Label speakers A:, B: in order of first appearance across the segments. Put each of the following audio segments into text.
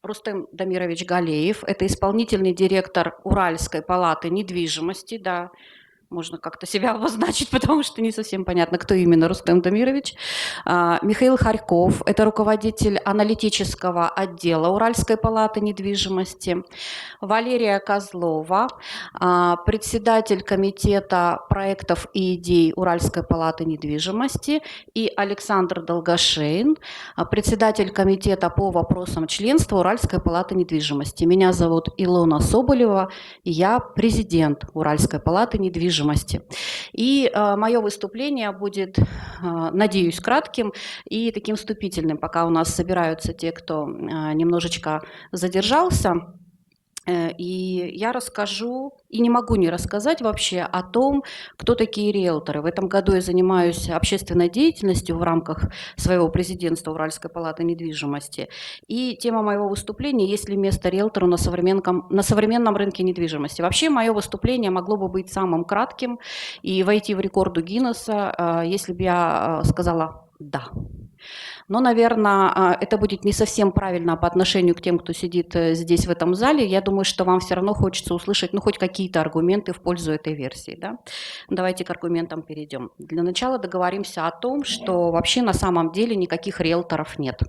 A: Рустем Дамирович Галеев. Это исполнительный директор Уральской палаты недвижимости, да. Можно как-то себя обозначить, потому что не совсем понятно, кто именно Рустем Дамирович. Михаил Харьков – это руководитель аналитического отдела Уральской палаты недвижимости. Валерия Козлова – председатель комитета проектов и идей Уральской палаты недвижимости. И Александр Долгошейн – председатель комитета по вопросам членства Уральской палаты недвижимости. Меня зовут Илона Соболева, и я президент Уральской палаты недвижимости. И мое выступление будет, надеюсь, кратким и таким вступительным, пока у нас собираются те, кто немножечко задержался. И я расскажу, и не могу не рассказать вообще о том, кто такие риэлторы. В этом году я занимаюсь общественной деятельностью в рамках своего президентства Уральской палаты недвижимости. И тема моего выступления – есть ли место риэлтору на современном рынке недвижимости. Вообще мое выступление могло бы быть самым кратким и войти в рекорды Гиннесса, если бы я сказала «да». Но, наверное, это будет не совсем правильно по отношению к тем, кто сидит здесь в этом зале. Я думаю, что вам все равно хочется услышать, ну, хоть какие-то аргументы в пользу этой версии. Да? Давайте к аргументам перейдем. Для начала договоримся о том, что вообще на самом деле никаких риэлторов нет.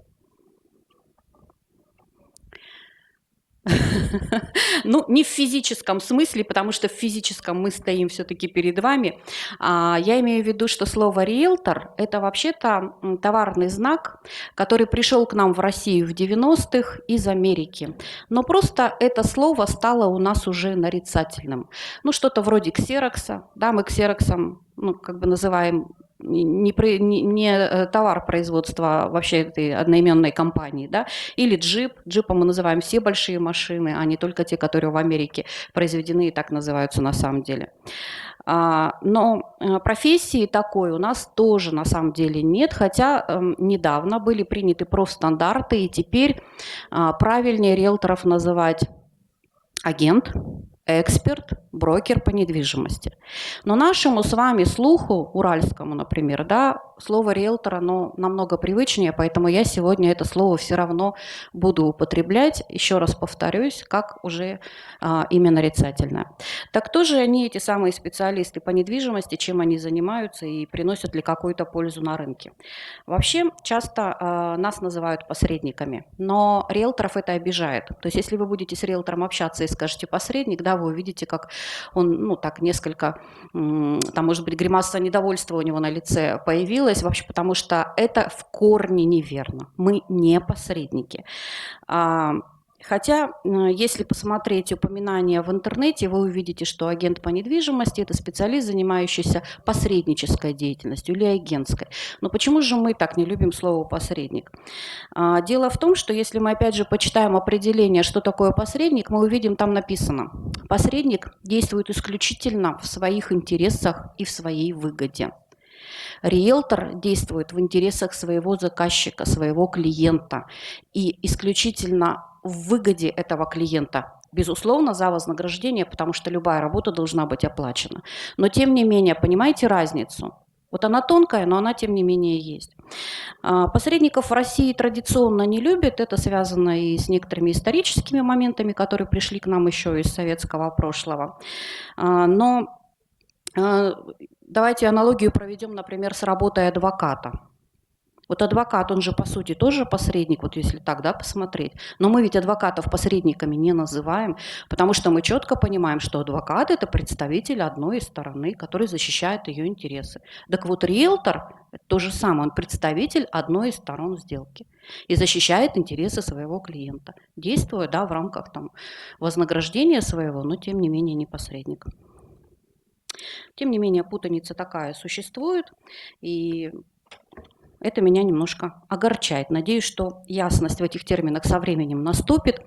A: Ну, не в физическом смысле, потому что в физическом мы стоим все-таки перед вами. Я имею в виду, что слово «риэлтор» – это вообще-то товарный знак, который пришел к нам в Россию в 90-х из Америки. Но просто это слово стало у нас уже нарицательным. Ну, что-то вроде ксерокса. Да, мы ксероксом, ну, как бы называем не товар производства вообще этой одноименной компании, да, или джип. Джипом мы называем все большие машины, а не только те, которые в Америке произведены и так называются на самом деле. Но профессии такой у нас тоже на самом деле нет, хотя недавно были приняты профстандарты, и теперь правильнее риэлторов называть агент, эксперт, брокер по недвижимости. Но нашему с вами слуху, уральскому, например, да, слово риэлтор, оно намного привычнее, поэтому я сегодня это слово все равно буду употреблять, еще раз повторюсь, как уже имя нарицательное. Так кто же они, эти самые специалисты по недвижимости, чем они занимаются и приносят ли какую-то пользу на рынке? Вообще часто нас называют посредниками, но риэлторов это обижает. То есть если вы будете с риэлтором общаться и скажете посредник, да, вы увидите, как он, ну, так несколько, там, может быть, гримаса недовольства у него на лице появилась, вообще, потому что это в корне неверно. Мы не посредники. Хотя, если посмотреть упоминания в интернете, вы увидите, что агент по недвижимости – это специалист, занимающийся посреднической деятельностью или агентской. Но почему же мы так не любим слово «посредник»? Дело в том, что если мы, опять же, почитаем определение, что такое посредник, мы увидим, там написано: посредник действует исключительно в своих интересах и в своей выгоде. Риэлтор действует в интересах своего заказчика, своего клиента и исключительно в выгоде этого клиента. Безусловно, за вознаграждение, потому что любая работа должна быть оплачена. Но тем не менее, понимаете разницу? Вот она тонкая, но она тем не менее есть. Посредников в России традиционно не любят. Это связано и с некоторыми историческими моментами, которые пришли к нам еще из советского прошлого. Но давайте аналогию проведем, например, с работой адвоката. Вот адвокат, он же по сути тоже посредник, вот если так, да, посмотреть. Но мы ведь адвокатов посредниками не называем, потому что мы четко понимаем, что адвокат – это представитель одной из стороны, который защищает ее интересы. Так вот, риэлтор – это то же самое, он представитель одной из сторон сделки и защищает интересы своего клиента, действуя, да, в рамках там вознаграждения своего, но тем не менее не посредник. Тем не менее, путаница такая существует, и это меня немножко огорчает. Надеюсь, что ясность в этих терминах со временем наступит.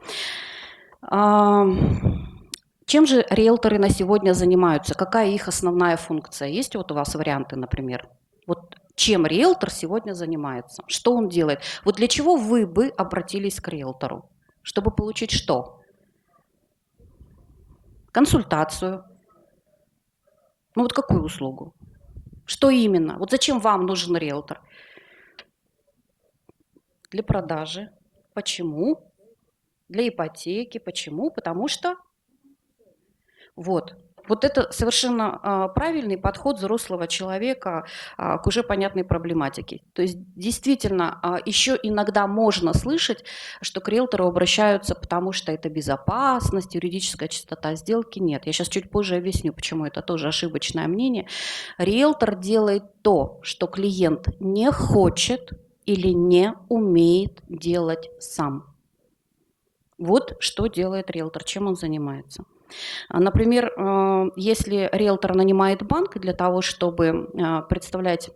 A: Чем же риэлторы на сегодня занимаются? Какая их основная функция? Есть вот у вас варианты, например? Вот чем риэлтор сегодня занимается? Что он делает? Вот для чего вы бы обратились к риэлтору? Чтобы получить что? Консультацию. Ну вот какую услугу? Что именно? Вот зачем вам нужен риэлтор? Для продажи. Почему? Для ипотеки. Почему? Потому что вот это совершенно правильный подход взрослого человека к уже понятной проблематике. То есть действительно еще иногда можно слышать, что к риэлтору обращаются, потому что это безопасность, юридическая чистота сделки. Нет, я сейчас чуть позже объясню, почему это тоже ошибочное мнение. Риэлтор делает то, что клиент не хочет или не умеет делать сам. Вот что делает риэлтор, чем он занимается. Например, если риэлтор нанимает банк для того, чтобы представлять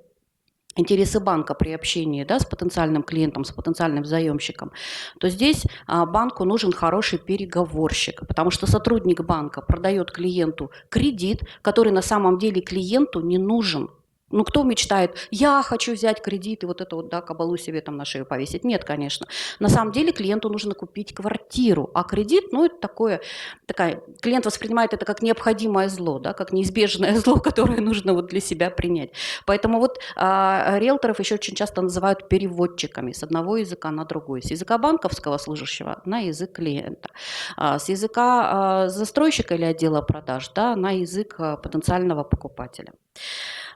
A: интересы банка при общении, да, с потенциальным клиентом, с потенциальным заемщиком, то здесь банку нужен хороший переговорщик, потому что сотрудник банка продает клиенту кредит, который на самом деле клиенту не нужен. Ну, кто мечтает, я хочу взять кредит и вот это вот, да, кабалу себе там на шею повесить? Нет, конечно. На самом деле клиенту нужно купить квартиру, а кредит, ну, это клиент воспринимает это как необходимое зло, да, как неизбежное зло, которое нужно вот для себя принять. Поэтому вот риэлторов еще очень часто называют переводчиками с одного языка на другой, с языка банковского служащего на язык клиента, с языка застройщика или отдела продаж, да, на язык потенциального покупателя.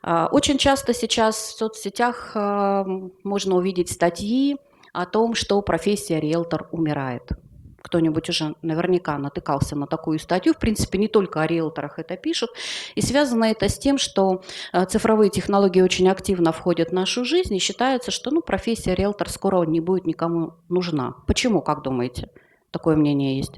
A: Очень часто сейчас в соцсетях можно увидеть статьи о том, что профессия риэлтор умирает. Кто-нибудь уже наверняка натыкался на такую статью. В принципе, не только о риэлторах это пишут. И связано это с тем, что цифровые технологии очень активно входят в нашу жизнь, и считается, что профессия риэлтор скоро не будет никому нужна. Почему, как думаете? Такое мнение есть.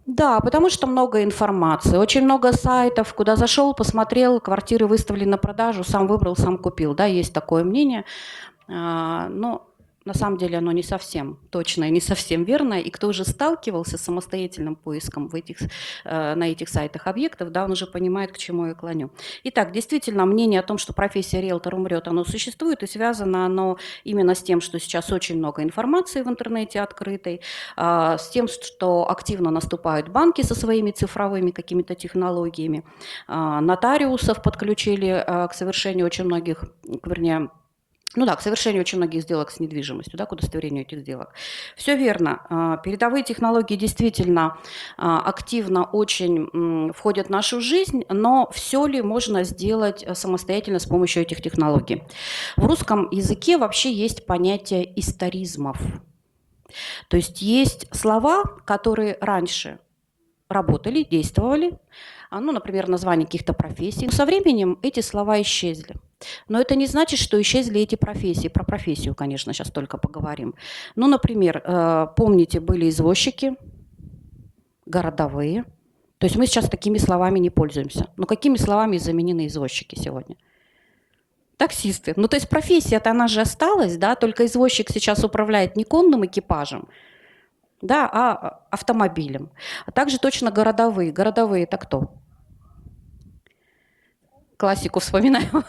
A: Да, потому что много информации, очень много сайтов, куда зашел, посмотрел, квартиры выставлены на продажу, сам выбрал, сам купил. Да, есть такое мнение. Но на самом деле оно не совсем точное, не совсем верное. И кто уже сталкивался с самостоятельным поиском на этих сайтах объектов, да, он уже понимает, к чему я клоню. Итак, действительно, мнение о том, что профессия риэлтор умрет, оно существует, и связано оно именно с тем, что сейчас очень много информации в интернете открытой, с тем, что активно наступают банки со своими цифровыми какими-то технологиями, нотариусов подключили к совершению очень многих, вернее, к совершению очень многих сделок с недвижимостью, да, к удостоверению этих сделок. Все верно. Передовые технологии действительно активно очень входят в нашу жизнь, но все ли можно сделать самостоятельно с помощью этих технологий? В русском языке вообще есть понятие историзмов. То есть есть слова, которые раньше работали, действовали, например, название каких-то профессий. Но со временем эти слова исчезли. Но это не значит, что исчезли эти профессии. Про профессию, конечно, сейчас только поговорим. Например, помните, были извозчики, городовые. То есть мы сейчас такими словами не пользуемся. Но какими словами заменены извозчики сегодня? Таксисты. То есть профессия-то она же осталась, да, только извозчик сейчас управляет не конным экипажем, да, а автомобилем. А также точно городовые. Городовые – это кто? Классику вспоминаем.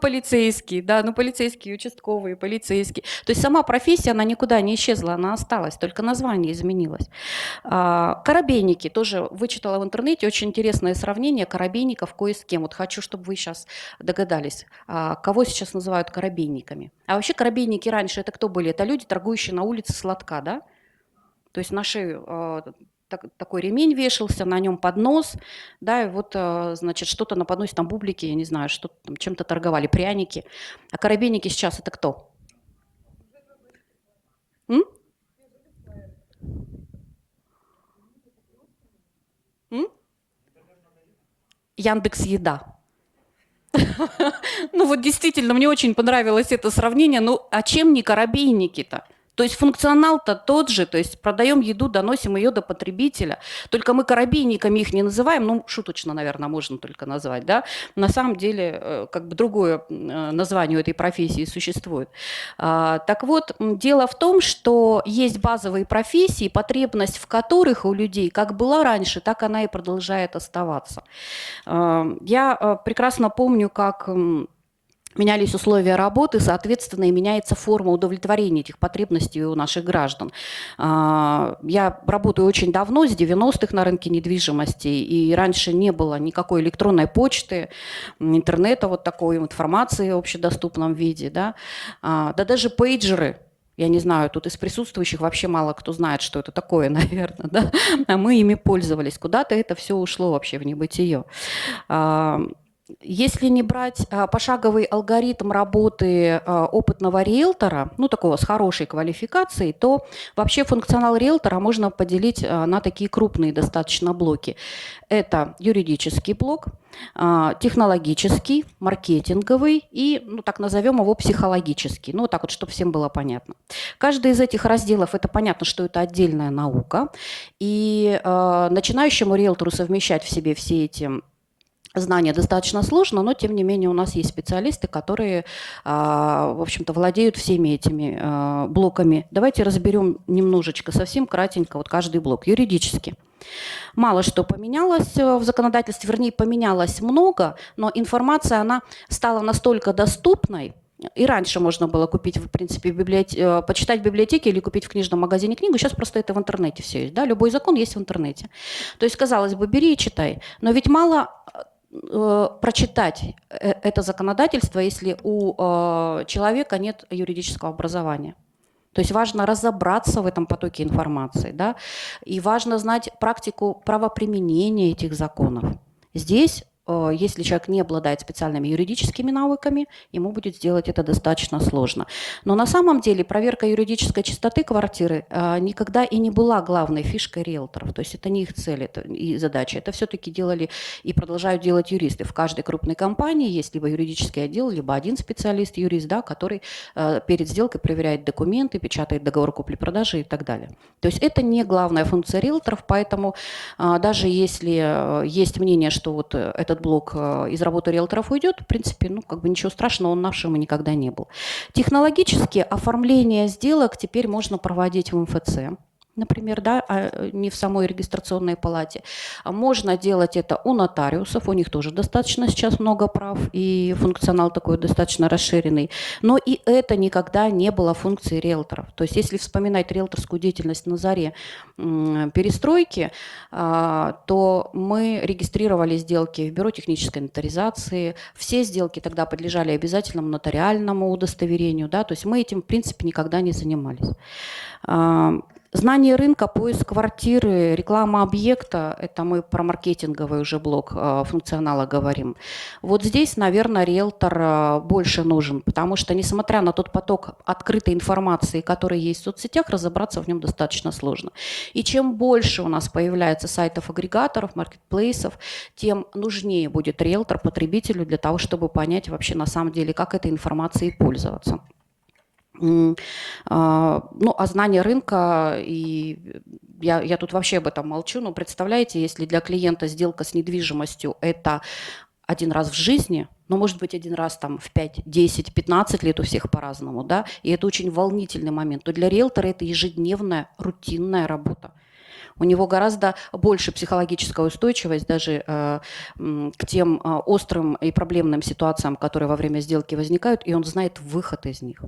A: Полицейские, да, полицейские, участковые, полицейские. То есть сама профессия, она никуда не исчезла, она осталась, только название изменилось. Корабейники, тоже вычитала в интернете очень интересное сравнение корабейников кое с кем. Вот хочу, чтобы вы сейчас догадались, кого сейчас называют корабейниками. А вообще корабейники раньше это кто были? Это люди, торгующие на улице с лотка, да? То есть на шею такой ремень вешался, на нем поднос, да, и вот, значит, что-то на подносе, там бублики, я не знаю, что там, чем-то торговали, пряники. А корабейники сейчас это кто? М? М? Яндекс.Еда. Вот действительно, мне очень понравилось это сравнение. А чем не корабейники-то? То есть функционал-то тот же, то есть продаем еду, доносим ее до потребителя. Только мы корабейниками их не называем, шуточно, наверное, можно только назвать, да. На самом деле, как бы другое название у этой профессии существует. Так вот, дело в том, что есть базовые профессии, потребность в которых у людей как была раньше, так она и продолжает оставаться. Я прекрасно помню, как менялись условия работы, соответственно, и меняется форма удовлетворения этих потребностей у наших граждан. Я работаю очень давно, с 90-х на рынке недвижимости, и раньше не было никакой электронной почты, интернета, вот такой информации в общедоступном виде, да, даже пейджеры Я не знаю, тут из присутствующих вообще мало кто знает, что это такое, наверное, да? А мы ими пользовались. Куда-то это все ушло вообще в небытие. А, Если не брать пошаговый алгоритм работы опытного риэлтора, ну, такого с хорошей квалификацией, то вообще функционал риэлтора можно поделить на такие крупные достаточно блоки. Это юридический блок, технологический, маркетинговый и, ну, так назовем его, психологический. Ну, вот так вот, чтобы всем было понятно. Каждый из этих разделов, это понятно, что это отдельная наука. И начинающему риэлтору совмещать в себе все эти знания достаточно сложно, но тем не менее у нас есть специалисты, которые, в общем-то, владеют всеми этими блоками. Давайте разберем немножечко, совсем кратенько, вот каждый блок. Юридически. Мало что поменялось в законодательстве, вернее, поменялось много, но информация, она стала настолько доступной, и раньше можно было купить, в принципе, почитать в библиотеке или купить в книжном магазине книгу. Сейчас просто это в интернете все есть. Да? Любой закон есть в интернете. То есть, казалось бы, бери и читай. Но ведь мало прочитать это законодательство, если у человека нет юридического образования. То есть важно разобраться в этом потоке информации, да, и важно знать практику правоприменения этих законов. Здесь, если человек не обладает специальными юридическими навыками, ему будет сделать это достаточно сложно. Но на самом деле проверка юридической чистоты квартиры никогда и не была главной фишкой риэлторов. То есть это не их цель и задача. Это все-таки делали и продолжают делать юристы. В каждой крупной компании есть либо юридический отдел, либо один специалист-юрист, да, который перед сделкой проверяет документы, печатает договор купли-продажи и так далее. То есть это не главная функция риэлторов, поэтому даже если есть мнение, что вот этот блок из работы риэлторов уйдет, в принципе, ну, как бы ничего страшного, он нашим и никогда не был. Технологически оформление сделок теперь можно проводить в МФЦ. Например, да, не в самой регистрационной палате. Можно делать это у нотариусов, у них тоже достаточно сейчас много прав, и функционал такой достаточно расширенный. Но и это никогда не было функцией риэлторов. То есть если вспоминать риэлторскую деятельность на заре перестройки, то мы регистрировали сделки в бюро технической нотаризации. Все сделки тогда подлежали обязательному нотариальному удостоверению. Да, то есть мы этим, в принципе, никогда не занимались. Знание рынка, поиск квартиры, реклама объекта, это мы про маркетинговый уже блок функционала говорим. Вот здесь, наверное, риэлтор больше нужен, потому что, несмотря на тот поток открытой информации, который есть в соцсетях, разобраться в нем достаточно сложно. И чем больше у нас появляется сайтов-агрегаторов, маркетплейсов, тем нужнее будет риэлтор потребителю для того, чтобы понять вообще на самом деле, как этой информацией пользоваться. Ну, а знание рынка, и я тут вообще об этом молчу, но представляете, если для клиента сделка с недвижимостью – это один раз в жизни, ну, может быть, один раз там в 5, 10, 15 лет у всех по-разному, да, и это очень волнительный момент, то для риэлтора это ежедневная, рутинная работа. У него гораздо больше психологическая устойчивость даже к тем острым и проблемным ситуациям, которые во время сделки возникают, и он знает выход из них.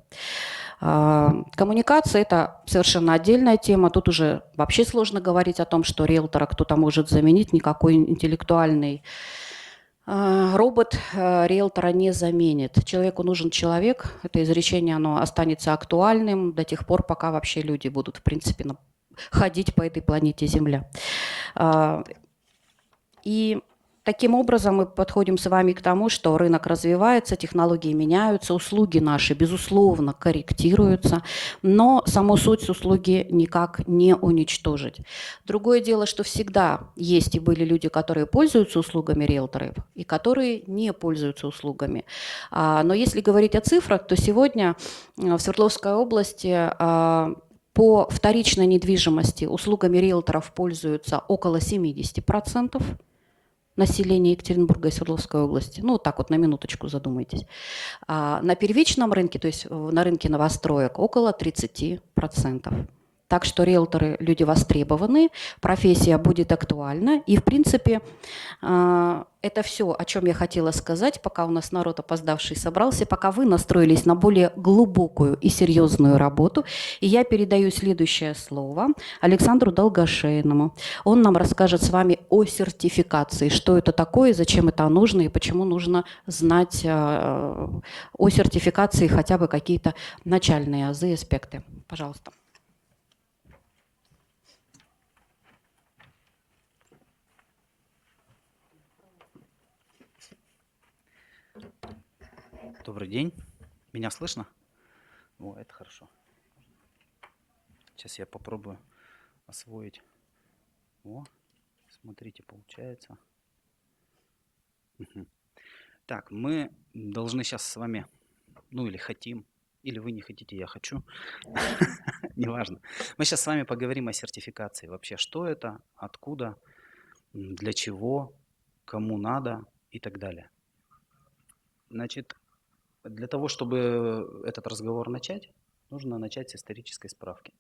A: Коммуникация – это совершенно отдельная тема. Тут уже вообще сложно говорить о том, что риэлтора кто-то может заменить. Никакой интеллектуальный робот риэлтора не заменит. Человеку нужен человек. Это изречение, оно останется актуальным до тех пор, пока вообще люди будут, в принципе, ходить по этой планете Земля. И таким образом мы подходим с вами к тому, что рынок развивается, технологии меняются, услуги наши, безусловно, корректируются, но саму суть услуги никак не уничтожить. Другое дело, что всегда есть и были люди, которые пользуются услугами риэлторов и которые не пользуются услугами. Но если говорить о цифрах, то сегодня в Свердловской области по вторичной недвижимости услугами риэлторов пользуются около 70% населения Екатеринбурга и Свердловской области. Ну, вот так вот на минуточку задумайтесь. На первичном рынке, то есть на рынке новостроек, около 30%. Так что риэлторы – люди востребованные, профессия будет актуальна. И, в принципе, это Это все, о чем я хотела сказать, пока у нас народ опоздавший собрался, пока вы настроились на более глубокую и серьезную работу. И я передаю следующее слово Александру Долгошейному. Он нам расскажет с вами о сертификации, что это такое, зачем это нужно и почему нужно знать о сертификации хотя бы какие-то начальные азы и аспекты. Пожалуйста.
B: Добрый день. Меня слышно? О, это хорошо. Сейчас я попробую освоить. О, смотрите, получается. Мгм. Так, мы должны сейчас с вами, ну или хотим, или вы не хотите, я хочу, неважно. Мы сейчас с вами поговорим о сертификации. Вообще, что это, откуда, для чего, кому надо и так далее. Значит, для того, чтобы этот разговор начать, нужно начать с исторической справки.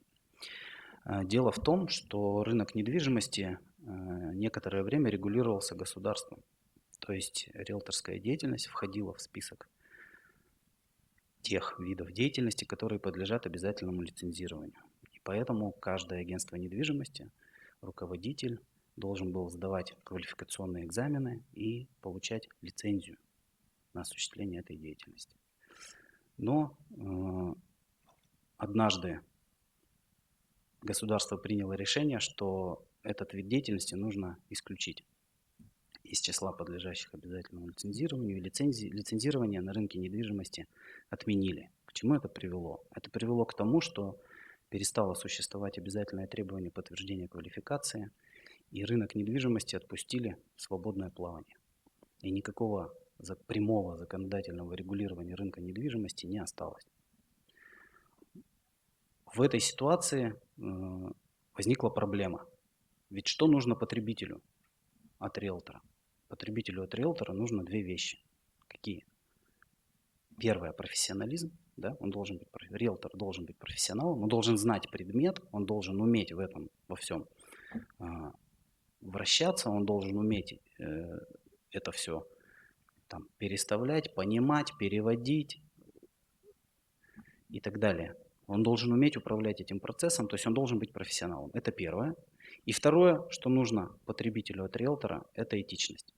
B: Дело в том, что рынок недвижимости некоторое время регулировался государством. То есть риэлторская деятельность входила в список тех видов деятельности, которые подлежат обязательному лицензированию. И поэтому каждое агентство недвижимости, руководитель должен был сдавать квалификационные экзамены и получать лицензию на осуществление этой деятельности. Но однажды государство приняло решение, что этот вид деятельности нужно исключить из числа подлежащих обязательному лицензированию. И лицензирование на рынке недвижимости отменили. К чему это привело? Это привело к тому, что перестало существовать обязательное требование подтверждения квалификации, и рынок недвижимости отпустили в свободное плавание. И никакого прямого законодательного регулирования рынка недвижимости не осталось. В этой ситуации возникла проблема. Ведь что нужно потребителю от риэлтора? Потребителю от риэлтора нужно две вещи. Какие? Первое – профессионализм. Да? Риэлтор должен быть профессионалом, он должен знать предмет, он должен уметь в этом во всем вращаться, он должен уметь это все там, переставлять, понимать, переводить и так далее. Он должен уметь управлять этим процессом, то есть он должен быть профессионалом. Это первое. И второе, что нужно потребителю от риэлтора, это этичность.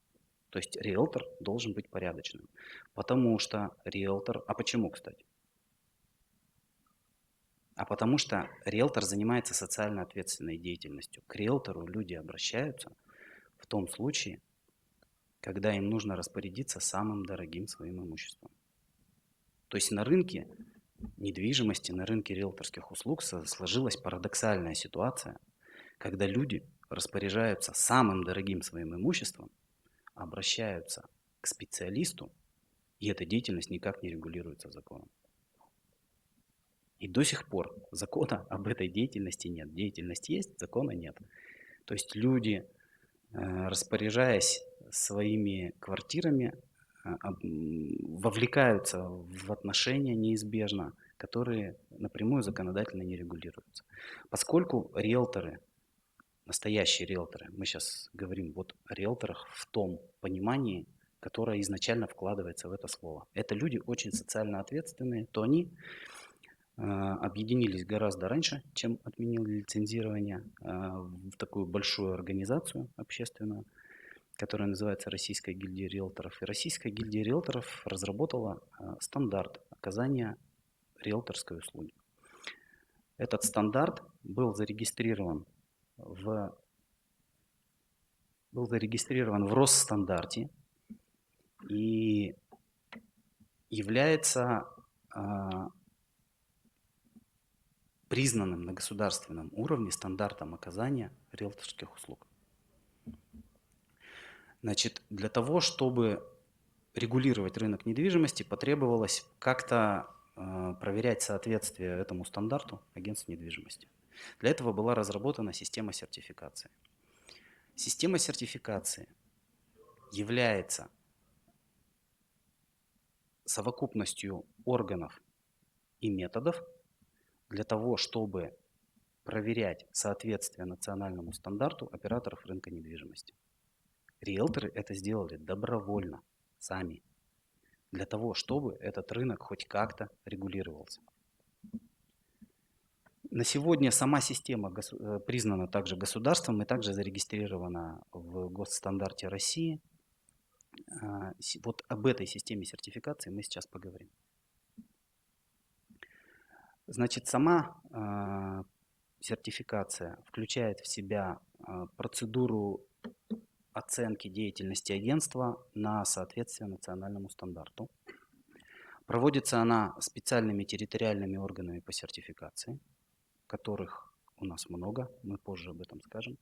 B: То есть риэлтор должен быть порядочным. Потому что риэлтор... А почему, кстати? А потому что риэлтор занимается социально ответственной деятельностью. К риэлтору люди обращаются в том случае, когда им нужно распорядиться самым дорогим своим имуществом. То есть на рынке недвижимости, на рынке риэлторских услуг сложилась парадоксальная ситуация, когда люди распоряжаются самым дорогим своим имуществом, обращаются к специалисту, и эта деятельность никак не регулируется законом. И до сих пор закона об этой деятельности нет. Деятельность есть, закона нет. То есть люди, распоряжаясь своими квартирами, вовлекаются в отношения неизбежно, которые напрямую законодательно не регулируются. Поскольку риэлторы, настоящие риэлторы, мы сейчас говорим вот о риэлторах в том понимании, которое изначально вкладывается в это слово. Это люди очень социально ответственные, то они объединились гораздо раньше, чем отменили лицензирование, в такую большую организацию общественную, которая называется Российская гильдия риэлторов. И Российская гильдия риэлторов разработала стандарт оказания риэлторской услуги. Этот стандарт был зарегистрирован в Росстандарте и является признанным на государственном уровне стандартом оказания риэлторских услуг. Значит, для того, чтобы регулировать рынок недвижимости, потребовалось как-то проверять соответствие этому стандарту агентств недвижимости. Для этого была разработана система сертификации. Система сертификации является совокупностью органов и методов для того, чтобы проверять соответствие национальному стандарту операторов рынка недвижимости. Риэлторы это сделали добровольно, сами, для того, чтобы этот рынок хоть как-то регулировался. На сегодня сама система признана также государством и также зарегистрирована в госстандарте России. Вот об этой системе сертификации мы сейчас поговорим. Значит, сама сертификация включает в себя процедуру оценки деятельности агентства на соответствие национальному стандарту. Проводится она специальными территориальными органами по сертификации, которых у нас много, мы позже об этом скажем.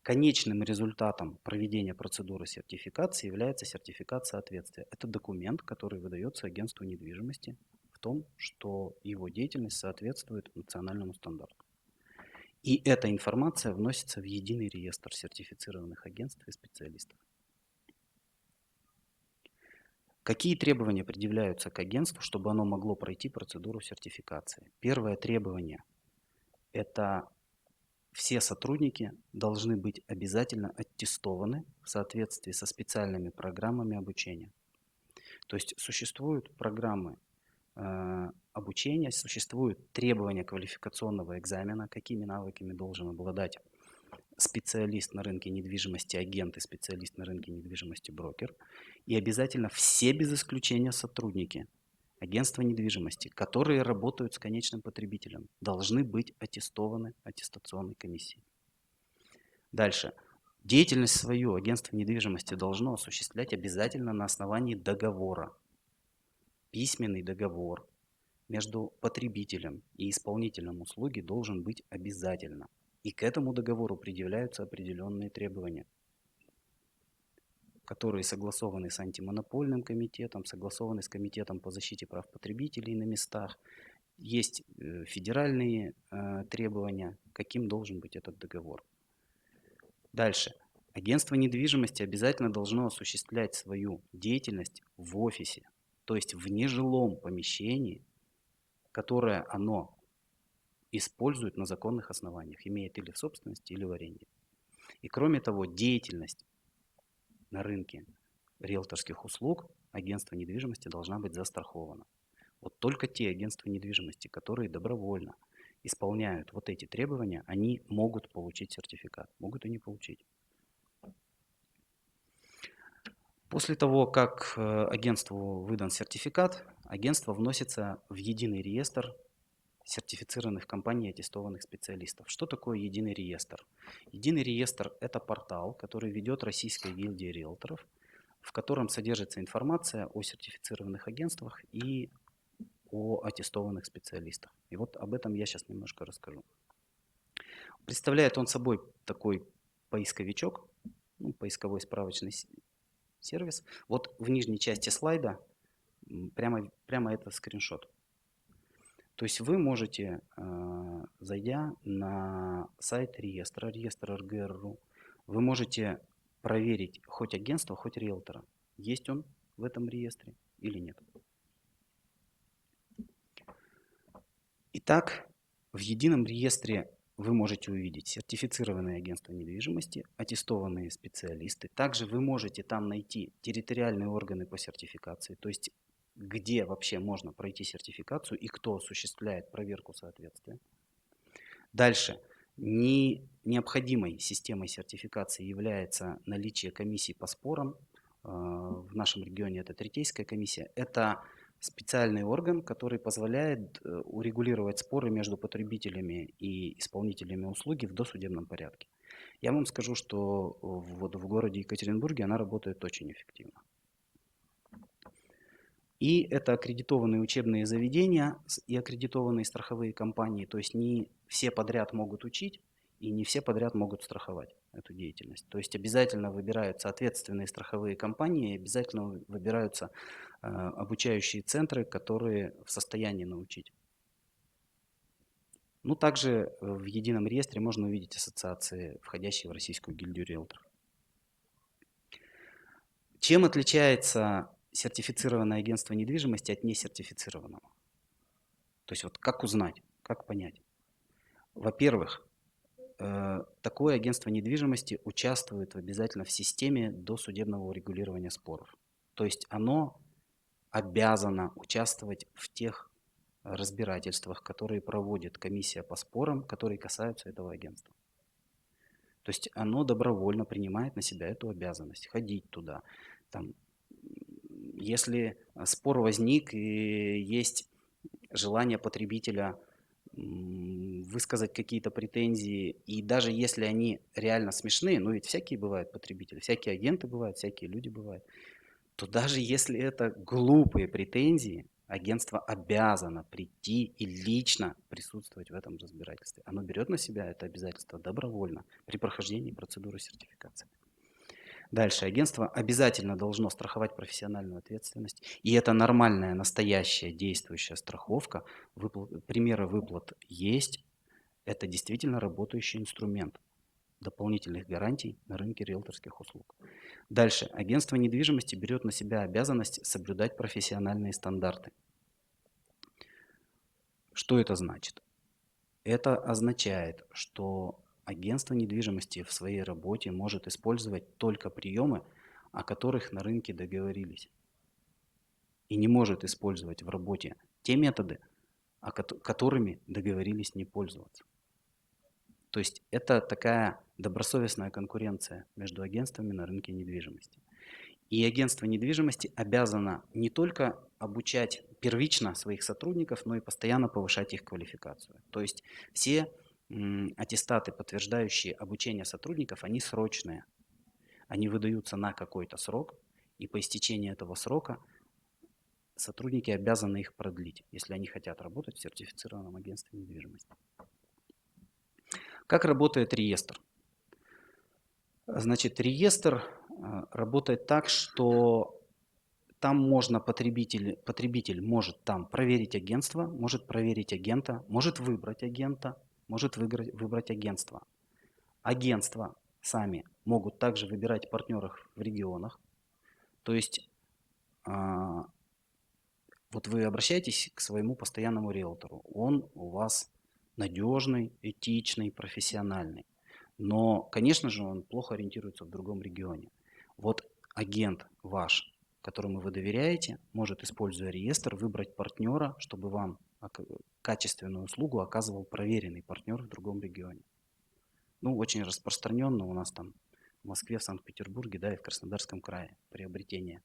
B: Конечным результатом проведения процедуры сертификации является сертификат соответствия. Это документ, который выдается агентству недвижимости в том, что его деятельность соответствует национальному стандарту. И эта информация вносится в единый реестр сертифицированных агентств и специалистов. Какие требования предъявляются к агентству, чтобы оно могло пройти процедуру сертификации? Первое требование – это все сотрудники должны быть обязательно аттестованы в соответствии со специальными программами обучения. То есть существуют программы обучения, существуют требования квалификационного экзамена, какими навыками должен обладать специалист на рынке недвижимости, агент и специалист на рынке недвижимости, брокер. И обязательно все без исключения сотрудники агентства недвижимости, которые работают с конечным потребителем, должны быть аттестованы аттестационной комиссией. Дальше. Деятельность свою агентство недвижимости должно осуществлять обязательно на основании договора. Письменный договор между потребителем и исполнителем услуги должен быть обязательно. И к этому договору предъявляются определенные требования, которые согласованы с антимонопольным комитетом, согласованы с комитетом по защите прав потребителей на местах. Есть федеральные требования, каким должен быть этот договор. Дальше. Агентство недвижимости обязательно должно осуществлять свою деятельность в офисе, то есть в нежилом помещении, которое оно использует на законных основаниях, имеет или в собственности, или в аренде. И кроме того, деятельность на рынке риэлторских услуг агентства недвижимости должна быть застрахована. Вот только те агентства недвижимости, которые добровольно исполняют вот эти требования, они могут получить сертификат, могут и не получить. После того, как агентству выдан сертификат, агентство вносится в единый реестр сертифицированных компаний и аттестованных специалистов. Что такое единый реестр? Единый реестр – это портал, который ведет Российская гильдия риэлторов, в котором содержится информация о сертифицированных агентствах и о аттестованных специалистах. И вот об этом я сейчас немножко расскажу. Представляет он собой такой поисковичок, поисковой справочный сервис. Вот в нижней части слайда прямо это скриншот. То есть вы можете, зайдя на сайт реестра, реестр РГР.ру, вы можете проверить хоть агентство, хоть риэлтора, есть он в этом реестре или нет. Итак, в едином реестре вы можете увидеть сертифицированные агентства недвижимости, аттестованные специалисты. Также вы можете там найти территориальные органы по сертификации, то есть где вообще можно пройти сертификацию и кто осуществляет проверку соответствия. Дальше. Необходимой системой сертификации является наличие комиссий по спорам. В нашем регионе это Третейская комиссия. Это специальный орган, который позволяет урегулировать споры между потребителями и исполнителями услуги в досудебном порядке. Я вам скажу, что вот в городе Екатеринбурге она работает очень эффективно. И это аккредитованные учебные заведения и аккредитованные страховые компании. То есть не все подряд могут учить и не все подряд могут страховать эту деятельность. То есть обязательно выбираются ответственные страховые компании, обязательно выбираются обучающие центры, которые в состоянии научить. Ну, также в едином реестре можно увидеть ассоциации, входящие в Российскую гильдию риэлторов. Чем отличается сертифицированное агентство недвижимости от несертифицированного? То есть вот как узнать, как понять? Во-первых, такое агентство недвижимости участвует обязательно в системе досудебного урегулирования споров. То есть оно обязано участвовать в тех разбирательствах, которые проводит комиссия по спорам, которые касаются этого агентства. То есть оно добровольно принимает на себя эту обязанность ходить туда. Там, если спор возник и есть желание потребителя высказать какие-то претензии, и даже если они реально смешные, ну ведь всякие бывают потребители, всякие агенты бывают, всякие люди бывают, то даже если это глупые претензии, агентство обязано прийти и лично присутствовать в этом разбирательстве. Оно берет на себя это обязательство добровольно при прохождении процедуры сертификации. Дальше. Агентство обязательно должно страховать профессиональную ответственность. И это нормальная, настоящая, действующая страховка. Примеры выплат есть. Это действительно работающий инструмент дополнительных гарантий на рынке риэлторских услуг. Дальше. Агентство недвижимости берет на себя обязанность соблюдать профессиональные стандарты. Что это значит? Это означает, что агентство недвижимости в своей работе может использовать только приемы, о которых на рынке договорились. И не может использовать в работе те методы, которыми договорились не пользоваться. То есть это такая добросовестная конкуренция между агентствами на рынке недвижимости. И агентство недвижимости обязано не только обучать первично своих сотрудников, но и постоянно повышать их квалификацию. То есть все аттестаты, подтверждающие обучение сотрудников, они срочные. Они выдаются на какой-то срок, и по истечении этого срока сотрудники обязаны их продлить, если они хотят работать в сертифицированном агентстве недвижимости. Как работает реестр? Значит, реестр работает так, что там можно потребитель может там проверить агентство, может проверить агента, может выбрать агента, может выбрать агентство. Агентства сами могут также выбирать партнеров в регионах. То есть вот вы обращаетесь к своему постоянному риэлтору. Он у вас надежный, этичный, профессиональный. Но, конечно же, он плохо ориентируется в другом регионе. Вот агент ваш, которому вы доверяете, может, используя реестр, выбрать партнера, чтобы вам качественную услугу оказывал проверенный партнер в другом регионе. Ну, очень распространенно у нас там в Москве, в Санкт-Петербурге, да, и в Краснодарском крае приобретение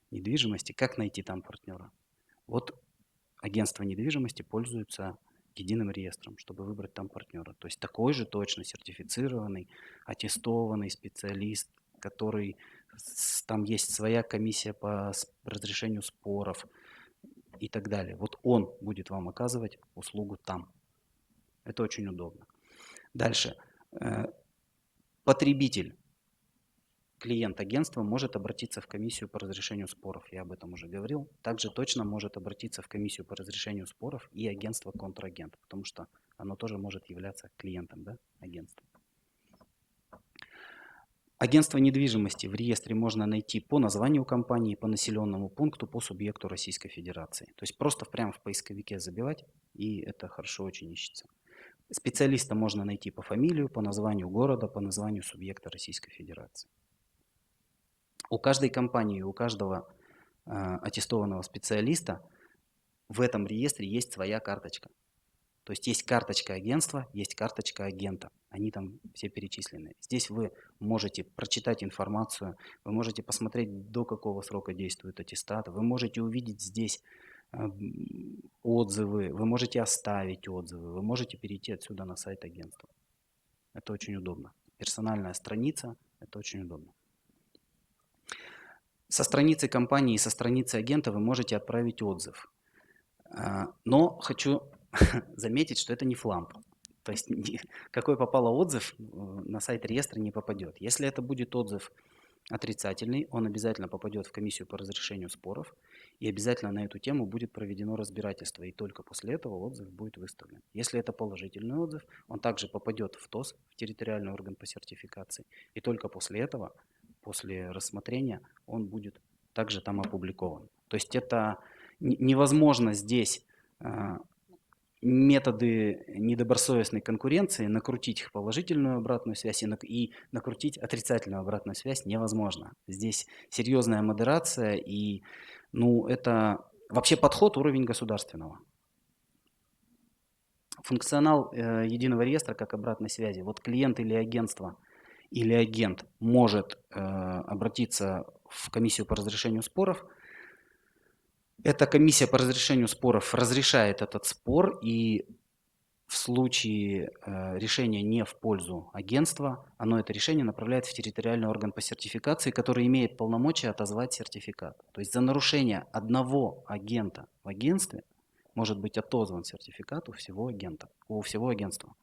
B: недвижимости. Как найти там партнера? Вот агентство недвижимости пользуется единым реестром, чтобы выбрать там партнера. То есть такой же точно сертифицированный, аттестованный специалист, который там есть своя комиссия по разрешению споров и так далее. Вот он будет вам оказывать услугу там. Это очень удобно. Дальше. Потребитель, клиент агентства может обратиться в комиссию по разрешению споров, я об этом уже говорил. Также точно может обратиться в комиссию по разрешению споров и агентство-контрагент, потому что оно тоже может являться клиентом, да, агентства. Агентство недвижимости в реестре можно найти по названию компании, по населенному пункту, по субъекту Российской Федерации. То есть просто прямо в поисковике забивать, и это хорошо очень ищется. Специалиста можно найти по фамилию, по названию города, по названию субъекта Российской Федерации. У каждой компании, у каждого аттестованного специалиста в этом реестре есть своя карточка. То есть есть карточка агентства, есть карточка агента. Они там все перечислены. Здесь вы можете прочитать информацию, вы можете посмотреть, до какого срока действует аттестат, вы можете увидеть здесь отзывы, вы можете оставить отзывы, вы можете перейти отсюда на сайт агентства. Это очень удобно. Персональная страница, это очень удобно. Со страницы компании и со страницы агента вы можете отправить отзыв. Но хочу заметить, что это не фламп. То есть какой попало отзыв на сайт реестра не попадет. Если это будет отзыв отрицательный, он обязательно попадет в комиссию по разрешению споров, и обязательно на эту тему будет проведено разбирательство, и только после этого отзыв будет выставлен. Если это положительный отзыв, он также попадет в ТОС, в территориальный орган по сертификации, и только после этого, после рассмотрения, он будет также там опубликован. То есть это невозможно здесь методы недобросовестной конкуренции, накрутить их положительную обратную связь и накрутить отрицательную обратную связь невозможно. Здесь серьезная модерация и, ну, это вообще подход уровень государственного. Функционал единого реестра как обратной связи. Вот клиент или агентство или агент может обратиться в комиссию по разрешению споров. Эта комиссия по разрешению споров разрешает этот спор, и в случае решения не в пользу агентства, оно это решение направляет в территориальный орган по сертификации, который имеет полномочия отозвать сертификат. То есть за нарушение одного агента в агентстве может быть отозван сертификат у всего агентства.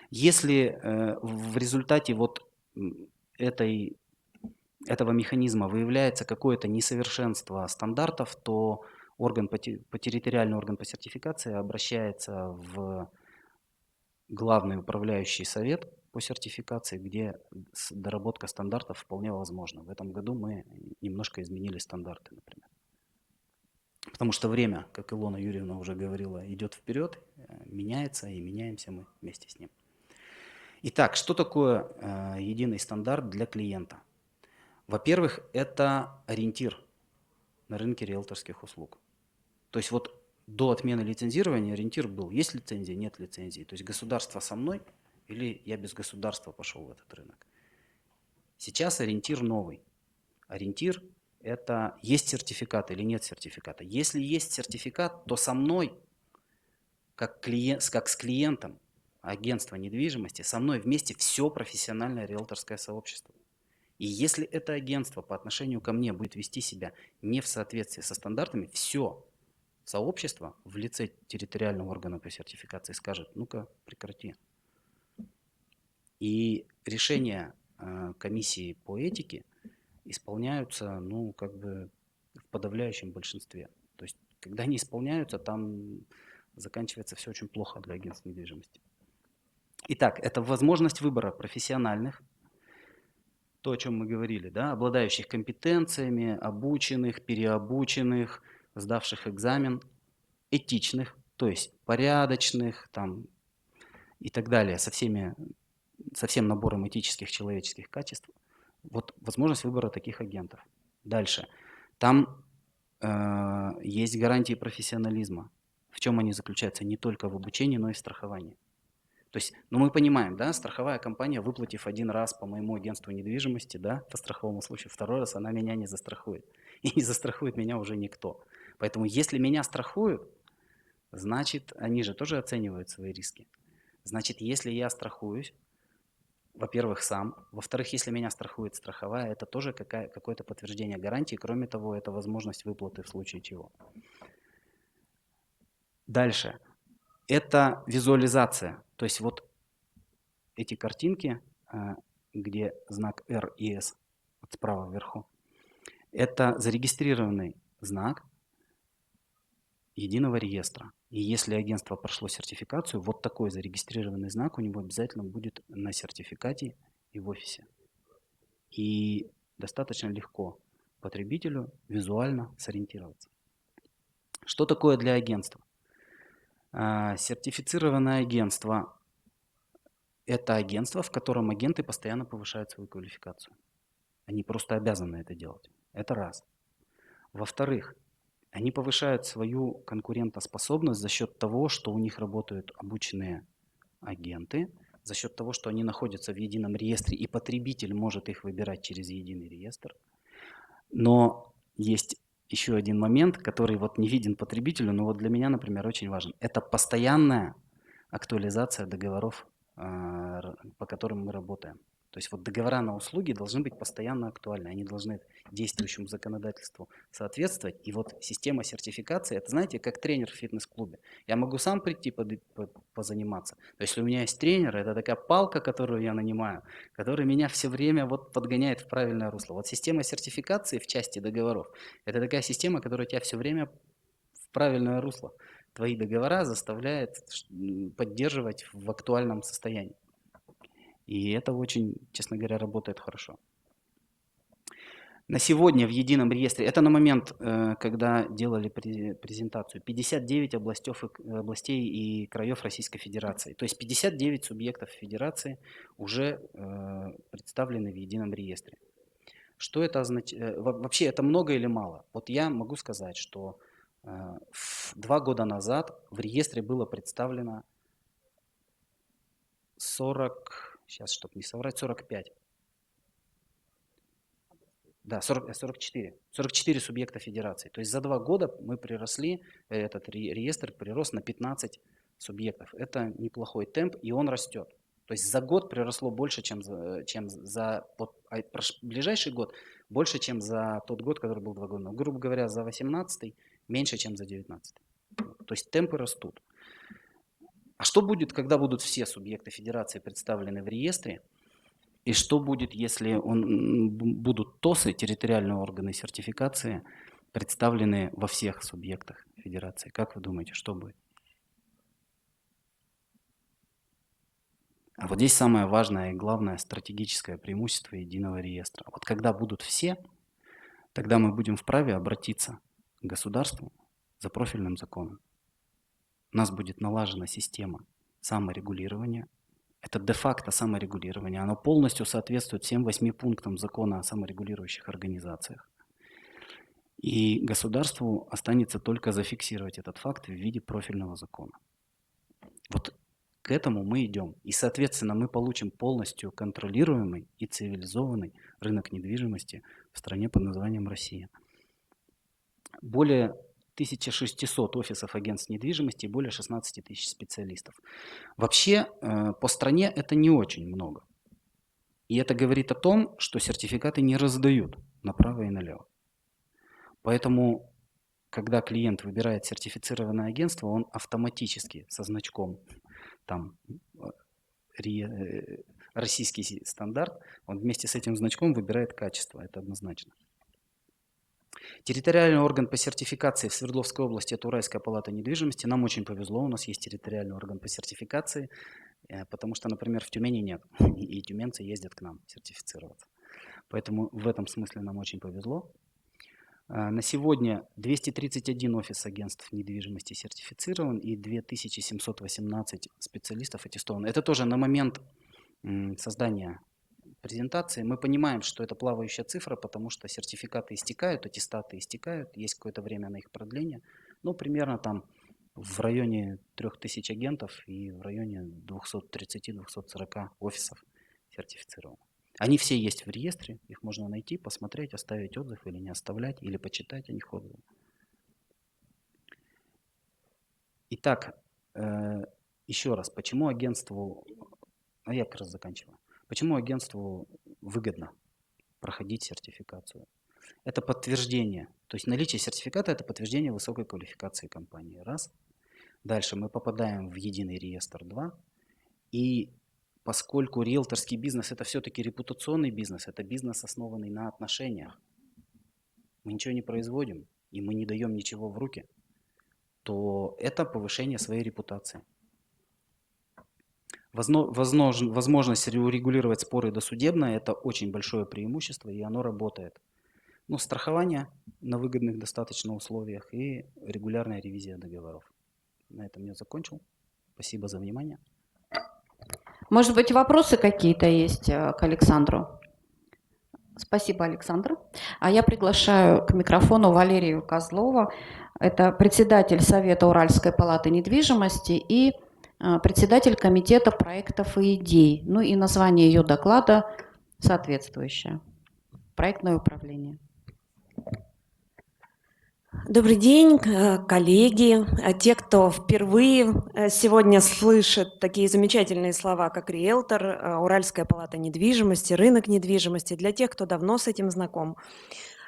B: Если в результате вот этого механизма выявляется какое-то несовершенство стандартов, то территориальный орган по сертификации обращается в главный управляющий совет по сертификации, где доработка стандартов вполне возможна. В этом году мы немножко изменили стандарты, например. Потому что время, как Илона Юрьевна уже говорила, идет вперед, меняется, и меняемся мы вместе с ним. Итак, что такое единый стандарт для клиента? Во-первых, это ориентир на рынке риэлторских услуг. То есть вот до отмены лицензирования ориентир был: есть лицензия, нет лицензии. То есть государство со мной или я без государства пошел в этот рынок. Сейчас ориентир новый. Ориентир – это есть сертификат или нет сертификата. Если есть сертификат, то со мной, как с клиентом агентства недвижимости, со мной вместе все профессиональное риэлторское сообщество. И если это агентство по отношению ко мне будет вести себя не в соответствии со стандартами, все сообщество в лице территориального органа по сертификации скажет: ну-ка, прекрати. И решения комиссии по этике исполняются, ну, как бы в подавляющем большинстве. То есть, когда они исполняются, там заканчивается все очень плохо для агентств недвижимости. Итак, это возможность выбора профессиональных, то, о чем мы говорили, да, обладающих компетенциями, обученных, переобученных, сдавших экзамен, этичных, то есть порядочных там, и так далее, со всем набором этических человеческих качеств. Вот возможность выбора таких агентов. Дальше. Там есть гарантии профессионализма. В чем они заключаются? Не только в обучении, но и в страховании. То есть, ну мы понимаем, да, страховая компания, выплатив один раз по моему агентству недвижимости, да, по страховому случаю, второй раз она меня не застрахует. И не застрахует меня уже никто. Поэтому если меня страхуют, значит, они же тоже оценивают свои риски. Значит, если я страхуюсь, во-первых, сам, во-вторых, если меня страхует страховая, это тоже какое-то подтверждение гарантии. Кроме того, это возможность выплаты в случае чего. Дальше. Это визуализация. То есть вот эти картинки, где знак R и S вот справа вверху, это зарегистрированный знак единого реестра. И если агентство прошло сертификацию, вот такой зарегистрированный знак у него обязательно будет на сертификате и в офисе. И достаточно легко потребителю визуально сориентироваться. Что такое для агентства? Сертифицированное агентство – это агентство, в котором агенты постоянно повышают свою квалификацию. Они просто обязаны это делать. Это раз. Во-вторых, они повышают свою конкурентоспособность за счет того, что у них работают обученные агенты, за счет того, что они находятся в едином реестре, и потребитель может их выбирать через единый реестр. Но есть еще один момент, который вот не виден потребителю, но вот для меня, например, очень важен. Это постоянная актуализация договоров, по которым мы работаем. То есть вот договора на услуги должны быть постоянно актуальны, они должны действующему законодательству соответствовать. И вот система сертификации, это, знаете, как тренер в фитнес-клубе. Я могу сам прийти позаниматься. То есть если у меня есть тренер, это такая палка, которую я нанимаю, который меня все время вот подгоняет в правильное русло. Вот система сертификации в части договоров – это такая система, которая тебя все время в правильное русло. Твои договора заставляет поддерживать в актуальном состоянии. И это очень, честно говоря, работает хорошо. На сегодня в едином реестре, это на момент, когда делали презентацию, 59 областей и краев Российской Федерации. То есть 59 субъектов федерации уже представлены в едином реестре. Что это означает? Вообще это много или мало? Вот я могу сказать, что 2 года назад в реестре было представлено 40, сейчас, чтобы не соврать, 45. Да, 44. 44 субъекта федерации. То есть за 2 года мы приросли, этот реестр прирос на 15 субъектов. Это неплохой темп, и он растет. То есть за год приросло больше, чем за ближайший год, больше, чем за тот год, который был 2 года. Но, грубо говоря, за 18 меньше, чем за 19. То есть темпы растут. А что будет, когда будут все субъекты федерации представлены в реестре? И что будет, если будут ТОСы, территориальные органы сертификации, представлены во всех субъектах федерации? Как вы думаете, что будет? А вот здесь самое важное и главное стратегическое преимущество единого реестра. Вот когда будут все, тогда мы будем вправе обратиться к государству за профильным законом. У нас будет налажена система саморегулирования. Это де-факто саморегулирование. Оно полностью соответствует всем 8 пунктам закона о саморегулирующих организациях. И государству останется только зафиксировать этот факт в виде профильного закона. Вот к этому мы идем. И, соответственно, мы получим полностью контролируемый и цивилизованный рынок недвижимости в стране под названием Россия. Более 1600 офисов агентств недвижимости и более 16 тысяч специалистов. Вообще, по стране это не очень много. И это говорит о том, что сертификаты не раздают направо и налево. Поэтому, когда клиент выбирает сертифицированное агентство, он автоматически со значком там, российский стандарт, он вместе с этим значком выбирает качество, это однозначно. Территориальный орган по сертификации в Свердловской области – это Уральская палата недвижимости. Нам очень повезло, у нас есть территориальный орган по сертификации, потому что, например, в Тюмени нет, и тюменцы ездят к нам сертифицироваться. Поэтому в этом смысле нам очень повезло. На сегодня 231 офис агентств недвижимости сертифицирован и 2718 специалистов аттестованы. Это тоже на момент создания презентации. Мы понимаем, что это плавающая цифра, потому что сертификаты истекают, аттестаты истекают, есть какое-то время на их продление. Ну, примерно там в районе 3000 агентов и в районе 230-240 офисов сертифицировано. Они все есть в реестре, их можно найти, посмотреть, оставить отзыв или не оставлять, или почитать о них отзывы. Итак, еще раз, почему агентству, я как раз заканчиваю, почему агентству выгодно проходить сертификацию? Это подтверждение, то есть наличие сертификата – это подтверждение высокой квалификации компании, раз. Дальше мы попадаем в единый реестр, два. И поскольку риэлторский бизнес – это все-таки репутационный бизнес, это бизнес, основанный на отношениях, мы ничего не производим, и мы не даем ничего в руки, то это повышение своей репутации. Возможность урегулировать споры досудебно – это очень большое преимущество, и оно работает. Ну, страхование на выгодных достаточно условиях и регулярная ревизия договоров. На этом я закончил. Спасибо за внимание.
A: Может быть, вопросы какие-то есть к Александру? Спасибо, Александр. А я приглашаю к микрофону Валерию Козлова. Это председатель Совета Уральской палаты недвижимости и председатель комитета проектов и идей. Ну и название ее доклада соответствующее. Проектное управление.
C: Добрый день, коллеги, те, кто впервые сегодня слышит такие замечательные слова, как риэлтор, Уральская палата недвижимости, рынок недвижимости, для тех, кто давно с этим знаком.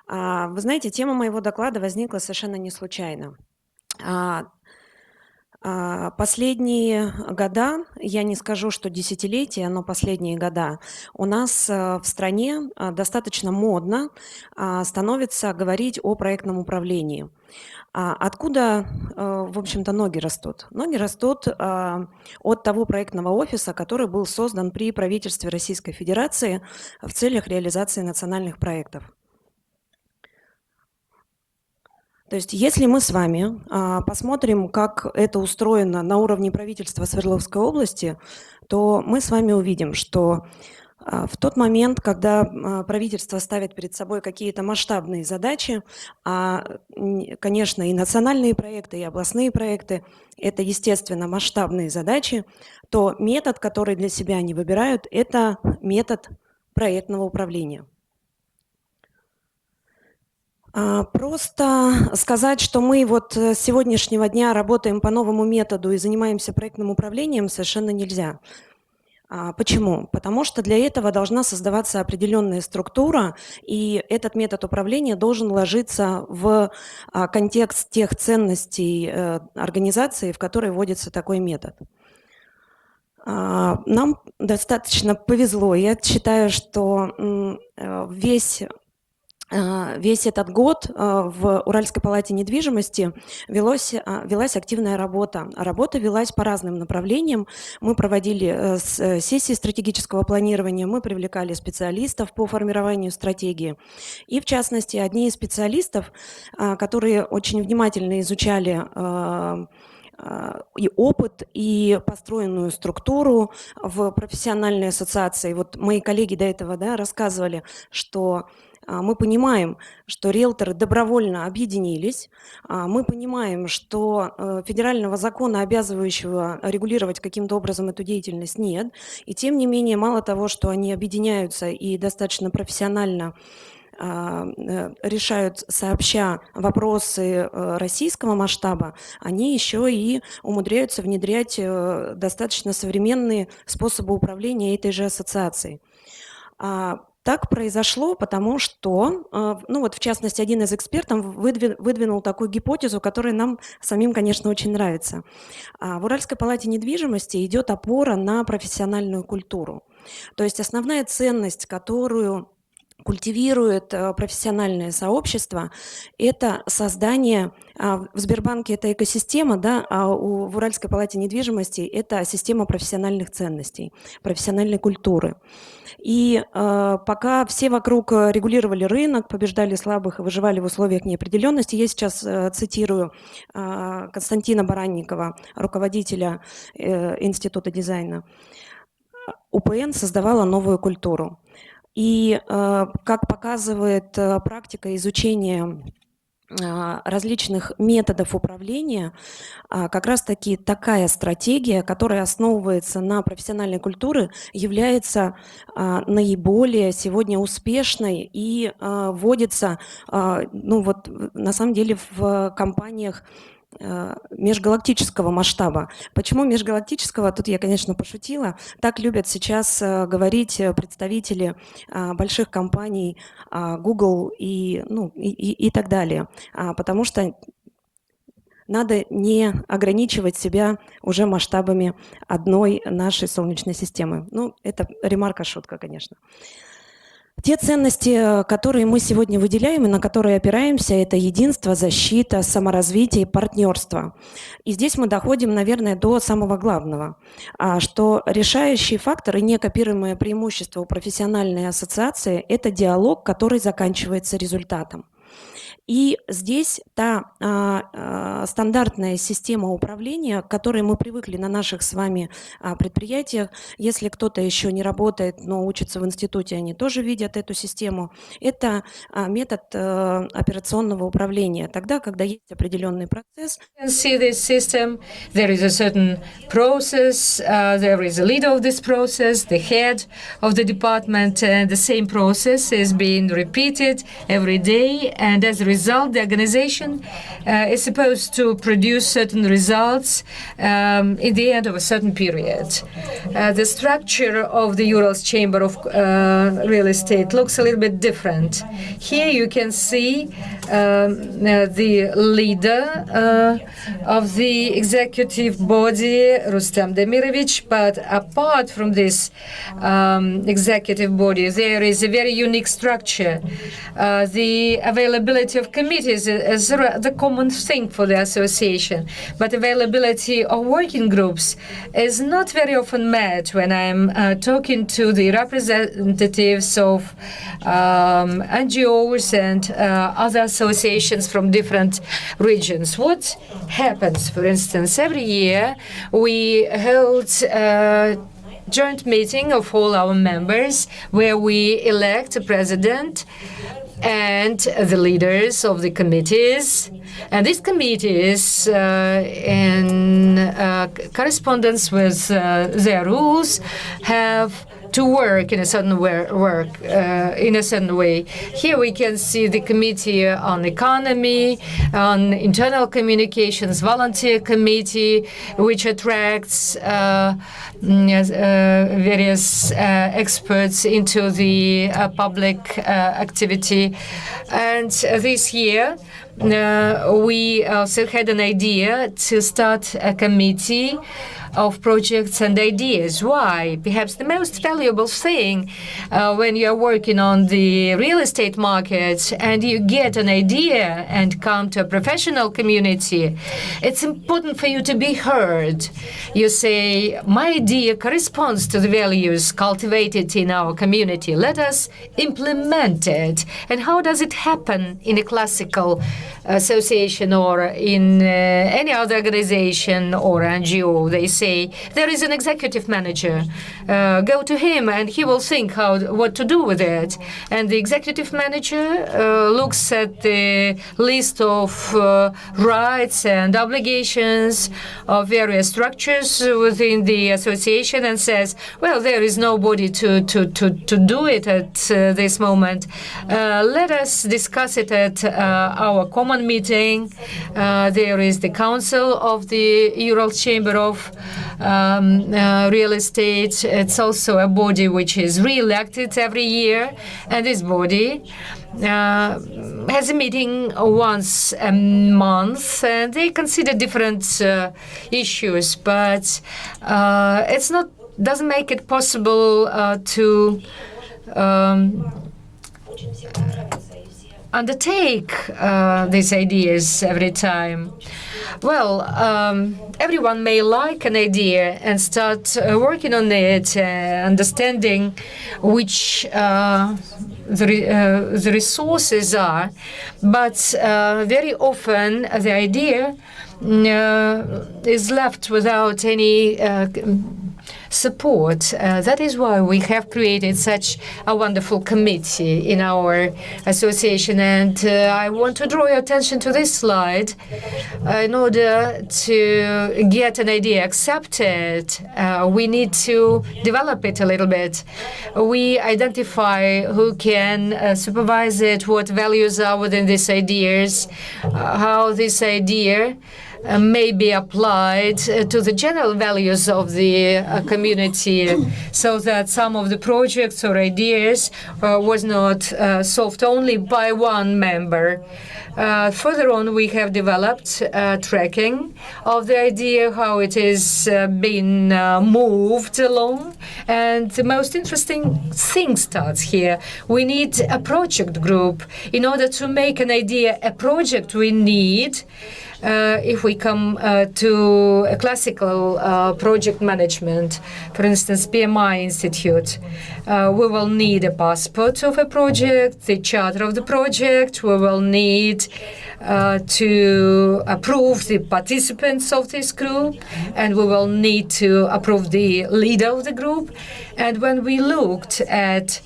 C: Вы знаете, тема моего доклада возникла совершенно не случайно. Последние года, я не скажу, что десятилетия, но последние года, у нас в стране достаточно модно становится говорить о проектном управлении. Откуда, в общем-то, ноги растут? Ноги растут от того проектного офиса, который был создан при правительстве Российской Федерации в целях реализации национальных проектов. То есть если мы с вами посмотрим, как это устроено на уровне правительства Свердловской области, то мы с вами увидим, что в тот момент, когда правительство ставит перед собой какие-то масштабные задачи, конечно, и национальные проекты, и областные проекты, это, естественно, масштабные задачи, то метод, который для себя они выбирают, это метод проектного управления. Просто сказать, что мы вот с сегодняшнего дня работаем по новому методу и занимаемся проектным управлением, совершенно нельзя. Почему? Потому что для этого должна создаваться определенная структура, и этот метод управления должен ложиться в контекст тех ценностей организации, в которой вводится такой метод. Нам достаточно повезло. Я считаю, что весь этот год в Уральской палате недвижимости велась активная работа. Работа велась по разным направлениям. Мы проводили сессии стратегического планирования, мы привлекали специалистов по формированию стратегии. И, в частности, одни из специалистов, которые очень внимательно изучали и опыт, и построенную структуру в профессиональной ассоциации. Вот мои коллеги до этого рассказывали, что мы понимаем, что риэлторы добровольно объединились. Мы понимаем, что федерального закона, обязывающего регулировать каким-то образом эту деятельность, нет. И тем не менее, мало того, что они объединяются и достаточно профессионально решают сообща вопросы российского масштаба, они еще и умудряются внедрять достаточно современные способы управления этой же ассоциацией. Так произошло, потому что, в частности, один из экспертов выдвинул такую гипотезу, которая нам самим, конечно, очень нравится. В Уральской палате недвижимости идет опора на профессиональную культуру. То есть основная ценность, которую культивирует профессиональное сообщество, это создание, в Сбербанке это экосистема, в Уральской палате недвижимости это система профессиональных ценностей, профессиональной культуры. И пока все вокруг регулировали рынок, побеждали слабых и выживали в условиях неопределенности, я сейчас цитирую Константина Баранникова, руководителя Института дизайна, УПН создавала новую культуру. И, как показывает практика изучения различных методов управления, как раз-таки такая стратегия, которая основывается на профессиональной культуре, является наиболее сегодня успешной и вводится, на самом деле, в компаниях межгалактического масштаба. Почему межгалактического? Тут я, конечно, пошутила. Так любят сейчас говорить представители больших компаний Google и так далее. Потому что надо не ограничивать себя уже масштабами одной нашей Солнечной системы. Это ремарка, шутка, конечно. Те ценности, которые мы сегодня выделяем и на которые опираемся, это единство, защита, саморазвитие и партнерство. И здесь мы доходим, наверное, до самого главного, что решающий фактор и некопируемое преимущество у профессиональной ассоциации – это диалог, который заканчивается результатом. И здесь та стандартная система управления, к которой мы привыкли на наших с вами предприятиях, если кто-то еще не работает, но учится в институте, они тоже видят эту систему, это метод операционного управления. Тогда, когда есть определенный процесс.
D: See this system, there is a certain process, there is a leader of this process, the head of the department, and the same process is being repeated every day, and as a result, the organization is supposed to produce certain results in the end of a certain period. The structure of the Ural's Chamber of Real Estate looks a little bit different. Here you can see the leader of the executive body, Rustam Demirovich, but apart from this executive body, there is a very unique structure. The availability of of committees is the common thing for the association, but availability of working groups is not very often met when I'm talking to the representatives of NGOs and other associations from different regions. What happens, for instance, every year we hold joint meeting of all our members where we elect a president and the leaders of the committees. And these committees, in correspondence with their rules, have to work in a certain way. Here we can see the Committee on Economy, on Internal Communications, Volunteer Committee, which attracts various experts into the public activity. And this year, we also had an idea to start a committee of projects and ideas. Why? Perhaps the most valuable thing when you're working on the real estate market and you get an idea and come to a professional community, it's important for you to be heard. You say, my idea corresponds to the values cultivated in our community. Let us implement it. And how does it happen in a classical association or in any other organization or NGO? They say, there is an executive manager. Go to him and he will think what to do with it. And the executive manager looks at the list of rights and obligations of various structures within the association and says, well, there is nobody to do it at this moment. Let us discuss it at our common meeting. There is the council of the Ural Chamber of Real Estate. It's also a body which is re-elected every year, and this body has a meeting once a month, and they consider different issues, but it's not doesn't make it possible to undertake these ideas every time. Well, everyone may like an idea and start working on it, understanding which the resources are, but very often the idea is left without any support. That is why we have created such a wonderful committee in our association. And I want to draw your attention to this slide. In order to get an idea accepted, we need to develop it a little bit. We identify who can supervise it, what values are within these ideas, how this idea may be applied to the general values of the community, so that some of the projects or ideas was not solved only by one member. Further on, we have developed tracking of the idea, how it is being moved along. And the most interesting thing starts here. We need a project group. In order to make an idea a project, we need if we come to a classical project management, for instance, PMI Institute, we will need a passport of a project, the charter of the project. We will need to approve the participants of this group, and we will need to approve the leader of the group. And when we looked at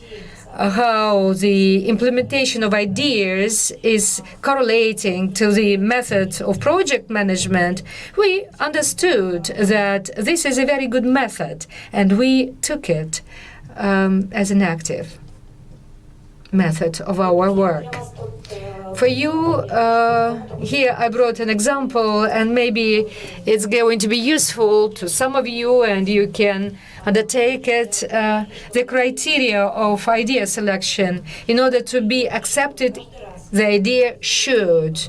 D: how the implementation of ideas is correlating to the method of project management, we understood that this is a very good method, and we took it as an active method of our work. For you, here I brought an example, and maybe it's going to be useful to some of you, and you can undertake it. The criteria of idea selection. In order to be accepted, the idea should.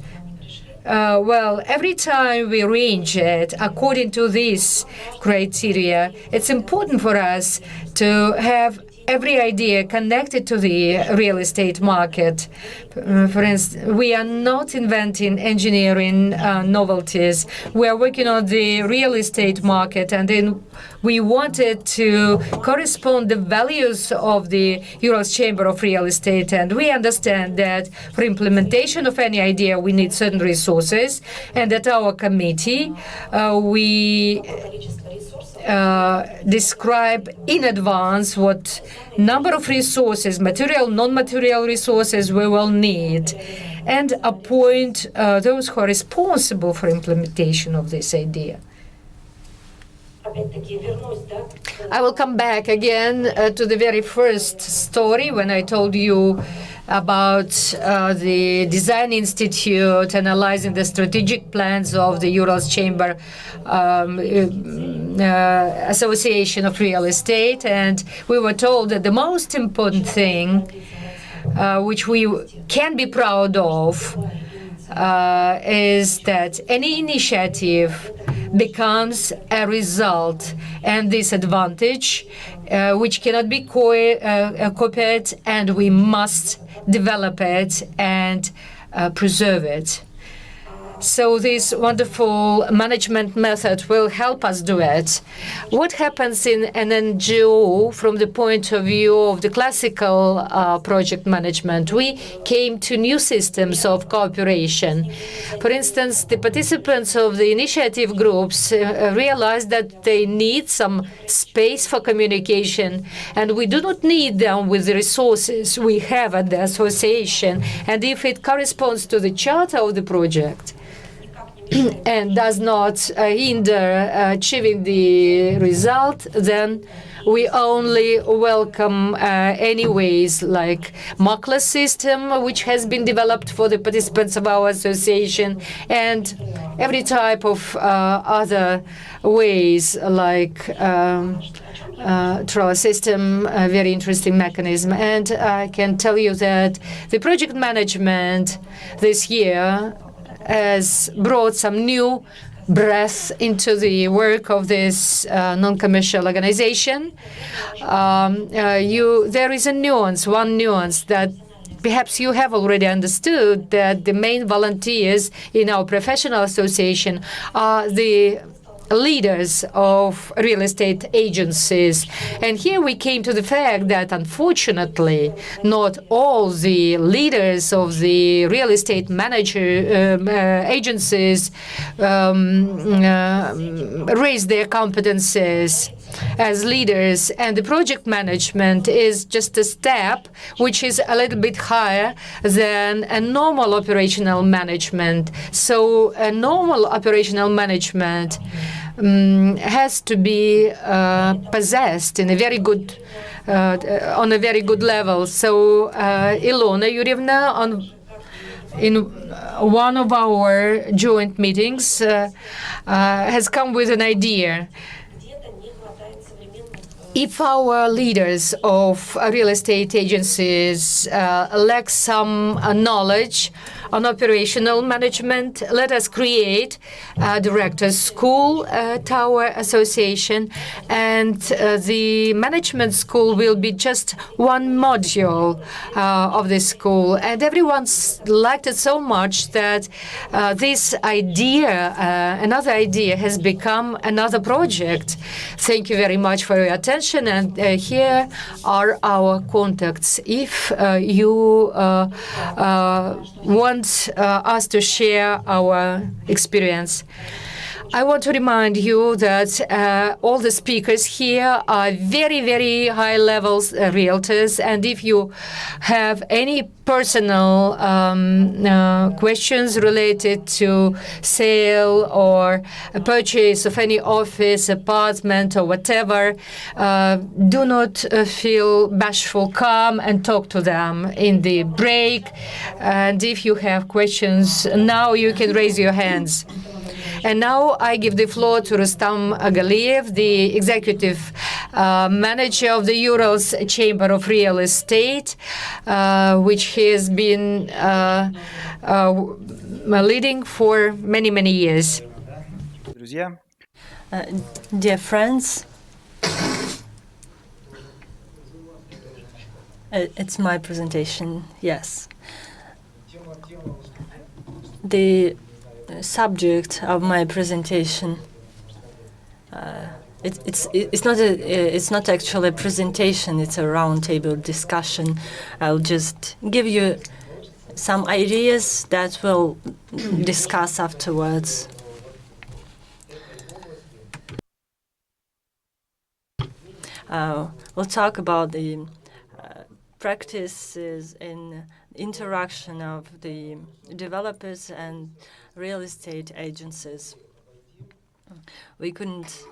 D: Well, every time we arrange it according to these criteria, it's important for us to have every idea connected to the real estate market. For instance, we are not inventing engineering novelties. We are working on the real estate market, and then we wanted to correspond the values of the Ural's Chamber of Real Estate. And we understand that for implementation of any idea, we need certain resources, and at our committee, we describe in advance what number of resources, material, non-material resources we will need, and appoint those who are responsible for implementation of this idea. I will come back again to the very first story when I told you about the Design Institute analyzing the strategic plans of the Ural's Chamber Association of Real Estate. And we were told that the most important thing which we can be proud of is that any initiative becomes a result and this advantage which cannot be copied, and we must develop it and preserve it. So this wonderful management method will help us do it. What happens in an NGO from the point of view of the classical project management? We came to new systems of cooperation. For instance, the participants of the initiative groups realized that they need some space for communication, and we do not need them with the resources we have at the association. And if it corresponds to the charter of the project, and does not hinder achieving the result, then we only welcome anyways, like Makler system, which has been developed for the participants of our association, and every type of other ways, like trial system, a very interesting mechanism. And I can tell you that the project management this year has brought some new breath into the work of this non-commercial organization. There is a nuance, one nuance that perhaps you have already understood, that the main volunteers in our professional association are the leaders of real estate agencies. And here we came to the fact that, unfortunately, not all the leaders of the real estate agencies raise their competences as leaders, and the project management is just a step which is a little bit higher than a normal operational management. So a normal operational management has to be possessed in a very good on a very good level. So Ilona Yurievna, in one of our joint meetings, has come with an idea. If our leaders of real estate agencies lack some knowledge on operational management, let us create a director's school at our association, and the management school will be just one module of the school. And everyone liked it so much that this idea, another idea, has become another project. Thank you very much for your attention. And here are our contacts. If you want us to share our experience, I want to remind you that all the speakers here are very, very high levels realtors. And if you have any personal questions related to sale or a purchase of any office, apartment, or whatever, do not feel bashful. Come and talk to them in the break. And if you have questions, now you can raise your hands. And now I give the floor to Rustam Agaliev, the executive manager of the Ural's Chamber of Real Estate, which he has been leading for many, many years.
E: Dear friends, It's my presentation, yes. The subject of my presentation, it's not actually a presentation, it's a roundtable discussion. I'll just give you some ideas that we'll discuss afterwards. We'll talk about the practices in interaction of the developers and real estate agencies. We couldn't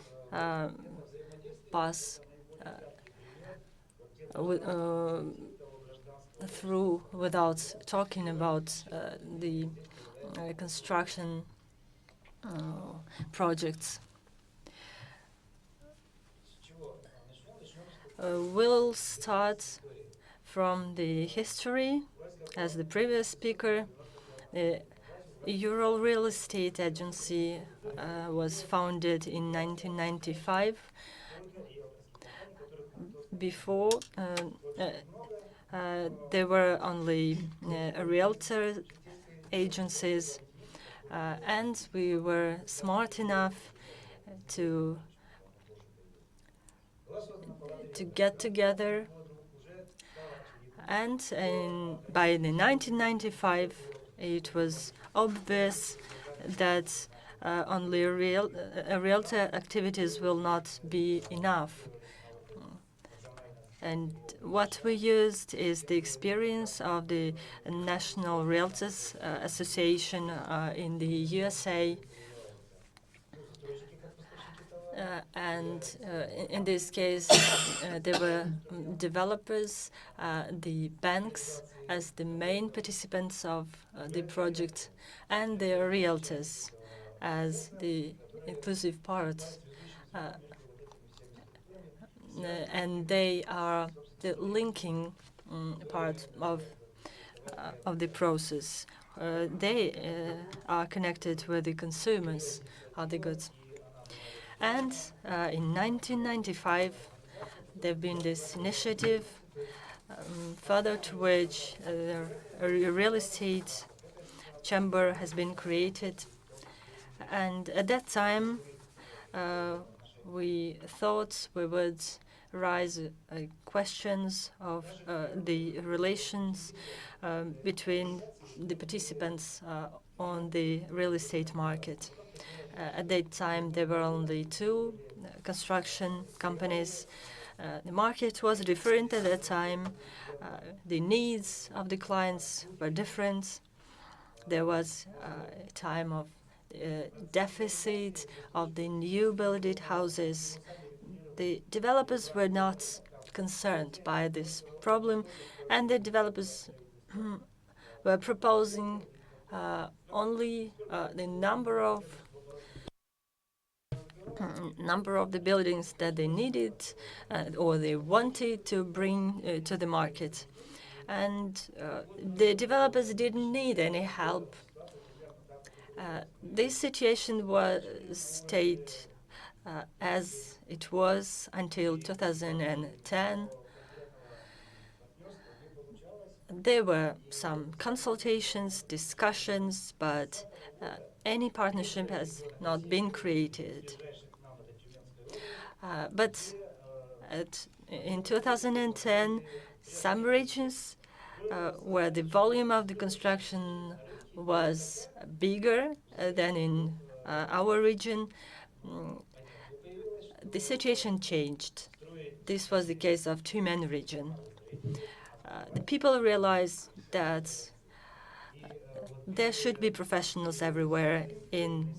E: pass through without talking about the construction projects. We'll start from the history. As the previous speaker, the Ural Real Estate Agency was founded in 1995. Before, there were only realtor agencies, and we were smart enough to get together. And by the 1995, it was obvious that only realtor activities will not be enough. And what we used is the experience of the National Realtors Association in the USA. In this case, there were developers, the banks as the main participants of the project, and the realtors as the inclusive part. And they are the linking part of the process. They are connected with the consumers of the goods. And in 1995, there have been this initiative, further to which a real estate chamber has been created. And at that time, we thought we would raise questions of the relations between the participants on the real estate market. At that time, there were only two construction companies. The market was different at that time. The needs of the clients were different. There was a time of deficit of the new built houses. The developers were not concerned by this problem, and the developers were proposing only the number of the buildings that they needed or they wanted to bring to the market. And the developers didn't need any help. This situation was stayed as it was until 2010. There were some consultations, discussions, but any partnership has not been created. But in 2010, some regions where the volume of the construction was bigger than in our region, the situation changed. This was the case of Tyumen region. The people realized that there should be professionals everywhere in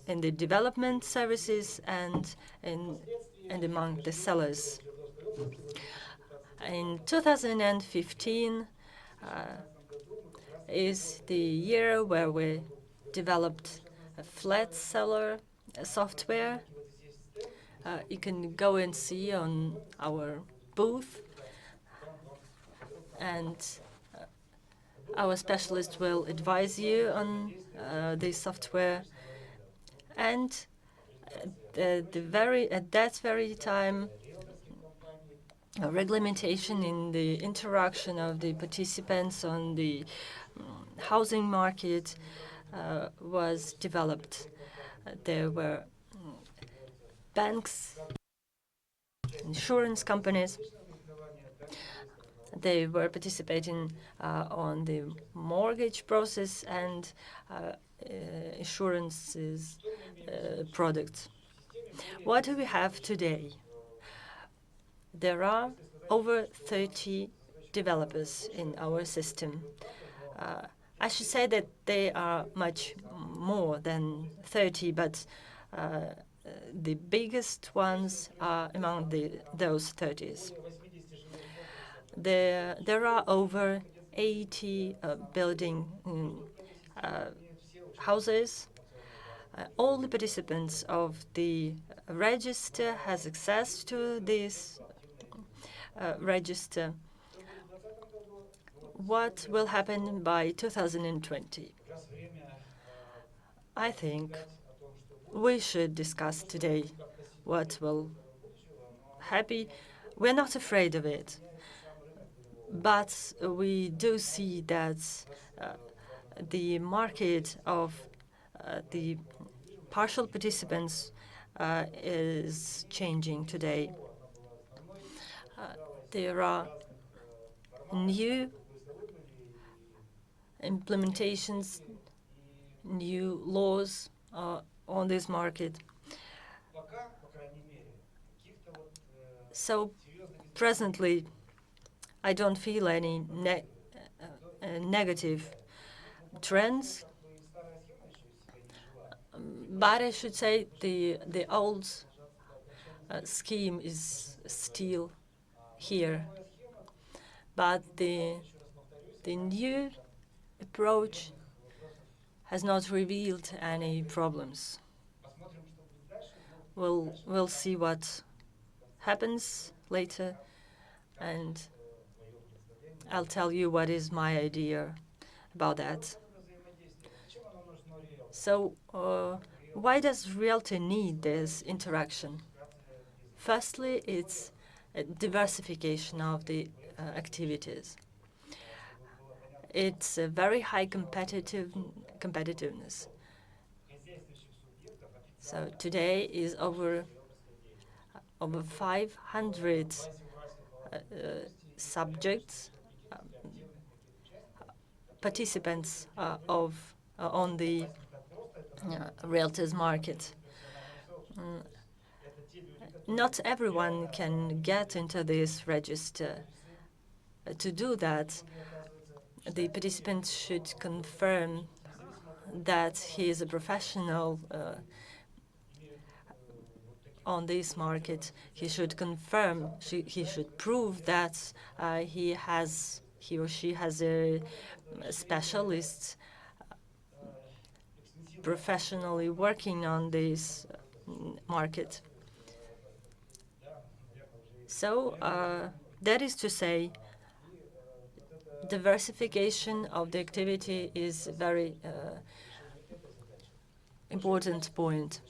E: the development services and among the sellers. In 2015 is the year where we developed a flat seller software. You can go and see on our booth, and our specialist will advise you on the software. And at that very time, regulation in the interaction of the participants on the housing market was developed. There were banks, insurance companies. They were participating on the mortgage process and insurances products. What do we have today? There are over 30 developers in our system. I should say that they are much more than 30, but the biggest ones are among those 30s. There are over 80 building houses. All the participants of the register has access to this register. What will happen by 2020? I think we should discuss today what will happen. We're not afraid of it, but we do see that the market of the partial participants is changing today. There are new implementations, new laws on this market. So presently, I don't feel any negative trends, but I should say the old scheme is still here. But the new approach has not revealed any problems. We'll see what happens later, and I'll tell you what is my idea about that. So why does realty need this interaction? Firstly, it's a diversification of the activities. It's a very high competitiveness. So today is over 500 subjects, participants on the realtors market. Not everyone can get into this register. To do that, the participant should confirm that he is a professional on this market. He should confirm, he should prove that he or she has a specialist professionally working on this market. So that is to say, diversification of the activity is a very important point.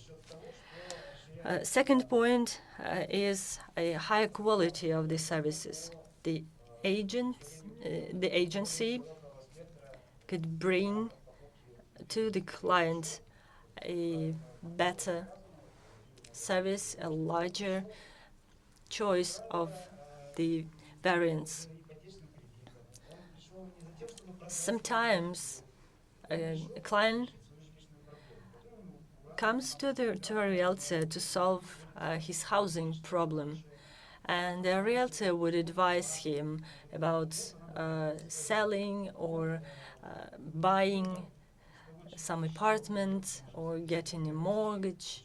E: Second point is a higher quality of the services. The agency could bring to the client a better service, a larger choice of the variants. Sometimes a client comes to a realtor to solve his housing problem, and the realtor would advise him about selling or buying some apartment or getting a mortgage.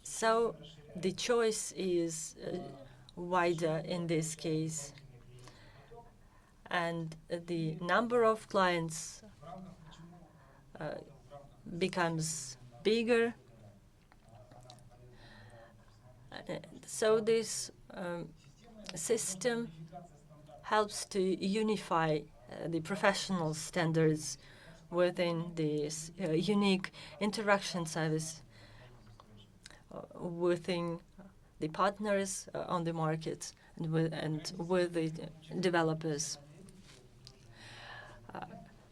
E: So the choice is wider in this case, and the number of clients becomes bigger. So this system helps to unify the professional standards within this unique interaction service within the partners on the market and with the developers.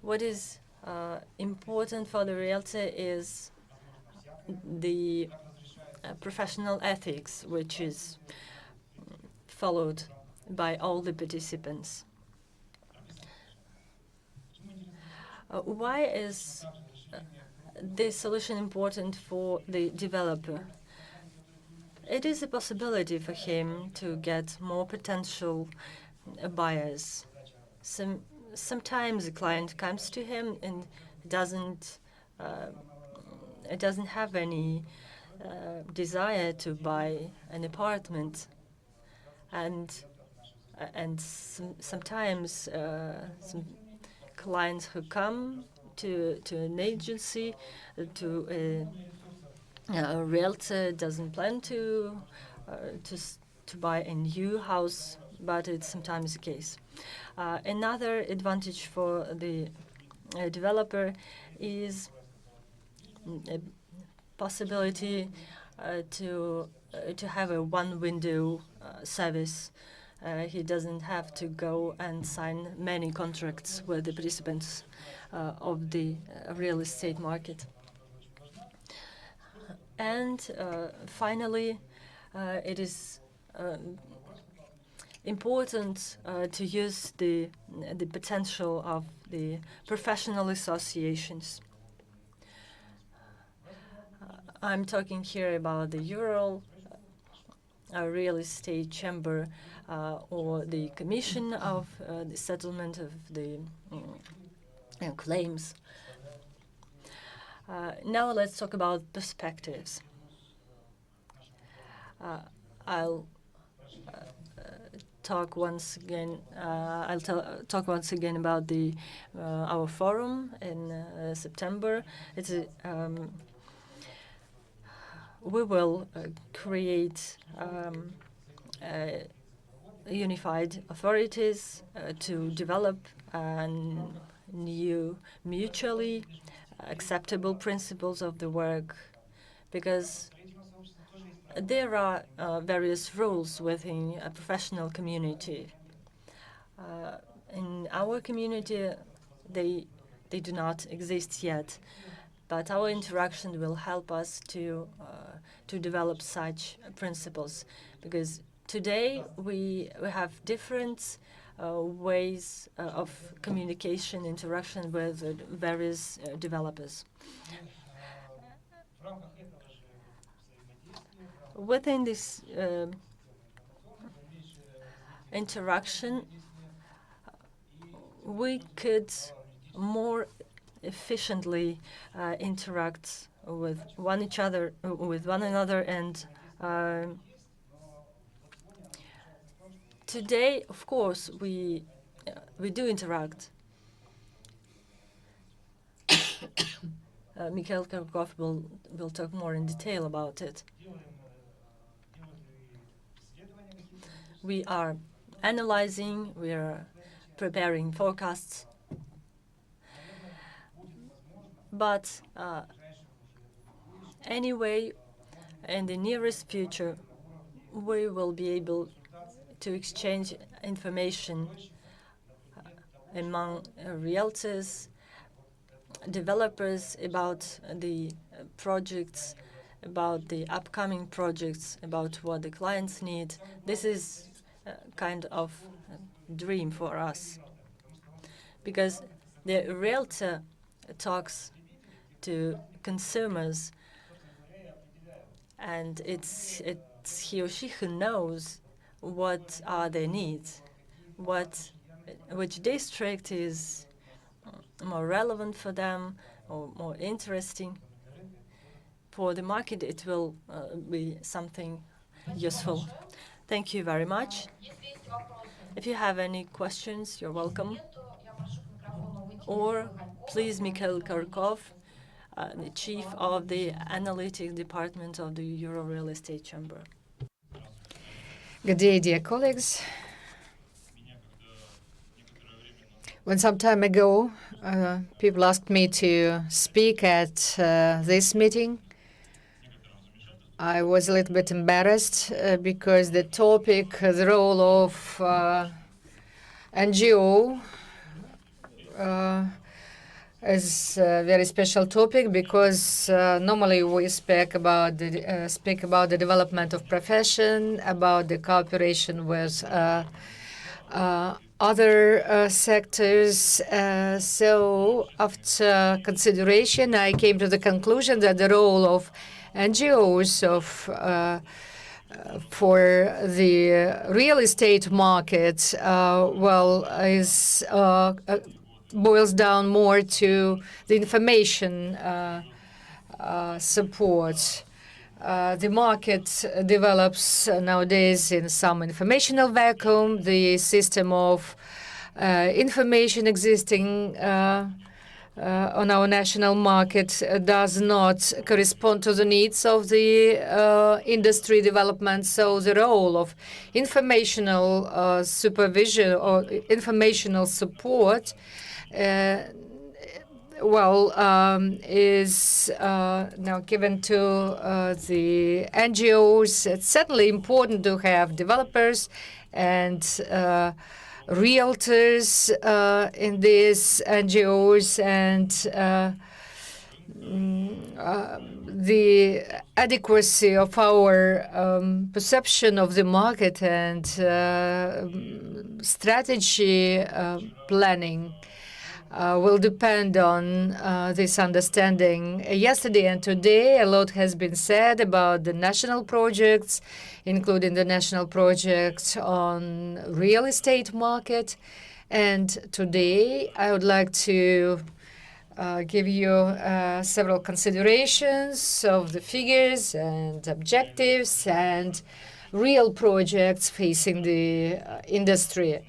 E: What is important for the realtor is the professional ethics, which is followed by all the participants. Why is this solution important for the developer? It is a possibility for him to get more potential buyers. Sometimes a client comes to him and doesn't have any desire to buy an apartment, and sometimes some clients who come to an agency, to a realtor doesn't plan to buy a new house, but it's sometimes the case. Another advantage for the developer is a possibility to have a one-window service. He doesn't have to go and sign many contracts with the participants of the real estate market. And finally, it is important to use the potential of the professional associations. I'm talking here about the Ural real estate chamber or the commission of the settlement of the claims. Now let's talk about perspectives. I'll talk once again. I'll talk once again about the our forum in September. It's we will create unified authorities to develop new mutually acceptable principles of the work, because there are various rules within a professional community. In our community, they do not exist yet, but our interaction will help us to develop such principles, because today we have different ways of communication, interaction with various developers. Within this interaction, we could more efficiently interact with one another, and today, of course, we do interact. Mikhail Karkov will talk more in detail about it. We are analyzing, we are preparing forecasts, but anyway, in the nearest future, we will be able to exchange information among realtors, developers about the projects, about the upcoming projects, about what the clients need. This is kind of a dream for us, because the realtor talks to consumers, and it's he or she who knows what are their needs, which district is more relevant for them or more interesting. For the market, it will be something useful. Thank you very much. If you have any questions, you're welcome. Or please, Mikhail Karkov, the chief of the analytics department of the Ural Real Estate Chamber.
D: Good day, dear colleagues. When some time ago, people asked me to speak at this meeting, I was a little bit embarrassed because the topic, the role of NGO, is a very special topic because normally we speak about the development of profession, about the cooperation with other sectors. So after consideration, I came to the conclusion that the role of NGOs for the real estate market, is boils down more to the information support. The market develops nowadays in some informational vacuum. The system of information existing on our national market does not correspond to the needs of the industry development. So the role of informational supervision or informational support is now given to the NGOs. It's certainly important to have developers and realtors in these NGOs, and the adequacy of our perception of the market and strategy planning will depend on this understanding. Yesterday and today, a lot has been said about the national projects, including the national project on real estate market. And today, I would like to give you several considerations of the figures and objectives and real projects facing the industry.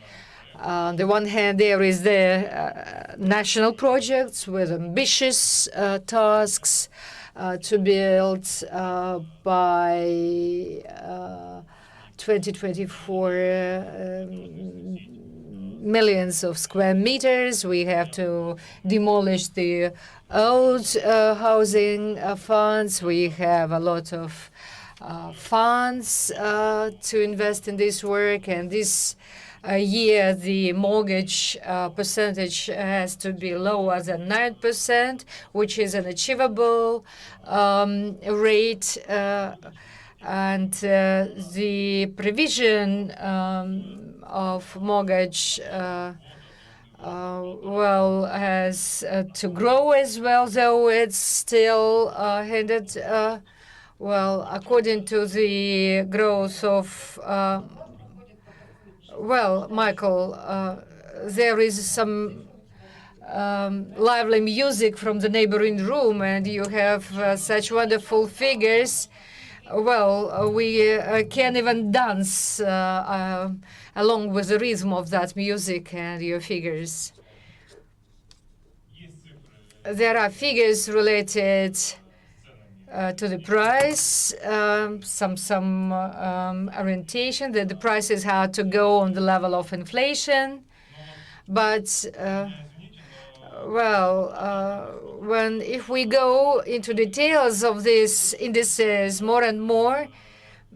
D: On the one hand, there is the national projects with ambitious tasks to build by 2024 millions of square meters. We have to demolish the old housing funds. We have a lot of funds to invest in this work, and this year the mortgage percentage has to be lower than 9%, which is an achievable rate. And the provision of mortgage has to grow as well, though it's still hindered. According to the growth of Michael, there is some lively music from the neighboring room, and you have such wonderful figures. We can't even dance along with the rhythm of that music and your figures. There are figures related to the price, some orientation that the prices have to go on the level of inflation. But if we go into details of these indices more and more,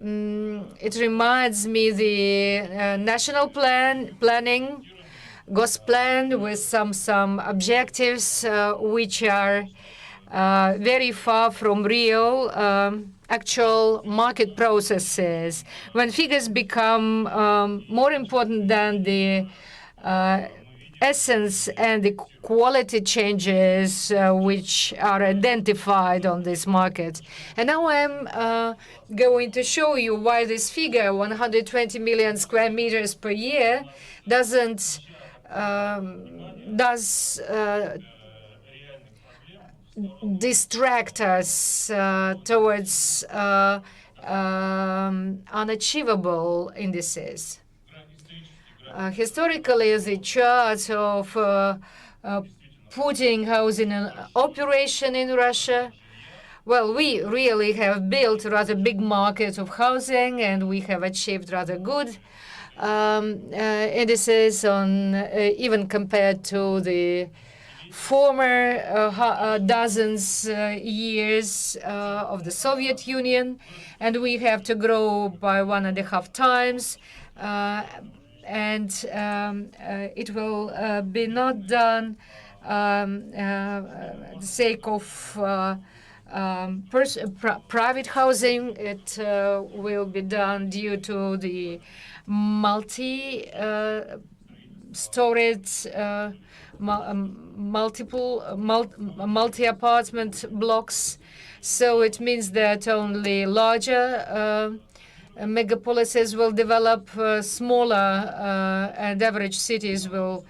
D: it reminds me the national planning, Gosplan, with some objectives which are very far from real, actual market processes. When figures become more important than the essence and the quality changes which are identified on this market. And now I'm going to show you why this figure, 120 million square meters per year, does distract us towards unachievable indices. Historically, the chart of putting housing in operation in Russia, we really have built a rather big market of housing, and we have achieved rather good indices on even compared to the former dozens years of the Soviet Union, and we have to grow by 1.5 times. It will be not done the sake of private housing. It will be done due to the multi-storage, multi-apartment blocks. So it means that only larger megapolises will develop, smaller and average cities will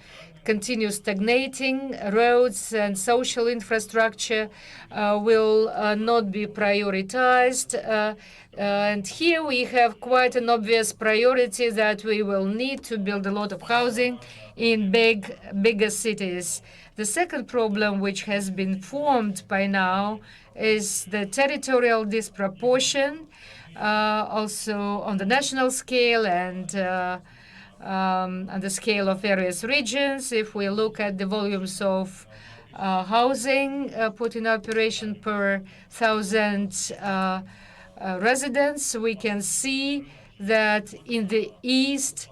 D: continue stagnating. Roads and social infrastructure will not be prioritized. And here we have quite an obvious priority that we will need to build a lot of housing in bigger cities. The second problem, which has been formed by now, is the territorial disproportion, also on the national scale and on the scale of various regions. If we look at the volumes of housing put in operation per 1,000 residents, we can see that in the east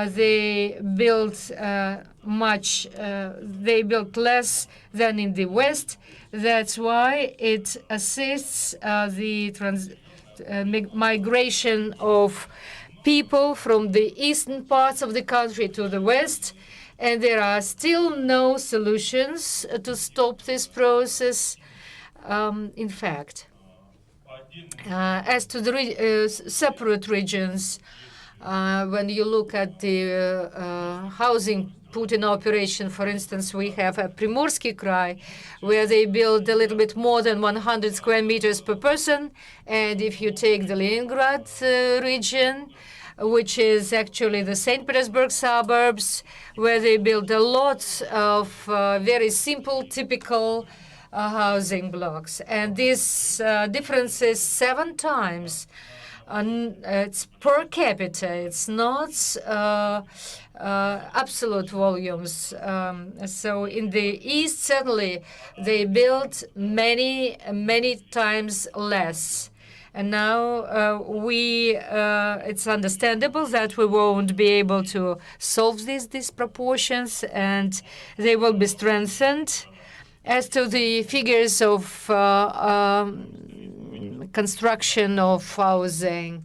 D: they built less than in the west. That's why it assists the migration of people from the eastern parts of the country to the west, and there are still no solutions to stop this process. In fact, as to the separate regions, when you look at the housing put in operation, for instance, we have a Primorsky Krai, where they build a little bit more than 100 square meters per person. And if you take the Leningrad region, which is actually the St. Petersburg suburbs, where they build a lot of very simple, typical housing blocks. And this difference is 7 times. It's per capita. It's not absolute volumes. So in the east, certainly, they built many times less. And now it's understandable that we won't be able to solve these disproportions, and they will be strengthened. As to the figures of construction of housing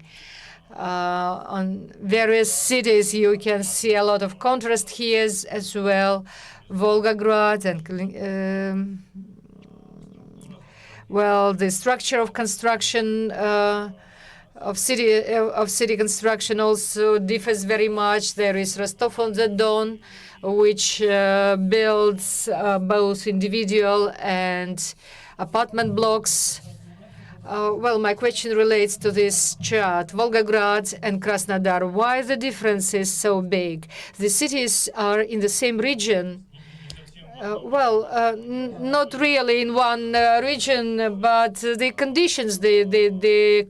D: on various cities, you can see a lot of contrast here as well. Volgograd and well, the structure of construction of city construction also differs very much. There is Rostov-on-the-Don, which builds both individual and apartment blocks. Well, my question relates to this chart. Volgograd and Krasnodar, why the difference is so big? The cities are in the same region. Not really in one region, but the conditions, the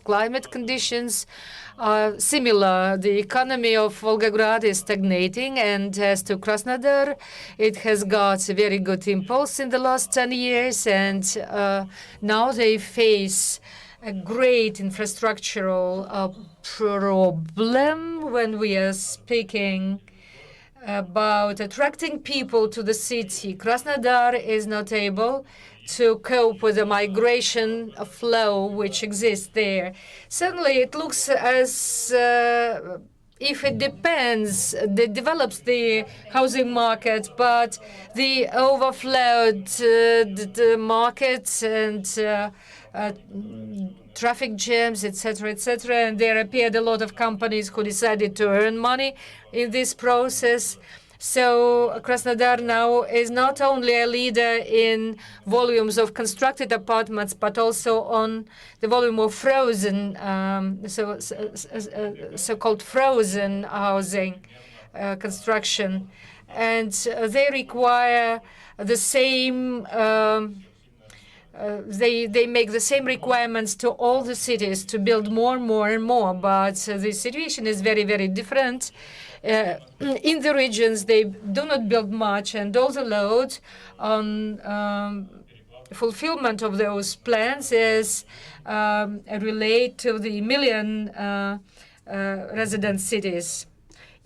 D: climate conditions are similar. The economy of Volgograd is stagnating, and as to Krasnodar, it has got a very good impulse in the last 10 years, and now they face a great infrastructural problem when we are speaking about attracting people to the city. Krasnodar is not able to cope with the migration flow which exists there. Certainly, it looks as if it develops the housing market, but the overflowed the markets and traffic jams, etc., and there appeared a lot of companies who decided to earn money in this process. So Krasnodar now is not only a leader in volumes of constructed apartments, but also on the volume of frozen, so-called frozen housing construction. And they require the same they make the same requirements to all the cities to build more and more, but the situation is very, very different. In the regions, they do not build much, and all the load on fulfillment of those plans is relate to the million resident cities.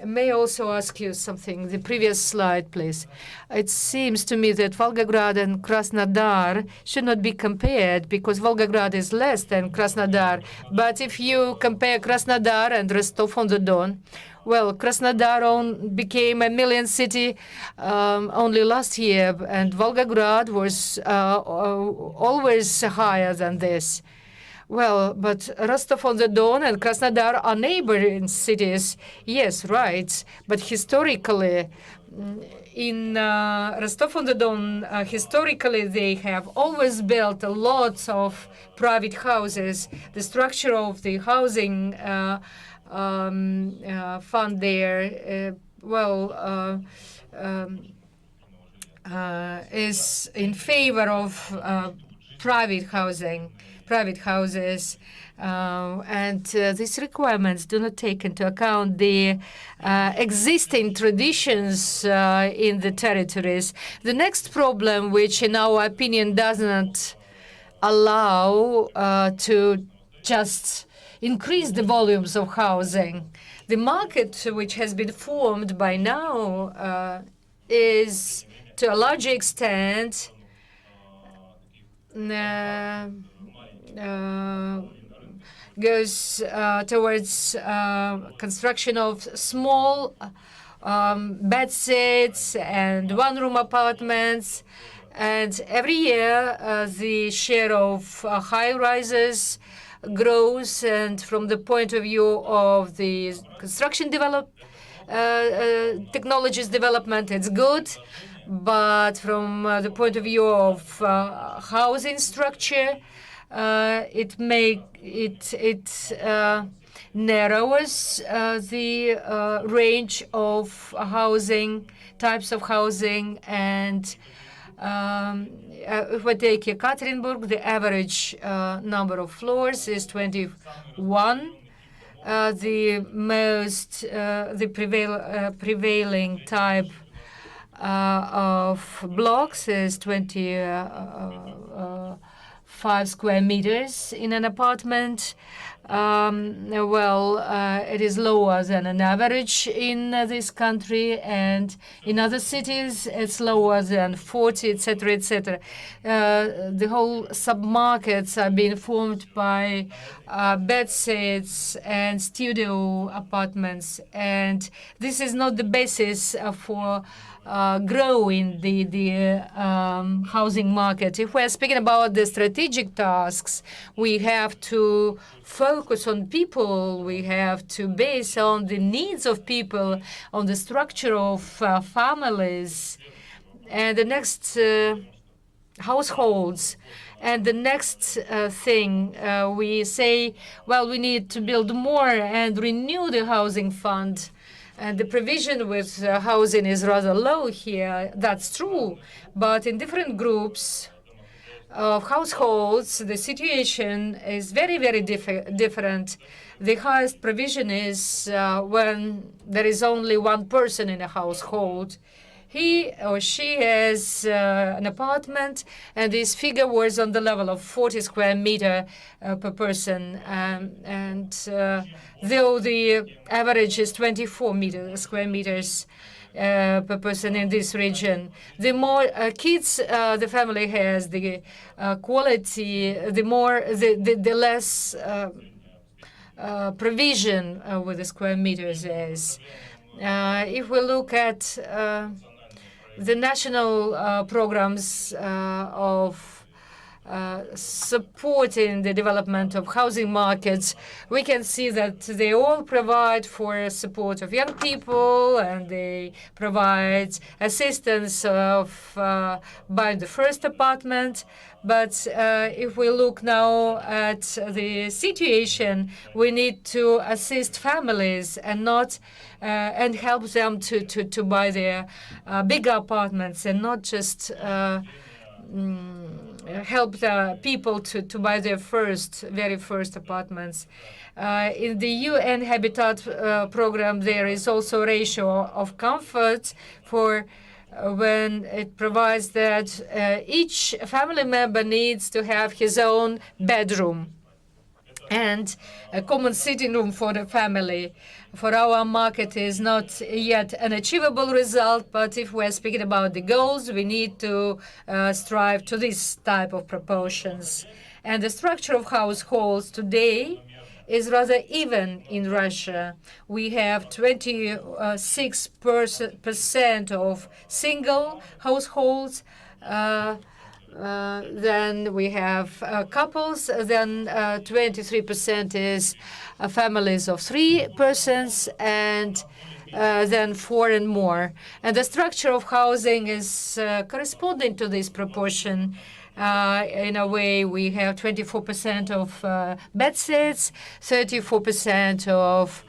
D: May I also ask you something? The previous slide, please. It seems to me that Volgograd and Krasnodar should not be compared because Volgograd is less than Krasnodar. But if you compare Krasnodar and Rostov-on-the-Don, well, Krasnodar became a million city only last year, and Volgograd was always higher than this. Well, but Rostov-on-the-Don and Krasnodar are neighboring cities. Yes, right. But historically, in Rostov-on-the-Don, historically, they have always built lots of private houses. The structure of the housing fund there, is in favor of private housing. Private houses, and these requirements do not take into account the existing traditions in the territories. The next problem, which in our opinion does not allow to just increase the volumes of housing. The market which has been formed by now is to a large extent goes towards construction of small bedsits and one-room apartments. And every year, the share of high-rises grows. And from the point of view of the construction technologies development, it's good. But from the point of view of housing structure, it narrows the range of housing, types of housing, and if we take Ekaterinburg, the average number of floors is 21. The prevailing type of blocks is 25 square meters in an apartment. It is lower than an average in this country, and in other cities it's lower than 40, etc., etc. The whole sub-markets are being formed by bedsits and studio apartments, and this is not the basis for growing the housing market. If we're speaking about the strategic tasks, we have to focus on people. We have to base on the needs of people, on the structure of families, and the next households. And the next thing we say, well, we need to build more and renew the housing fund. And the provision with housing is rather low here. That's true. But in different groups of households, the situation is very, very different. The highest provision is when there is only one person in a household. He or she has an apartment, and this figure was on the level of 40 square meter per person. Though the average is 24 square meters per person in this region, the more kids the family has, the quality, the less provision with the square meters is. If we look at the national programs of supporting the development of housing markets, we can see that they all provide for support of young people, and they provide assistance of buying the first apartment. But if we look now at the situation, we need to assist families and not and help them to buy their bigger apartments, and not just help the people to buy their very first apartments. In the UN Habitat program, there is also a ratio of comfort for when it provides that each family member needs to have his own bedroom and a common sitting room for the family. For our market is not yet an achievable result, but if we're speaking about the goals, we need to strive to this type of proportions. And the structure of households today is rather even in Russia. We have 26% of single households, then we have couples, then 23% is families of 3 persons, and then 4 and more. And the structure of housing is corresponding to this proportion. In a way, we have 24% of bedsids, 34% of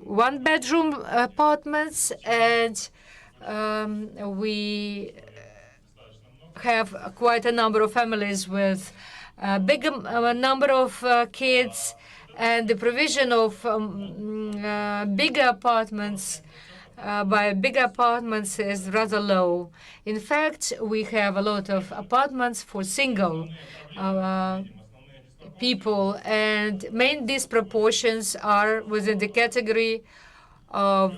D: one-bedroom apartments, and we have quite a number of families with a big number of kids, and the provision of bigger apartments by bigger apartments is rather low. In fact, we have a lot of apartments for single people, and main disproportions are within the category of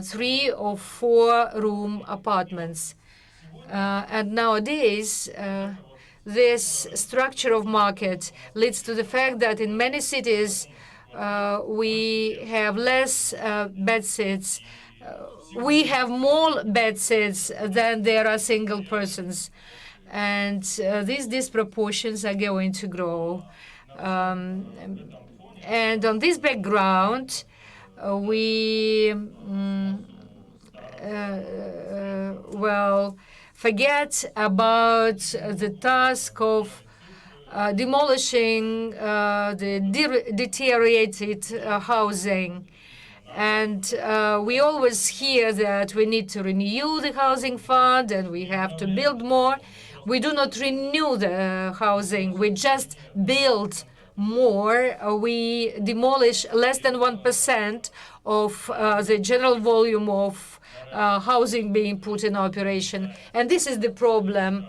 D: 3 or 4 room apartments. And nowadays, this structure of market leads to the fact that in many cities, we have less bedsids. We have more bedsids than there are single persons. And these disproportions are going to grow. And on this background, we forget about the task of demolishing the deteriorated housing. And we always hear that we need to renew the housing fund and we have to build more. We do not renew the housing. We just build more. We demolish less than 1% of the general volume of housing being put in operation. And this is the problem.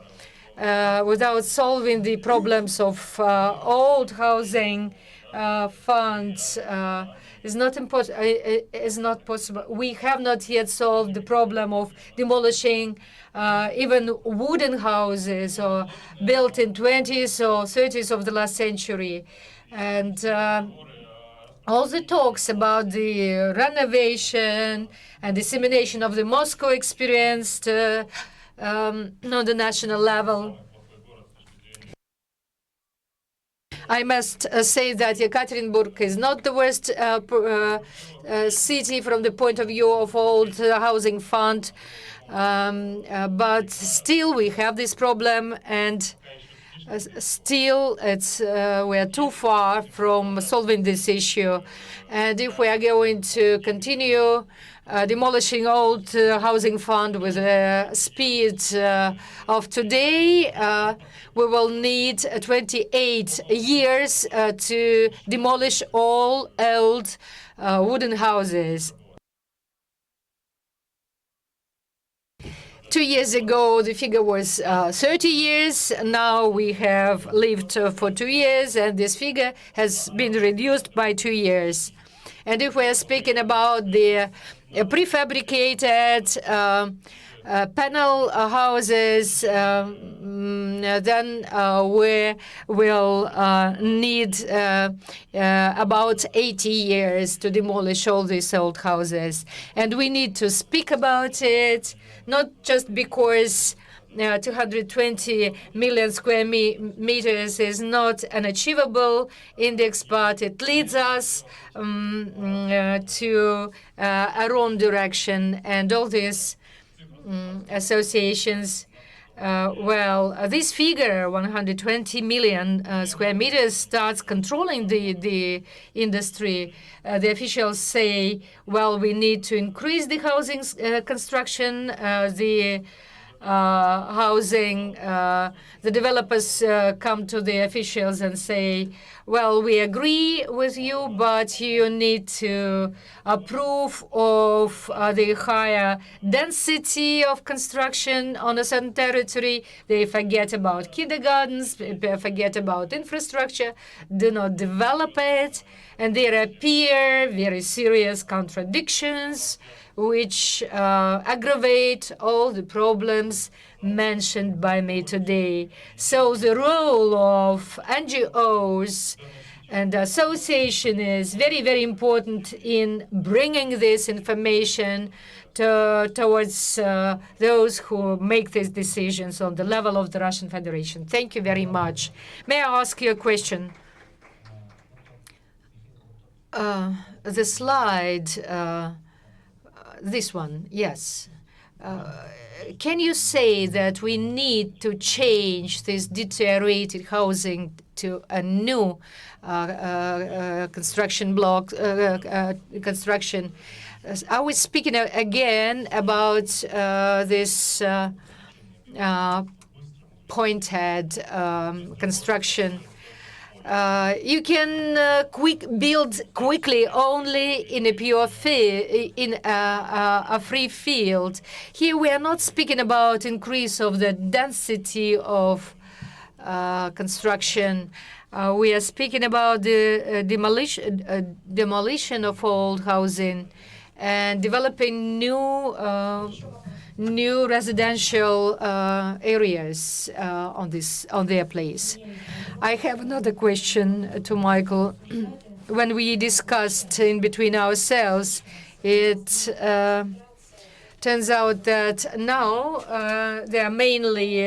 D: Without solving the problems of old housing funds is not possible. We have not yet solved the problem of demolishing even wooden houses or built in 20s or 30s of the last century. And all the talks about the renovation and dissemination of the Moscow experience on the national level. I must say that Yekaterinburg is not the worst city from the point of view of old housing fund, but still we have this problem, and still we are too far from solving this issue. And if we are going to continue demolishing old housing fund with the speed of today, we will need 28 years to demolish all old wooden houses. 2 years ago, the figure was 30 years. Now we have lived for 2 years, and this figure has been reduced by 2 years. And if we are speaking about the prefabricated panel houses, then we will need about 80 years to demolish all these old houses. And we need to speak about it, not just because 220 million square meters is not an achievable index, but it leads us to a wrong direction. And all these associations, this figure, 120 million square meters, starts controlling the industry. The officials say, well, we need to increase the housing construction. The housing, the developers come to the officials and say, well, we agree with you, but you need to approve of the higher density of construction on a certain territory. They forget about kindergartens, they forget about infrastructure, do not develop it, and there appear very serious contradictions which aggravate all the problems mentioned by me today. So the role of NGOs and association is very, very important in bringing this information towards those who make these decisions on the level of the Russian Federation. Thank you very much. May I ask you a question? The slide, this one, yes. Can you say that we need to change this deteriorated housing to a new construction block, construction? Are we speaking again about this pointed construction? You can build quickly only in a pure in a free field. Here we are not speaking about increase of the density of construction. We are speaking about the demolition of old housing and developing new residential areas on their place. I have another question to Michael. When we discussed in between ourselves, it turns out that now there are mainly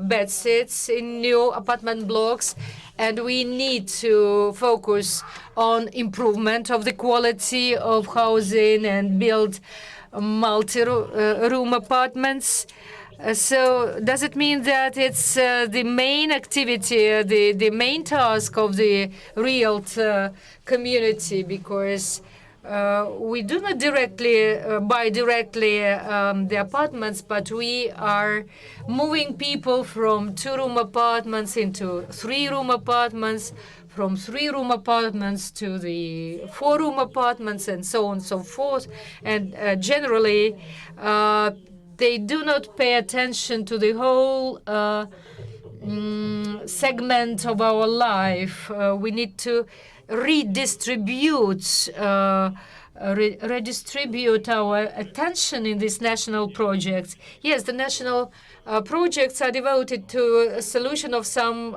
D: bed sits in new apartment blocks, and we need to focus on improvement of the quality of housing and build multi-room apartments. So does it mean that it's the main activity, the main task of the realtor community? Because we do not buy directly the apartments, but we are moving people from 2-room apartments into 3-room apartments, from 3-room apartments to the 4-room apartments, and so on and so forth. And generally, they do not pay attention to the whole segment of our life. We need to redistribute our attention in these national projects. Yes, the national projects are devoted to a solution of some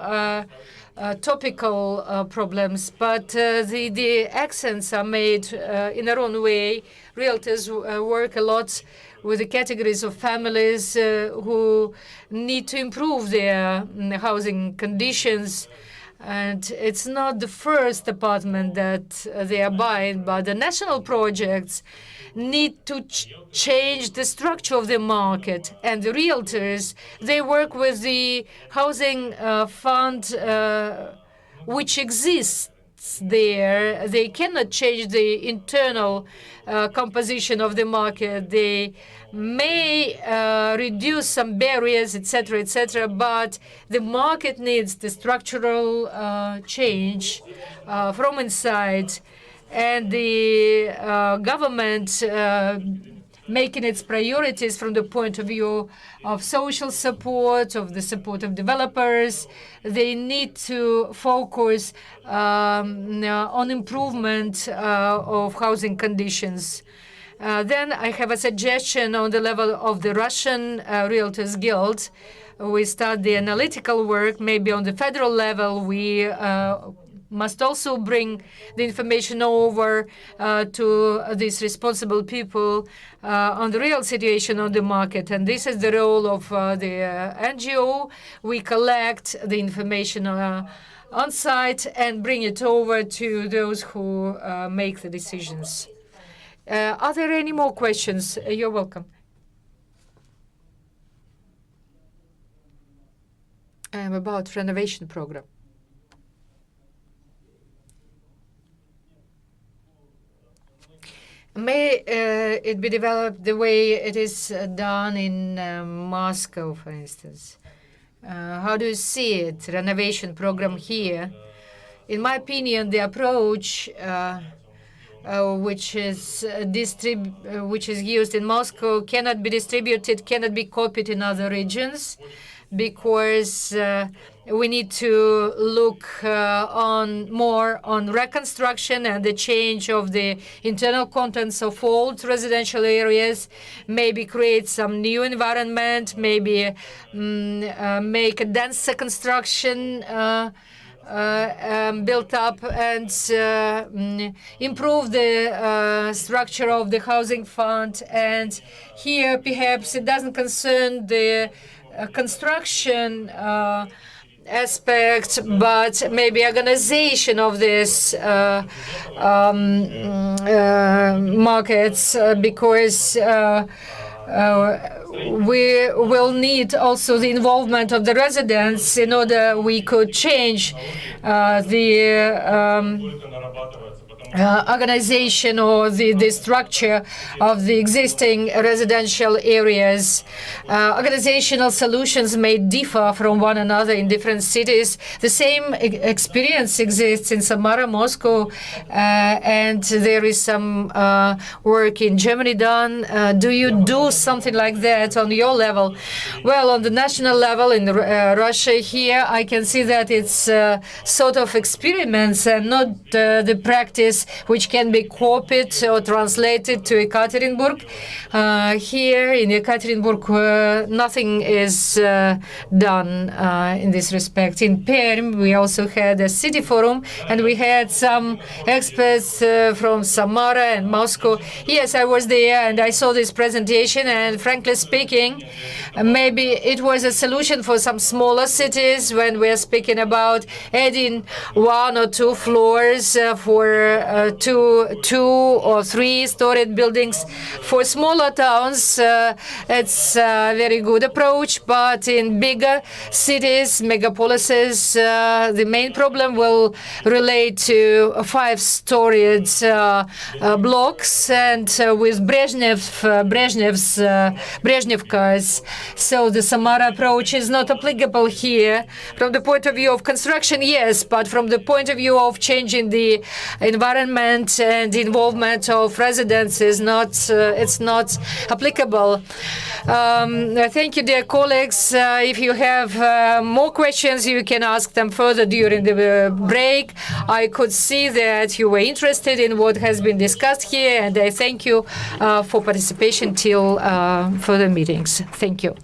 D: topical problems, but the accents are made in their own way. Realtors work a lot with the categories of families who need to improve their housing conditions. And it's not the first apartment that they are buying, but the national projects need to change the structure of the market. And the realtors, they work with the housing fund which exists there. They cannot change the internal composition of the market. They may reduce some barriers, etc., but the market needs the structural change from inside, and the government making its priorities from the point of view of social support, of the support of developers. They need to focus on improvement of housing conditions. Then I have a suggestion on the level of the Russian Realtors Guild. We start the analytical work. Maybe on the federal level, we must also bring the information over to these responsible people on the real situation on the market. And this is the role of the NGO. We collect the information on site and bring it over to those who make the decisions. Are there any more questions? You're welcome. About renovation program. May it be developed the way it is done in Moscow, for instance? How do you see it? Renovation program here. In my opinion, the approach which is used in Moscow cannot be distributed, cannot be copied in other regions, because we need to look more on reconstruction and the change of the internal contents of old residential areas, maybe create some new environment, maybe make a denser construction built up, and improve the structure of the housing fund. And here, perhaps it doesn't concern the construction aspect, but maybe organization of this markets, because we will need also the involvement of the residents in order we could change the organization or the structure of the existing residential areas. Organizational solutions may differ from one another in different cities. The same experience exists in Samara, Moscow, and there is some work in Germany done. Do you do something like that on your level? Well, on the national level in Russia here, I can see that it's sort of experiments and not the practice which can be copied or translated to Ekaterinburg. Here in Ekaterinburg, nothing is done in this respect. In Perm, we also had a city forum, and we had some experts from Samara and Moscow. Yes, I was there, and I saw this presentation, and frankly speaking, maybe it was a solution for some smaller cities when we're speaking about adding 1 or 2 floors for two or 3-storied buildings. For smaller towns, it's a very good approach, but in bigger cities, megapolises, the main problem will relate to 5-storied blocks and with Brezhnevkas. So the Samara approach is not applicable here. From the point of view of construction, yes, but from the point of view of changing the environment and involvement of residents is not, it's not applicable. Thank you, dear colleagues. If you have more questions, you can ask them further during the break. I could see that you were interested in what has been discussed here, and I thank you for participation till further meetings. Thank you.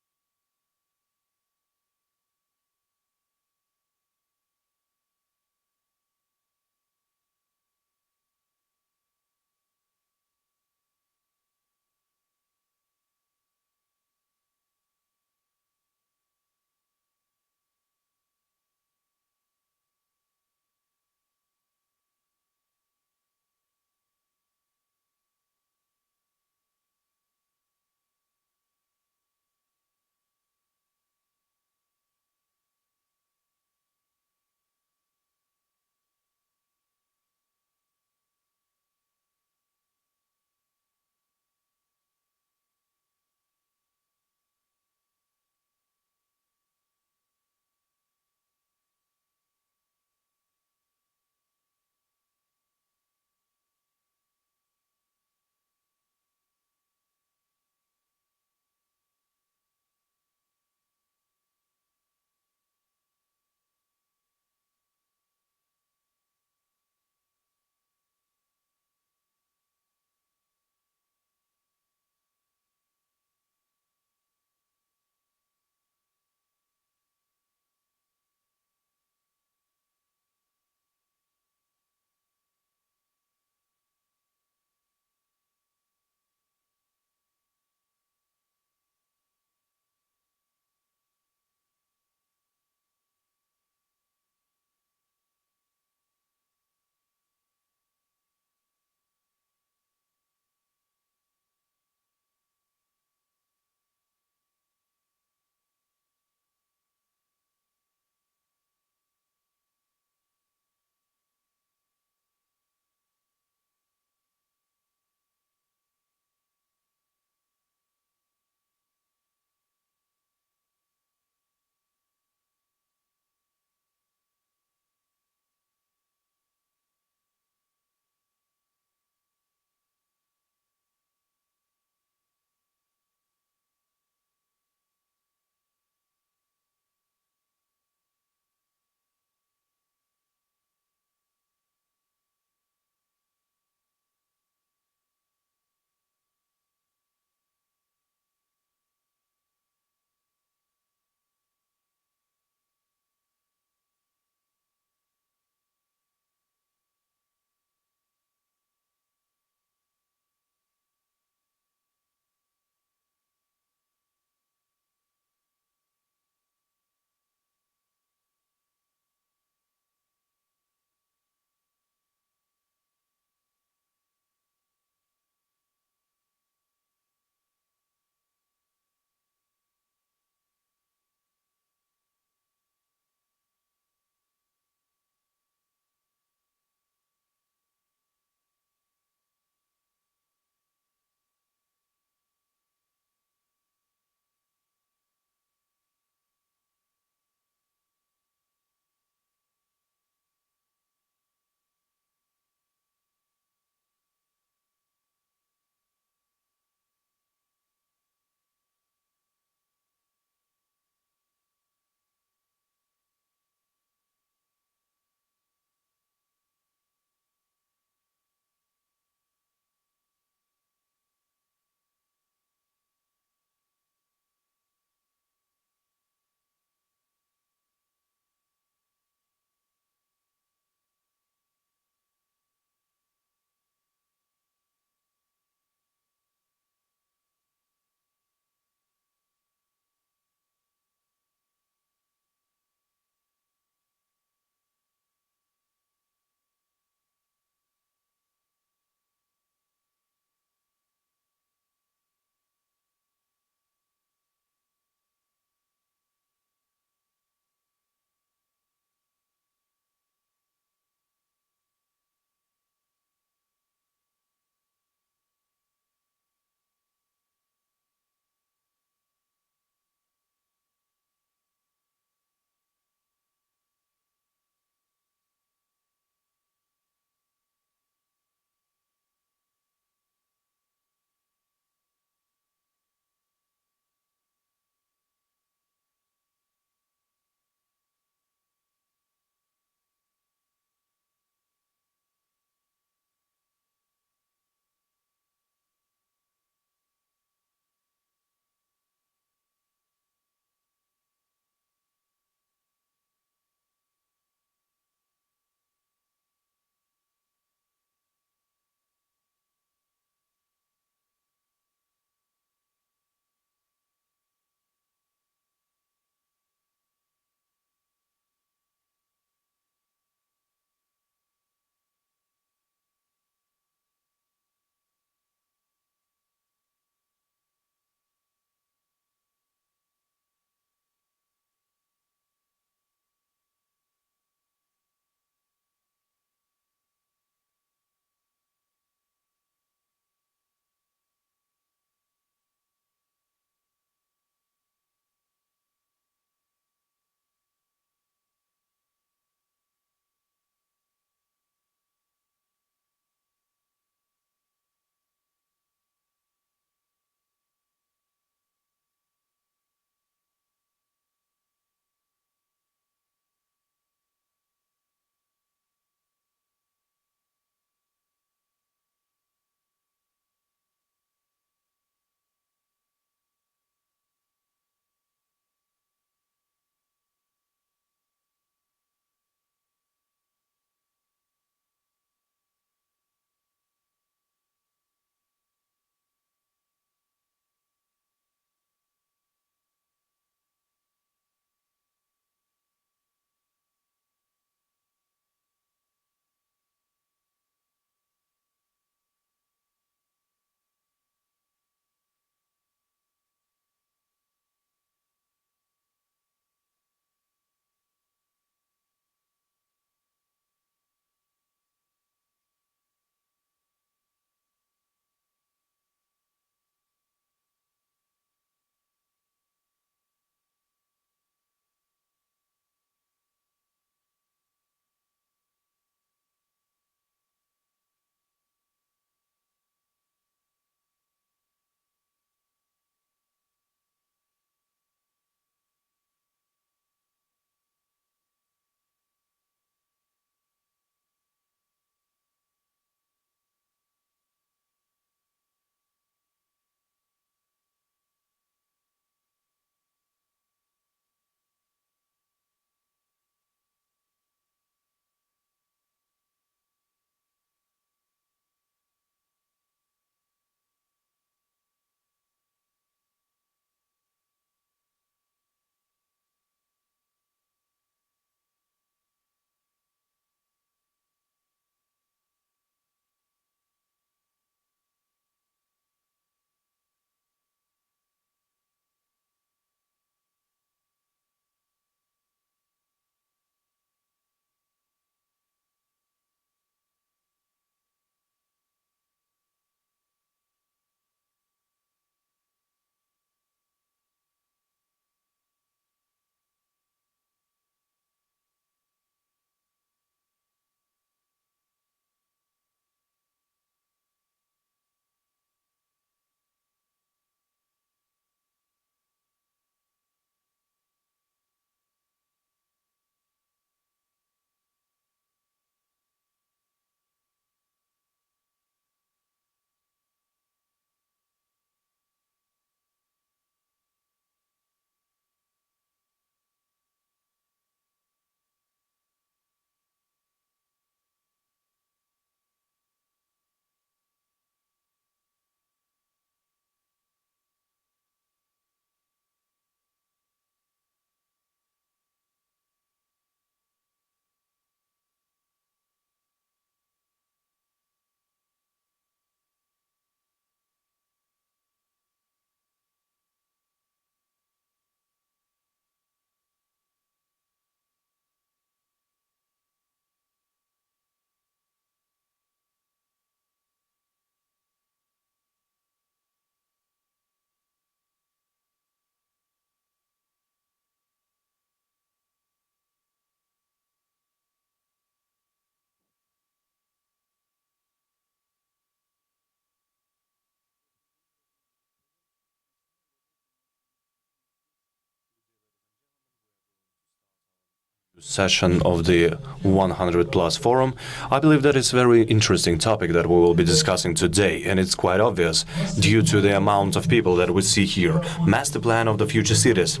F: Session of the 100 Plus Forum. I believe that it's a very interesting topic that we will be discussing today, and it's quite obvious due to the amount of people that we see here. Masterplan of the future cities.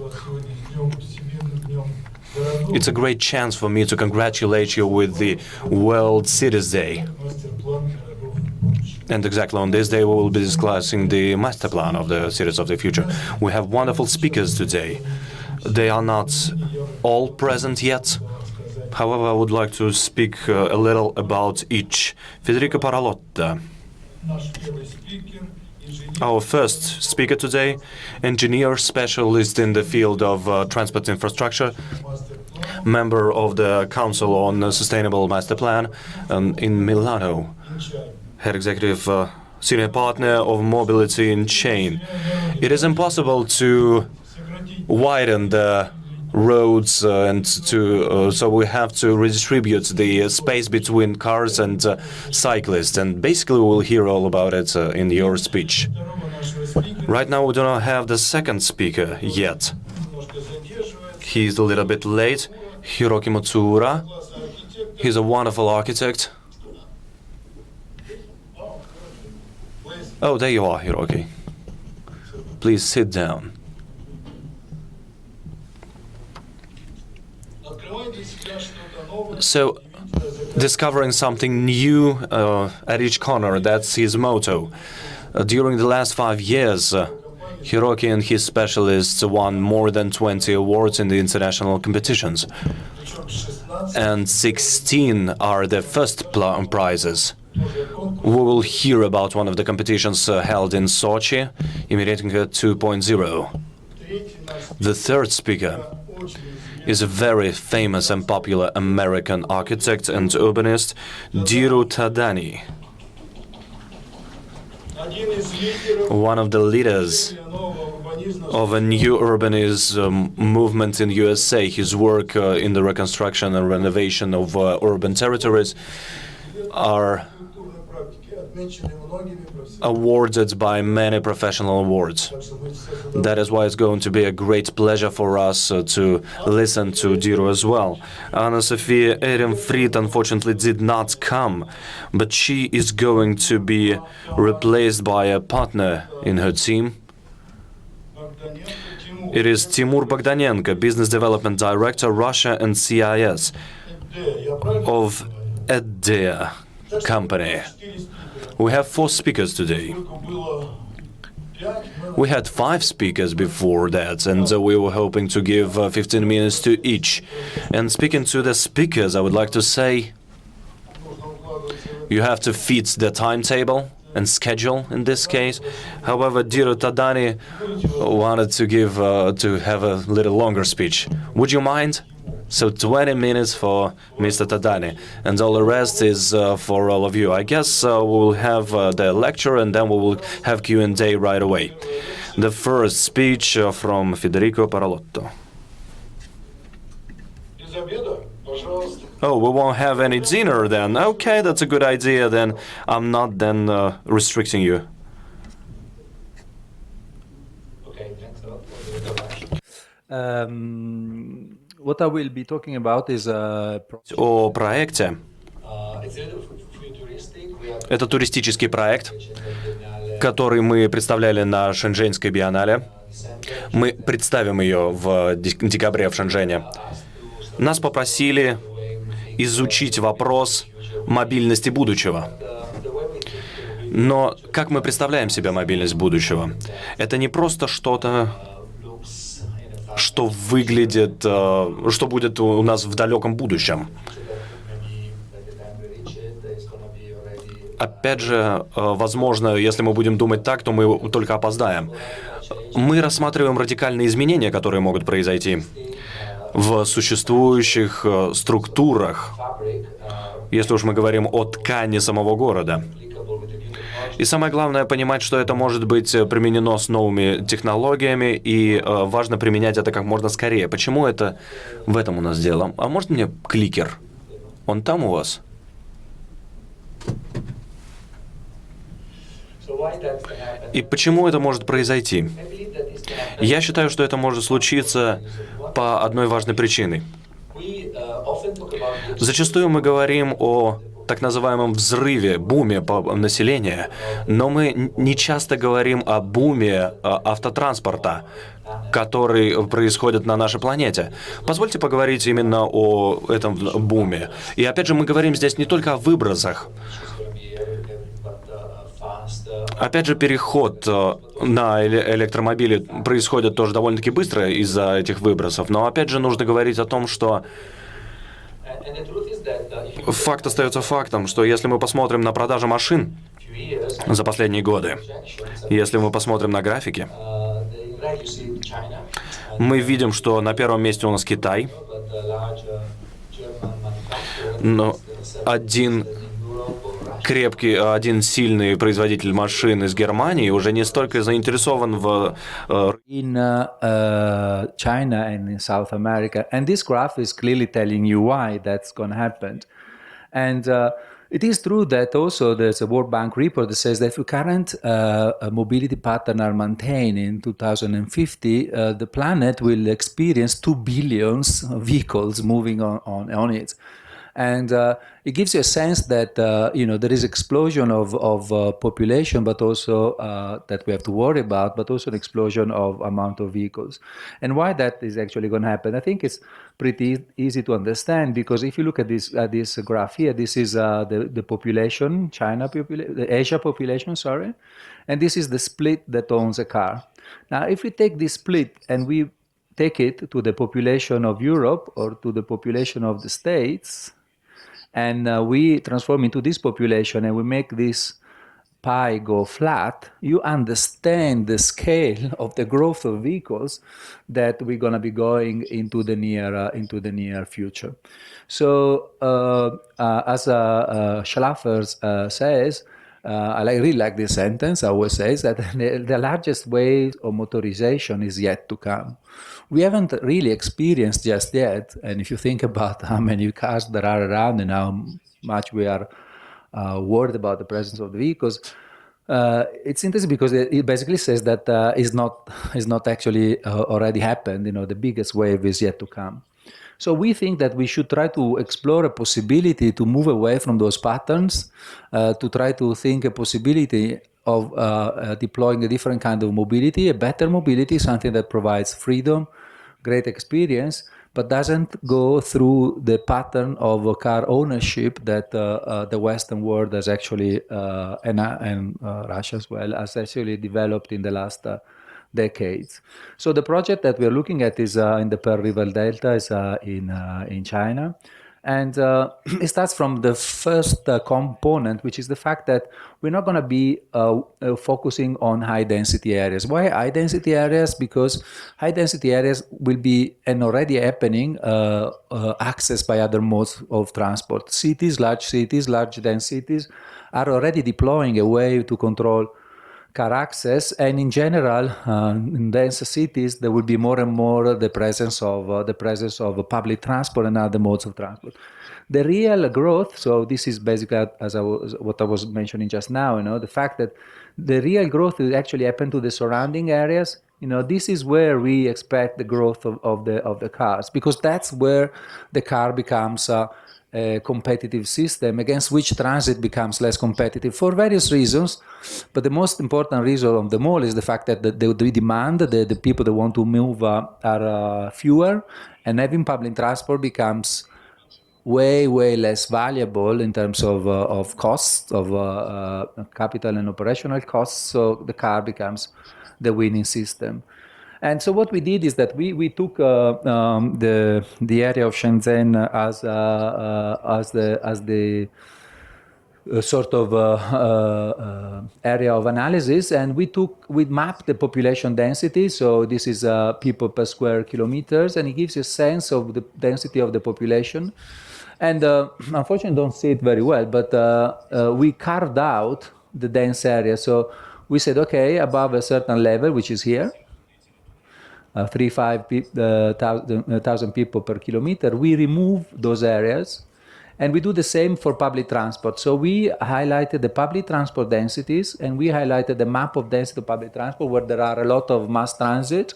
F: It's a great chance for me to congratulate you with the World Cities Day. And exactly on this day we will be discussing the Masterplan of the cities of the future. We have wonderful speakers today. They are not all present yet. However, I would like to speak a little about each. Federico Paralotta, our first speaker today, engineer specialist in the field of transport infrastructure, member of the Council on Sustainable Master Plan in Milano, head executive senior partner of Mobility in Chain. It is impossible to widen the roads and so we have to redistribute the space between cars and cyclists, and basically we'll hear all about it in your speech. Right now we do not have the second speaker yet. He's a little bit late. Hiroki Matsuura. He's a wonderful architect. Oh, there you are, Hiroki. Please sit down. So, discovering something new at each corner, that's his motto. During the last 5 years, Hiroki and his specialists won more than 20 awards in the international competitions. And 16 are the first prizes. We will hear about one of the competitions held in Sochi, Imiratinka 2.0. The third speaker is a very famous and popular American architect and urbanist, Dhiru Thadani. One of the leaders of a new urbanism movement in USA. His work in the reconstruction and renovation of urban territories are awarded by many professional awards. That is why it's going to be a great pleasure for us to listen to Dhiru as well. Anna Sophia Ehrenfried unfortunately did not come, but she is going to be replaced by a partner in her team. It is Timur Bogdanenko, Business Development Director, Russia and CIS of EDEA company. We have 4 speakers today. We had 5 speakers before that, and we were hoping to give 15 minutes to each. And speaking to the speakers, I would like to say you have to fit the timetable and schedule in this case. However, Dhiru Thadani wanted to have a little longer speech. Would you mind? So 20 minutes for Mr. Thadani, and all the rest is for all of you. I guess we'll have the lecture, and then we will have Q&A right away. The first speech from Federico Paralotto. Oh, we won't have any dinner then. Okay, that's a good idea then. I'm not then restricting you.
G: Okay, thanks a lot for the introduction. What I will be talking about is
F: О проекте. Это туристический проект, который мы представляли на Шэньчжэньской биеннале. Мы представим ее в декабре в Шэньчжэне. Нас попросили изучить вопрос мобильности будущего. Но как мы представляем себе мобильность будущего? Это не просто что-то, что выглядит, что будет у нас в далеком будущем. Опять же, возможно, если мы будем думать так, то мы только опоздаем. Мы рассматриваем радикальные изменения, которые могут произойти в существующих структурах, если уж мы говорим о ткани самого города. И самое главное понимать, что это может быть применено с новыми технологиями, и важно применять это как можно скорее. Почему это в этом у нас дело? А может мне кликер? Он там у вас? И почему это может произойти? Я считаю, что это может случиться по одной важной причине. Зачастую мы говорим о так называемом взрыве, буме населения, но мы не часто говорим о буме автотранспорта, который происходит на нашей планете. Позвольте поговорить именно о этом буме. И опять же, мы говорим здесь не только о выбросах. Опять же, переход на электромобили происходит тоже довольно-таки быстро из-за этих выбросов. Но опять же, нужно говорить о том, что факт остается фактом, что если мы посмотрим на продажи машин за последние годы, если мы посмотрим на графики, мы видим, что на первом месте у нас Китай, но один сильный производитель машин из Германии уже не столько заинтересован в
G: in China and in South America. And this graph is clearly telling you why that's going to happen. And it is true that also there's a World Bank report that says that if the current mobility pattern are maintained in 2050, the planet will experience 2 billion vehicles moving on it. And it gives you a sense that there is explosion of population, but also that we have to worry about, but also an explosion of amount of vehicles. And why that is actually going to happen, I think it's pretty easy to understand, because if you look at this graph here, this is the population, the Asia population, sorry, and this is the split that owns a car. Now, if we take this split and we take it to the population of Europe or to the population of the States, and we transform into this population and we make this pie go flat, you understand the scale of the growth of vehicles that we're going to be going into the near future. So as Schlaffer says, I really like this sentence, I always say, that the largest wave of motorization is yet to come. We haven't really experienced just yet, and if you think about how many cars there are around and how much we are worried about the presence of the vehicles, it's interesting because it basically says that it's not actually already happened. The biggest wave is yet to come. So we think that we should try to explore a possibility to move away from those patterns, to try to think a possibility of deploying a different kind of mobility, a better mobility, something that provides freedom, great experience, but doesn't go through the pattern of car ownership that the Western world has actually, and Russia as well, has actually developed in the last decades. So the project that we're looking at is in the Pearl River Delta, is in China. And it starts from the first component, which is the fact that we're not going to be focusing on high-density areas. Why high-density areas? Because high-density areas will be, and already happening, accessed by other modes of transport. Large dense cities are already deploying a way to control car access, and in general, in dense cities, there will be more and more the presence of public transport and other modes of transport. The real growth, so this is basically what I was mentioning just now, the fact that the real growth will actually happen to the surrounding areas. This is where we expect the growth of the cars, because that's where the car becomes a competitive system against which transit becomes less competitive for various reasons. But the most important reason of them all is the fact that the demand, the people that want to move are fewer, and having public transport becomes way less valuable in terms of costs, of capital and operational costs. So the car becomes the winning system. And so what we did is that we took the area of Shenzhen as the sort of area of analysis, and we mapped the population density. So this is people per square kilometers, and it gives you a sense of the density of the population. And unfortunately, don't see it very well, but we carved out the dense area. So we said, okay, above a certain level, which is here, 35,000 people per kilometer, we remove those areas, and we do the same for public transport. So we highlighted the public transport densities, and we highlighted the map of density of public transport where there are a lot of mass transit.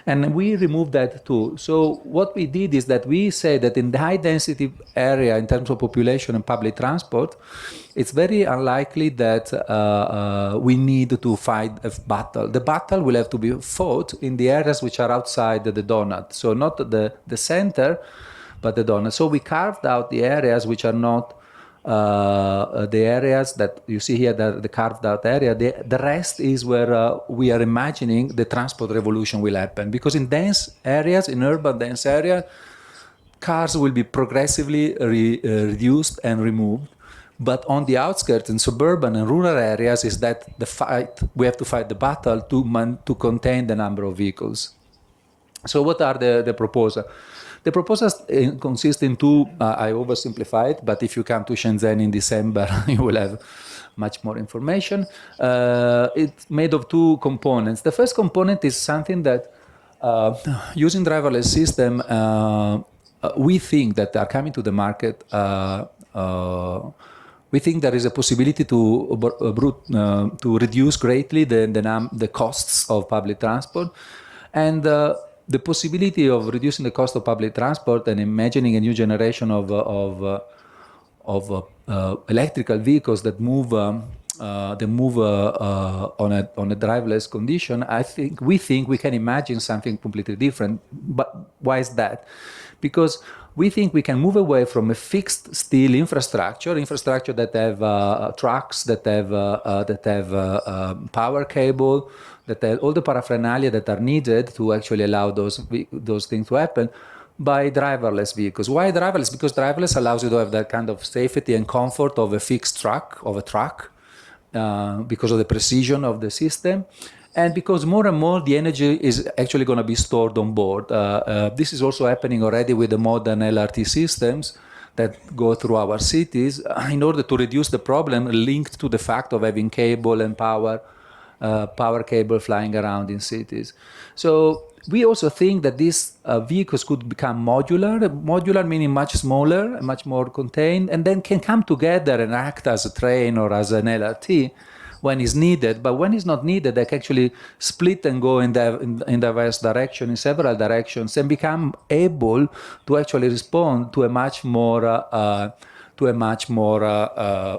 G: And we removed that too. So what we did is that we say that in the high density area, in terms of population and public transport, it's very unlikely that we need to fight a battle. The battle will have to be fought in the areas which are outside the donut. So not the center, but the donut. So we carved out the areas which are not the areas that you see here, the carved out area. The rest is where we are imagining the transport revolution will happen. Because in dense areas, in urban dense areas, cars will be progressively reduced and removed. But on the outskirts, in suburban and rural areas, is that the fight, we have to fight the battle to contain the number of vehicles. So what are the proposals? The proposals consist in two, I oversimplified, but if you come to Shenzhen in December, you will have much more information. It's made of two components. The first component is something that, using driverless system, we think that are coming to the market. We think there is a possibility to reduce greatly the costs of public transport, and the possibility of reducing the cost of public transport and imagining a new generation of electrical vehicles that move on a driverless condition. We think we can imagine something completely different. But why is that? Because we think we can move away from a fixed steel infrastructure that have trucks, that have power cable, that have all the paraphernalia that are needed to actually allow those things to happen, by driverless vehicles. Why driverless? Because driverless allows you to have that kind of safety and comfort of a fixed truck, because of the precision of the system. And because more and more the energy is actually going to be stored on board. This is also happening already with the modern LRT systems that go through our cities in order to reduce the problem linked to the fact of having cable and power cable flying around in cities. So we also think that these vehicles could become modular meaning much smaller, much more contained, and then can come together and act as a train or as an LRT when is needed. But when it's not needed, they can actually split and go in diverse directions, in several directions, and become able to actually respond to a much more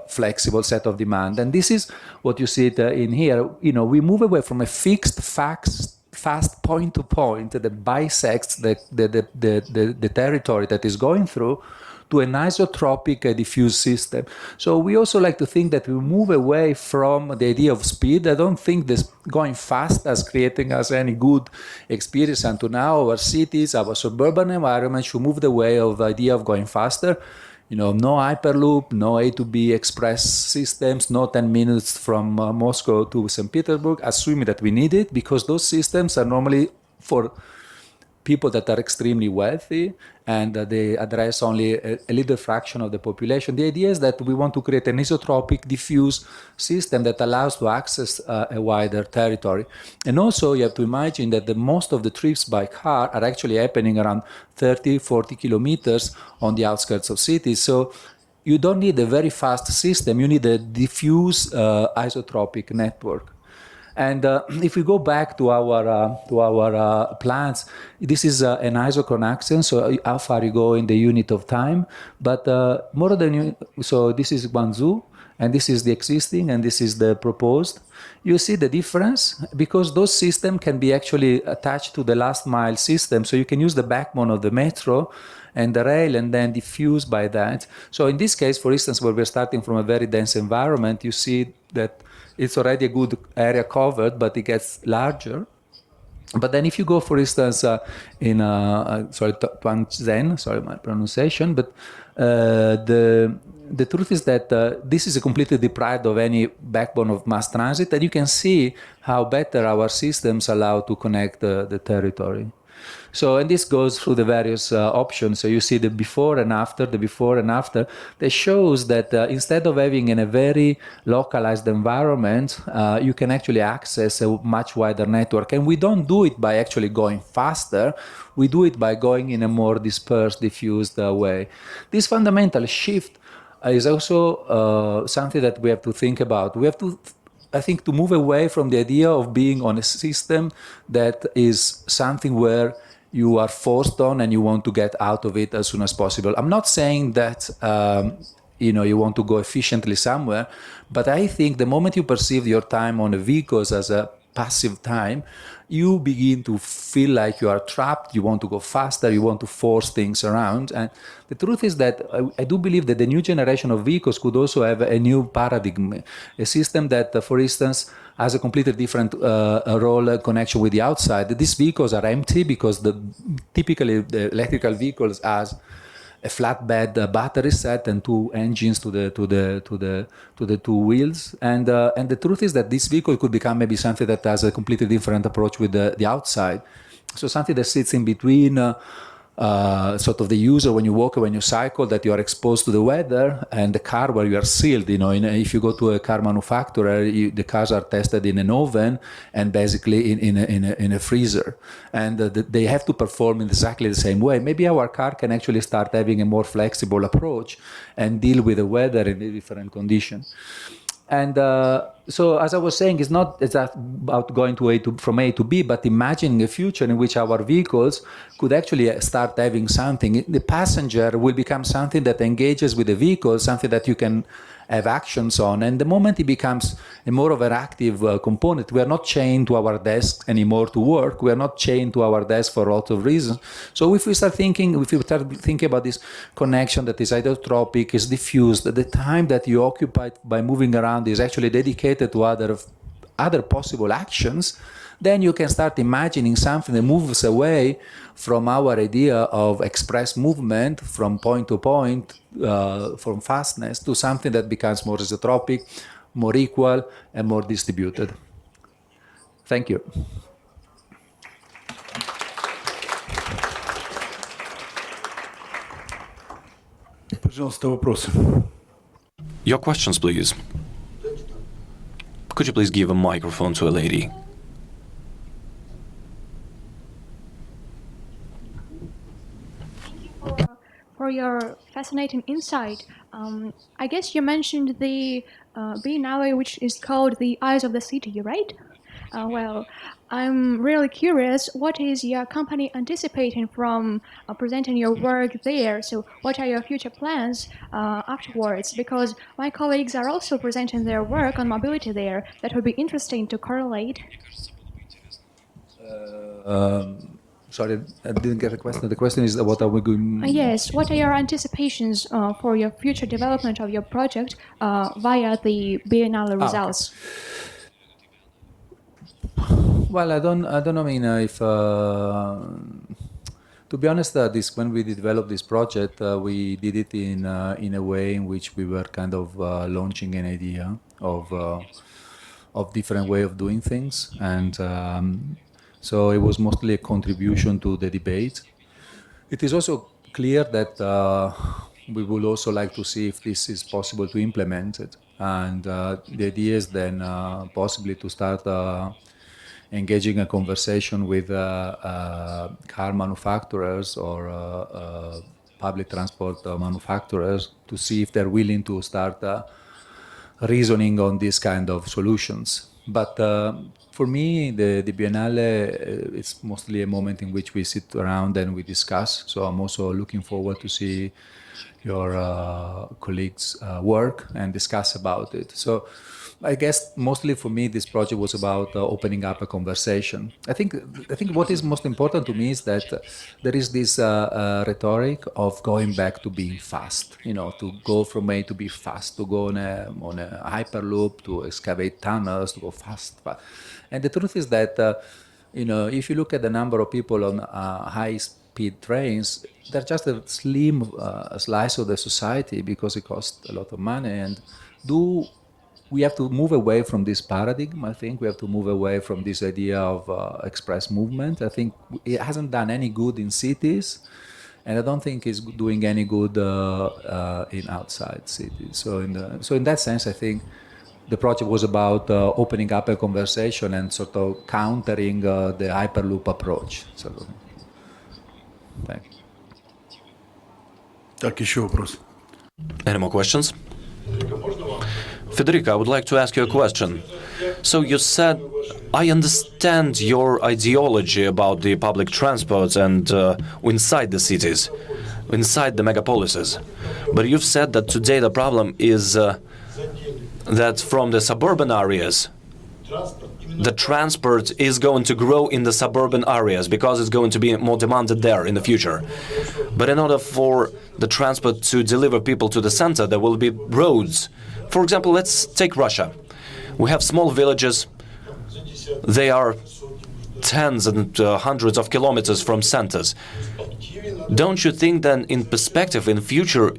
G: flexible set of demand. And this is what you see in here. We move away from a fixed, fast point to point that bisects the territory that is going through, to an isotropic diffuse system. So we also like to think that we move away from the idea of speed. I don't think this going fast as creating us any good experience until now. Our cities, our suburban environment should move the way of the idea of going faster. No Hyperloop, no A to B express systems, no 10 minutes from Moscow to St. Petersburg, assuming that we need it, because those systems are normally for people that are extremely wealthy, and they address only a little fraction of the population. The idea is that we want to create an isotropic, diffuse system that allows to access a wider territory. And also, you have to imagine that most of the trips by car are actually happening around 30, 40 kilometers on the outskirts of cities. So you don't need a very fast system, you need a diffuse isotropic network. And if we go back to our plans, this is an isochron axis, so how far you go in the unit of time. But so this is Guangzhou, and this is the existing, and this is the proposed. You see the difference, because those systems can be actually attached to the last mile system, so you can use the backbone of the metro and the rail and then diffuse by that. So in this case, for instance, where we're starting from a very dense environment, you see that it's already a good area covered, but it gets larger. But then if you go, for instance, Tuanzhen, sorry my pronunciation, but the truth is that this is completely deprived of any backbone of mass transit, and you can see how better our systems allow to connect the territory. So, and this goes through the various options. So you see the before and after, that shows that instead of having in a very localized environment, you can actually access a much wider network. And we don't do it by actually going faster. We do it by going in a more dispersed, diffused way. This fundamental shift is also something that we have to think about. We have to I think, to move away from the idea of being on a system that is something where you are forced on and you want to get out of it as soon as possible. I'm not saying that you want to go efficiently somewhere, but I think the moment you perceive your time on the vehicles as a passive time, you begin to feel like you are trapped, you want to go faster, you want to force things around. And the truth is that I do believe that the new generation of vehicles could also have a new paradigm, a system that, for instance, has a completely different role connection with the outside. These vehicles are empty because typically the electrical vehicles has a flatbed battery set and two engines to the two wheels. And the truth is that this vehicle could become maybe something that has a completely different approach with the outside. So something that sits in between sort of the user when you walk or when you cycle, that you are exposed to the weather, and the car where you are sealed. If you go to a car manufacturer, the cars are tested in an oven and basically in a freezer, and they have to perform in exactly the same way. Maybe our car can actually start having a more flexible approach and deal with the weather in a different condition. And so, as I was saying, it's not about going from A to B, but imagining a future in which our vehicles could actually start having something. The passenger will become something that engages with the vehicle, something that you can have actions on. And the moment it becomes a more of an active component, we are not chained to our desk anymore to work. We are not chained to our desk for lots of reasons. So if we start thinking about this connection that is isotropic, is diffused, the time that you occupy by moving around is actually dedicated to other possible actions, then you can start imagining something that moves away from our idea of express movement from point to point, from fastness, to something that becomes more isotropic, more equal, and more distributed. Thank you.
H: Пожалуйста, вопросы.
F: Your questions, please. Could you please give a microphone to a lady?
I: For your fascinating insight. I guess you mentioned the biennale, which is called the Eyes of the City, right? Well, I'm really curious, what is your company anticipating from presenting your work there? So what are your future plans afterwards? Because my colleagues are also presenting their work on mobility there. That would be interesting to correlate.
G: Sorry, I didn't get the question. The question is, what are we going...
I: Yes, what are your anticipations for your future development of your project via the biennale results?
G: Okay. Well, I don't know. I mean, if to be honest, when we developed this project, we did it in a way in which we were kind of launching an idea of different way of doing things, and so it was mostly a contribution to the debate. It is also clear that we would also like to see if this is possible to implement it, and the idea is then possibly to start engaging a conversation with car manufacturers or public transport manufacturers to see if they're willing to start reasoning on these kind of solutions. But for me, the Biennale, it's mostly a moment in which we sit around and we discuss. So I'm also looking forward to see your colleagues' work and discuss about it. So I guess mostly for me, this project was about opening up a conversation. I think what is most important to me is that there is this rhetoric of going back to being fast. To go from A to be fast, to go on a hyperloop, to excavate tunnels, to go fast. And the truth is that if you look at the number of people on high-speed trains, they're just a slim slice of the society because it costs a lot of money. And we have to move away from this paradigm. I think we have to move away from this idea of express movement. I think it hasn't done any good in cities, and I don't think it's doing any good in outside cities. So in that sense, I think the project was about opening up a conversation and sort of countering the hyperloop approach. Thank you.
H: Так, еще вопрос.
F: Any more questions? Federica, I would like to ask you a question. So you said, I understand your ideology about the public transport and inside the cities, inside the megapolises. But you've said that today the problem is that from the suburban areas, the transport is going to grow in the suburban areas because it's going to be more demanded there in the future. But in order for the transport to deliver people to the center, there will be roads. For example, let's take Russia. We have small villages. They are tens and hundreds of kilometers from centers. Don't you think then in perspective, in future,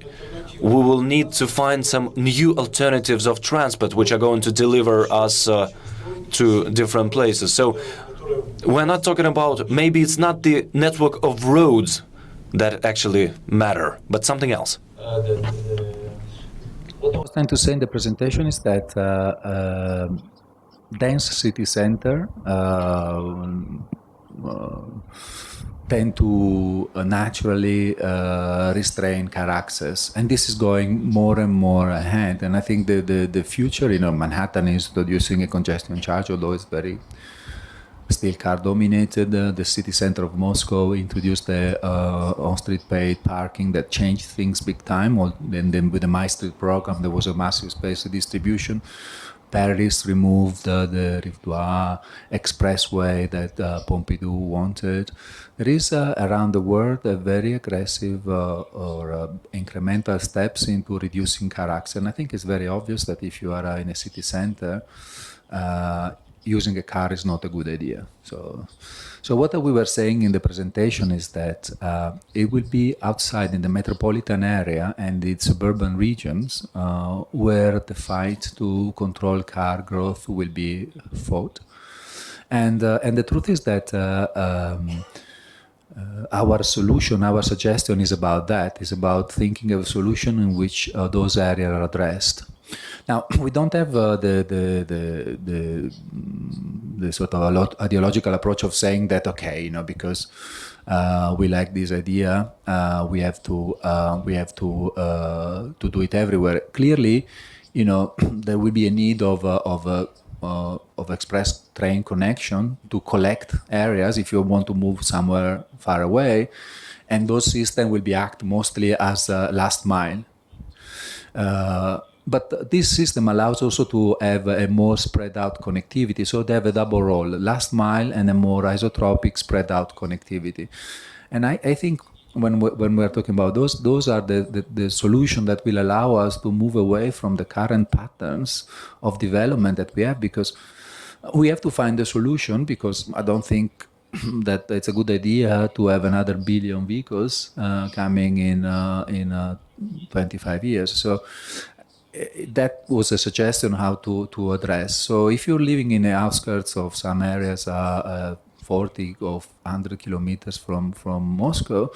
F: we will need to find some new alternatives of transport which are going to deliver us to different places? So we're not talking about, maybe it's not the network of roads that actually matter, but something else.
G: What I was trying to say in the presentation is that dense city center tend to naturally restrain car access, and this is going more and more ahead. And I think the future, Manhattan is introducing a congestion charge, although it's very still car dominated. The city center of Moscow introduced the on-street paid parking that changed things big time. And then with the My Street program, there was a massive space distribution. Paris removed the Rive Droit expressway that Pompidou wanted. There is around the world a very aggressive or incremental steps into reducing car access. And I think it's very obvious that if you are in a city center, using a car is not a good idea. So what we were saying in the presentation is that it will be outside in the metropolitan area and the suburban regions where the fight to control car growth will be fought. And the truth is that our solution, our suggestion is about that. It's about thinking of a solution in which those areas are addressed. Now, we don't have the sort of ideological approach of saying that, okay, because we like this idea, we have to do it everywhere. Clearly, there will be a need of express train connection to collect areas if you want to move somewhere far away, and those systems will be act mostly as last mile. But this system allows also to have a more spread out connectivity. So they have a double role, last mile and a more isotropic spread out connectivity. And I think when we're talking about those are the solution that will allow us to move away from the current patterns of development that we have, because we have to find a solution, because I don't think that it's a good idea to have another billion vehicles coming in 25 years. So that was a suggestion how to address. So if you're living in the outskirts of some areas, 40 or 100 kilometers from Moscow,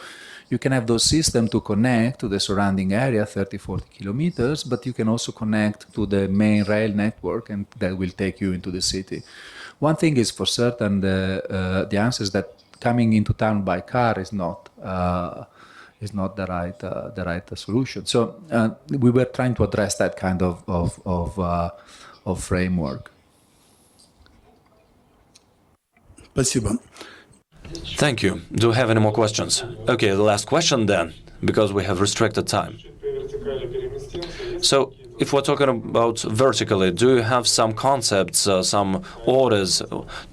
G: you can have those systems to connect to the surrounding area, 30, 40 kilometers, but you can also connect to the main rail network, and that will take you into the city. One thing is for certain, the answer is that coming into town by car is not the right solution. So we were trying to address that kind of framework.
H: Спасибо.
F: Thank you. Do you have any more questions? Okay, the last question then, because we have restricted time. So if we're talking about vertically, do you have some concepts, some orders,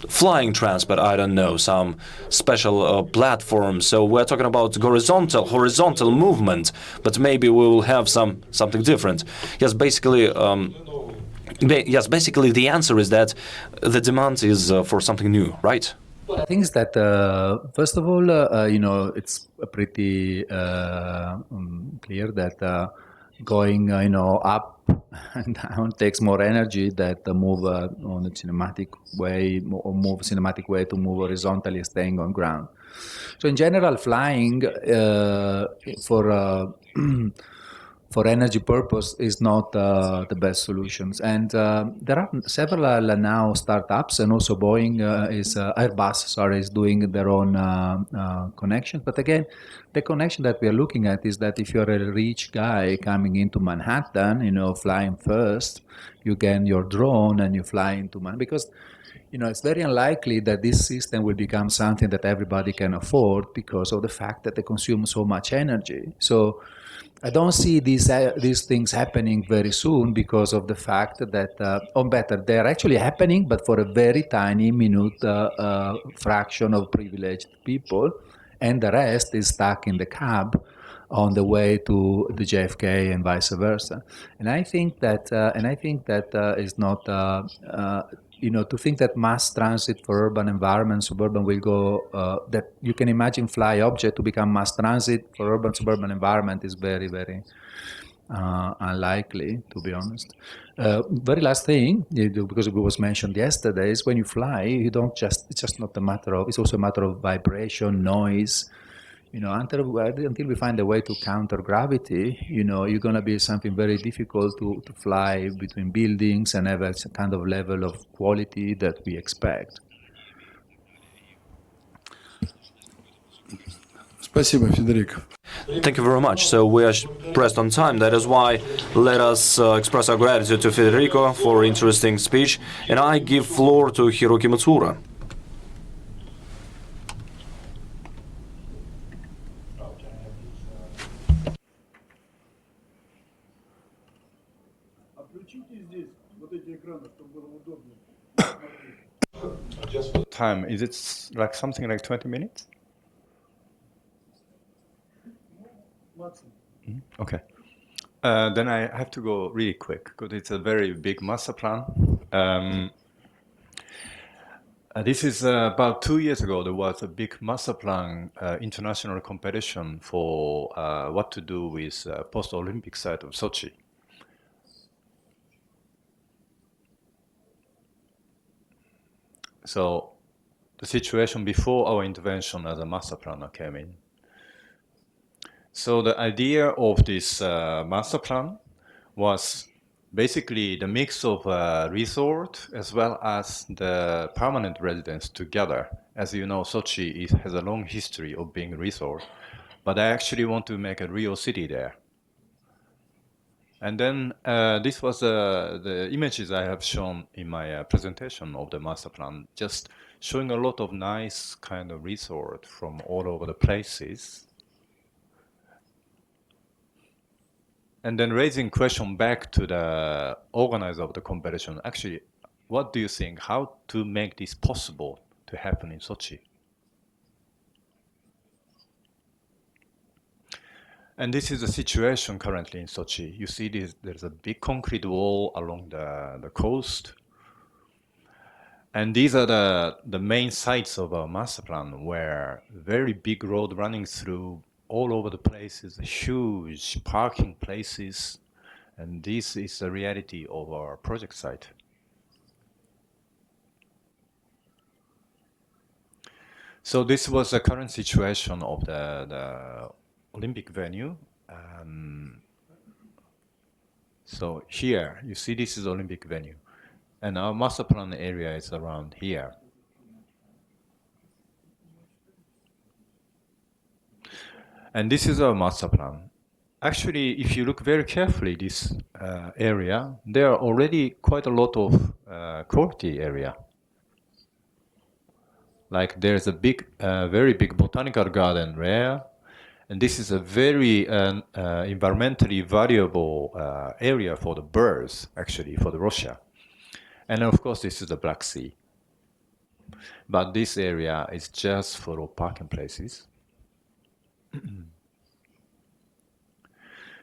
F: flying transport, I don't know, some special platforms? So we're talking about horizontal movement, but maybe we will have something different. Yes, basically the answer is that the demand is for something new, right?
G: Well, I think is that first of all, it's pretty clear that going, up and down takes more energy than to move on a cinematic way, or move cinematic way to move horizontally, staying on ground. So in general, flying for for energy purpose is not the best solutions. And there are several now startups, and also Boeing Airbus, sorry, is doing their own connections. But again, the connection that we are looking at is that if you're a rich guy coming into Manhattan, flying first, you get your drone and you fly into Manhattan, because it's very unlikely that this system will become something that everybody can afford because of the fact that they consume so much energy. So I don't see these things happening very soon because of the fact that, or better, they're actually happening, but for a very tiny, minute fraction of privileged people, and the rest is stuck in the cab on the way to the JFK and vice versa. And I think that is not. To think that mass transit for urban environments, suburban will go, that you can imagine fly object to become mass transit for urban suburban environment is very, very unlikely, to be honest. Very last thing, because it was mentioned yesterday, is when you fly, it's just not a matter of, it's also a matter of vibration, noise. Until we find a way to counter gravity, you're going to be something very difficult to fly between buildings and have a kind of level of quality that we expect.
H: Спасибо, Федерико.
F: Thank you very much. So we are pressed on time. That is why let us express our gratitude to Federico for interesting speech. And I give floor to Hiroki Matsura.
J: Just for time, is it like something like 20 minutes? Okay. Then I have to go really quick because it's a very big master plan. This is about 2 years ago. There was a big master plan international competition for what to do with post-Olympic site of Sochi. So the situation before our intervention as a master planner came in. So the idea of this master plan was basically the mix of resort as well as the permanent residents together. As you know, Sochi has a long history of being a resort, but I actually want to make a real city there. And then this was the images I have shown in my presentation of the master plan, just showing a lot of nice kind of resort from all over the places. And then raising question back to the organizer of the competition, actually, what do you think? How to make this possible to happen in Sochi? And this is the situation currently in Sochi. You see there's a big concrete wall along the coast. And these are the main sites of our master plan, where very big road running through all over the places, huge parking places. And this is the reality of our project site. So this was the current situation of the Olympic venue. So here, you see this is Olympic venue. And our master plan area is around here. And this is our master plan. Actually, if you look very carefully, this area, there are already quite a lot of quality area. Like there's a big, very big botanical garden there. And this is a very environmentally valuable area for the birds, actually, for the Russia. And of course, this is the Black Sea. But this area is just full of parking places.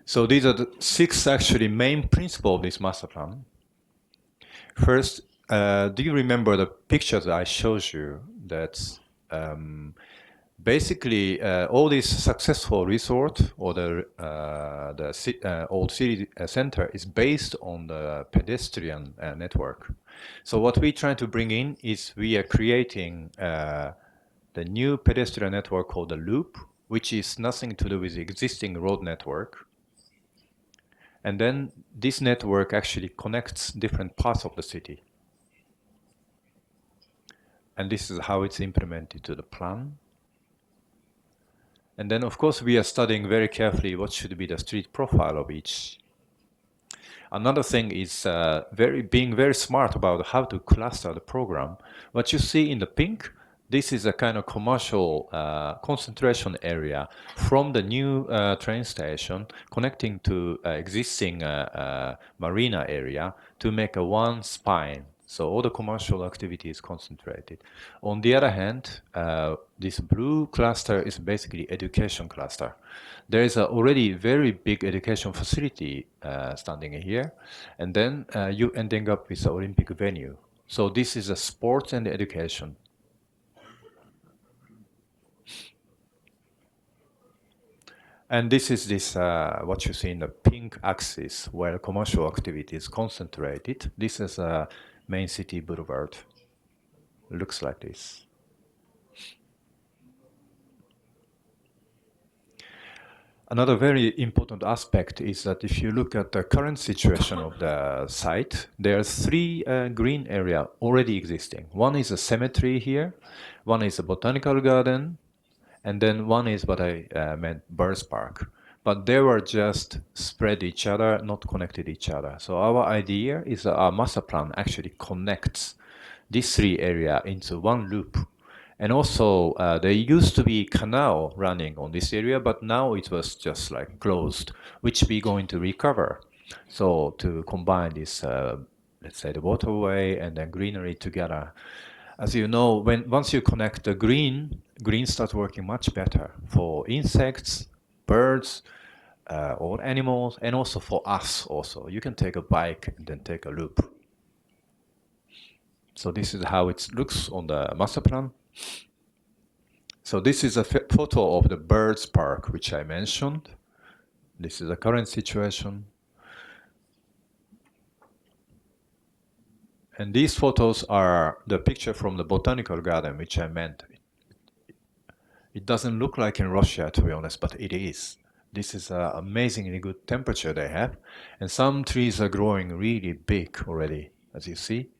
J: So these are the 6 actually main principles of this master plan. First, do you remember the pictures I showed you that basically all this successful resort or the old city center is based on the pedestrian network. So what we're trying to bring in is we are creating the new pedestrian network called the Loop, which is nothing to do with the existing road network. And then this network actually connects different parts of the city. And this is how it's implemented to the plan. And then, of course, we are studying very carefully what should be the street profile of each. Another thing is being very smart about how to cluster the program. What you see in the pink, this is a kind of commercial concentration area from the new train station connecting to existing marina area to make a one spine. So all the commercial activity is concentrated. On the other hand, this blue cluster is basically education cluster. There is a already very big education facility standing here, and then you ending up with the Olympic venue. So this is a sports and education. And this is what you see in the pink axis where commercial activity is concentrated. This is a main city boulevard. Looks like this. Another very important aspect is that if you look at the current situation of the site, there are three green areas already existing. One is a cemetery here, one is a botanical garden, and then one is what I meant birds park. But they were just spread each other, not connected each other. So our idea is that our master plan actually connects these three areas into one loop. And also, there used to be canal running on this area, but now it was just like closed, which we're going to recover. So to combine this, let's say the waterway and then greenery together. As you know, once you connect the green starts working much better for insects, birds, all animals, and also for us also. You can take a bike and then take a loop. So this is how it looks on the master plan. So this is a photo of the birds park, which I mentioned. This is the current situation. And these photos are the picture from the botanical garden, which I meant. It doesn't look like in Russia, to be honest, but it is. This is an amazingly good temperature they have. And some trees are growing really big already, as you see.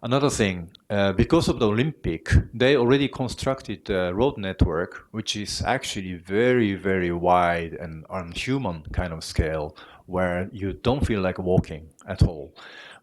J: Another thing, because of the Olympic, they already constructed a road network, which is actually very, very wide and on human kind of scale, where you don't feel like walking at all.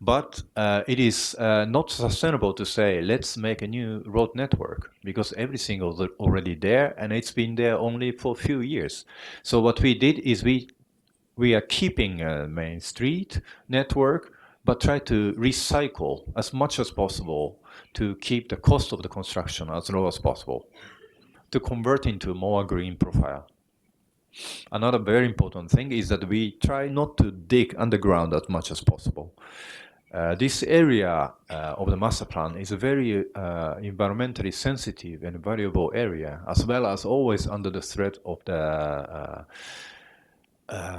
J: But it is not sustainable to say, let's make a new road network, because everything was already there, and it's been there only for a few years. So what we did is we are keeping a main street network, but try to recycle as much as possible to keep the cost of the construction as low as possible, to convert into a more green profile. Another very important thing is that we try not to dig underground as much as possible. This area of the master plan is a very environmentally sensitive and valuable area, as well as always under the threat of the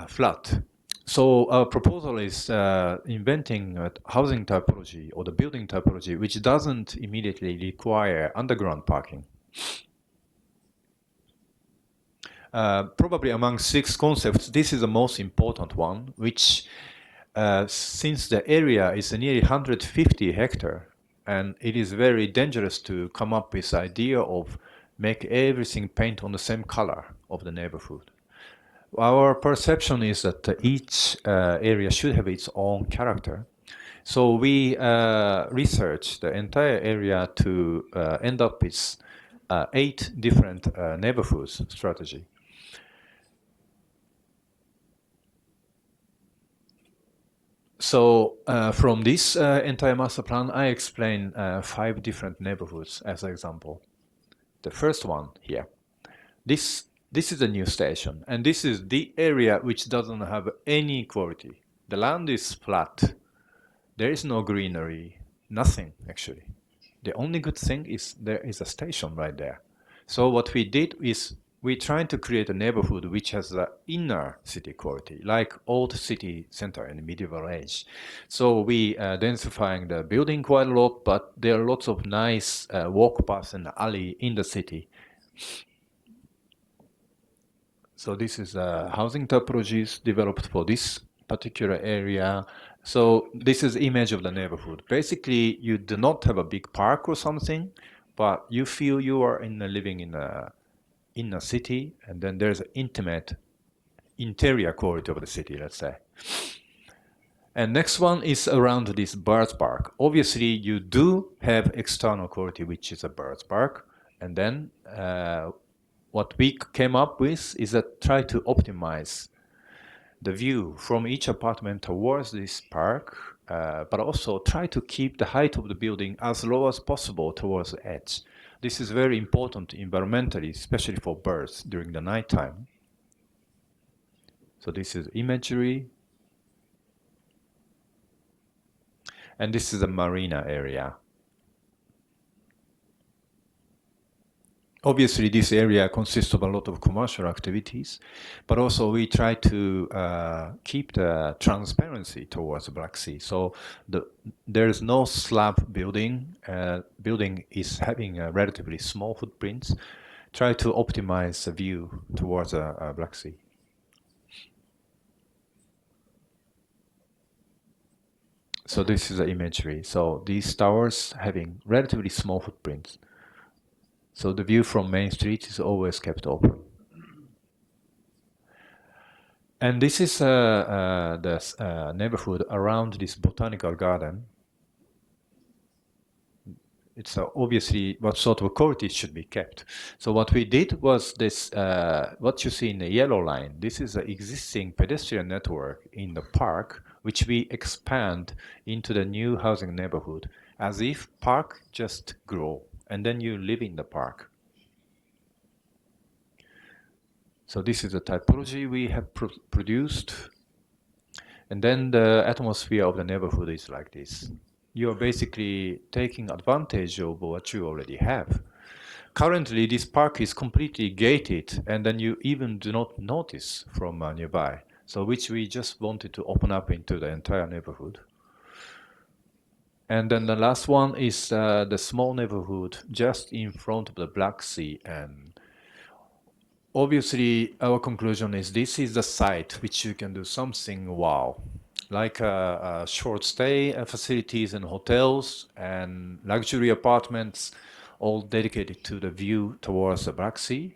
J: flood. So our proposal is inventing a housing typology or the building typology which doesn't immediately require underground parking. Probably among 6 concepts, this is the most important one, which since the area is nearly 150 hectares, and it is very dangerous to come up with the idea of make everything paint on the same color of the neighborhood. Our perception is that each area should have its own character. So we researched the entire area to end up with 8 different neighborhoods strategy. So from this entire master plan, I explain 5 different neighborhoods as an example. The first one here. This is a new station, and this is the area which doesn't have any quality. The land is flat. There is no greenery, nothing actually. The only good thing is there is a station right there. So what we did is we tried to create a neighborhood which has the inner city quality, like old city center in the medieval age. So we densifying the building quite a lot, but there are lots of nice walk paths and alley in the city. So this is housing topologies developed for this particular area. So this is image of the neighborhood. Basically, you do not have a big park or something, but you feel you are living in a city, and then there's an intimate interior quality of the city, let's say. And next one is around this birds park. Obviously, you do have external quality, which is a birds park. And then what we came up with is that try to optimize the view from each apartment towards this park, but also try to keep the height of the building as low as possible towards the edge. This is very important environmentally, especially for birds during the nighttime. So this is imagery. And this is a marina area. Obviously, this area consists of a lot of commercial activities, but also we try to keep the transparency towards the Black Sea. So there is no slab building. Building is having a relatively small footprints. Try to optimize the view towards the Black Sea. So this is the imagery. So these towers having relatively small footprints. So the view from Main Street is always kept open. And this is the neighborhood around this botanical garden. It's obviously what sort of quality should be kept. So what we did was this, what you see in the yellow line, this is the existing pedestrian network in the park, which we expand into the new housing neighborhood, as if park just grow, and then you live in the park. So this is the typology we have produced. And then the atmosphere of the neighborhood is like this. You are basically taking advantage of what you already have. Currently, this park is completely gated, and then you even do not notice from nearby. So which we just wanted to open up into the entire neighborhood. And then the last one is the small neighborhood just in front of the Black Sea. And obviously, our conclusion is this is the site which you can do something wow, like short stay facilities and hotels and luxury apartments, all dedicated to the view towards the Black Sea.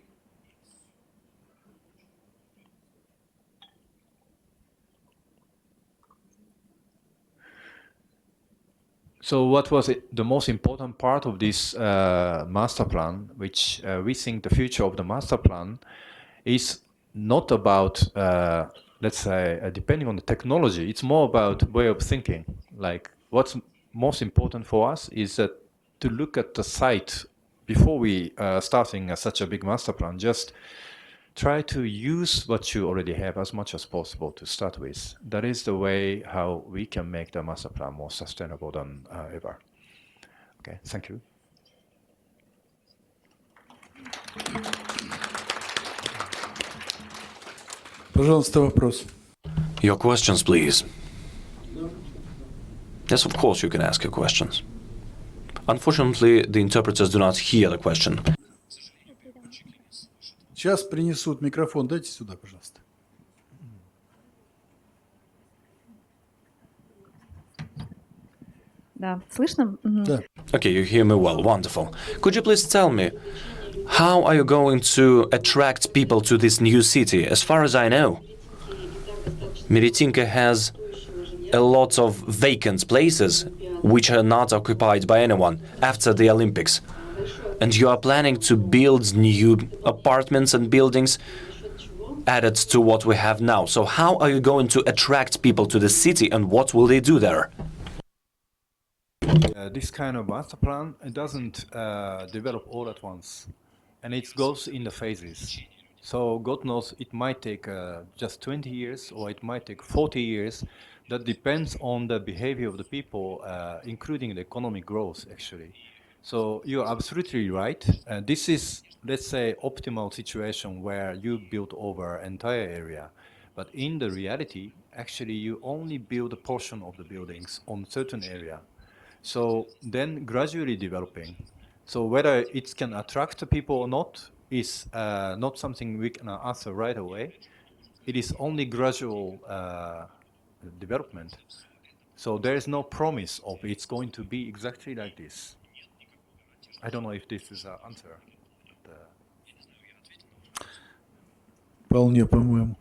J: So what was the most important part of this master plan, which we think the future of the master plan is not about, let's say, depending on the technology, it's more about way of thinking. Like what's most important for us is to look at the site before we starting such a big master plan, just try to use what you already have as much as possible to start with. That is the way how we can make the master plan more sustainable than ever. Okay, thank you.
H: Пожалуйста, вопрос.
F: Your questions, please. Yes, of course you can ask your questions. Unfortunately, the interpreters do not hear the question.
H: Сейчас принесут микрофон. Дайте сюда, пожалуйста.
K: Да, слышно?
H: Да.
F: Okay, you hear me well. Wonderful. Could you please tell me, how are you going to attract people to this new city? As far as I know, Miretinka has a lot of vacant places which are not occupied by anyone after the Olympics. And you are planning to build new apartments and buildings added to what we have now. So how are you going to attract people to the city, and what will they do there?
J: This kind of master plan, it doesn't develop all at once, and it goes in the phases. So God knows it might take just 20 years or it might take 40 years. That depends on the behavior of the people, including the economic growth, actually. So you're absolutely right. This is, let's say, optimal situation where you build over entire area. But in the reality, actually, you only build a portion of the buildings on certain area. So then gradually developing. So whether it can attract people or not, is not something we can answer right away. It is only gradual development. So there is no promise of it's going to be exactly like this. I don't know if this is an answer.
H: Вполне, по-моему.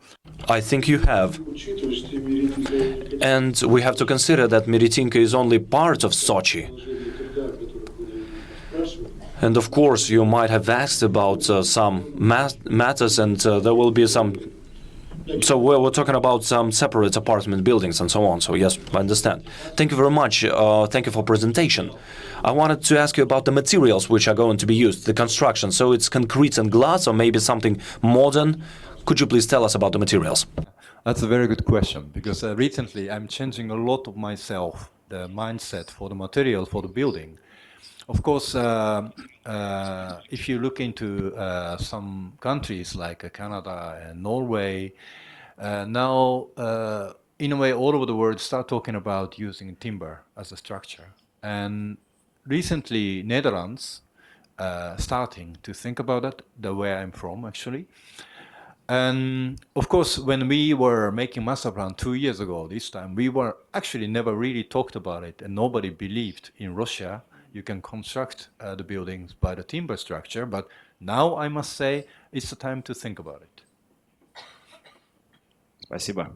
F: I think you have. And we have to consider that Miritinka is only part of Sochi. And of course, you might have asked about some matters, and there will be some. So we're talking about some separate apartment buildings and so on. So yes, I understand. Thank you very much. Thank you for presentation. I wanted to ask you about the materials which are going to be used, the construction. So it's concrete and glass, or maybe something modern. Could you please tell us about the materials?
J: That's a very good question, because recently I'm changing a lot of myself, the mindset for the material for the building. Of course, if you look into some countries like Canada and Norway, now in a way all over the world start talking about using timber as a structure. And recently Netherlands starting to think about it, the where I'm from actually. And of course, when we were making Masterplan 2 years ago, this time, we were actually never really talked about it, and nobody believed in Russia you can construct the buildings by the timber structure. But now I must say it's the time to think about it.
K: Спасибо.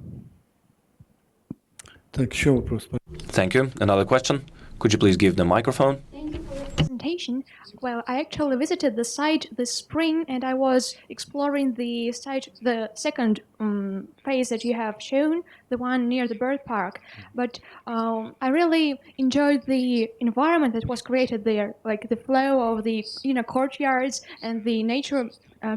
H: Так, еще вопрос.
F: Thank you. Another question? Could you please give the microphone?
I: Thank you for your presentation. Well, I actually visited the site this spring, and I was exploring the site, the second phase that you have shown, the one near the bird park. But I really enjoyed the environment that was created there, like the flow of the courtyards and the nature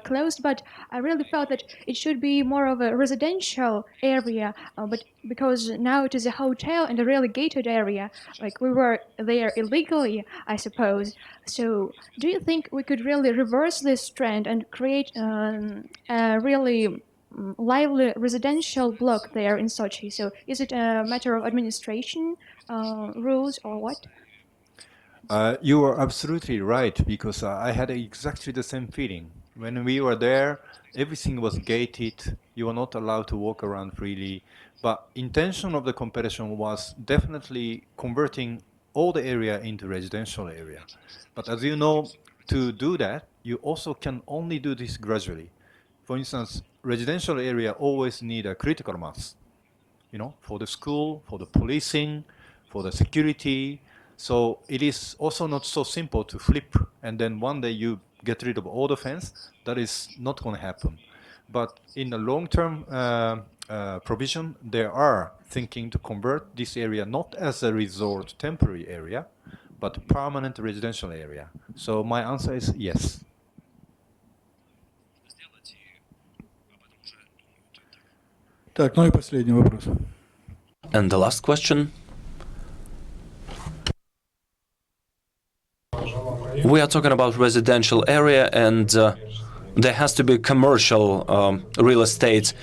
I: closed. But I really felt that it should be more of a residential area, but because now it is a hotel and a really gated area, like we were there illegally, I suppose. So do you think we could really reverse this trend and create a really lively residential block there in Sochi? So is it a matter of administration rules or what?
J: You are absolutely right, because I had exactly the same feeling. When we were there, everything was gated. You were not allowed to walk around freely. But intention of the competition was definitely converting all the area into residential area. But as you know, to do that, you also can only do this gradually. For instance, residential area always need a critical mass, for the school, for the policing, for the security. So it is also not so simple to flip and then one day you get rid of all the fence. That is not going to happen. But in the long-term provision, they are thinking to convert this area not as a resort temporary area, but permanent residential area. So my answer is yes.
H: Так, ну и последний вопрос.
F: And the last question. We are talking about residential area, and there has to be commercial real estate,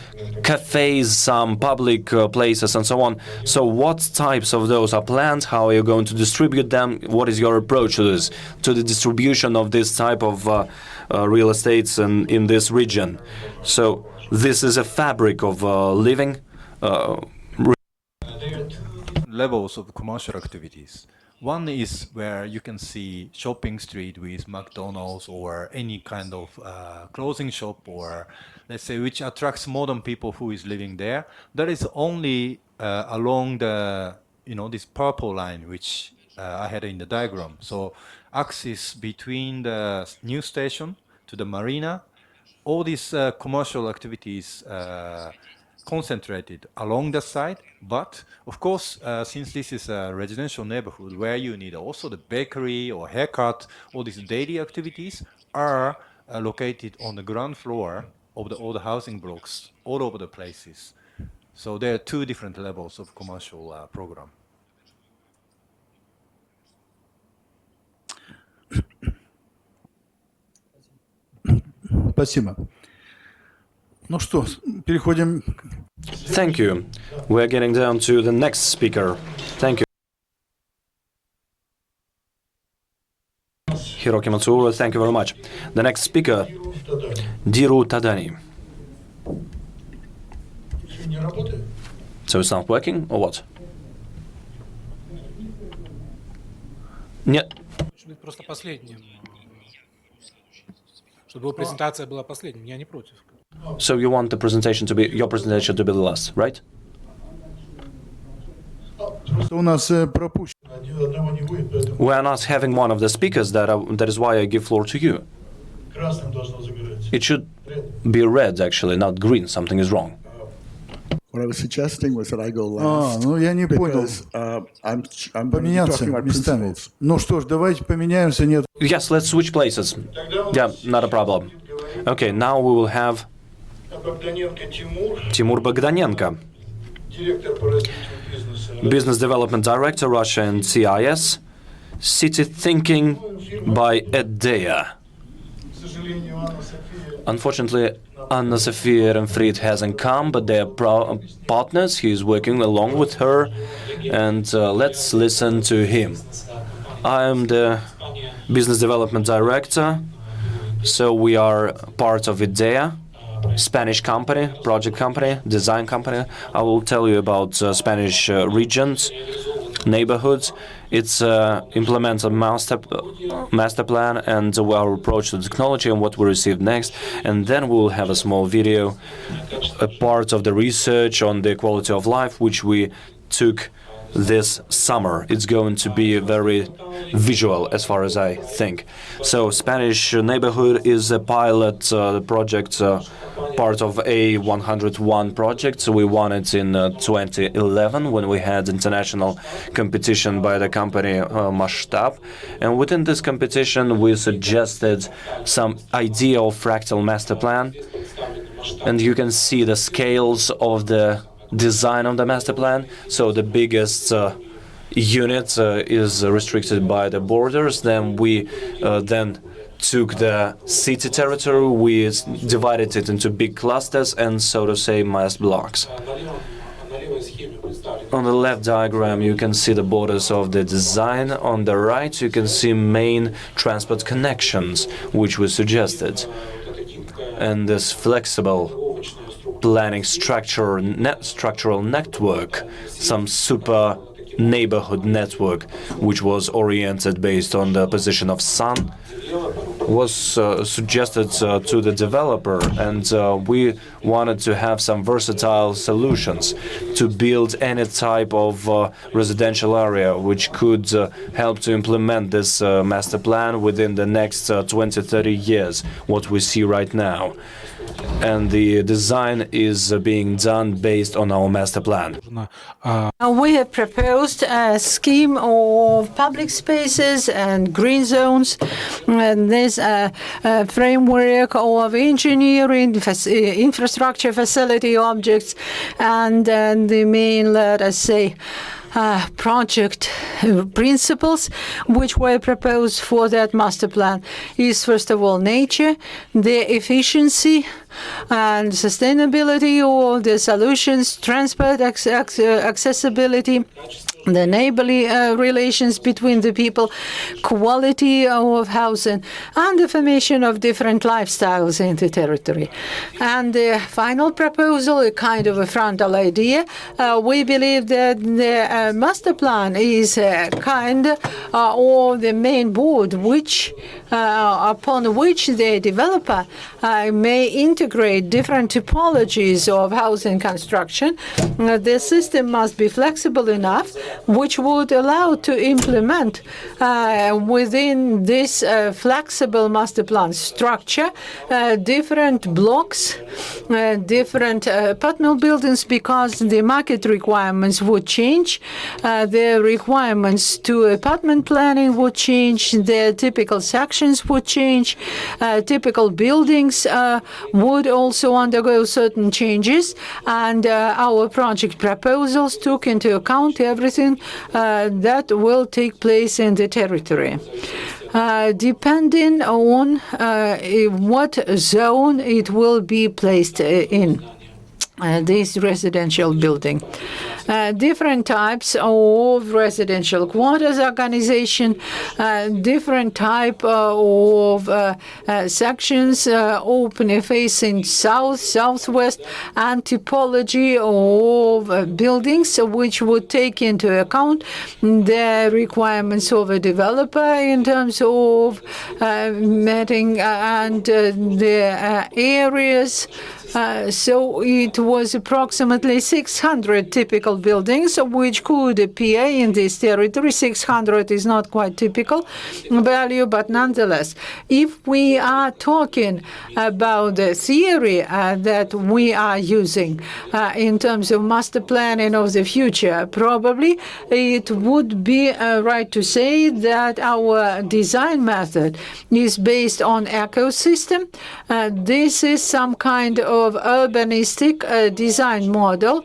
F: cafes, some public places, and so on. So what types of those are planned? How are you going to distribute them? What is your approach to this, to the distribution of this type of real estates in this region? So this is a fabric of living.
J: Levels of commercial activities. One is where you can see shopping street with McDonald's or any kind of clothing shop, or let's say which attracts modern people who is living there. That is only along the this purple line which I had in the diagram. So axis between the new station to the marina, all these commercial activities concentrated along the side. But of course, since this is a residential neighborhood where you need also the bakery or haircut, all these daily activities are located on the ground floor of all the housing blocks all over the places. So there are two different levels of commercial program.
H: Спасибо. Ну что, переходим.
F: Thank you. We're getting down to the next speaker. Thank you. Hiroki Matsuura, thank you very much. The next speaker, Diru Tadani. So it's not working, or what? Нет.
K: Просто последним. Чтобы презентация была последним, я не против.
F: So you want the presentation to be, your presentation to be the last, right?
H: У нас пропущено, одного не будет, поэтому
F: We are not having one of the speakers, that is why I give floor to you.
H: красным должно загораться.
F: It should be red, actually, not green. Something is wrong.
L: What I was suggesting was that I go last.
H: Ну я не понял.
L: Because I'm going to be
H: Поменяться
L: talking about
H: местами.
L: principles.
H: Ну что ж, давайте поменяемся. Нет.
F: Yes, let's switch places. Yeah, not a problem. Okay, now we will have
H: Богданенко Тимур,
F: Timur Bogdanenko,
H: директор по развитию бизнеса.
F: Business Development Director, Russia and CIS, City Thinking by Edea.
H: К сожалению, Анна София
F: Unfortunately, Anna Sofia Ehrenfried hasn't come, but they are partners. He is working along with her, and let's listen to him. I am the Business Development Director, so we are part of IDEA, Spanish company, project company, design company. I will tell you about Spanish regions, neighborhoods. It's implements a master plan and our approach to technology and what we received next. And then we will have a small video, a part of the research on the quality of life, which we took this summer. It's going to be very visual as far as I think. So Spanish neighborhood is a pilot project, part of A101 project. So we won it in 2011 when we had international competition by the company Masштаб. And within this competition we suggested some idea of fractal master plan. And you can see the scales of the design of the master plan. So the biggest unit is restricted by the borders. Then we then took the city territory, we divided it into big clusters and, so to say, mass blocks. On the left diagram you can see the borders of the design. On the right you can see main transport connections which we suggested. And this flexible planning structural network, some super neighborhood network, which was oriented based on the position of sun, was suggested to the developer, and we wanted to have some versatile solutions to build any type of residential area which could help to implement this master plan within the next 20-30 years, what we see right now. And the design is being done based on our master plan.
D: We have proposed a scheme of public spaces and green zones, and there's a framework of engineering, infrastructure, facility objects, and the main, let us say, project principles which were proposed for that master plan is, first of all, nature, the efficiency and sustainability of the solutions, transport accessibility, the neighborly relations between the people, quality of housing, and the formation of different lifestyles in the territory. And the final proposal, a kind of a frontal idea, we believe that the master plan is a kind of the main board which upon which the developer may integrate different typologies of housing construction. The system must be flexible enough which would allow to implement within this flexible master plan structure different blocks, different apartment buildings, because the market requirements would change, the requirements to apartment planning would change, the typical sections would change, typical buildings would also undergo certain changes, and our project proposals took into account everything that will take place in the territory. Depending on what zone it will be placed in.
M: this residential building. Different types of residential quarters organization, different type of sections, open facing south, southwest, and typology of buildings which would take into account the requirements of a developer in terms of meeting and the areas. So it was approximately 600 typical buildings which could appear in this territory. 600 is not quite typical value, but nonetheless, if we are talking about the theory that we are using in terms of master planning of the future, probably it would be right to say that our design method is based on ecosystem. This is some kind of urbanistic design model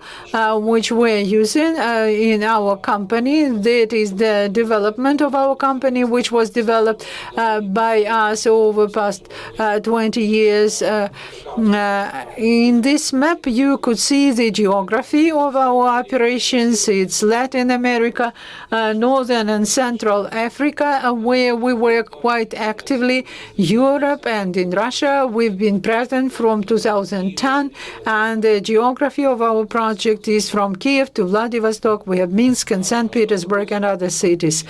M: which we're using in our company. That is the development of our company, which was developed by us over past 20 years. In this map, you could see the geography of our operations. It's Latin America, Northern and Central Africa, where we work quite actively, Europe, and in Russia. We've been present from 2010, and the geography of our project is from Kiev to Vladivostok. We have Minsk and St. Petersburg and other cities.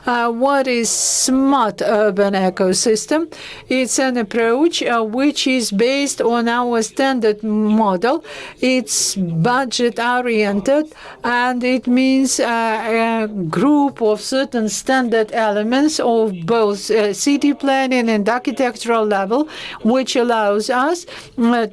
M: What is smart urban ecosystem? It's an approach which is based on our standard model. It's budget-oriented, and it means a group of certain standard elements of both city planning and architectural level, which allows us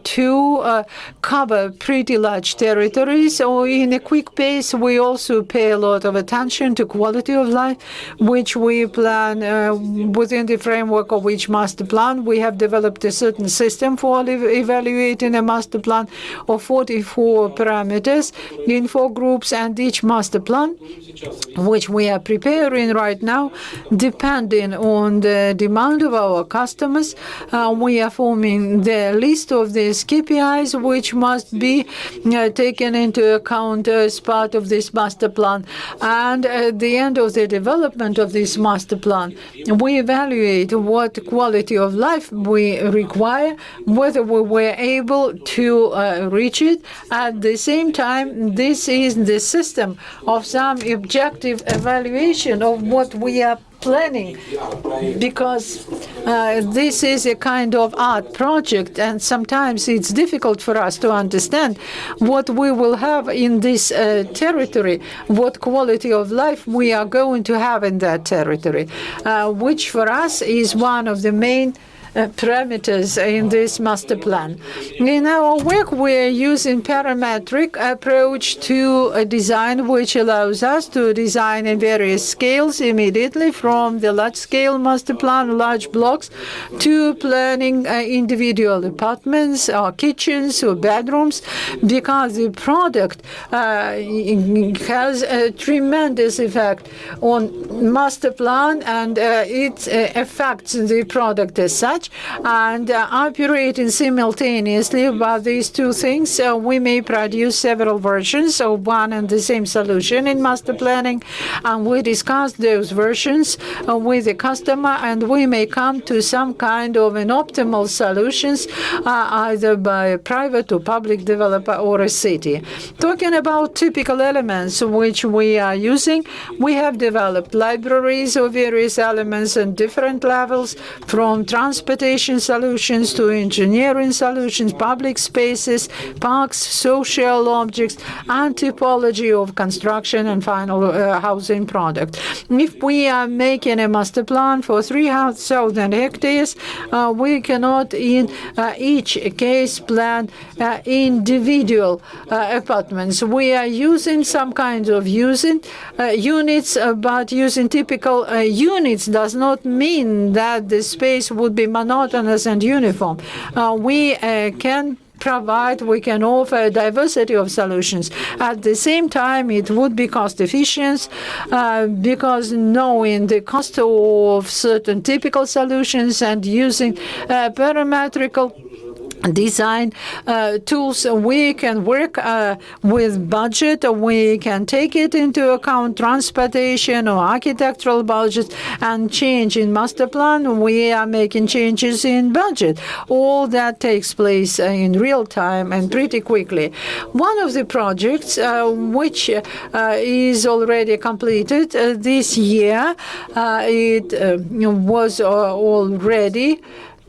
M: to cover pretty large territories. Or in a quick pace, we also pay a lot of attention to quality of life, which we plan within the framework of each master plan. We have developed a certain system for evaluating a master plan of 44 parameters in 4 groups, and each master plan, which we are preparing right now, depending on the demand of our customers, we are forming the list of these KPIs which must be taken into account as part of this master plan. And at the end of the development of this master plan, we evaluate what quality of life we require, whether we were able to reach it. At the same time, this is the system of some objective evaluation of what we are planning, because this is a kind of art project, and sometimes it's difficult for us to understand what we will have in this territory, what quality of life we are going to have in that territory, which for us is one of the main parameters in this master plan. In our work, we are using parametric approach to a design which allows us to design in various scales immediately, from the large-scale master plan, large blocks, to planning individual apartments or kitchens or bedrooms, because the product has a tremendous effect on master plan, and it affects the product as such. And operating simultaneously about these two things, we may produce several versions of one and the same solution in master planning, and we discuss those versions with the customer, and we may come to some kind of an optimal solutions, either by a private or public developer or a city. Talking about typical elements which we are using, we have developed libraries of various elements and different levels, from transportation solutions to engineering solutions, public spaces, parks, social objects, and typology of construction and final housing product. If we are making a master plan for 3,000 hectares, we cannot in each case plan individual apartments. We are using some kinds of units, but using typical units does not mean that the space would be monotonous and uniform. We can offer a diversity of solutions. At the same time, it would be cost efficient, because knowing the cost of certain typical solutions and using parametrical design tools. We can work with budget. We can take it into account transportation or architectural budget and change in master plan. We are making changes in budget. All that takes place in real time and pretty quickly. One of the projects which is already completed this year, it was already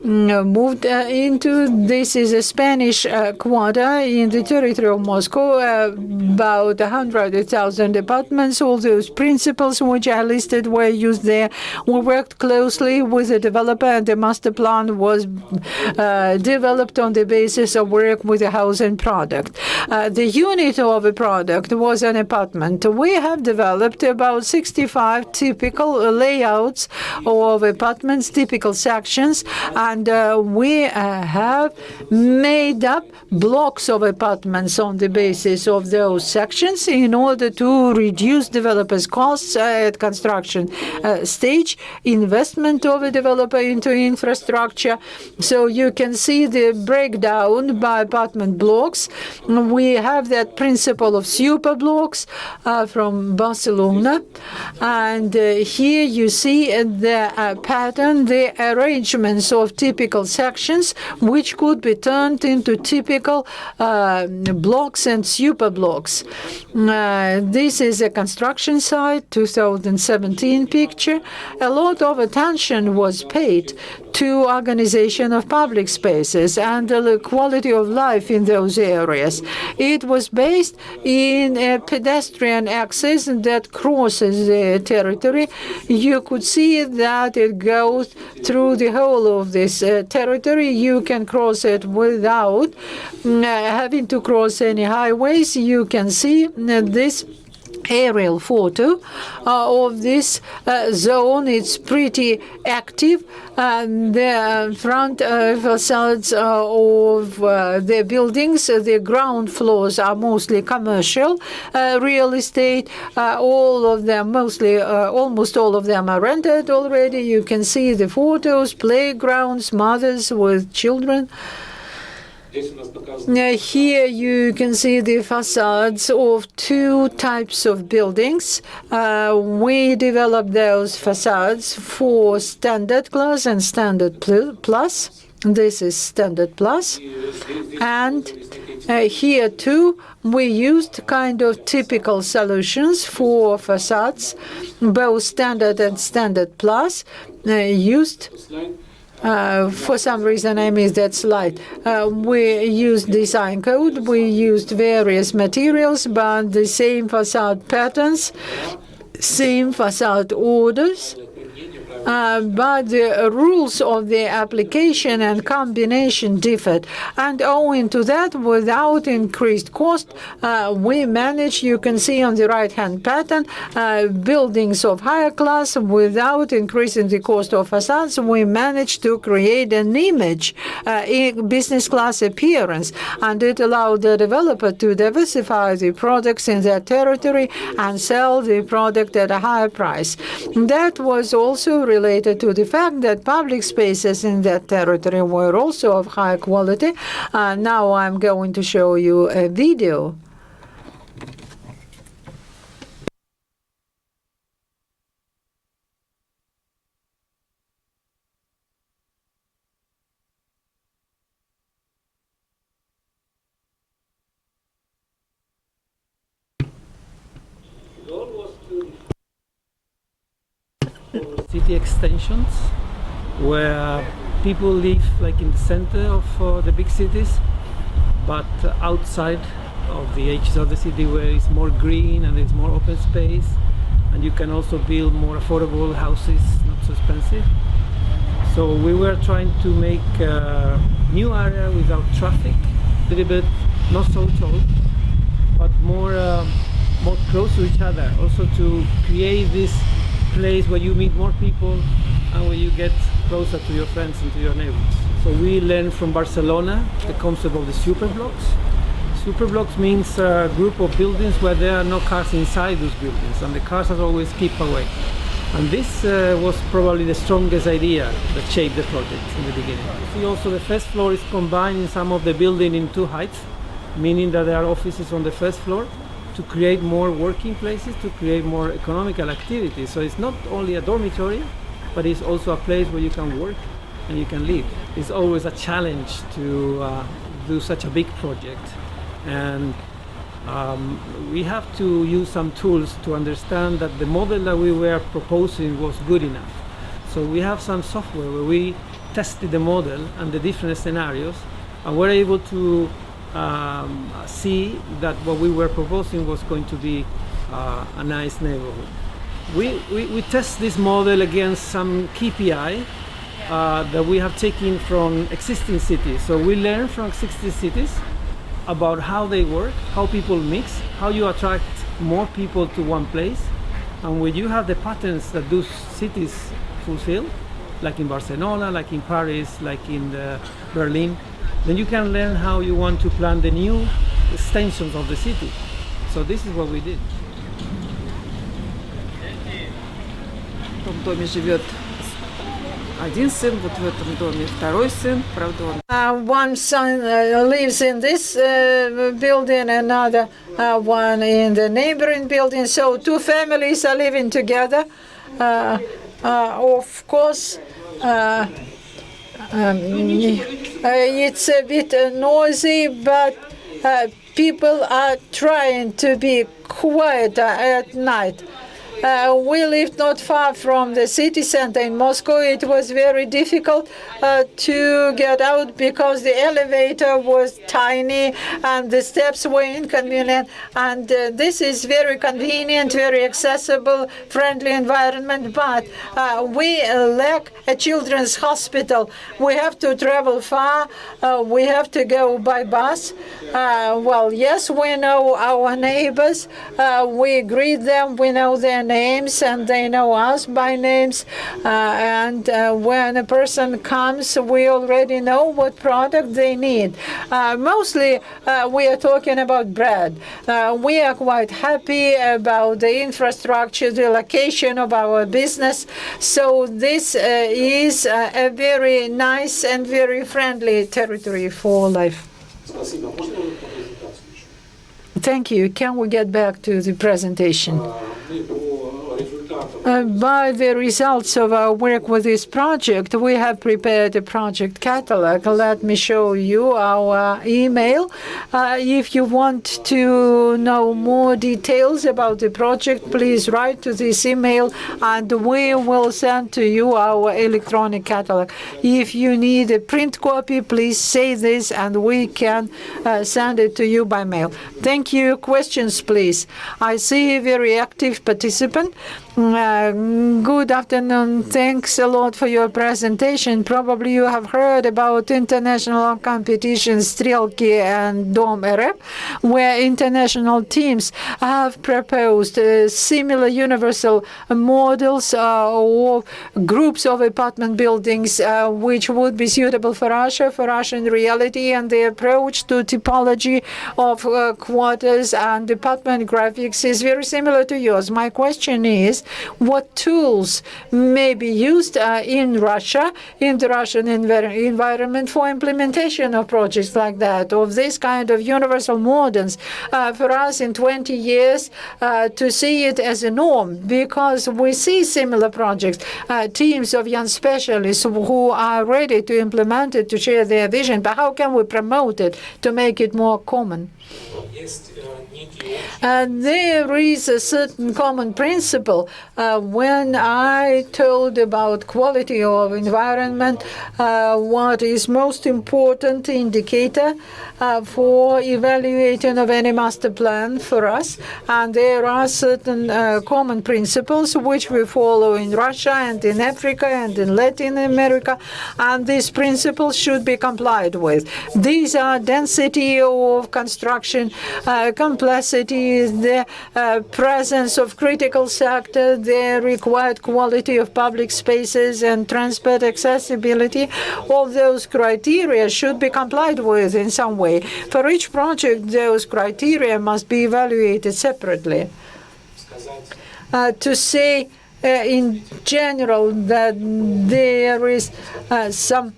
M: moved into. This is a Spanish quarter in the territory of Moscow, about 100,000 apartments. All those principles which I listed were used there. We worked closely with the developer, and the master plan was developed on the basis of work with the housing product. The unit of a product was an apartment. We have developed about 65 typical layouts of apartments, typical sections, and we have made up blocks of apartments on the basis of those sections in order to reduce developers' costs at construction stage, investment of a developer into infrastructure. So you can see the breakdown by apartment blocks. We have that principle of super blocks from Barcelona, and here you see the pattern, the arrangements of typical sections, which could be turned into typical blocks and super blocks. This is a construction site, 2017 picture. A lot of attention was paid to organization of public spaces and the quality of life in those areas. It was based in a pedestrian access that crosses the territory. You could see that it goes through the whole of this territory. You can cross it without having to cross any highways. You can see this aerial photo of this zone. It's pretty active. The front facades of the buildings, the ground floors are mostly commercial real estate. All of them, mostly, almost all of them are rented already. You can see the photos, playgrounds, mothers with children. Here you can see the facades of two types of buildings. We developed those facades for standard class and standard plus. This is standard plus. And here too, we used kind of typical solutions for facades, both standard and standard plus, used. For some reason, I missed that slide. We used design code. We used various materials, but the same facade patterns, same facade orders. But the rules of the application and combination differed. And owing to that, without increased cost, we managed, you can see on the right-hand pattern, buildings of higher class without increasing the cost of facades. We managed to create an image, business class appearance, and it allowed the developer to diversify the products in their territory and sell the product at a higher price. That was also related to the fact that public spaces in that territory were also of high quality. Now I'm going to show you a video.
N: City extensions where people live like in the center of the big cities, but outside of the edges of the city where it's more green and it's more open space, and you can also build more affordable houses, not so expensive. So we were trying to make a new area without traffic, a little bit not so tall, but more close to each other, also to create this place where you meet more people and where you get closer to your friends and to your neighbors. So we learned from Barcelona the concept of the superblocks. Superblocks means a group of buildings where there are no cars inside those buildings, and the cars are always kept away. And this was probably the strongest idea that shaped the project in the beginning. See, also the first floor is combining some of the building in two heights, meaning that there are offices on the first floor to create more working places, to create more economical activity. So it's not only a dormitory, but it's also a place where you can work and you can live. It's always a challenge to do such a big project. And we have to use some tools to understand that the model that we were proposing was good enough. So we have some software where we tested the model and the different scenarios, and we're able to see that what we were proposing was going to be a nice neighborhood. We test this model against some KPI that we have taken from existing cities. So we learn from existing cities about how they work, how people mix, how you attract more people to one place. And when you have the patterns that those cities fulfill, like in Barcelona, like in Paris, like in Berlin, then you can learn how you want to plan the new extensions of the city. So this is what we did.
O: В том доме живет один сын, вот в этом доме второй сын, правда он.
M: One son lives in this building, another one in the neighboring building. So two families are living together. Of course, it's a bit noisy, but people are trying to be quiet at night. We lived not far from the city center in Moscow. It was very difficult to get out because the elevator was tiny and the steps were inconvenient. And this is very convenient, very accessible, friendly environment. But we lack a children's hospital. We have to travel far. We have to go by bus. Well, yes, we know our neighbors. We greet them. We know their names and they know us by names. And when a person comes, we already know what product they need. Mostly, we are talking about bread. We are quite happy about the infrastructure, the location of our business. So this is a very nice and very friendly territory for life. Thank you. Can we get back to the presentation? By the results of our work with this project, we have prepared a project catalog. Let me show you our email. If you want to know more details about the project, please write to this email and we will send to you our electronic catalog. If you need a print copy, please say this and we can send it to you by mail. Thank you. Questions, please. I see a very active participant. Good afternoon. Thanks a lot for your presentation. Probably you have heard about international competitions Strelki and Dom Ereb, where international teams have proposed similar universal models or groups of apartment buildings which would be suitable for Russia, for Russian reality, and the approach to typology of quarters and apartment graphics is very similar to yours. My question is, what tools may be used in Russia, in the Russian environment for implementation of projects like that, of this kind of universal models for us in 20 years to see it as a norm, because we see similar projects, teams of young specialists who are ready to implement it, to share their vision, but how can we promote it to make it more common? There is a certain common principle. When I told about quality of environment, what is most important indicator for evaluating of any master plan for us, and there are certain common principles which we follow in Russia and in Africa and in Latin America, and these principles should be complied with. These are density of construction, complexity, the presence of critical sector, the required quality of public spaces and transport accessibility. All those criteria should be complied with in some way. For each project, those criteria must be evaluated separately. To say in general that there is some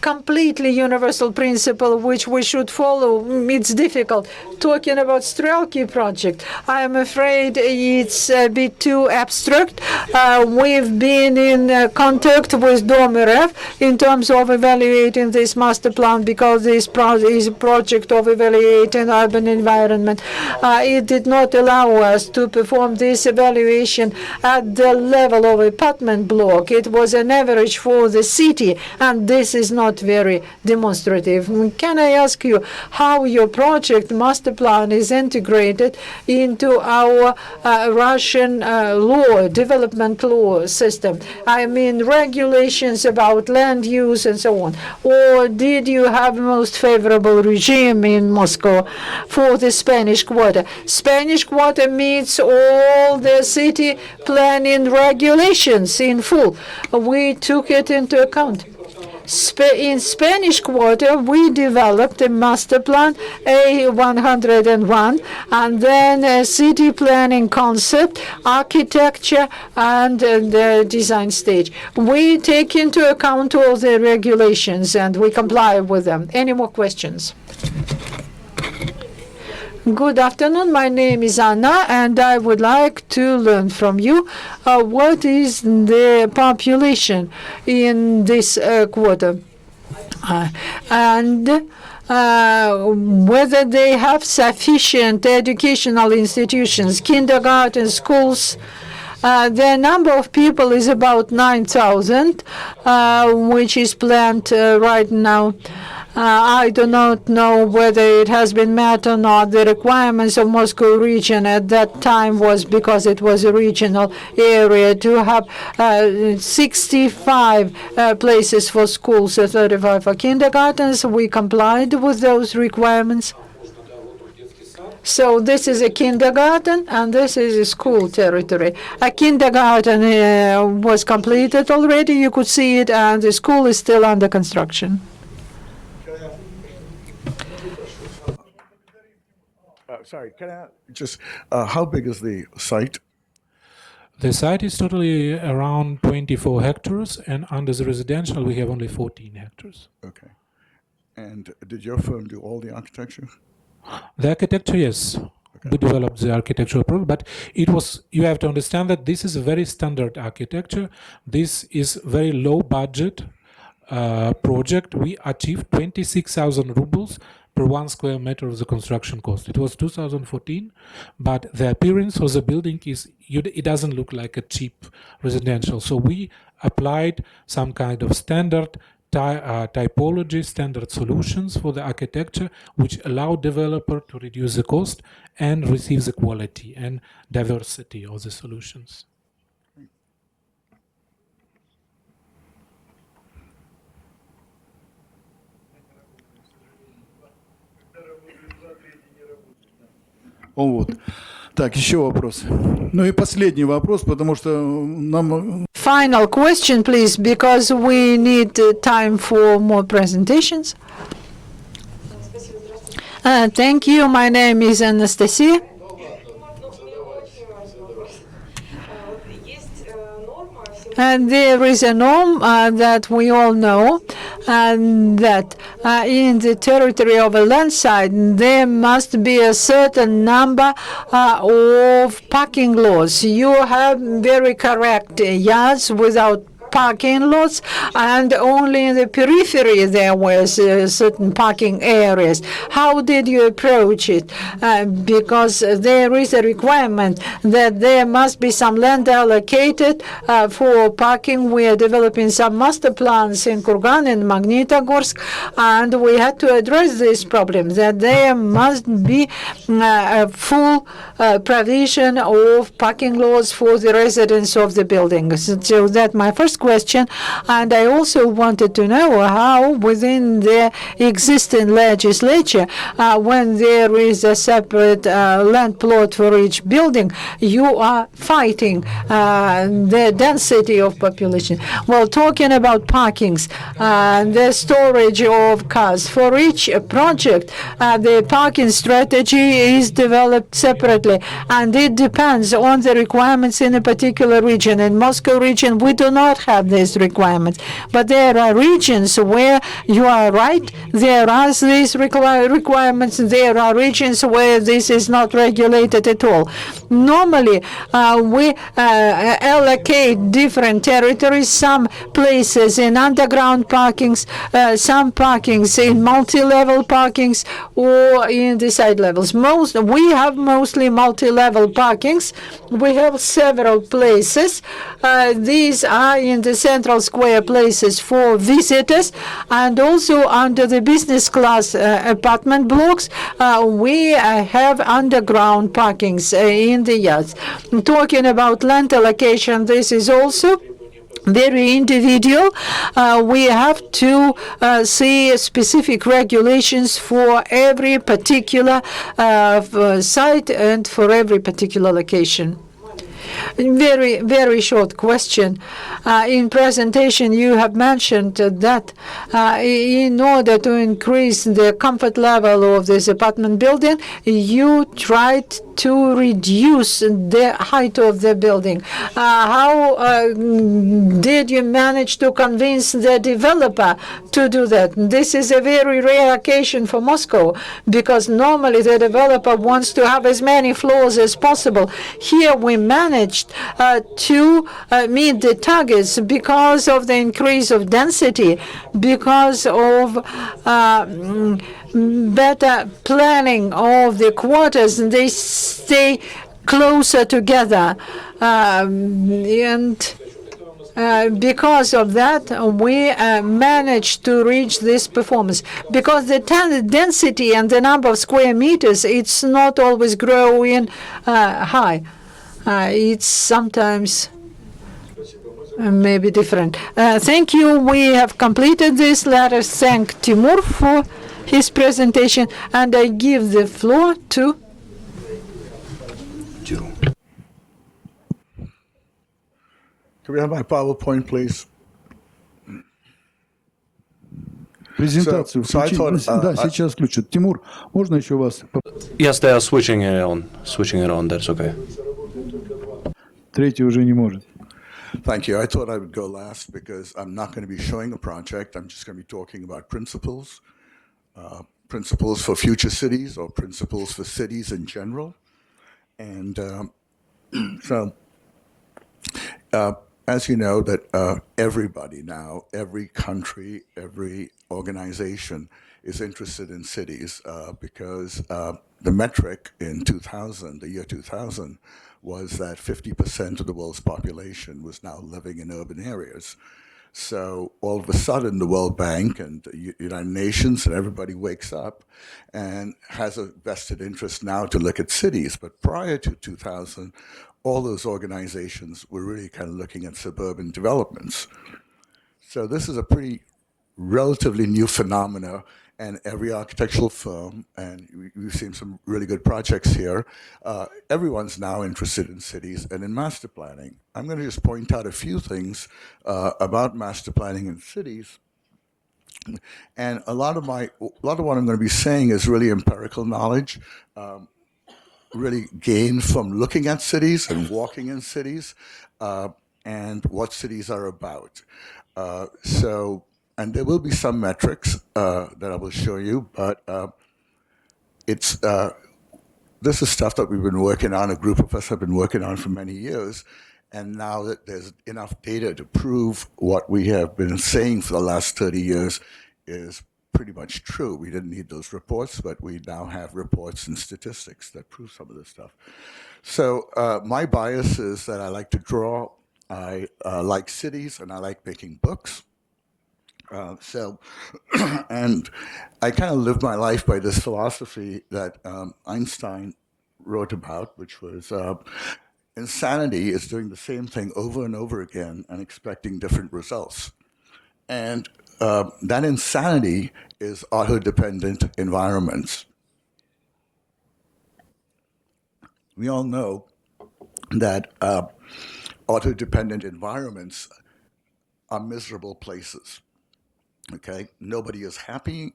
M: completely universal principle which we should follow. It's difficult. Talking about Strelki project, I'm afraid it's a bit too abstract. We've been in contact with Domirev in terms of evaluating this master plan because this is a project of evaluating urban environment. It did not allow us to perform this evaluation at the level of apartment block. It was an average for the city, and this is not very demonstrative. Can I ask you how your project master plan is integrated into our Russian law, development law system? I mean regulations about land use and so on. Or did you have most favorable regime in Moscow for the Spanish Quarter? Spanish Quarter meets all the city planning regulations in full. We took it into account. In Spanish Quarter, we developed a master plan, A101, and then a city planning concept, architecture, and the design stage. We take into account all the regulations, and we comply with them. Any more questions? Good afternoon. My name is Anna, and I would like to learn from you what is the population in this quarter, and whether they have sufficient educational institutions, kindergarten, schools. The number of people is about 9,000, which is planned right now. I do not know whether it has been met or not. The requirements of Moscow region at that time was because it was a regional area to have 65 places for schools, 35 for kindergartens. We complied with those requirements. So this is a kindergarten, and this is a school territory. A kindergarten was completed already. You could see it, and the school is still under construction.
L: Sorry, can I just, how big is the site?
K: The site is totally around 24 hectares, and under the residential, we have only 14 hectares.
L: Okay. And did your firm do all the architecture?
K: The architecture, yes. Okay. We developed the architectural program, but it was, you have to understand that this is a very standard architecture. This is very low budget project. We achieved 26,000 rubles per 1 square meter of the construction cost. It was 2014, but the appearance of the building is, it doesn't look like a cheap residential. So we applied some kind of standard typology, standard solutions for the architecture, which allow developer to reduce the cost and receive the quality and diversity of the solutions.
H: Вот. Так, еще вопросы. Ну и последний вопрос, потому что нам...
M: Final question, please, because we need time for more presentations. Thank you. My name is Anastasia. And there is a norm that we all know, and that in the territory of a landside, there must be a certain number of parking lots. You have very correct yards without parking lots, and only in the periphery there was certain parking areas. How did you approach it? Because there is a requirement that there must be some land allocated for parking. We are developing some master plans in Kurgan and Magnitogorsk, and we had to address this problem, that there must be a full provision of parking lots for the residents of the buildings. So that my first question. question. And I also wanted to know how within the existing legislature, when there is a separate land plot for each building, you are fighting the density of population. Well, talking about parkings, the storage of cars. For each project, the parking strategy is developed separately, and it depends on the requirements in a particular region. In Moscow region, we do not have these requirements, but there are regions where you are right, there are these requirements, there are regions where this is not regulated at all. Normally, we allocate different territories, some places in underground parkings, some parkings in multi-level parkings, or in the side levels. We have mostly multi-level parkings. We have several places. These are in the central square places for visitors, and also under the business class apartment blocks, we have underground parkings in the yards. Talking about land allocation, this is also very individual. We have to see specific regulations for every particular site and for every particular location. Very, very short question. In presentation, you have mentioned that in order to increase the comfort level of this apartment building, you tried to reduce the height of the building. How did you manage to convince the developer to do that? This is a very rare occasion for Moscow, because normally the developer wants to have as many floors as possible. Here we managed to meet the targets because of the increase of density, because of better planning of the quarters, and they stay closer together. And because of that, we managed to reach this performance. Because the density and the number of square meters, it's not always growing high. It's sometimes maybe different. Thank you. We have completed this. Let us thank Timur for his presentation, and I give the floor to
L: Can we have my PowerPoint, please?
H: Презентацию включить. Да, сейчас включат. Тимур, можно еще вас?
F: Yes, they are switching it on. That's okay.
H: Третий уже не может.
L: Thank you. I thought I would go last because I'm not going to be showing a project. I'm just going to be talking about principles, principles for future cities or principles for cities in general. And as you know, that everybody now, every country, every organization is interested in cities because the metric in 2000, the year 2000, was that 50% of the world's population was now living in urban areas. So all of a sudden, the World Bank and the United Nations and everybody wakes up and has a vested interest now to look at cities. But prior to 2000, all those organizations were really kind of looking at suburban developments. So this is a pretty relatively new phenomena, and every architectural firm, and we've seen some really good projects here, everyone's now interested in cities and in master planning. I'm going to just point out a few things about master planning in cities. And a lot of what I'm going to be saying is really empirical knowledge, really gained from looking at cities and walking in cities, and what cities are about. And there will be some metrics that I will show you, but this is stuff that we've been working on, a group of us have been working on for many years, and now that there's enough data to prove what we have been saying for the last 30 years is pretty much true. We didn't need those reports, but we now have reports and statistics that prove some of this stuff. So my bias is that I like to draw, I like cities, and I like making books. And I kind of lived my life by this philosophy that Einstein wrote about, which was insanity is doing the same thing over and over again and expecting different results. And that insanity is auto-dependent environments. We all know that auto-dependent environments are miserable places. Okay, nobody is happy,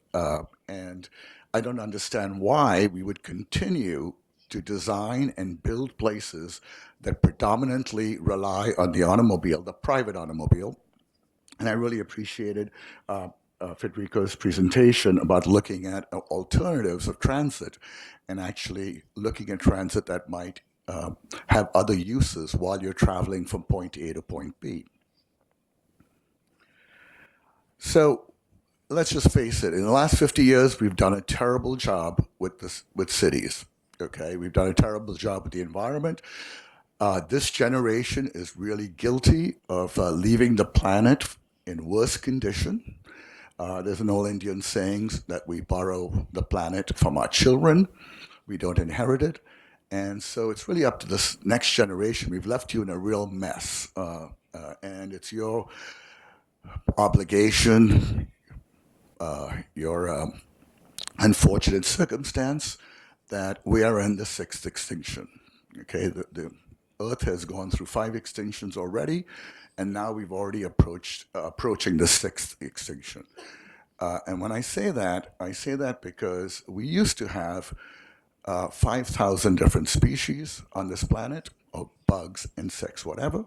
L: and I don't understand why we would continue to design and build places that predominantly rely on the automobile, the private automobile. And I really appreciated Federico's presentation about looking at alternatives of transit and actually looking at transit that might have other uses while you're traveling from point A to point B. So let's just face it, in the last 50 years, we've done a terrible job with cities, okay? We've done a terrible job with the environment. This generation is really guilty of leaving the planet in worse condition. There's an old Indian saying that we borrow the planet from our children. We don't inherit it. And so it's really up to this next generation. We've left you in a real mess. And it's your obligation, your unfortunate circumstance that we are in the sixth extinction. Okay, the Earth has gone through 5 extinctions already, and now we've already approaching the 6th extinction. And when I say that because we used to have 5,000 different species on this planet, or bugs, insects, whatever,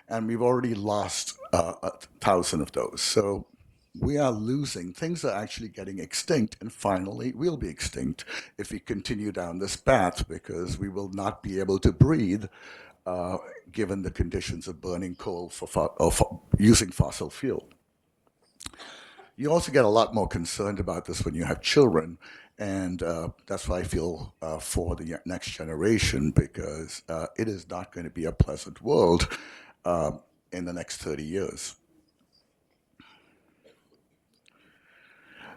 L: and we've already lost 1,000 of those. So we are losing. Things are actually getting extinct, and finally we'll be extinct if we continue down this path, because we will not be able to breathe given the conditions of burning coal for using fossil fuel. You also get a lot more concerned about this when you have children, and that's why I feel for the next generation, because it is not going to be a pleasant world in the next 30 years.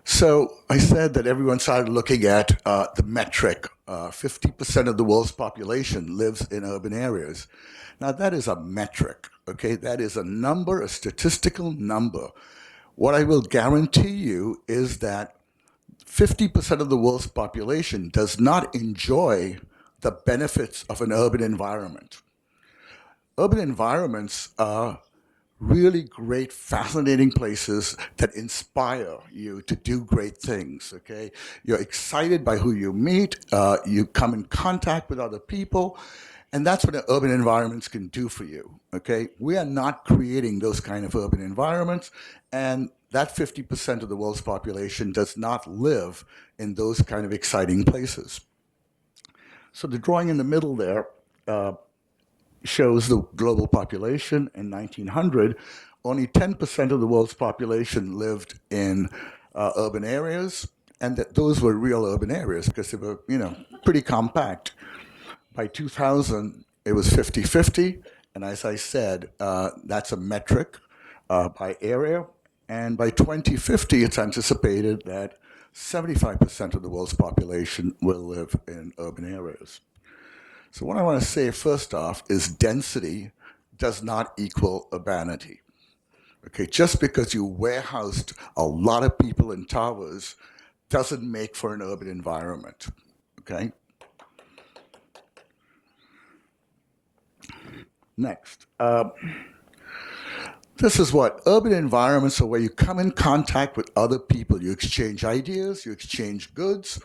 L: So I said that everyone started looking at the metric. 50% of the world's population lives in urban areas. Now that is a metric, okay? That is a number, a statistical number. What I will guarantee you is that 50% of the world's population does not enjoy the benefits of an urban environment. Urban environments are really great, fascinating places that inspire you to do great things, okay? You're excited by who you meet, you come in contact with other people, and that's what urban environments can do for you, okay? We are not creating those kind of urban environments, and that 50% of the world's population does not live in those kind of exciting places. So the drawing in the middle there shows the global population in 1900. Only 10% of the world's population lived in urban areas, and that those were real urban areas because they were, pretty compact. By 2000, it was 50-50, and as I said, that's a metric by area. And by 2050, it's anticipated that 75% of the world's population will live in urban areas. So what I want to say first off is density does not equal urbanity. Okay, just because you warehoused a lot of people in towers doesn't make for an urban environment, okay? Next. This is what urban environments are, where you come in contact with other people. You exchange ideas, you exchange goods.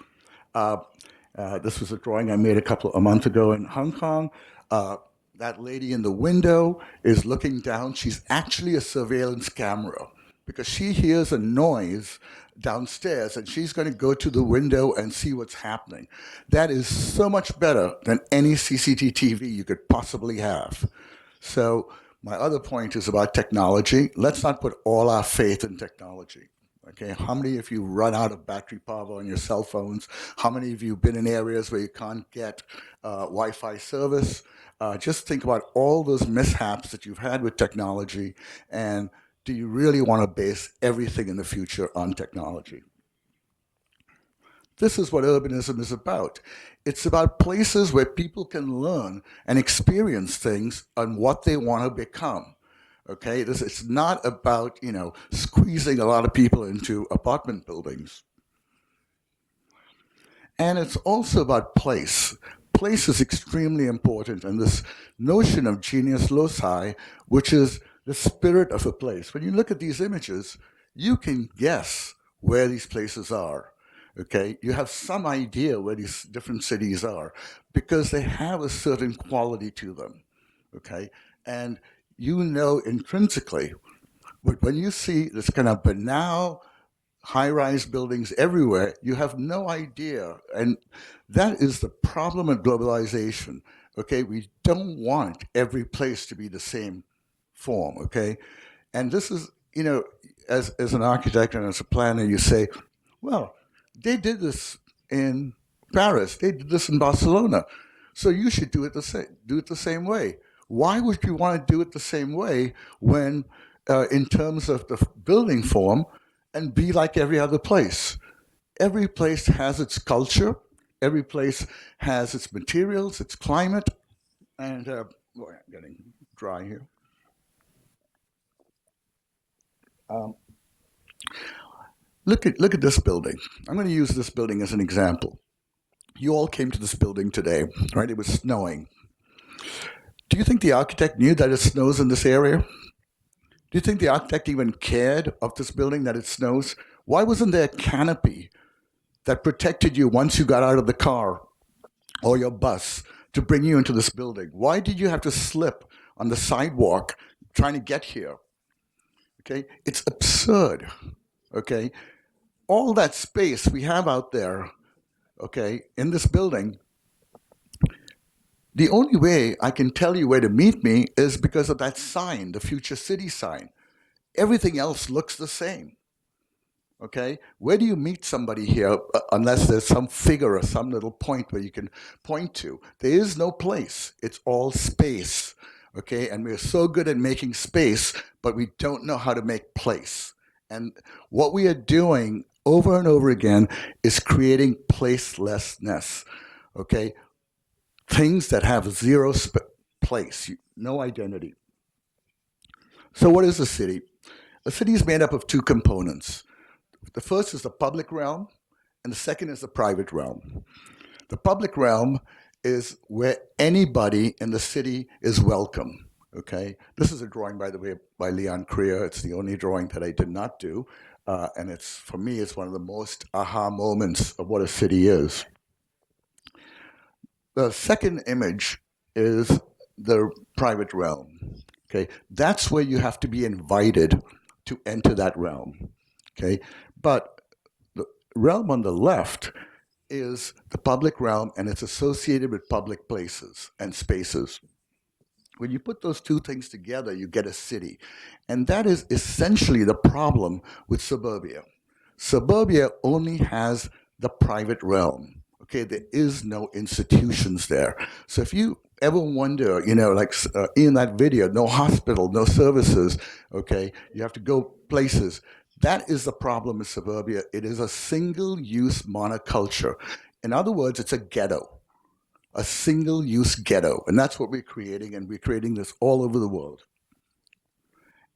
L: This was a drawing I made a month ago in Hong Kong. That lady in the window is looking down. She's actually a surveillance camera because she hears a noise downstairs and she's going to go to the window and see what's happening. That is so much better than any CCTV you could possibly have. So my other point is about technology. Let's not put all our faith in technology. Okay, how many of you run out of battery power on your cell phones? How many of you have been in areas where you can't get Wi-Fi service? Just think about all those mishaps that you've had with technology, and do you really want to base everything in the future on technology? This is what urbanism is about. It's about places where people can learn and experience things on what they want to become. Okay, it's not about, squeezing a lot of people into apartment buildings. And it's also about place. Place is extremely important, and this notion of genius loci, which is the spirit of a place. When you look at these images, you can guess where these places are. Okay, you have some idea where these different cities are because they have a certain quality to them. Okay, and you know intrinsically, but when you see this kind of banal high-rise buildings everywhere, you have no idea. And that is the problem of globalization. Okay, we don't want every place to be the same form. Okay, and this is, as an architect and as a planner, you say, well, they did this in Paris, they did this in Barcelona, so you should do it the same way. Why would you want to do it the same way when, in terms of the building form, and be like every other place? Every place has its culture. Every place has its materials, its climate, and boy, I'm getting dry here. Look at this building. I'm going to use this building as an example. You all came to this building today, right? It was snowing. Do you think the architect knew that it snows in this area? Do you think the architect even cared of this building that it snows? Why wasn't there a canopy that protected you once you got out of the car or your bus to bring you into this building? Why did you have to slip on the sidewalk trying to get here? Okay, it's absurd. Okay, all that space we have out there, okay, in this building, the only way I can tell you where to meet me is because of that sign, the Future City sign. Everything else looks the same. Okay, where do you meet somebody here unless there's some figure or some little point where you can point to? There is no place. It's all space. Okay, and we're so good at making space, but we don't know how to make place. And what we are doing over and over again is creating placelessness. Okay, things that have zero place, no identity. So what is a city? A city is made up of two components. The first is the public realm, and the second is the private realm. The public realm is where anybody in the city is welcome. Okay, this is a drawing, by the way, by Leon Krier. It's the only drawing that I did not do, and it's, for me, it's one of the most aha moments of what a city is. The second image is the private realm. Okay, that's where you have to be invited to enter that realm. Okay, but the realm on the left is the public realm, and it's associated with public places and spaces. When you put those two things together, you get a city. And that is essentially the problem with suburbia. Suburbia only has the private realm. Okay, there is no institutions there. So if you ever wonder, like in that video, no hospital, no services, okay, you have to go places. That is the problem with suburbia. It is a single-use monoculture. In other words, it's a ghetto. A single-use ghetto, and that's what we're creating, and we're creating this all over the world.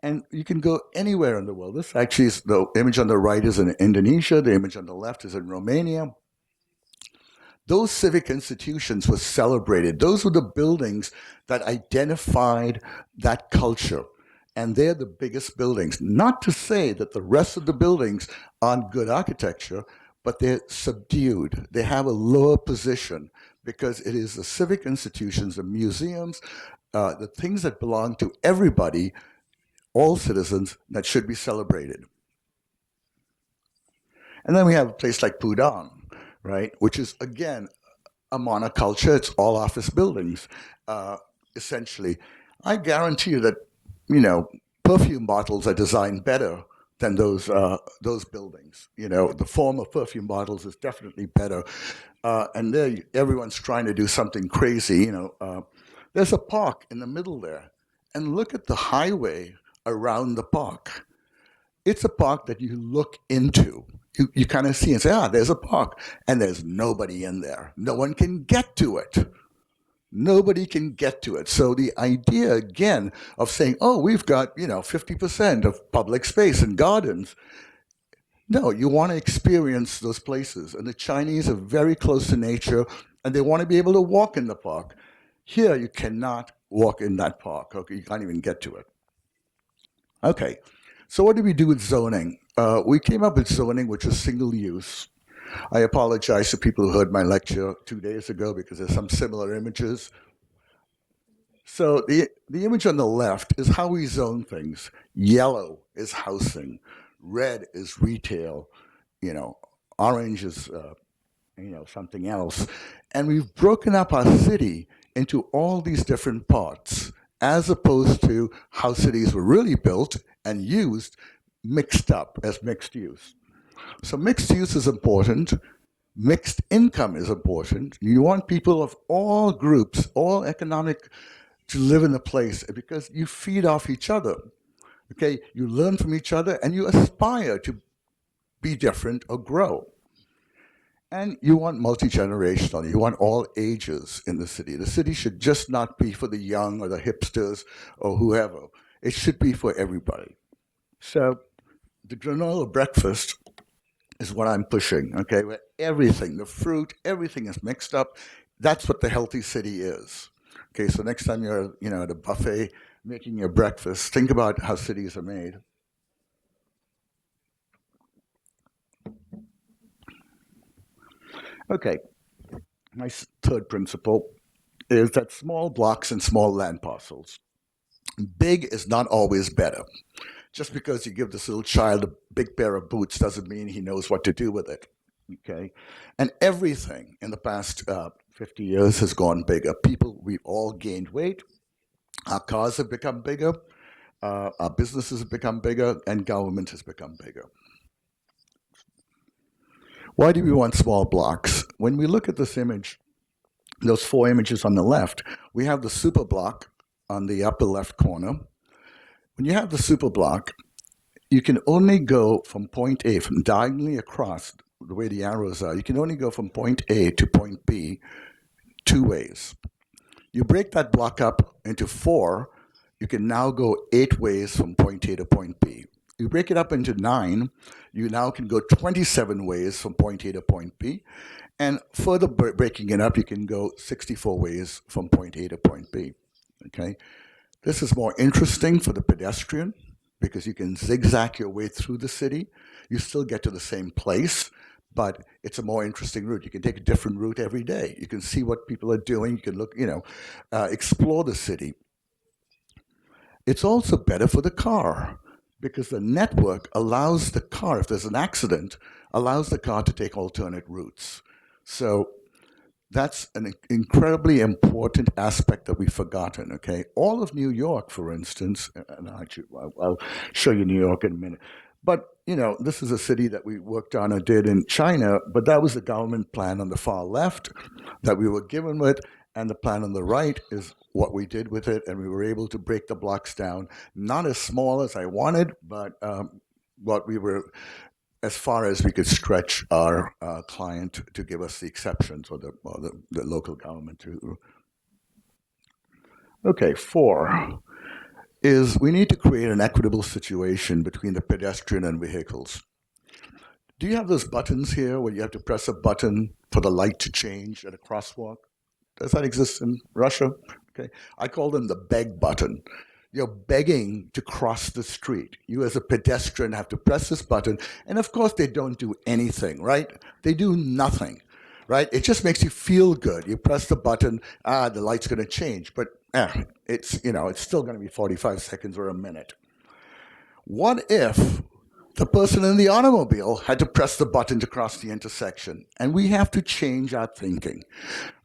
L: And you can go anywhere in the world. This actually is, the image on the right is in Indonesia, the image on the left is in Romania. Those civic institutions were celebrated. Those were the buildings that identified that culture, and they're the biggest buildings. Not to say that the rest of the buildings aren't good architecture, but they're subdued. They have a lower position because it is the civic institutions, the museums, the things that belong to everybody, all citizens, that should be celebrated. And then we have a place like Pudong, right, which is, again, a monoculture. It's all office buildings, essentially. I guarantee you that, perfume bottles are designed better than those buildings. The form of perfume bottles is definitely better. And there, everyone's trying to do something crazy. There's a park in the middle there, and look at the highway around the park. It's a park that you look into. you kind of see and say, there's a park, and there's nobody in there. No one can get to it. Nobody can get to it. So the idea, again, of saying, we've got, 50% of public space and gardens. No, you want to experience those places. And the Chinese are very close to nature, and they want to be able to walk in the park. Here, you cannot walk in that park. Okay, you can't even get to it. Okay, so what do we do with zoning? We came up with zoning, which is single use. I apologize to people who heard my lecture 2 days ago because there's some similar images. So the image on the left is how we zone things. Yellow is housing. Red is retail. Orange is something else. And we've broken up our city into all these different parts, as opposed to how cities were really built and used mixed up as mixed use. So mixed use is important. Mixed income is important. You want people of all groups, all economic, to live in a place because you feed off each other. Okay, you learn from each other and you aspire to be different or grow. And you want multi-generational. You want all ages in the city. The city should just not be for the young or the hipsters or whoever. It should be for everybody. So the granola breakfast is what I'm pushing, okay? Where everything, the fruit, everything is mixed up. That's what the healthy city is. Okay, so next time you're, at a buffet making your breakfast, think about how cities are made. Okay, my third principle is that small blocks and small land parcels. Big is not always better. Just because you give this little child a big pair of boots doesn't mean he knows what to do with it. Okay, and everything in the past 50 years has gone bigger. We've all gained weight. Our cars have become bigger. Our businesses have become bigger, and government has become bigger. Why do we want small blocks? When we look at this image, those 4 images on the left, we have the super block on the upper left corner. When you have the super block, you can only go from point A, from diagonally across, the way the arrows are, you can only go from point A to point B 2 ways. You break that block up into 4, you can now go 8 ways from point A to point B. You break it up into 9, you now can go 27 ways from point A to point B. And further breaking it up, you can go 64 ways from point A to point B. Okay? This is more interesting for the pedestrian because you can zigzag your way through the city. You still get to the same place, but it's a more interesting route. You can take a different route every day. You can see what people are doing. You can look, explore the city. It's also better for the car because the network allows the car, if there's an accident, allows the car to take alternate routes. So that's an incredibly important aspect that we've forgotten, okay? All of New York, for instance, and I'll show you New York in a minute, but, this is a city that we worked on or did in China, but that was the government plan on the far left that we were given with, and the plan on the right is what we did with it, and we were able to break the blocks down, not as small as I wanted, but what we were, as far as we could stretch our client to give us the exceptions or the local government to. Okay, 4 is we need to create an equitable situation between the pedestrian and vehicles. Do you have those buttons here where you have to press a button for the light to change at a crosswalk? Does that exist in Russia? Okay, I call them the beg button. You're begging to cross the street. You as a pedestrian have to press this button, and of course they don't do anything, right? They do nothing, right? It just makes you feel good. You press the button, the light's gonna change, but it's still gonna be 45 seconds or a minute. What if the person in the automobile had to press the button to cross the intersection? And we have to change our thinking,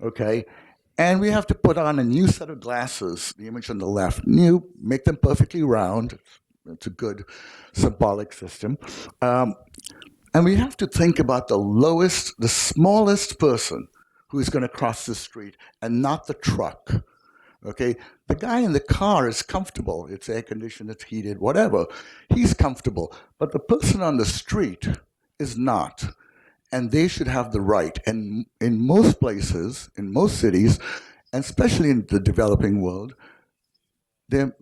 L: okay? And we have to put on a new set of glasses, the image on the left, new, make them perfectly round. It's a good symbolic system. And we have to think about the smallest person who's going to cross the street and not the truck. Okay, the guy in the car is comfortable. It's air conditioned, it's heated, whatever. He's comfortable. But the person on the street is not. And they should have the right. And in most places, in most cities, and especially in the developing world, in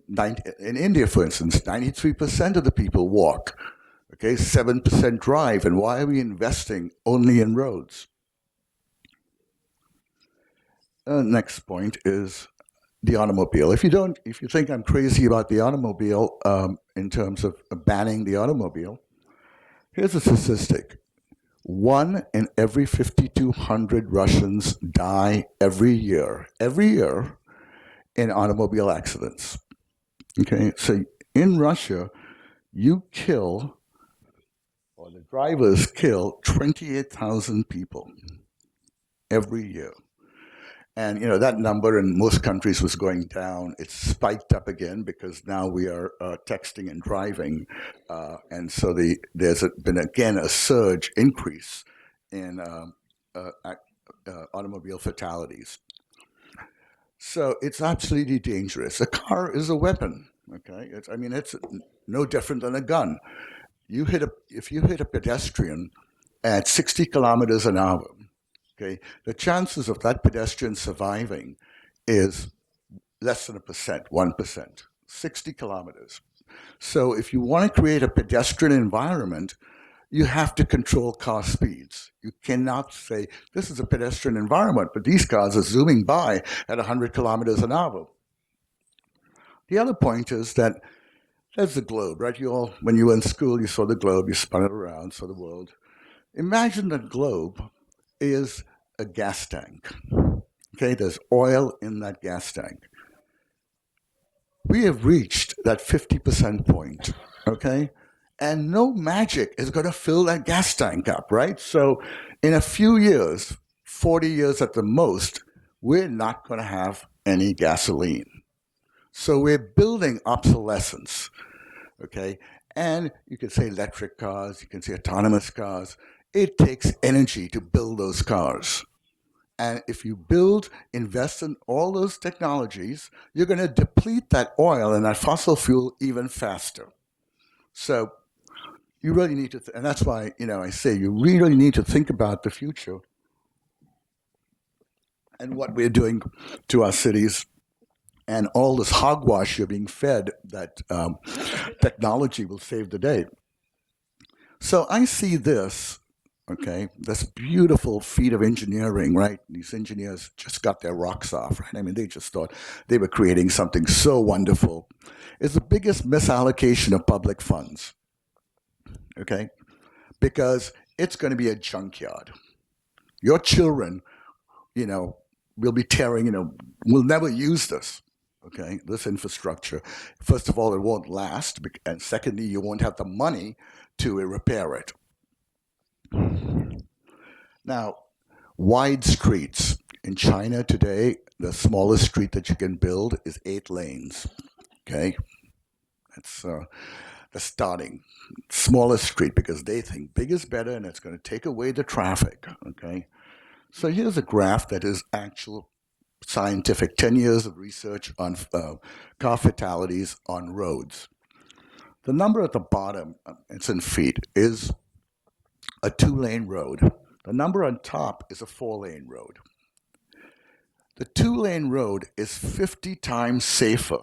L: India, for instance, 93% of the people walk. Okay, 7% drive. And why are we investing only in roads? Next point is the automobile. If you think I'm crazy about the automobile in terms of banning the automobile, here's a statistic. 1 in every 5,200 Russians die every year in automobile accidents. Okay, so in Russia, you kill, or the drivers kill 28,000 people every year. And that number in most countries was going down. It's spiked up again because now we are texting and driving, and so there's been again a surge increase in automobile fatalities. So it's absolutely dangerous. A car is a weapon. Okay, it's no different than a gun. If you hit a pedestrian at 60 kilometers an hour. Okay, the chances of that pedestrian surviving is less than 1%, 60 kilometers. So if you want to create a pedestrian environment, you have to control car speeds. You cannot say, this is a pedestrian environment, but these cars are zooming by at 100 kilometers an hour. The other point is that there's the globe, right? When you were in school, you saw the globe, you spun it around, saw the world. Imagine the globe is a gas tank. Okay, there's oil in that gas tank. We have reached that 50% point, okay? And no magic is going to fill that gas tank up, right? So in a few years, 40 years at the most, we're not going to have any gasoline. So we're building obsolescence, okay? And you can say electric cars, you can say autonomous cars. It takes energy to build those cars. And if you invest in all those technologies, you're going to deplete that oil and that fossil fuel even faster. So you really need to, and that's why, I say you really need to think about the future and what we're doing to our cities and all this hogwash you're being fed that technology will save the day. So I see this, okay, this beautiful feat of engineering, right? These engineers just got their rocks off, right? They just thought they were creating something so wonderful. It's the biggest misallocation of public funds, okay? Because it's going to be a junkyard. Your children, will be tearing, will never use this, okay, this infrastructure. First of all, it won't last, and secondly, you won't have the money to repair it. Now, wide streets. In China today, the smallest street that you can build is 8 lanes, okay? That's the starting smallest street because they think big is better and it's going to take away the traffic, okay? So here's a graph that is actual scientific, 10 years of research on car fatalities on roads. The number at the bottom, it's in feet, is a 2-lane road. The number on top is a 4-lane road. The 2-lane road is 50 times safer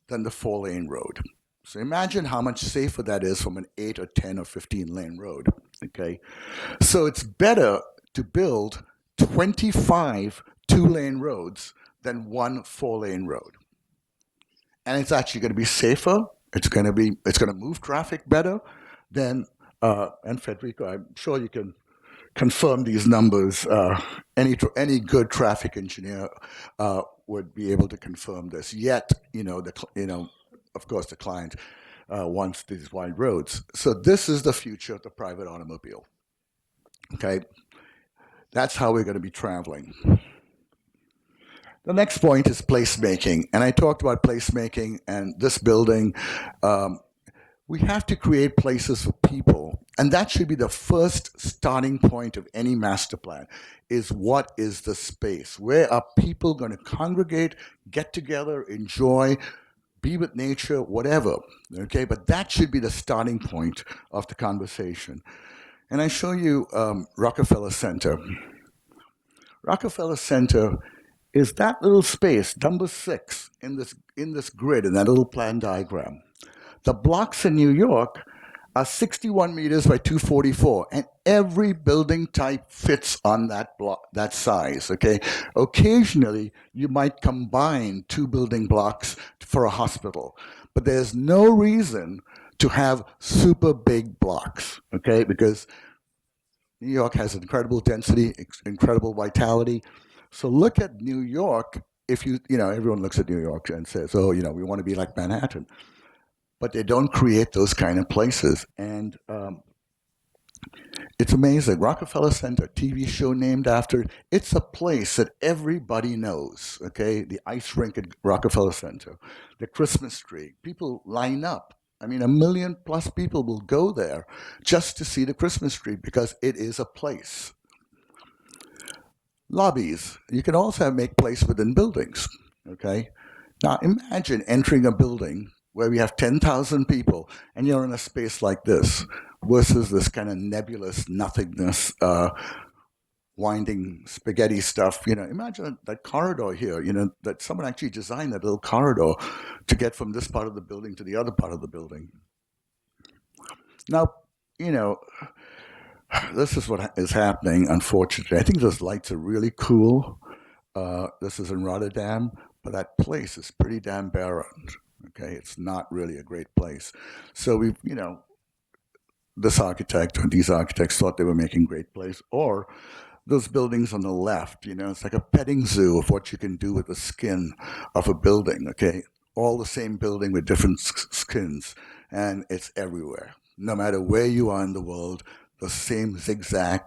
L: than the 4-lane road. So imagine how much safer that is from an 8 or 10 or 15-lane road, okay? So it's better to build 25 2-lane roads than 1 4-lane road. And it's actually going to be safer. It's going to move traffic better than, and Federico, I'm sure you can confirm these numbers. Any good traffic engineer would be able to confirm this. Yet, of course, the client wants these wide roads. So this is the future of the private automobile. Okay, that's how we're going to be traveling. The next point is placemaking, and I talked about placemaking and this building. We have to create places for people, and that should be the first starting point of any master plan, is what is the space? Where are people going to congregate, get together, enjoy, be with nature, whatever, okay? But that should be the starting point of the conversation. And I show you Rockefeller Center. Rockefeller Center is that little space, number 6, in this grid, in that little plan diagram. The blocks in New York are 61 meters by 244, and every building type fits on that block, that size, okay? Occasionally, you might combine 2 building blocks for a hospital, but there's no reason to have super big blocks, okay? Because New York has incredible density, incredible vitality. So look at New York. If you know, everyone looks at New York and says, oh, you know, we want to be like Manhattan. But they don't create those kind of places. And it's amazing. Rockefeller Center, TV show named after it. It's a place that everybody knows, okay? The ice rink at Rockefeller Center, the Christmas tree. People line up. I mean, 1 million plus people will go there just to see the Christmas tree because it is a place. Lobbies. You can also make place within buildings, okay? Now imagine entering a building where we have 10,000 people and you're in a space like this versus this kind of nebulous nothingness, winding spaghetti stuff. You know, imagine that corridor here, you know, that someone actually designed that little corridor to get from this part of the building to the other part of the building. Now, you know, this is what is happening, unfortunately. I think those lights are really cool. This is in Rotterdam, but that place is pretty damn barren. Okay, it's not really a great place. So we've, you know, this architect or these architects thought they were making great place, or those buildings on the left, you know, it's like a petting zoo of what you can do with the skin of a building, okay? All the same building with different skins, and it's everywhere. No matter where you are in the world, the same zigzag,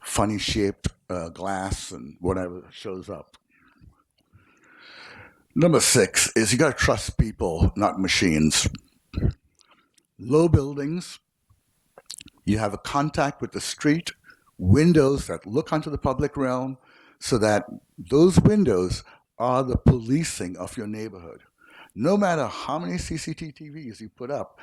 L: funny shaped glass and whatever shows up. Number 6 is you got to trust people, not machines. Low buildings, you have a contact with the street, windows that look onto the public realm, so that those windows are the policing of your neighborhood. No matter how many CCTVs you put up,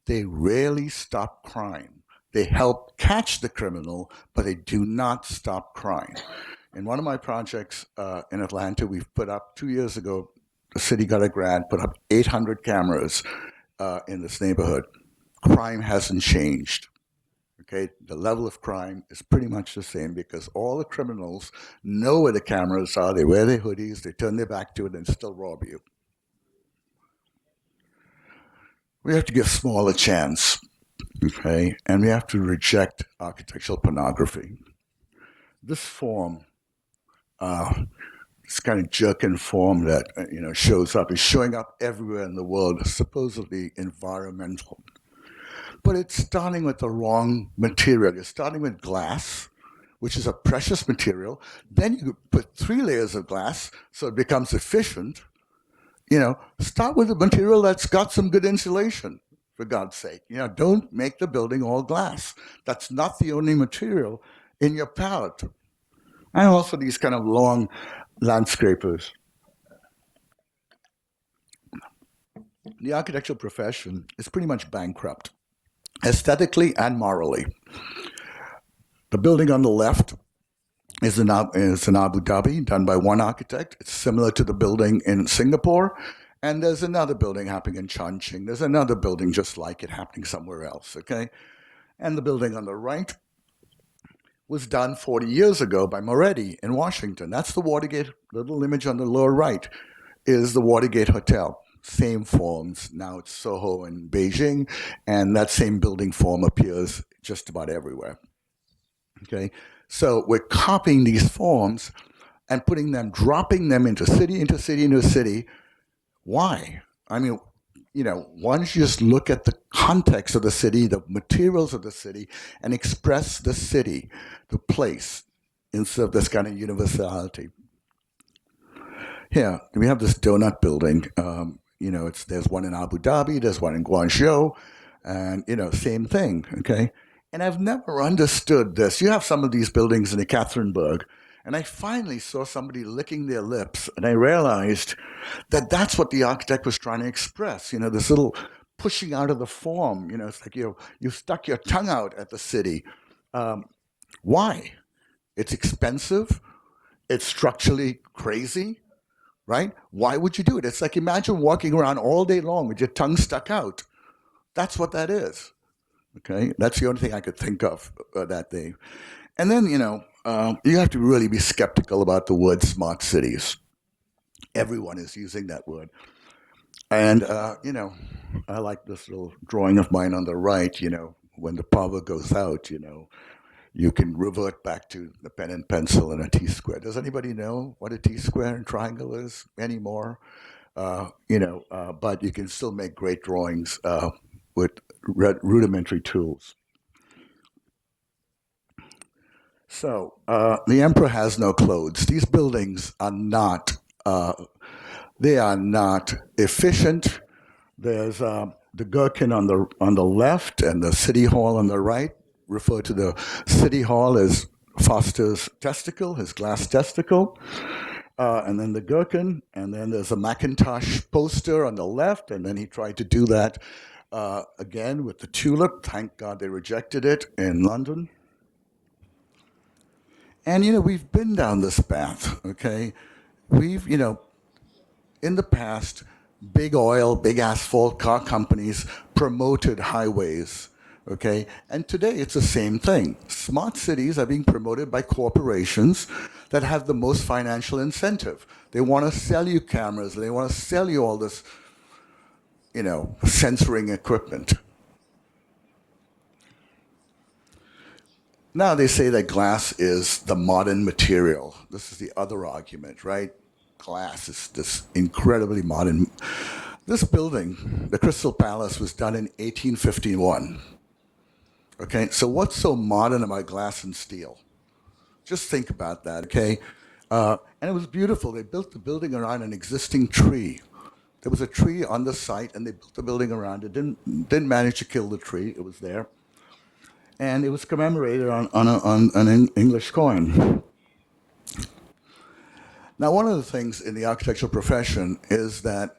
L: they rarely stop crime. They help catch the criminal, but they do not stop crime. In one of my projects in Atlanta, we've put up 2 years ago, the city got a grant, put up 800 cameras in this neighborhood. Crime hasn't changed. Okay, the level of crime is pretty much the same because all the criminals know where the cameras are. They wear their hoodies, they turn their back to it, and still rob you. We have to give small a chance, okay, and we have to reject architectural pornography. This form, this kind of jerkin form that you know shows up, is showing up everywhere in the world, supposedly environmental. But it's starting with the wrong material. You're starting with glass, which is a precious material. Then you put 3 layers of glass so it becomes efficient. You know, start with a material that's got some good insulation, for God's sake. You know, don't make the building all glass. That's not the only material in your palette. And also these kind of long landscapers. The architectural profession is pretty much bankrupt, aesthetically and morally. The building on the left is in Abu Dhabi, done by one architect. It's similar to the building in Singapore. And there's another building happening in Chongqing. There's another building just like it happening somewhere else, okay? And the building on the right was done 40 years ago by Moretti in Washington. That's the Watergate, the little image on the lower right is the Watergate Hotel. Same forms. Now it's Soho in Beijing, and that same building form appears just about everywhere. Okay, so we're copying these forms and putting them, dropping them into city, into city, into city. Why? I mean, you know, why don't you just look at the context of the city, the materials of the city, and express the city, the place, instead of this kind of universality. Here, we have this donut building. You know, there's one in Abu Dhabi, there's one in Guangzhou, and, you know, same thing, okay? And I've never understood this. You have some of these buildings in Ekaterinburg, and I finally saw somebody licking their lips, and I realized that that's what the architect was trying to express, you know, this little pushing out of the form, you know, it's like you stuck your tongue out at the city. Why? It's expensive. It's structurally crazy, right? Why would you do it? It's like imagine walking around all day long with your tongue stuck out. That's what that is. Okay, that's the only thing I could think of that day. And then you have to really be skeptical about the word smart cities. Everyone is using that word. And, I like this little drawing of mine on the right, when the power goes out, you can revert back to the pen and pencil and a T-square. Does anybody know what a T-square and triangle is anymore? But you can still make great drawings with rudimentary tools. So the emperor has no clothes. These buildings are not efficient. There's the gherkin on the left and the city hall on the right. Refer to the city hall as Foster's testicle, his glass testicle. And then the gherkin, and then there's a Macintosh poster on the left, and then he tried to do that again with the tulip. Thank God they rejected it in London. And, we've been down this path, okay? We've, in the past, big oil, big asphalt car companies promoted highways, okay? And today it's the same thing. Smart cities are being promoted by corporations that have the most financial incentive. They want to sell you cameras, they want to sell you all this, censoring equipment. Now they say that glass is the modern material. This is the other argument, right? Glass is this incredibly modern. This building, the Crystal Palace, was done in 1851. Okay, so what's so modern about glass and steel? Just think about that, okay? And it was beautiful. They built the building around an existing tree. There was a tree on the site, and they built the building around it. Didn't manage to kill the tree. It was there. And it was commemorated on an English coin. Now, one of the things in the architectural profession is that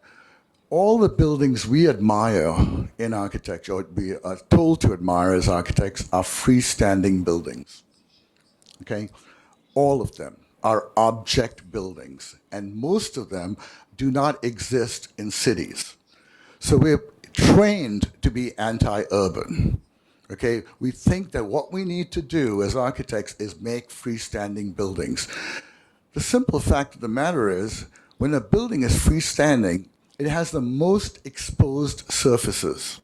L: all the buildings we admire in architecture, or we are told to admire as architects, are freestanding buildings. Okay? All of them are object buildings, and most of them do not exist in cities. So we're trained to be anti-urban. Okay, we think that what we need to do as architects is make freestanding buildings. The simple fact of the matter is, when a building is freestanding, it has the most exposed surfaces.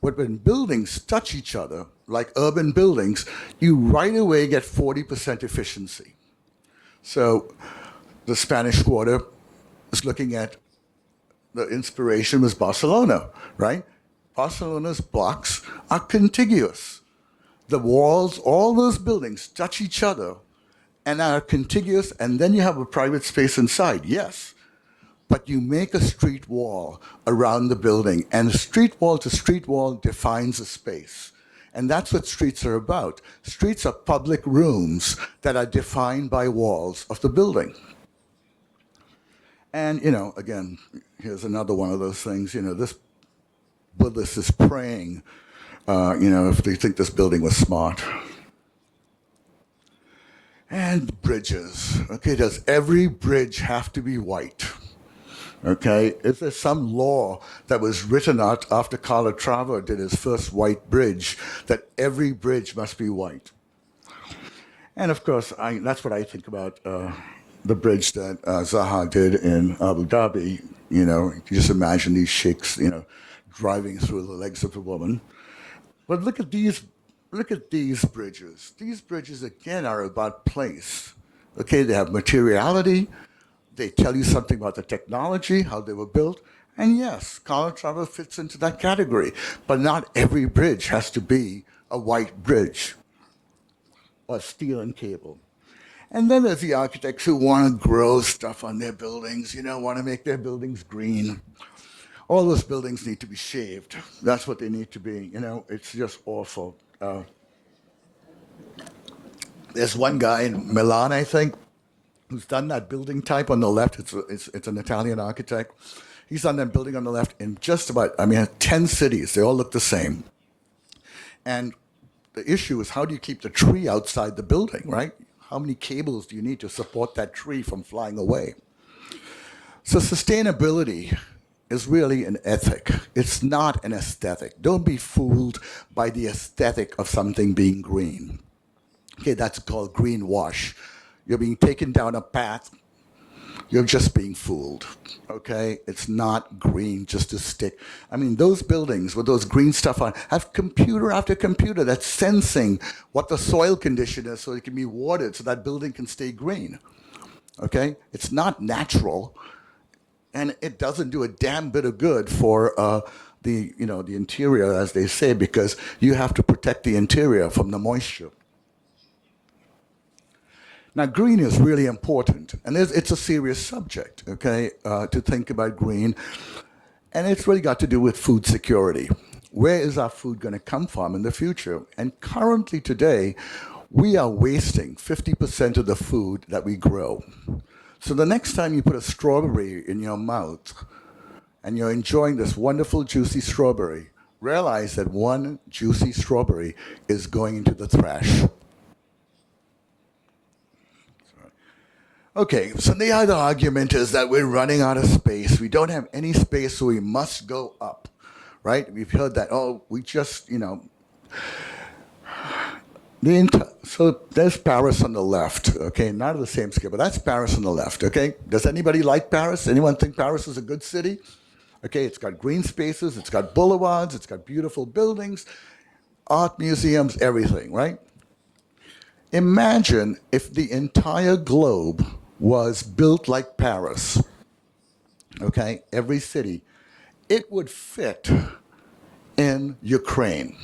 L: But when buildings touch each other, like urban buildings, you right away get 40% efficiency. So the Spanish Quarter is looking at, the inspiration was Barcelona, right? Barcelona's blocks are contiguous. The walls, all those buildings touch each other and are contiguous, and then you have a private space inside, yes. But you make a street wall around the building, and street wall to street wall defines a space. And that's what streets are about. Streets are public rooms that are defined by walls of the building. And, again, here's another one of those things, this Buddhist is praying, if they think this building was smart. And bridges. Okay, does every bridge have to be white? Okay, is there some law that was written out after Calatrava did his first white bridge that every bridge must be white? And of course, that's what I think about the bridge that Zaha did in Abu Dhabi. You just imagine these sheikhs, driving through the legs of a woman. But look at these bridges. These bridges, again, are about place. Okay, they have materiality. They tell you something about the technology, how they were built. And yes, Calatrava fits into that category. But not every bridge has to be a white bridge or steel and cable. And then there's the architects who want to grow stuff on their buildings, want to make their buildings green. All those buildings need to be shaved. That's what they need to be. It's just awful. There's one guy in Milan, I think, who's done that building type on the left. It's an Italian architect. He's done that building on the left in just about, 10 cities. They all look the same. And the issue is how do you keep the tree outside the building, right? How many cables do you need to support that tree from flying away? So sustainability is really an ethic. It's not an aesthetic. Don't be fooled by the aesthetic of something being green. Okay, that's called greenwash. You're being taken down a path. You're just being fooled. Okay, it's not green just to stick. I mean, those buildings with those green stuff on have computer after computer that's sensing what the soil condition is so it can be watered so that building can stay green. Okay, it's not natural. And it doesn't do a damn bit of good for the interior, as they say, because you have to protect the interior from the moisture. Now, green is really important, and it's a serious subject, okay, to think about green. And it's really got to do with food security. Where is our food going to come from in the future? And currently today, we are wasting 50% of the food that we grow. So the next time you put a strawberry in your mouth and you're enjoying this wonderful juicy strawberry, realize that one juicy strawberry is going into the trash. Okay, so the other argument is that we're running out of space. We don't have any space, so we must go up, right? We've heard that, we just, so there's Paris on the left, okay? Not of the same scale, but that's Paris on the left, okay? Does anybody like Paris? Anyone think Paris is a good city? Okay, it's got green spaces, it's got boulevards, it's got beautiful buildings, art museums, everything, right? Imagine if the entire globe was built like Paris, okay? Every city. It would fit in Ukraine.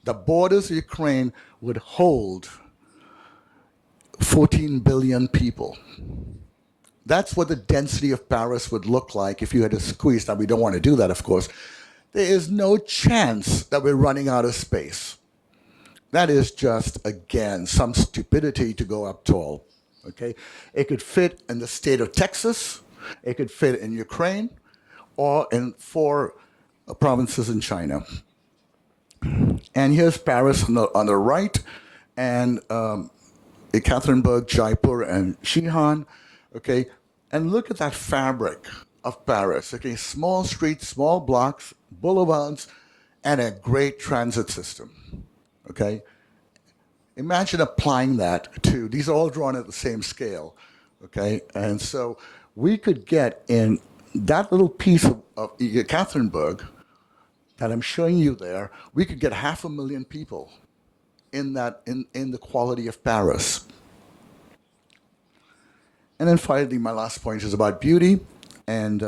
L: The borders of Ukraine would hold 14 billion people. That's what the density of Paris would look like if you had to squeeze. Now, we don't want to do that, of course. There is no chance that we're running out of space. That is just, again, some stupidity to go up tall. Okay? It could fit in the state of Texas. It could fit in Ukraine or in 4 provinces in China. And here's Paris on the right, and Ekaterinburg, Jaipur, and Shihan, okay? And look at that fabric of Paris, okay? Small streets, small blocks, boulevards, and a great transit system, okay? Imagine applying that to, these are all drawn at the same scale, okay? And so we could get in that little piece of Ekaterinburg that I'm showing you there, we could get 500,000 people in the quality of Paris. And then finally, my last point is about beauty. And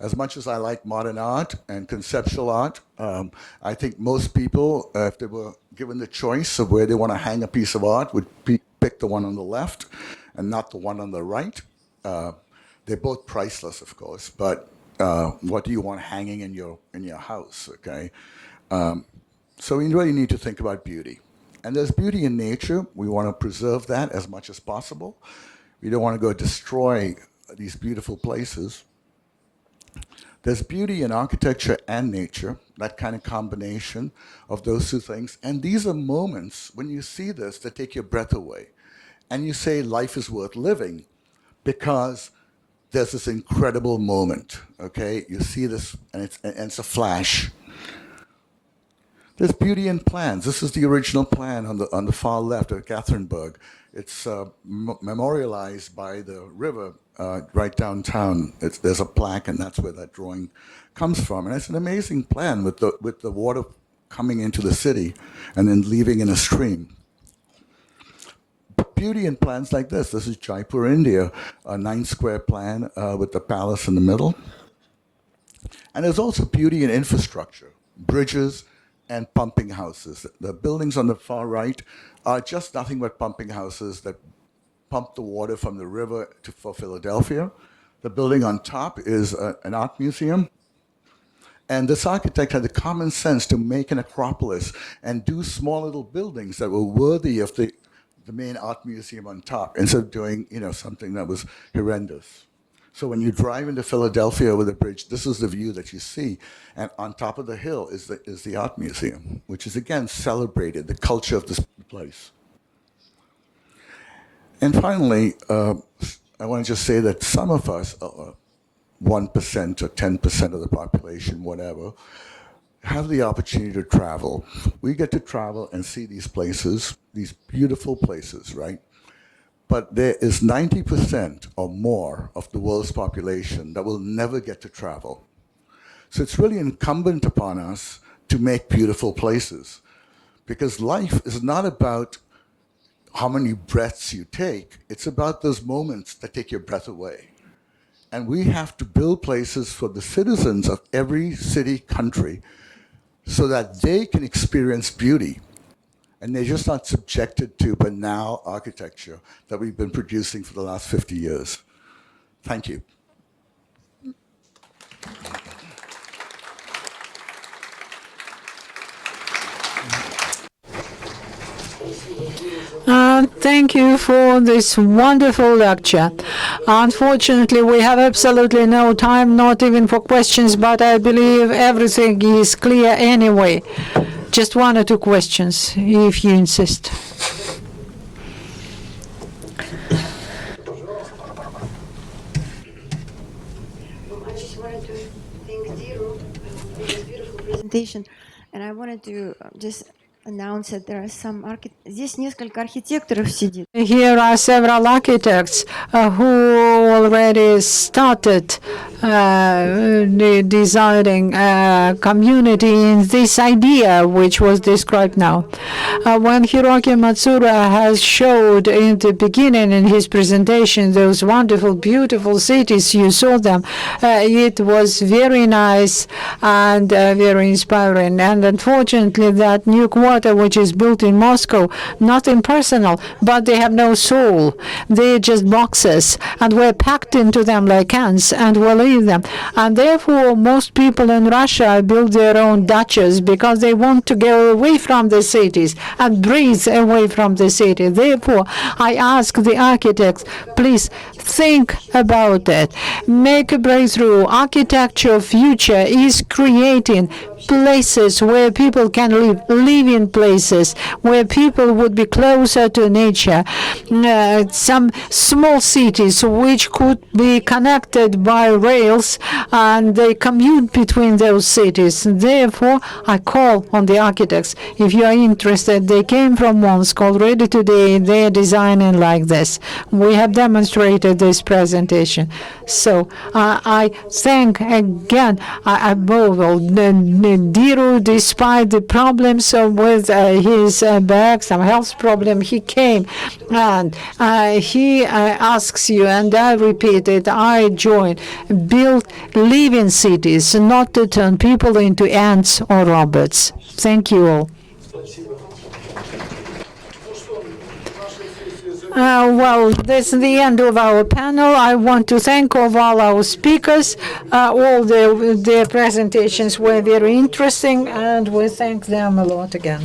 L: as much as I like modern art and conceptual art, I think most people, if they were given the choice of where they want to hang a piece of art, would pick the one on the left and not the one on the right. They're both priceless, of course, but what do you want hanging in your house, okay? So we really need to think about beauty. And there's beauty in nature. We want to preserve that as much as possible. We don't want to go destroy these beautiful places. There's beauty in architecture and nature, that kind of combination of those two things. And these are moments, when you see this, that take your breath away. And you say life is worth living because there's this incredible moment, okay? You see this, and it's a flash. There's beauty in plans. This is the original plan on the far left of Ekaterinburg. It's memorialized by the river right downtown. There's a plaque, and that's where that drawing comes from. And it's an amazing plan with the water coming into the city and then leaving in a stream. Beauty in plans like this. This is Jaipur, India, a 9-square plan with the palace in the middle. And there's also beauty in infrastructure, bridges and pumping houses. The buildings on the far right are just nothing but pumping houses that pump the water from the river for Philadelphia. The building on top is an art museum. And this architect had the common sense to make an acropolis and do small little buildings that were worthy of the main art museum on top, instead of doing something that was horrendous. So when you drive into Philadelphia over the bridge, this is the view that you see. And on top of the hill is the art museum, which is again celebrated, the culture of this place. And finally, I want to just say that some of us, 1% or 10% of the population, whatever, have the opportunity to travel. We get to travel and see these places, these beautiful places, right? But there is 90% or more of the world's population that will never get to travel. So it's really incumbent upon us to make beautiful places, because life is not about how many breaths you take. It's about those moments that take your breath away. And we have to build places for the citizens of every city, country, so that they can experience beauty. And they're just not subjected to banal architecture that we've been producing for the last 50 years. Thank you.
M: Thank you for this wonderful lecture. Unfortunately, we have absolutely no time, not even for questions, but I believe everything is clear anyway. Just one or two questions, if you insist.
P: I just wanted to thank Diru for this beautiful presentation, and I wanted to just announce that there are some здесь несколько архитекторов сидит.
M: Here are several architects who already started designing a community in this idea which was described now. When Hiroki Matsura has showed in the beginning in his presentation those wonderful, beautiful cities, you saw them, it was very nice and very inspiring. And unfortunately, that new quarter which is built in Moscow, nothing personal, but they have no soul. They're just boxes, and we're packed into them like ants, and we'll leave them. And therefore, most people in Russia build their own dachas because they want to go away from the cities and breathe away from the city. Therefore, I ask the architects, please think about it. Make a breakthrough. Architecture future is creating places where people can live, living places where people would be closer to nature. Some small cities which could be connected by rails, and they commute between those cities. Therefore, I call on the architects, if you are interested, they came from Omsk already today, they are designing like this. We have demonstrated this presentation. So I thank again above all Diru, despite the problems with his back, some health problem, he came and he asks you, and I repeat it, I join, build living cities, not to turn people into ants or robots. Thank you all. Well, that's the end of our panel. I want to thank all our speakers. All their presentations were very interesting, and we thank them a lot again.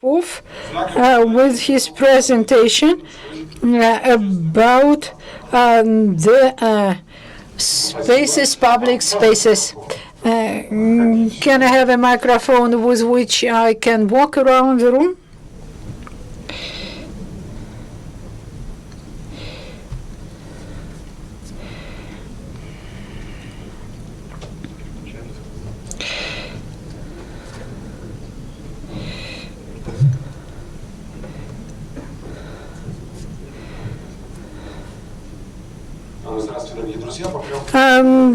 M: with his presentation about the spaces, public spaces. Can I have a microphone with which I can walk around the room?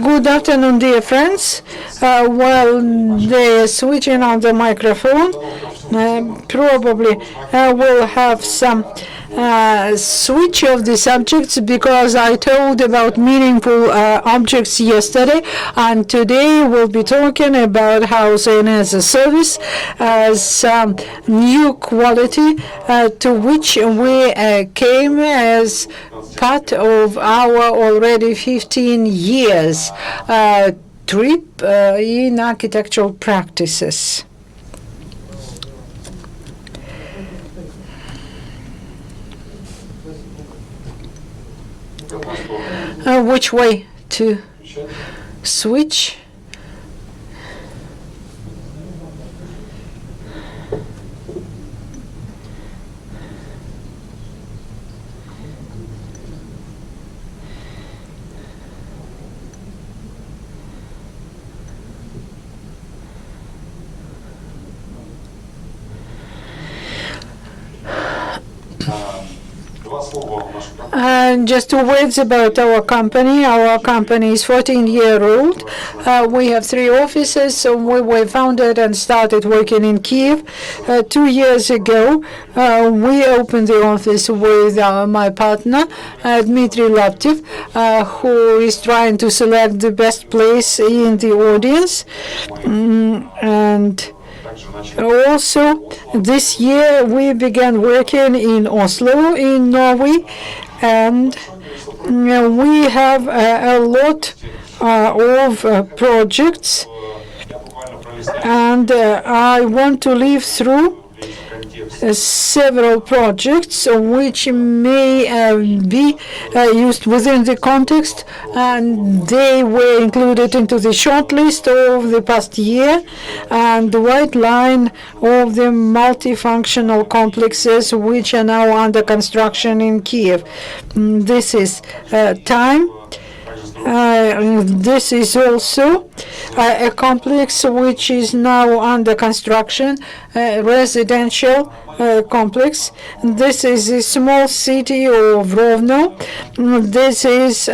M: Good afternoon, dear friends. While they're switching on the microphone, probably we'll have some switch of the subjects because I told about meaningful objects yesterday, and today we'll be talking about housing as a service, some new quality to which we came as part of our already 15 years trip in architectural practices. Which way to switch? Just two words about our company. Our company is 14-year-old. We have 3 offices. So we were founded and started working in Kiev 2 years ago. We opened the office with my partner, Dmitry Laptev, who is trying to select the best place in the audience. And also, this year we began working in Oslo, in Norway, and we have a lot of projects, and I want to live through several projects which may be used within the context, and they were included into the short list of the past year and the white line of the multifunctional complexes which are now under construction in Kiev. This is time. This is also a complex which is now under construction, residential complex. This is a small city of Rovno. This is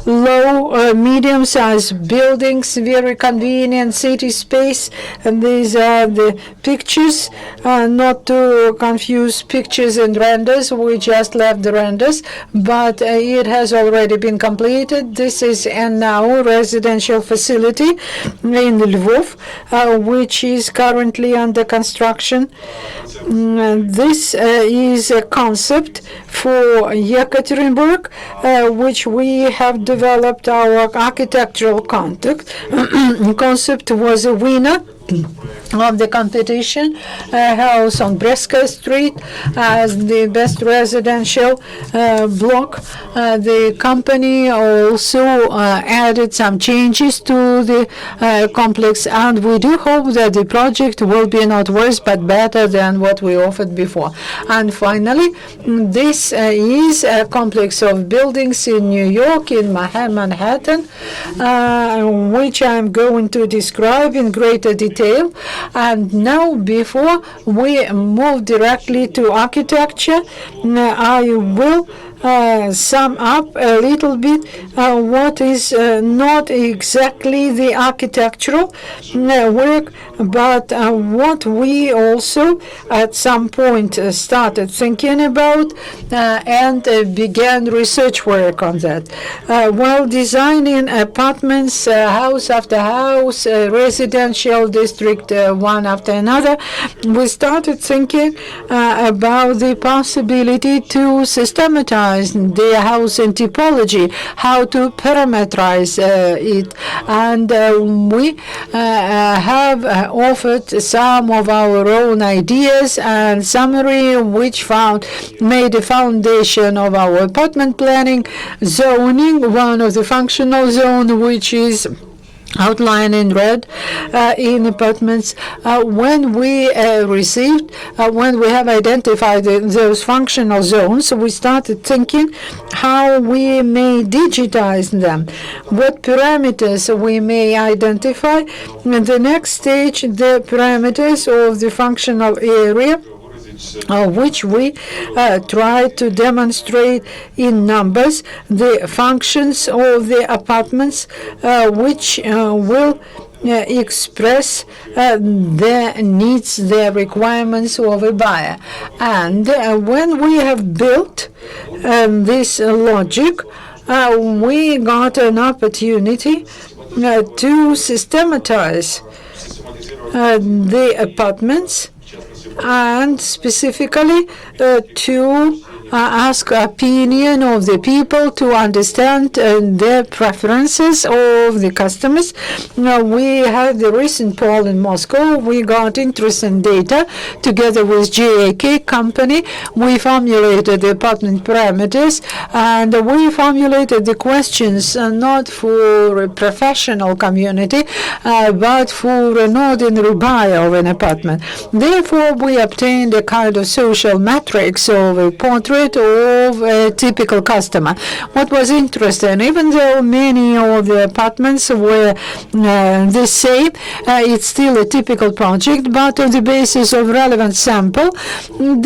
M: low, medium-sized buildings, very convenient city space. And these are the pictures, not to confuse pictures and renders. We just left the renders, but it has already been completed. This is a now residential facility in Lvov, which is currently under construction. This is a concept for Yekaterinburg, which we have developed our architectural concept. Concept was a winner of the competition, house on Breska Street as the best residential block. The company also added some changes to the complex, and we do hope that the project will be not worse but better than what we offered before. And finally, this is a complex of buildings in New York, in Manhattan, which I'm going to describe in greater detail. And now, before we move directly to architecture, I will sum up a little bit what is not exactly the architectural work, but what we also at some point started thinking about and began research work on that. While designing apartments, house after house, residential district one after another, we started thinking about the possibility to systematize organize their housing typology, how to parameterize it. And we have offered some of our own ideas and summary, which made a foundation of our apartment planning, zoning, one of the functional zone, which is outlined in red in apartments. When we when we have identified those functional zones, we started thinking how we may digitize them, what parameters we may identify. In the next stage, the parameters of the functional area, which we try to demonstrate in numbers, the functions of the apartments, which will express the needs, the requirements of a buyer. And when we have built this logic, we got an opportunity to systematize the apartments, and specifically to ask opinion of the people to understand the preferences of the customers. We had the recent poll in Moscow. We got interesting data together with GAK company. We formulated the apartment parameters, and we formulated the questions not for a professional community, but for an ordinary buyer of an apartment. Therefore, we obtained a kind of social matrix of a portrait of a typical customer. What was interesting, even though many of the apartments were the same, it's still a typical project, but on the basis of relevant sample,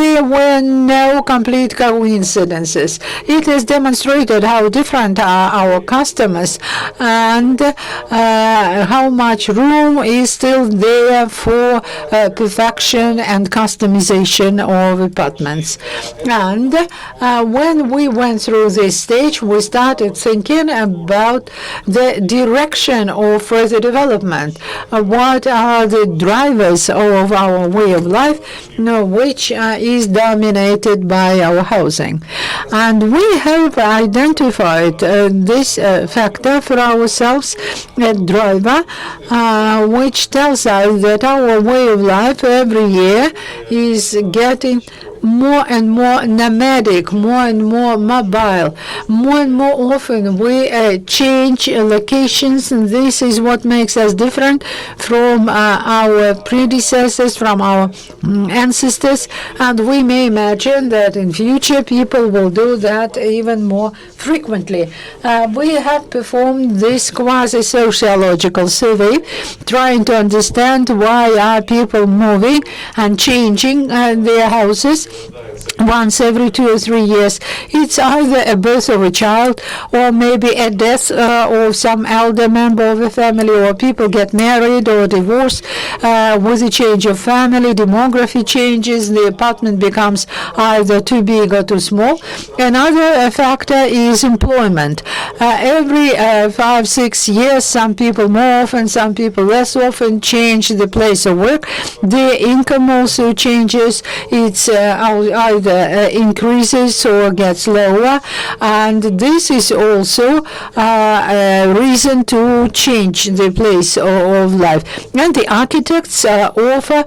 M: there were no complete coincidences. It has demonstrated how different are our customers and how much room is still there for perfection and customization of apartments. And when we went through this stage, we started thinking about the direction of further development. What are the drivers of our way of life, which is dominated by our housing? And we have identified this factor for ourselves, a driver, which tells us that our way of life every year is getting more and more nomadic, more and more mobile. More and more often we change locations, and this is what makes us different from our predecessors, from our ancestors. And we may imagine that in future people will do that even more frequently. We have performed this quasi-sociological survey, trying to understand why are people moving and changing their houses once every 2 or 3 years. It's either a birth of a child, or maybe a death of some elder member of a family, or people get married or divorce. With a change of family, demography changes, the apartment becomes either too big or too small. Another factor is employment. Every 5-6 years, some people more often, some people less often change the place of work. Their income also changes. It's either increases or gets lower, and this is also a reason to change the place of life. And the architects offer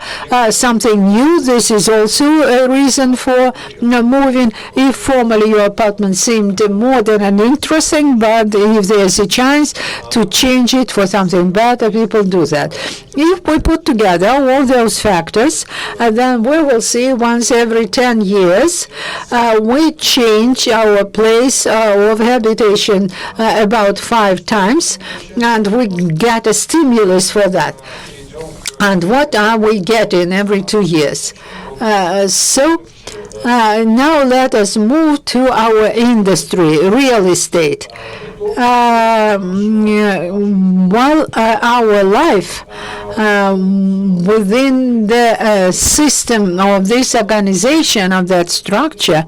M: something new. This is also a reason for moving. If formerly your apartment seemed modern and interesting, but if there's a chance to change it for something better, people do that. If we put together all those factors, then we will see once every 10 years we change our place of habitation about 5 times, and we get a stimulus for that. And what are we getting every 2 years? Now let us move to our industry, real estate. While our life within the system of this organization, of that structure,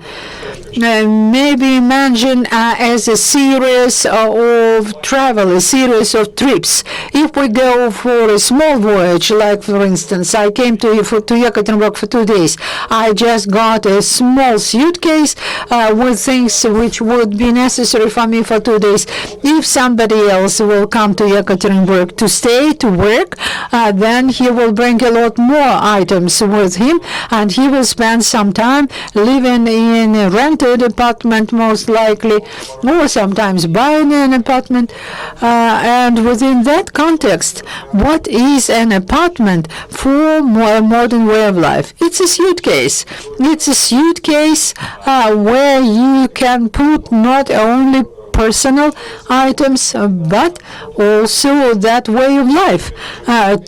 M: maybe imagine as a series of travel, a series of trips. If we go for a small voyage, like for instance, I came to Yekaterinburg for 2 days, I just got a small suitcase with things which would be necessary for me for 2 days. If somebody else will come to Yekaterinburg to stay, to work, then he will bring a lot more items with him, and he will spend some time living in a rented apartment, most likely, or sometimes buying an apartment. And within that context, what is an apartment for a modern way of life? It's a suitcase. It's a suitcase where you can put not only personal items, but also that way of life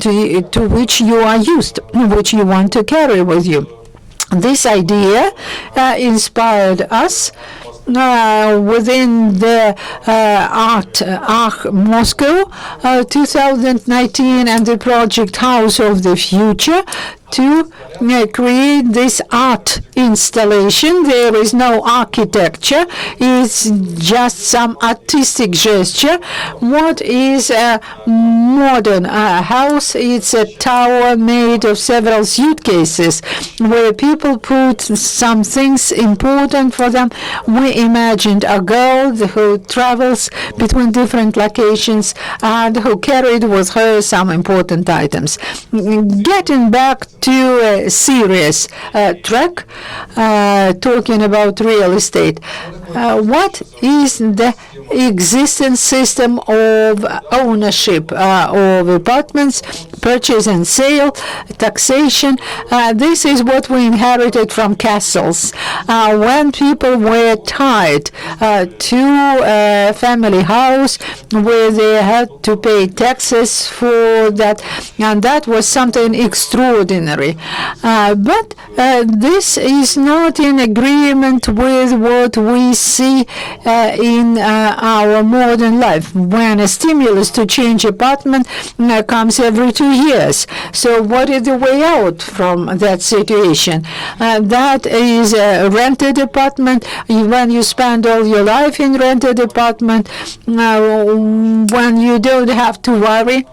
M: to which you are used, which you want to carry with you. This idea inspired us within the Art Moscow 2019 and the project House of the Future to create this art installation. There is no architecture, it's just some artistic gesture. What is a modern house? It's a tower made of several suitcases where people put some things important for them. We imagined a girl who travels between different locations and who carried with her some important items. Getting back to a serious track, talking about real estate. What is the existing system of ownership of apartments, purchase and sale, taxation? This is what we inherited from castles. When people were tied to a family house where they had to pay taxes for that, and that was something extraordinary. But this is not in agreement with what we see in our modern life, when a stimulus to change apartment comes every 2 years. So what is the way out from that situation? That is a rented apartment. When you spend all your life in rented apartment, when you don't have to worry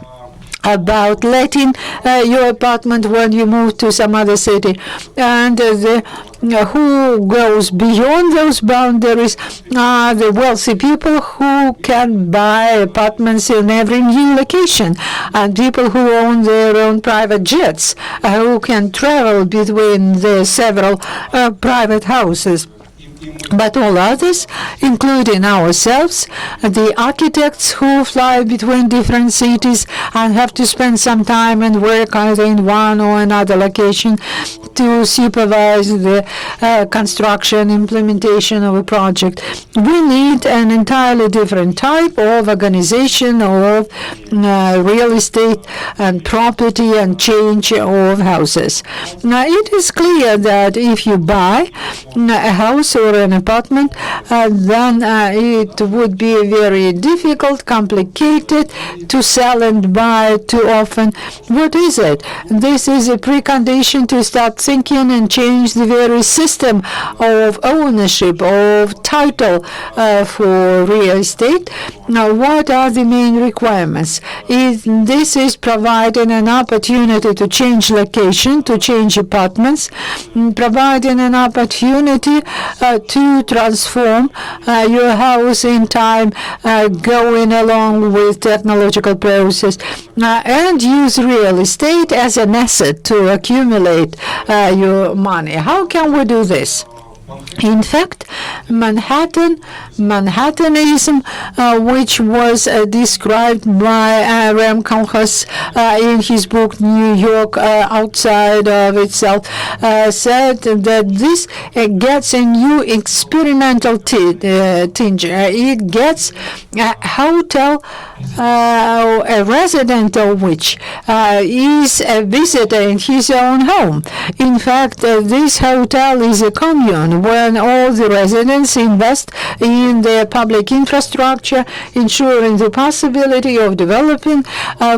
M: about letting your apartment when you move to some other city. And who goes beyond those boundaries are the wealthy people who can buy apartments in every new location, and people who own their own private jets, who can travel between the several private houses. But all others, including ourselves, the architects who fly between different cities and have to spend some time and work either in one or another location to supervise the construction, implementation of a project. We need an entirely different type of organization of real estate and property and change of houses. Now, it is clear that if you buy a house or an apartment, then it would be very difficult, complicated to sell and buy too often. What is it? This is a precondition to start thinking and change the very system of ownership, of title for real estate. Now, what are the main requirements? This is providing an opportunity to change location, to change apartments, providing an opportunity to transform your house in time, going along with technological process, and use real estate as an asset to accumulate your money. How can we do this? In fact, Manhattanism, which was described by Rem Koolhaas in his book New York Outside of Itself, said that this gets a new experimental tinge. It gets hotel a resident of which is a visitor in his own home. In fact, this hotel is a commune when all the residents invest in their public infrastructure, ensuring the possibility of developing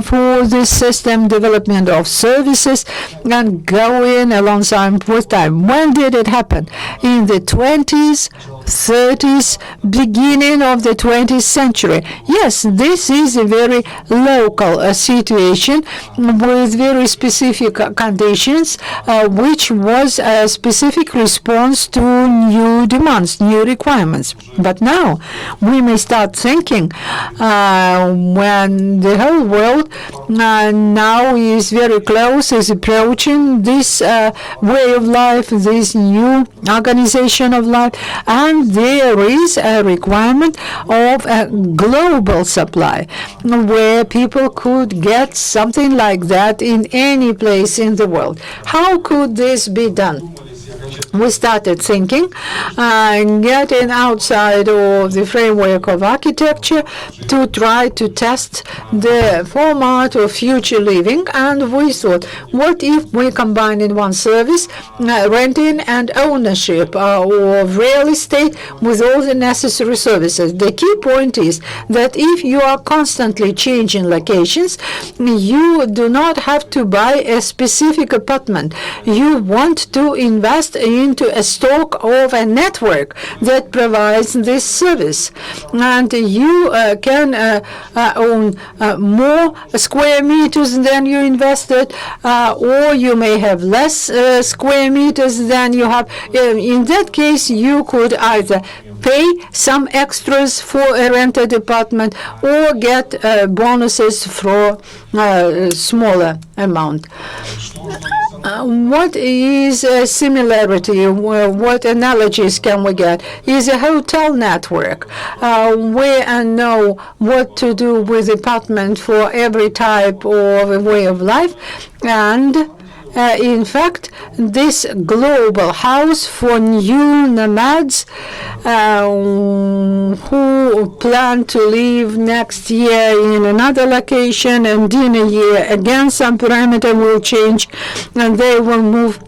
M: for this system, development of services, and going alongside with time. When did it happen? In the 20s, 30s, beginning of the 20th century. Yes, this is a very local situation with very specific conditions, which was a specific response to new demands, new requirements. But now we may start thinking when the whole world now is very close, is approaching this way of life, this new organization of life, and there is a requirement of a global supply where people could get something like that in any place in the world. How could this be done? We started thinking, getting outside of the framework of architecture to try to test the format of future living, and we thought, what if we combine in one service renting and ownership of real estate with all the necessary services? The key point is that if you are constantly changing locations, you do not have to buy a specific apartment. You want to invest into a stock of a network that provides this service, and you can own more square meters than you invested, or you may have less square meters than you have. In that case, you could either pay some extras for a rented apartment or get bonuses for a smaller amount. What is a similarity? What analogies can we get? Is a hotel network. We know what to do with apartment for every type of way of life, and in fact, this global house for new nomads who plan to live next year in another location, and in a year again some parameter will change and they will move.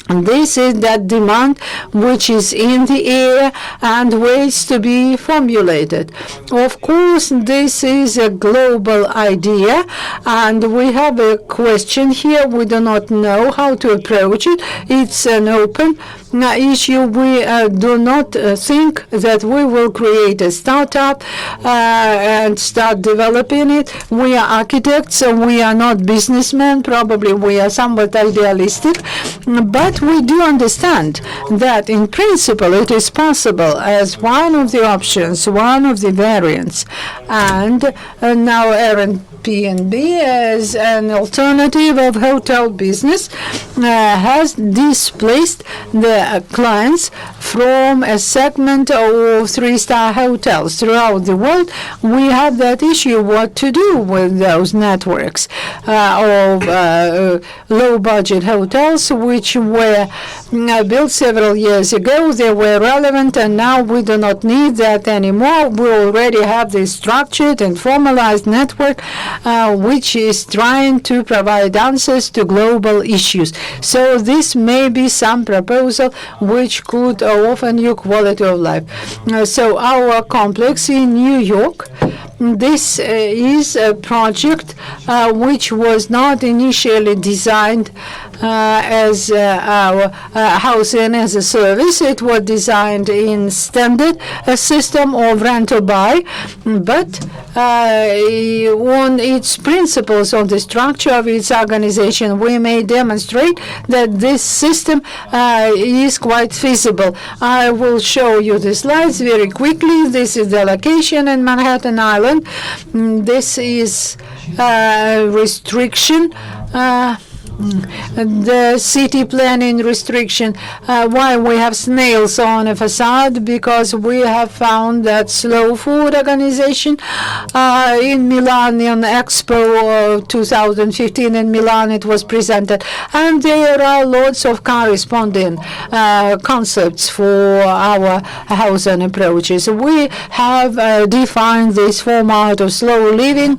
M: And this is that demand which is in the air and waits to be formulated. Of course, this is a global idea, and we have a question here. We do not know how to approach it. It's an open issue. We do not think that we will create a startup and start developing it. We are architects, so we are not businessmen. Probably we are somewhat idealistic, but we do understand that in principle it is possible as one of the options, one of the variants. And now Airbnb as an alternative of hotel business has displaced the clients from a segment of three-star hotels throughout the world. We have that issue, what to do with those networks of low-budget hotels, which were built several years ago. They were relevant, and now we do not need that anymore. We already have this structured and formalized network which is trying to provide answers to global issues. So this may be some proposal which could offer new quality of life. So our complex in New York, this is a project which was not initially designed as our housing as a service. It was designed in standard system of rent-to-buy, but on its principles, on the structure of its organization, we may demonstrate that this system is quite feasible. I will show you the slides very quickly. This is the location in Manhattan Island. This is restriction the city planning restriction. Why we have snails on a facade? Because we have found that slow food organization in Milan, in Expo 2015 in Milan, it was presented. And there are lots of corresponding concepts for our housing approaches. We have defined this format of slow living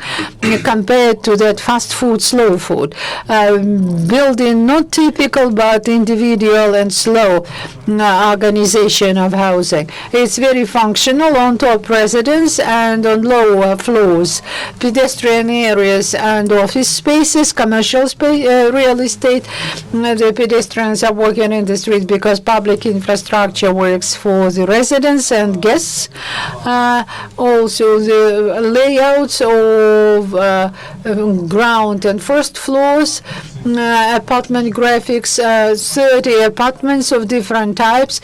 M: compared to that fast food, slow food. Building not typical but individual and slow organization of housing. It's very functional on top residence and on lower floors, pedestrian areas and office spaces, commercial real estate. The pedestrians are walking in the street because public infrastructure works for the residents and guests. Also the layouts of ground and first floors, apartment graphics, 30 apartments of different types,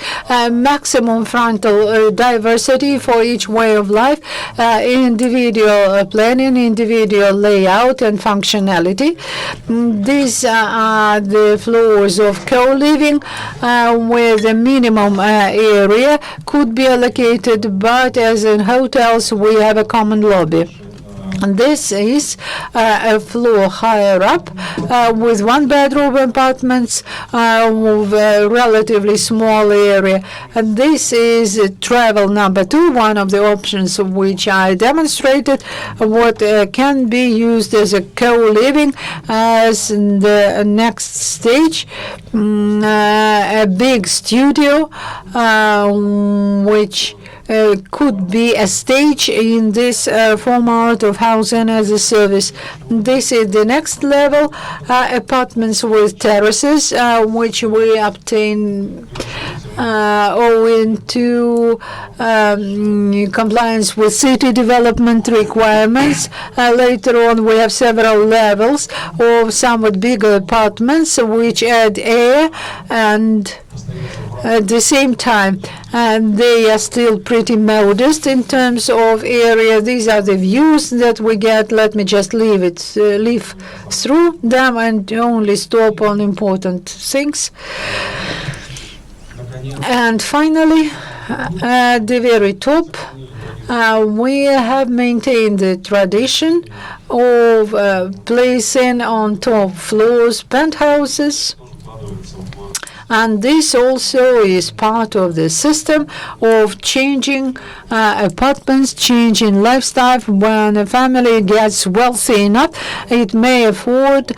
M: maximum frontal diversity for each way of life, individual planning, individual layout and functionality. These are the floors of co-living where the minimum area could be allocated, but as in hotels we have a common lobby. And this is a floor higher up with one-bedroom apartments with a relatively small area. And this is travel number 2, one of the options which I demonstrated, what can be used as a co-living as in the next stage. A big studio which could be a stage in this format of housing as a service. This is the next level, apartments with terraces, which we obtain owing to compliance with city development requirements. Later on, we have several levels of somewhat bigger apartments which add air and at the same time, and they are still pretty modest in terms of area. These are the views that we get. Let me just leave through them and only stop on important things. And finally, at the very top, we have maintained the tradition of placing on top floors penthouses. And this also is part of the system of changing apartments, changing lifestyle. When a family gets wealthy enough, it may afford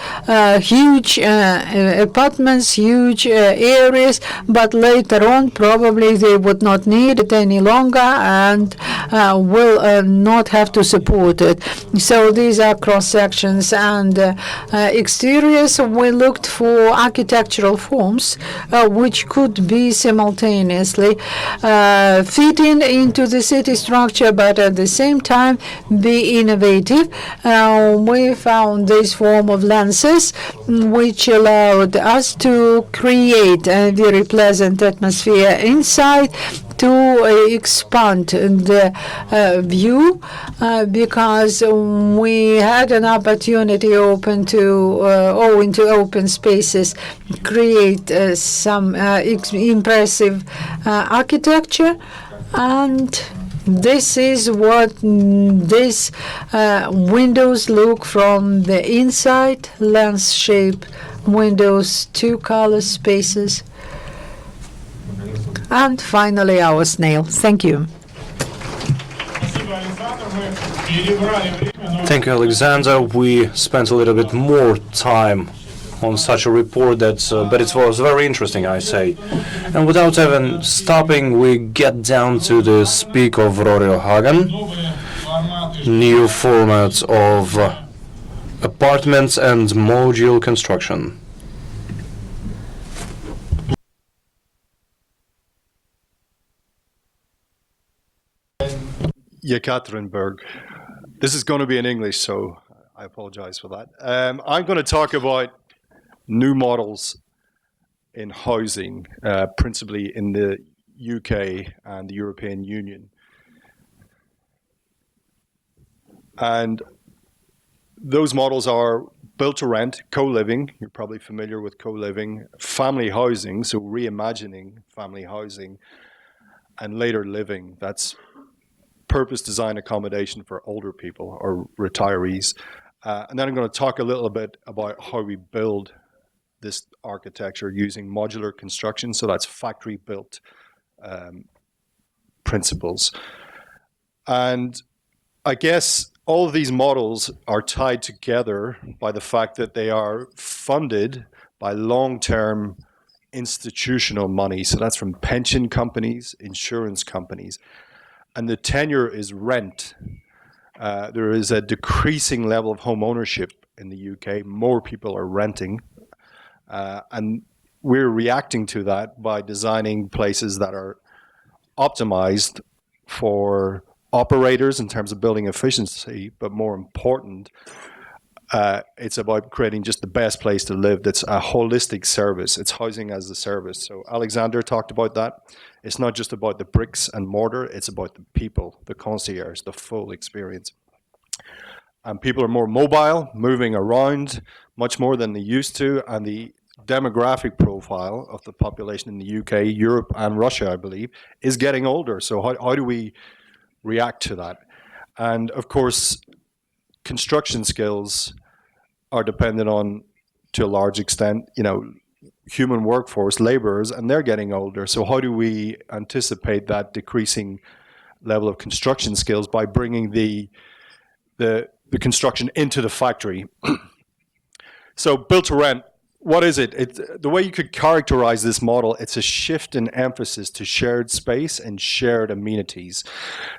M: huge apartments, huge areas, but later on probably they would not need it any longer and will not have to support it. So these are cross sections and exteriors. We looked for architectural forms which could be simultaneously fitting into the city structure, but at the same time be innovative. We found this form of lenses which allowed us to create a very pleasant atmosphere inside, to expand the view because we had an opportunity owing to open spaces, create some impressive architecture, and this is what these windows look from the inside. Lens shape windows, 2 color spaces. And finally, our snail. Thank you.
F: Thank you, Alexander. We spent a little bit more time on such a report but it was very interesting, I say. And without even stopping, we get down to the speak of Rory Hagen, new format of apartments and module construction.
Q: Yekaterinburg. This is going to be in English, so I apologize for that. I'm going to talk about new models in housing, principally in the UK and the European Union. And those models are built to rent, co-living, you're probably familiar with co-living, family housing, so reimagining family housing, and later living, that's purpose design accommodation for older people or retirees. And then I'm going to talk a little bit about how we build this architecture using modular construction, so that's factory built principles. And I guess all of these models are tied together by the fact that they are funded by long-term institutional money. So that's from pension companies, insurance companies. And the tenure is rent. There is a decreasing level of home ownership in the UK. More people are renting. And we're reacting to that by designing places that are optimized for operators in terms of building efficiency, but more important, it's about creating just the best place to live that's a holistic service. It's housing as a service. So Alexander talked about that. It's not just about the bricks and mortar, it's about the people, the concierge, the full experience. And people are more mobile, moving around much more than they used to, and the demographic profile of the population in the UK, Europe, and Russia, I believe, is getting older. So how do we react to that? And of course, construction skills are dependent on, to a large extent, human workforce, laborers, and they're getting older. So how do we anticipate that decreasing level of construction skills by bringing the construction into the factory? So built to rent, what is it? The way you could characterize this model, it's a shift in emphasis to shared space and shared amenities.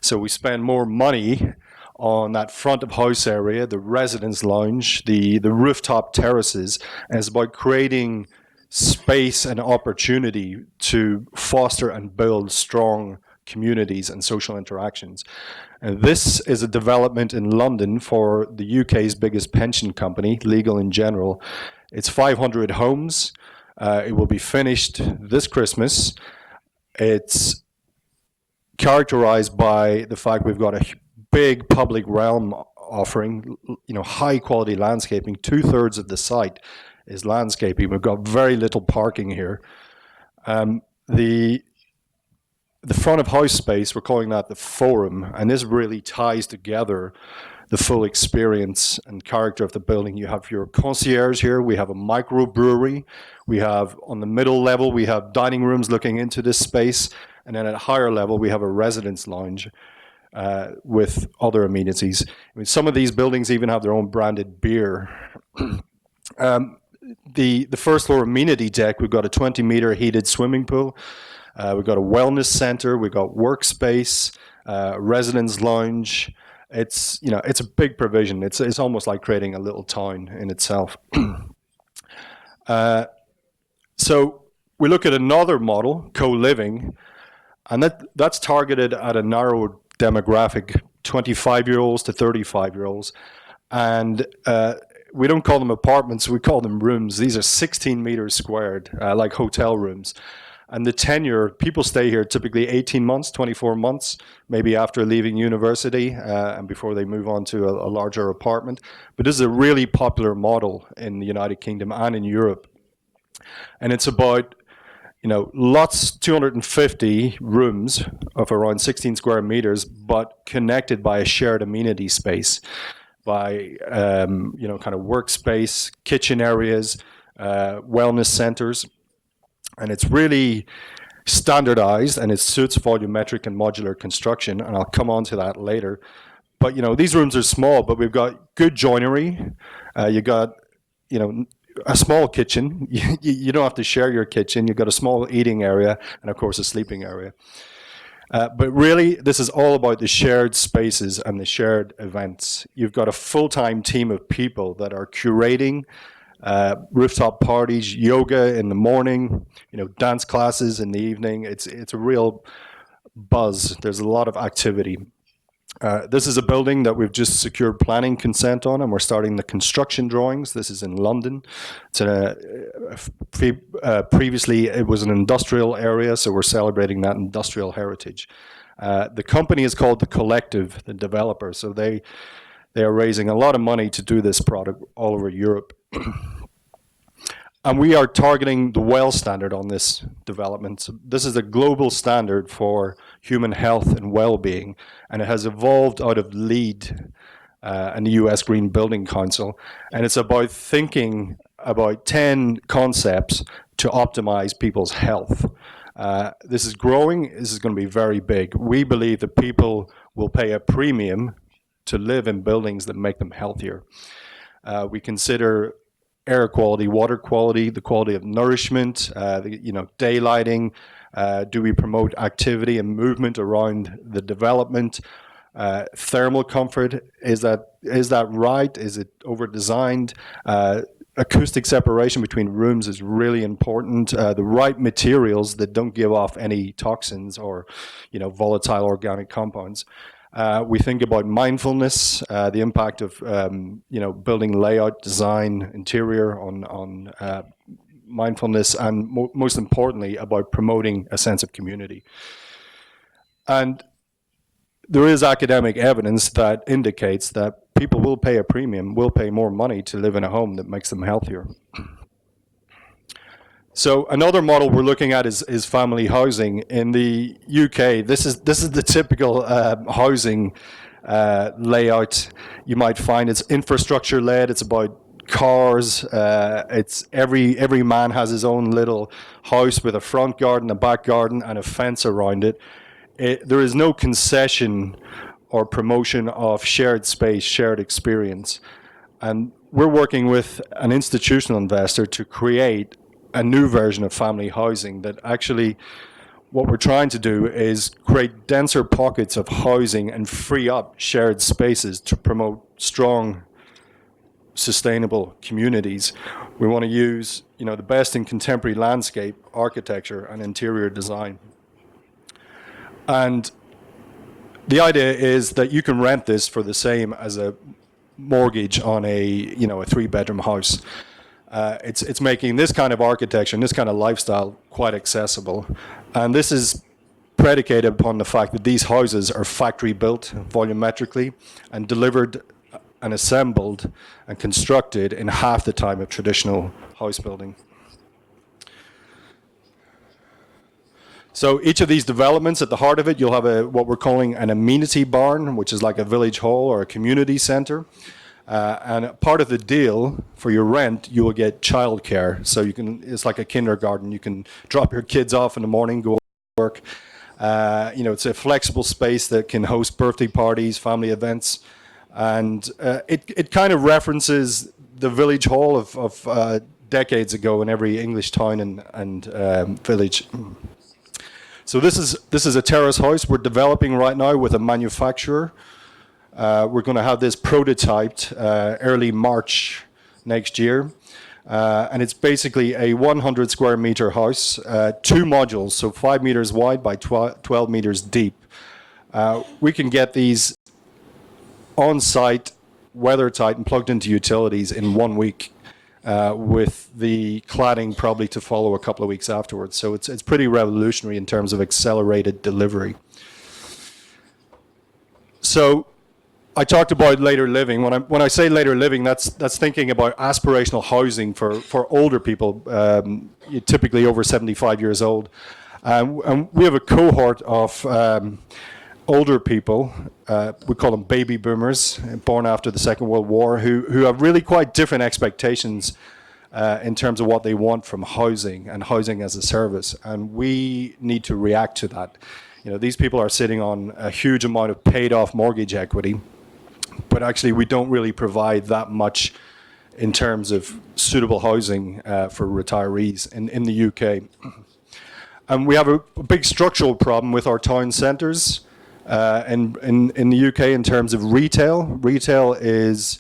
Q: So we spend more money on that front of house area, the residence lounge, the rooftop terraces, and it's about creating space and opportunity to foster and build strong communities and social interactions. And this is a development in London for the UK's biggest pension company, Legal & General. It's 500 homes. It will be finished this Christmas. It's characterized by the fact we've got a big public realm offering, high quality landscaping. 2/3 of the site is landscaping. We've got very little parking here. The front of house space, we're calling that the forum, and this really ties together the full experience and character of the building. You have your concierge here, we have a microbrewery, we have on the middle level, we have dining rooms looking into this space, and then at a higher level, we have a residence lounge with other amenities. I mean, some of these buildings even have their own branded beer. The first floor amenity deck, we've got a 20-meter heated swimming pool. We've got a wellness center. We've got workspace, residence lounge. It's a big provision. It's almost like creating a little town in itself. So we look at another model, co-living, and that's targeted at a narrow demographic, 25-year-olds to 35-year-olds, and we don't call them apartments, we call them rooms. These are 16 meters squared, like hotel rooms. And the tenure, people stay here typically 18 months, 24 months, maybe after leaving university and before they move on to a larger apartment. But this is a really popular model in the United Kingdom and in Europe. And it's about, lots, 250 rooms of around 16 square meters, but connected by a shared amenity space, by, kind of workspace, kitchen areas, wellness centers. And it's really standardized, and it suits volumetric and modular construction, and I'll come on to that later. But, these rooms are small, but we've got good joinery. You got, a small kitchen. You don't have to share your kitchen. You've got a small eating area and, of course, a sleeping area. But really, this is all about the shared spaces and the shared events. You've got a full-time team of people that are curating rooftop parties, yoga in the morning, dance classes in the evening. It's a real buzz. There's a lot of activity. This is a building that we've just secured planning consent on, and we're starting the construction drawings. This is in London. It's previously it was an industrial area, so we're celebrating that industrial heritage. The company is called The Collective, the developer. So They are raising a lot of money to do this product all over Europe. And we are targeting the WELL standard on this development. So this is a global standard for human health and well-being, and it has evolved out of LEED and the US Green Building Council. And it's about thinking about 10 concepts to optimize people's health. This is growing. This is going to be very big. We believe that people will pay a premium to live in buildings that make them healthier. We consider air quality, water quality, the quality of nourishment, daylighting. Do we promote activity and movement around the development? Thermal comfort, is that right? Is it over-designed? Acoustic separation between rooms is really important. The right materials that don't give off any toxins or, volatile organic compounds. We think about mindfulness, the impact of building layout, design, interior on mindfulness, and most importantly about promoting a sense of community. And there is academic evidence that indicates that people will pay a premium, will pay more money to live in a home that makes them healthier. So another model we're looking at is family housing. In the UK, this is the typical housing layout you might find. It's infrastructure led. It's about cars. It's every man has his own little house with a front garden, a back garden, and a fence around it. There is no concession or promotion of shared space, shared experience. And we're working with an institutional investor to create a new version of family housing that actually, what we're trying to do is create denser pockets of housing and free up shared spaces to promote strong, sustainable communities. We want to use, the best in contemporary landscape, architecture, and interior design. And the idea is that you can rent this for the same as a mortgage on a 3-bedroom house. It's making this kind of architecture and this kind of lifestyle quite accessible. And this is predicated upon the fact that these houses are factory built volumetrically and delivered and assembled and constructed in half the time of traditional house building. So each of these developments, at the heart of it, you'll have what we're calling an amenity barn, which is like a village hall or a community center. And part of the deal for your rent, you will get childcare. So it's like a kindergarten. You can drop your kids off in the morning, go to work. It's a flexible space that can host birthday parties, family events. And it kind of references the village hall of decades ago in every English town and village. So this is a terrace house we're developing right now with a manufacturer. We're going to have this prototyped early March next year. And it's basically a 100 square meter house, 2 modules, so 5 meters wide by 12 meters deep. We can get these on-site, weather-tight, and plugged into utilities in 1 week. With the cladding probably to follow a couple of weeks afterwards. So it's pretty revolutionary in terms of accelerated delivery. So I talked about later living. When I say later living, that's thinking about aspirational housing for older people, typically over 75 years old. And we have a cohort of older people, we call them baby boomers, born after the Second World War, who have really quite different expectations in terms of what they want from housing and housing as a service. And we need to react to that. These people are sitting on a huge amount of paid off mortgage equity, but actually we don't really provide that much in terms of suitable housing for retirees in the UK. And we have a big structural problem with our town centres. In the UK, in terms of retail, retail is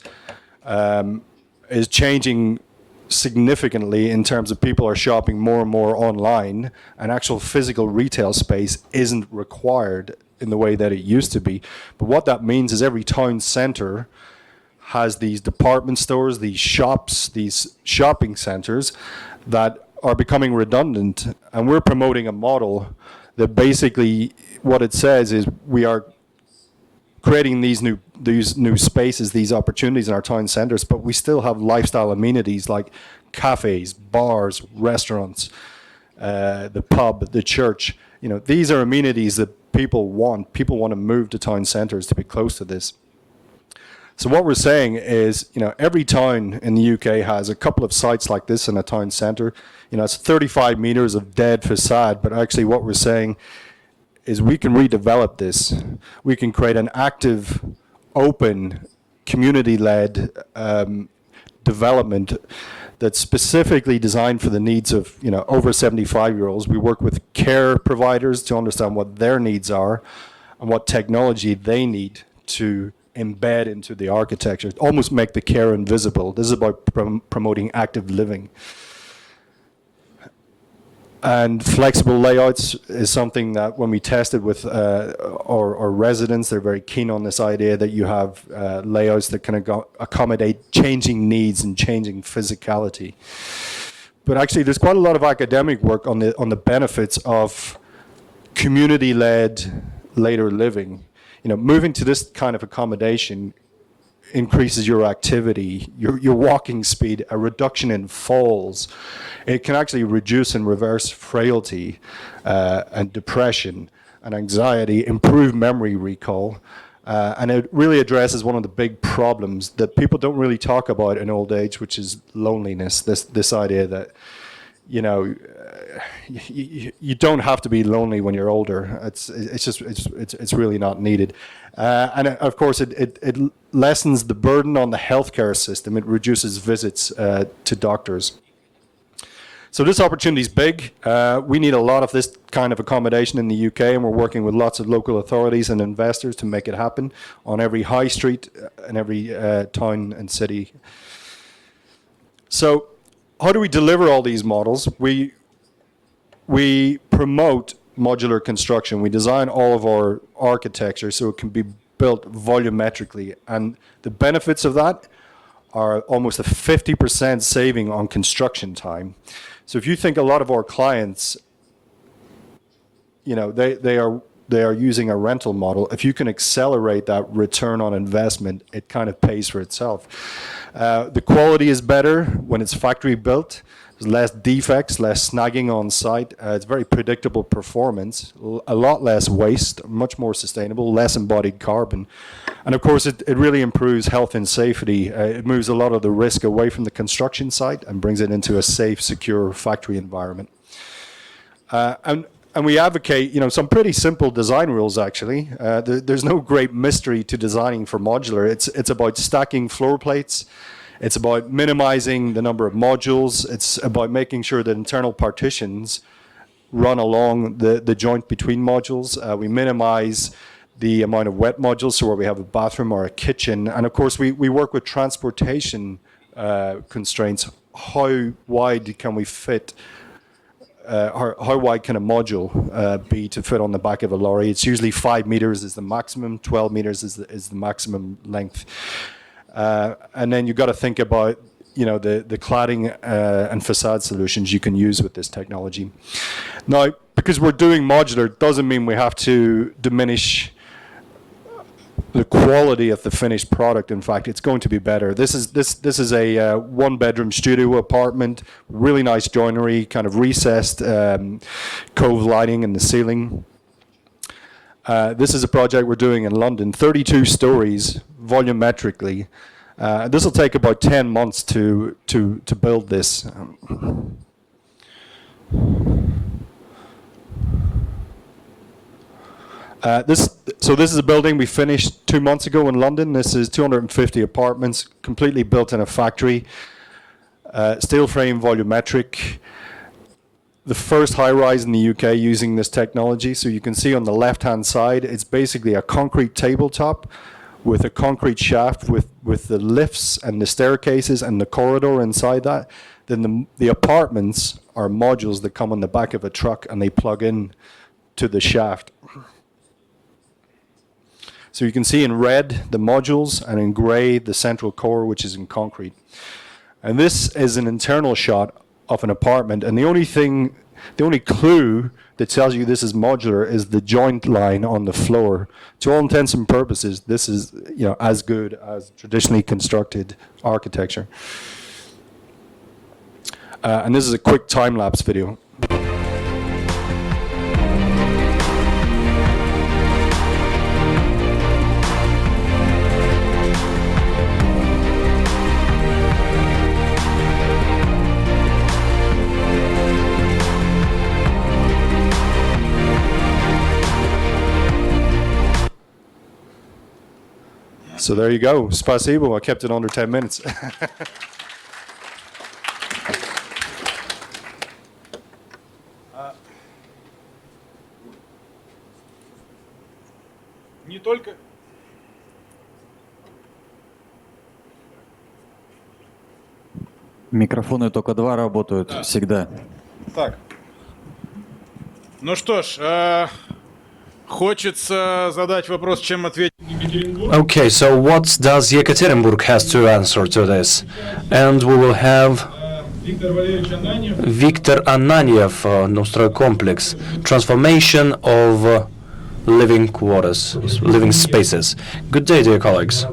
Q: changing significantly in terms of people are shopping more and more online, and actual physical retail space isn't required in the way that it used to be. But what that means is every town centre has these department stores, these shops, these shopping centres that are becoming redundant, and we're promoting a model that basically what it says is we are creating these new spaces, these opportunities in our town centres, but we still have lifestyle amenities like cafes, bars, restaurants, the pub, the church. You know, these are amenities that people want. People want to move to town centres to be close to this. So what we're saying is, you know, every town in the UK has a couple of sites like this in a town centre. You know, it's 35 metres of dead facade, but actually what we're saying is we can redevelop this. We can create an active, open, community-led development that's specifically designed for the needs of, you know, over 75-year-olds. We work with care providers to understand what their needs are and what technology they need to embed into the architecture, almost make the care invisible. This is about promoting active living. And flexible layouts is something that when we tested with our residents, they're very keen on this idea that you have layouts that can accommodate changing needs and changing physicality. But actually, there's quite a lot of academic work on the benefits of community-led later living. You know, moving to this kind of accommodation increases your activity, your walking speed, a reduction in falls. It can actually reduce and reverse frailty and depression and anxiety, improve memory recall, and it really addresses one of the big problems that people don't really talk about in old age, which is loneliness. This idea that, you know, you don't have to be lonely when you're older. It's really not needed. And of course, it lessens the burden on the healthcare system. It reduces visits to doctors. So this opportunity is big. We need a lot of this kind of accommodation in the UK, and we're working with lots of local authorities and investors to make it happen on every high street and every town and city. So how do we deliver all these models? We promote modular construction. We design all of our architecture so it can be built volumetrically. And the benefits of that are almost a 50% saving on construction time. So if you think a lot of our clients, you know, they are using a rental model, if you can accelerate that return on investment, it kind of pays for itself. The quality is better when it's factory built. There's less defects, less snagging on site. It's very predictable performance, a lot less waste, much more sustainable, less embodied carbon. And of course, it really improves health and safety. It moves a lot of the risk away from the construction site and brings it into a safe, secure factory environment. And we advocate, you know, some pretty simple design rules, actually. There's no great mystery to designing for modular. It's about stacking floor plates. It's about minimizing the number of modules. It's about making sure that internal partitions run along the joint between modules. We minimize the amount of wet modules, so where we have a bathroom or a kitchen. And of course, we work with transportation constraints. How wide can we fit? How wide can a module be to fit on the back of a lorry? It's usually 5 meters is the maximum, 12 meters is the maximum length. And then you've got to think about, you know, the cladding and facade solutions you can use with this technology. Now, because we're doing modular, doesn't mean we have to diminish the quality of the finished product. In fact, it's going to be better. This is a one-bedroom studio apartment, really nice joinery, kind of recessed cove lighting in the ceiling. This is a project we're doing in London, 32 stories, volumetrically. This will take about 10 months to build this. So this is a building we finished 2 months ago in London. This is 250 apartments, completely built in a factory. Steel frame, volumetric. The first high-rise in the UK using this technology. So you can see on the left-hand side, it's basically a concrete tabletop with a concrete shaft with the lifts and the staircases and the corridor inside that. Then the apartments are modules that come on the back of a truck and they plug in to the shaft. So you can see in red the modules and in gray the central core, which is in concrete. And this is an internal shot of an apartment, and the only clue that tells you this is modular is the joint line on the floor. To all intents and purposes, this is as good as traditionally constructed architecture. And this is a quick time-lapse video. So there you go. Spasibo. I kept it under 10 minutes.
R: Не только...
S: Микрофоны только два работают всегда.
R: Так. Ну что ж, хочется задать вопрос, чем ответить.
F: Okay, so what does Yekaterinburg has to answer to this? And we will have Viktor Ananyev, Nostroy-Complex, transformation of living quarters, living spaces. Good day, dear colleagues.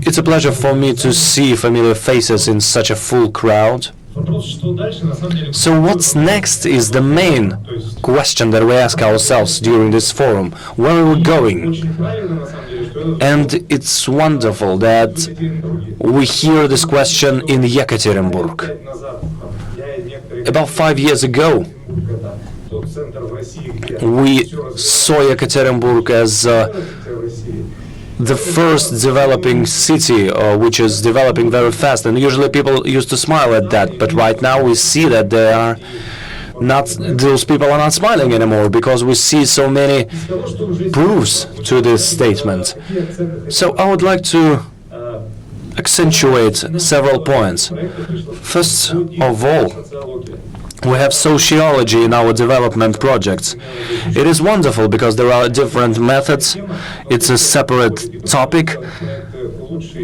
F: It's a pleasure for me to see familiar faces in such a full crowd. So what's next is the main question that we ask ourselves during this forum. Where are we going? And it's wonderful that we hear this question in Yekaterinburg. About 5 years ago, we saw Yekaterinburg as the first developing city, which is developing very fast, and usually people used to smile at that, but right now we see that they are not, those people are not smiling anymore, because we see so many proofs to this statement. So I would like to accentuate several points. First of all, we have sociology in our development projects. It is wonderful because there are different methods. It's a separate topic.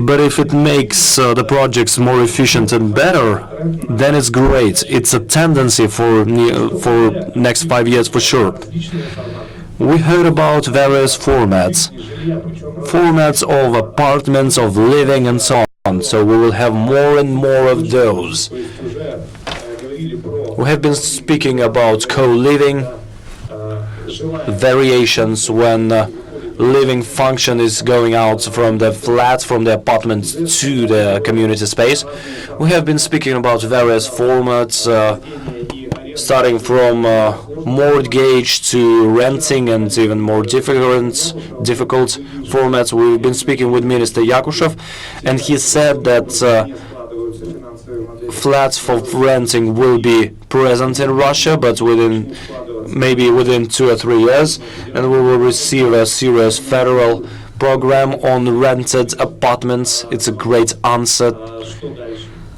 F: But if it makes the projects more efficient and better, then it's great. It's a tendency for next 5 years for sure. We heard about various formats of apartments, of living, and so on. So we will have more and more of those. We have been speaking about co-living, variations when living function is going out from the flat, from the apartment to the community space. We have been speaking about various formats, starting from mortgage to renting and even more difficult formats. We've been speaking with Minister Yakushev, and he said that flats for renting will be present in Russia, but maybe within 2 or 3 years, and we will receive a serious federal program on rented apartments. It's a great answer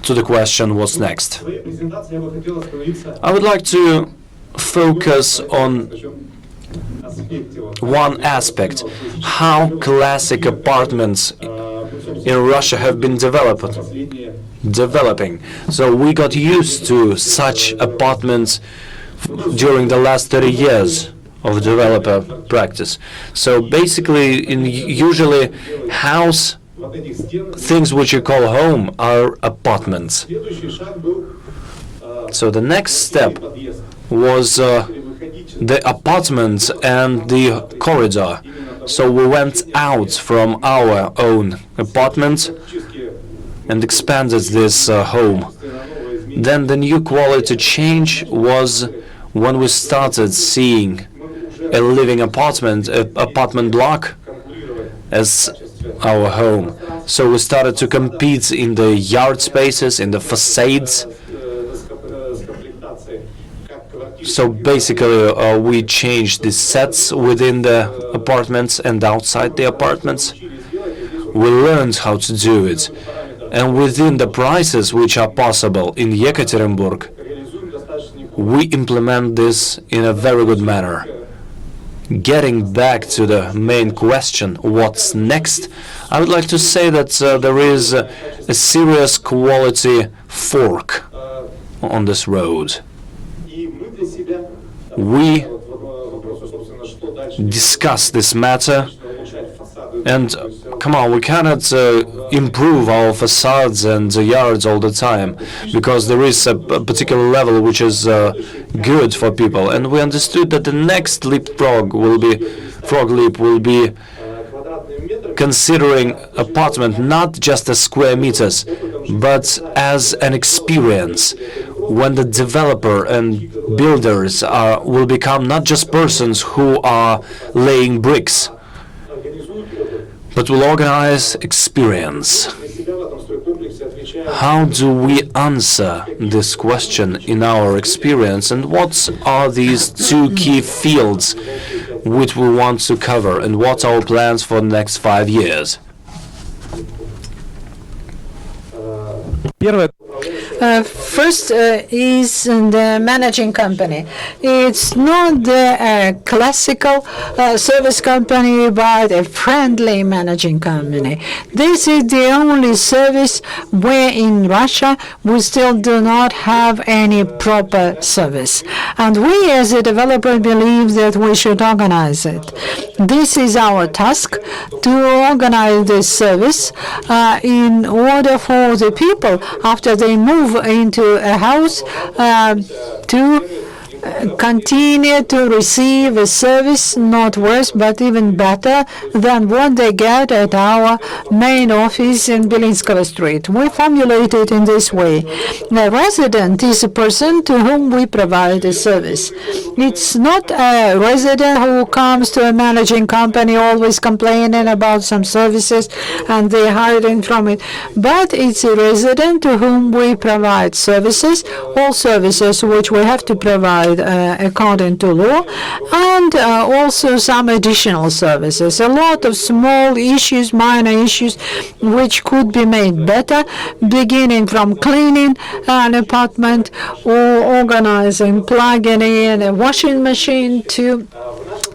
F: to the question, what's next? I would like to focus on one aspect, how classic apartments in Russia have been developing. So we got used to such apartments during the last 30 years of developer practice. So basically, usually things which you call home are apartments. So the next step was the apartments and the corridor. So we went out from our own apartment and expanded this home. Then the new quality change was when we started seeing a living apartment block as our home. So we started to compete in the yard spaces, in the facades. So basically we changed the sets within the apartments and outside the apartments. We learned how to do it. And within the prices which are possible in Yekaterinburg, we implement this in a very good manner. Getting back to the main question, what's next? I would like to say that there is a serious quality fork on this road. we discuss this matter. And come on, we cannot improve our facades and yards all the time, because there is a particular level which is good for people. And we understood that the next frog leap will be considering apartment not just as square meters, but as an experience, when the developer and builders will become not just persons who are laying bricks, but will organize experience. How do we answer this question in our experience, and what are these two key fields which we want to cover, and what are our plans for the next 5 years?
M: First is the managing company. It's not the classical service company, but a friendly managing company. This is the only service where in Russia we still do not have any proper service. And we as a developer believe that we should organize it. This is our task, to organize this service in order for the people, after they move into a house, to continue to receive a service not worse but even better than what they get at our main office in Belinskaya Street. We formulate it in this way. The resident is a person to whom we provide a service. It's not a resident who comes to a managing company always complaining about some services and they're hiding from it, but it's a resident to whom we provide services, all services which we have to provide according to law, and also some additional services. A lot of small issues, minor issues, which could be made better, beginning from cleaning an apartment or organizing, plugging in a washing machine to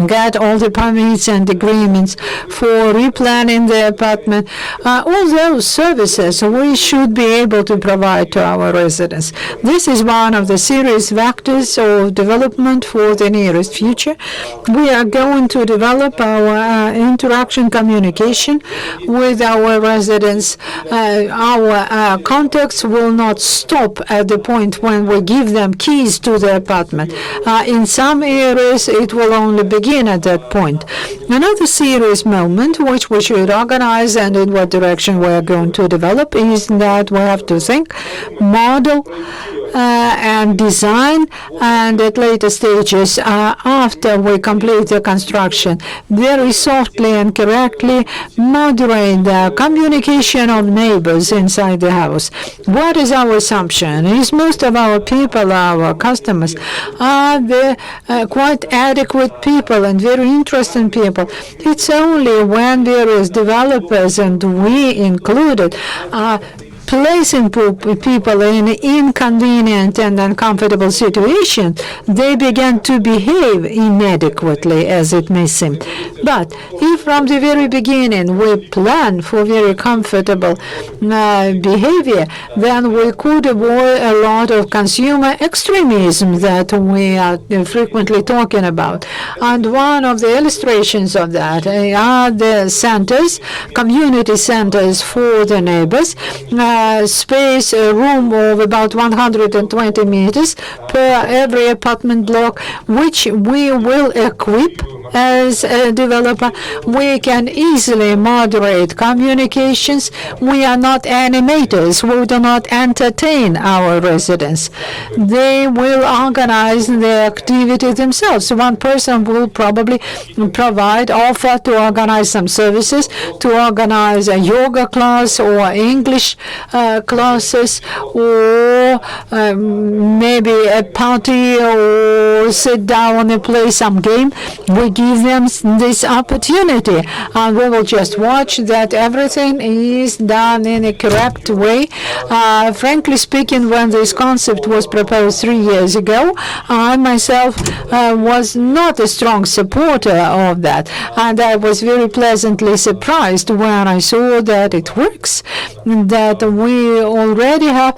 M: get all the permits and agreements for replanning the apartment. All those services we should be able to provide to our residents. This is one of the serious factors of development for the nearest future. We are going to develop our interaction communication with our residents. Our contacts will not stop at the point when we give them keys to the apartment. In some areas, it will only begin at that point. Another serious moment which we should organize and in what direction we are going to develop is that we have to think, model, and design, and at later stages, after we complete the construction, very softly and correctly moderate the communication of neighbors inside the house. What is our assumption? Is most of our people, our customers, are the quite adequate people and very interesting people. It's only when various developers, and we included, are placing people in inconvenient and uncomfortable situations, they begin to behave inadequately, as it may seem. But if from the very beginning we plan for very comfortable behavior, then we could avoid a lot of consumer extremism that we are frequently talking about. And one of the illustrations of that are the centers, community centers for the neighbors, space, a room of about 120 meters per every apartment block, which we will equip as a developer. We can easily moderate communications. We are not animators. We do not entertain our residents. They will organize their activity themselves. One person will probably offer to organize some services, to organize a yoga class or English classes, or maybe a party, or sit down and play some game. We give them this opportunity, and we will just watch that everything is done in a correct way. Frankly speaking, when this concept was proposed 3 years ago, I myself was not a strong supporter of that, and I was very pleasantly surprised when I saw that it works. that we already have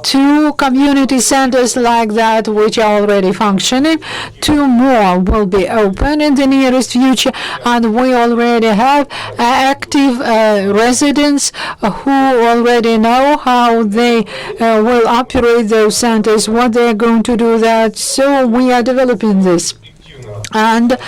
M: 2 community centers like that which are already functioning. 2 more will be open in the nearest future, and we already have active residents who already know how they will operate those centers, what they're going to do that. So we are developing this. And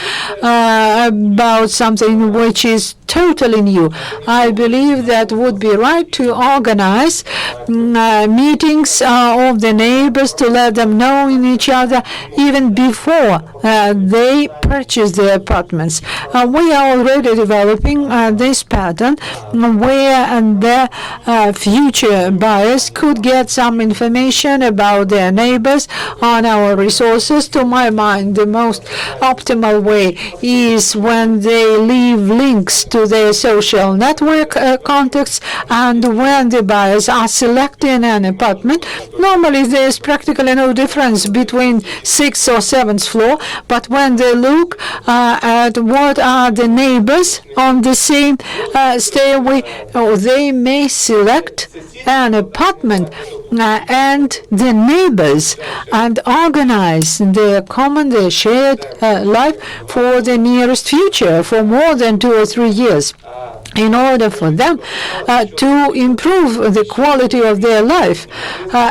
M: about something which is totally new, I believe that would be right to organize meetings of the neighbors to let them know in each other even before they purchase the apartments. We are already developing this pattern where the future buyers could get some information about their neighbors on our resources. To my mind, the most optimal way is when they leave links to their social network contacts, and when the buyers are selecting an apartment, normally there's practically no difference between 6th or 7th floor, but when they look at what are the neighbors on the same stairway, they may select an apartment and the neighbors and organize their common, their shared life for the nearest future for more than 2 or 3 years, in order for them to improve the quality of their life,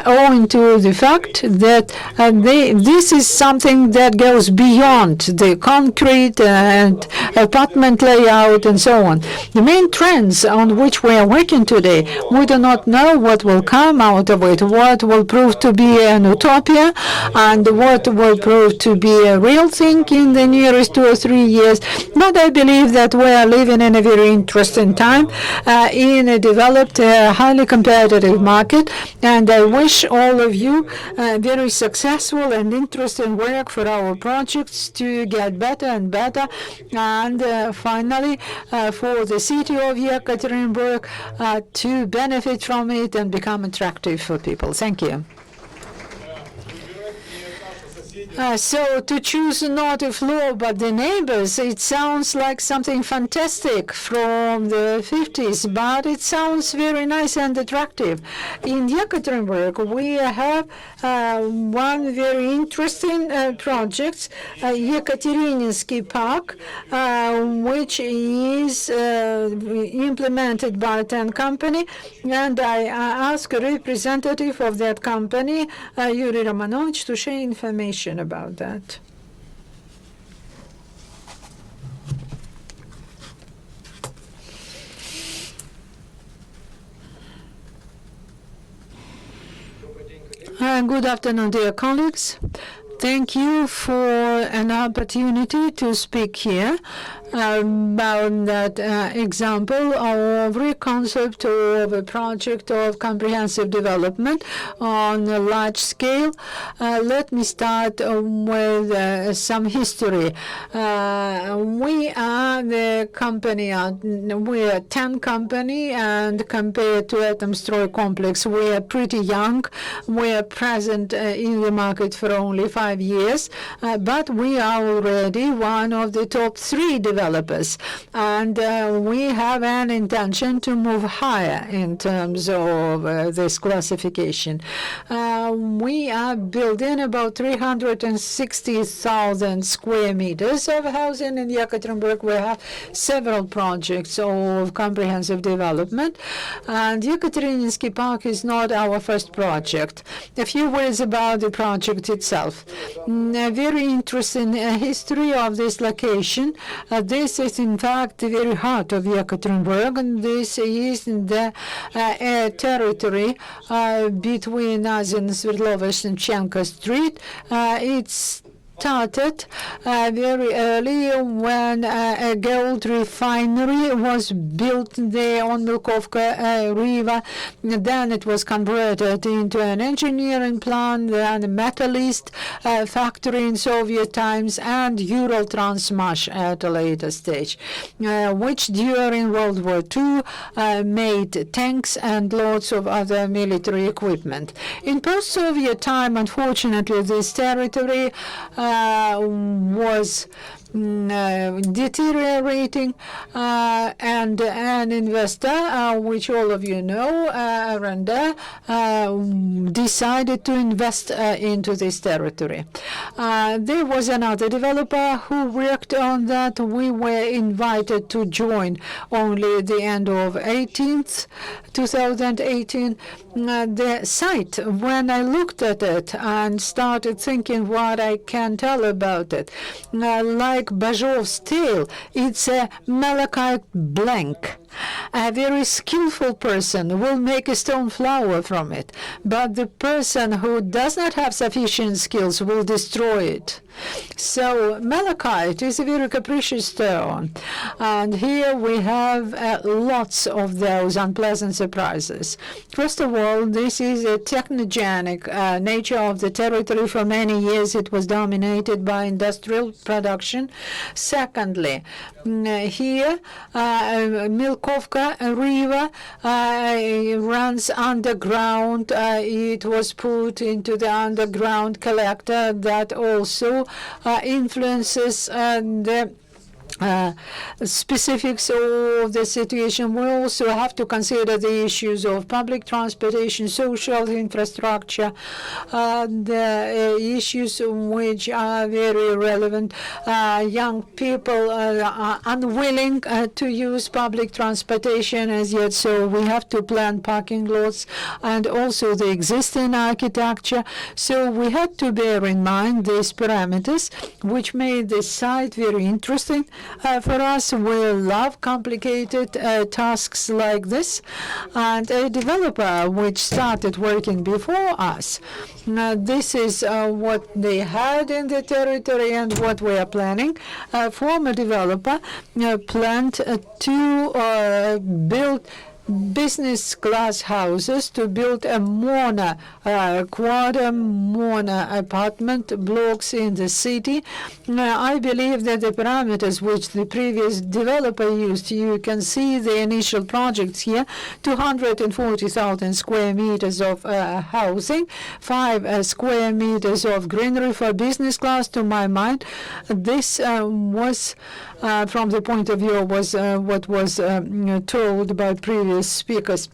M: owing to the fact that this is something that goes beyond the concrete and apartment layout and so on. The main trends on which we are working today, we do not know what will come out of it, what will prove to be an utopia and what will prove to be a real thing in the nearest 2 or 3 years. But I believe that we are living in a very interesting time in a developed, highly competitive market, and I wish all of you very successful and interesting work for our projects to get better and better, and finally for the city of Yekaterinburg to benefit from it and become attractive for people. Thank you. So to choose not a floor but the neighbors, it sounds like something fantastic from the 50s, but it sounds very nice and attractive. In Yekaterinburg, we have one very interesting project, Yekaterinsky Park, which is implemented by a 10 company, and I ask a representative of that company, Yuri Romanovich, to share information about that. Good afternoon, dear colleagues. Thank you for an opportunity to speak here about that example of a concept of a project of comprehensive development on a large scale. Let me start with some history. We are the company, we are 10 company, and compared to Atomstroy complex, we are pretty young. We are present in the market for only 5 years, but we are already one of the top 3 developers, and we have an intention to move higher in terms of this classification. We are building about 360,000 square meters of housing in Yekaterinburg. We have several projects of comprehensive development, and Yekaterinsky Park is not our first project. A few words about the project itself. A very interesting history of this location. This is in fact the very heart of Yekaterinburg, and this is the territory between us and Sverdlovsk and Chenka Street. It's started very early when a gold refinery was built there on Milkovka River. Then it was converted into an engineering plant, then a metallist factory in Soviet times, and Ural Transmash at a later stage, which during World War II made tanks and lots of other military equipment. In post-Soviet time, unfortunately, this territory was deteriorating, and an investor, which all of you know, Aranda, decided to invest into this territory. There was another developer who worked on that. We were invited to join only at the end of 2018. The site, when I looked at it and started thinking what I can tell about it, like Bajov's tale, it's a malachite blank. A very skillful person will make a stone flower from it, but the person who does not have sufficient skills will destroy it. So malachite is a very capricious stone, and here we have lots of those unpleasant surprises. First of all, this is a technogenic nature of the territory. For many years it was dominated by industrial production. Secondly, here Milkovka River runs underground. It was put into the underground collector that also influences the specifics of the situation. We also have to consider the issues of public transportation, social infrastructure, the issues which are very relevant. Young people are unwilling to use public transportation as yet, so we have to plan parking lots and also the existing architecture. So we had to bear in mind these parameters, which made this site very interesting. For us, we love complicated tasks like this, and a developer which started working before us, this is what they had in the territory and what we are planning. A former developer planned to build business class houses, to build a quarter apartment blocks in the city. I believe that the parameters which the previous developer used, you can see the initial projects here, 240,000 square meters of housing, 5 square meters of greenery for business class. To my mind, this was from the point of view was what was told by previous speakers.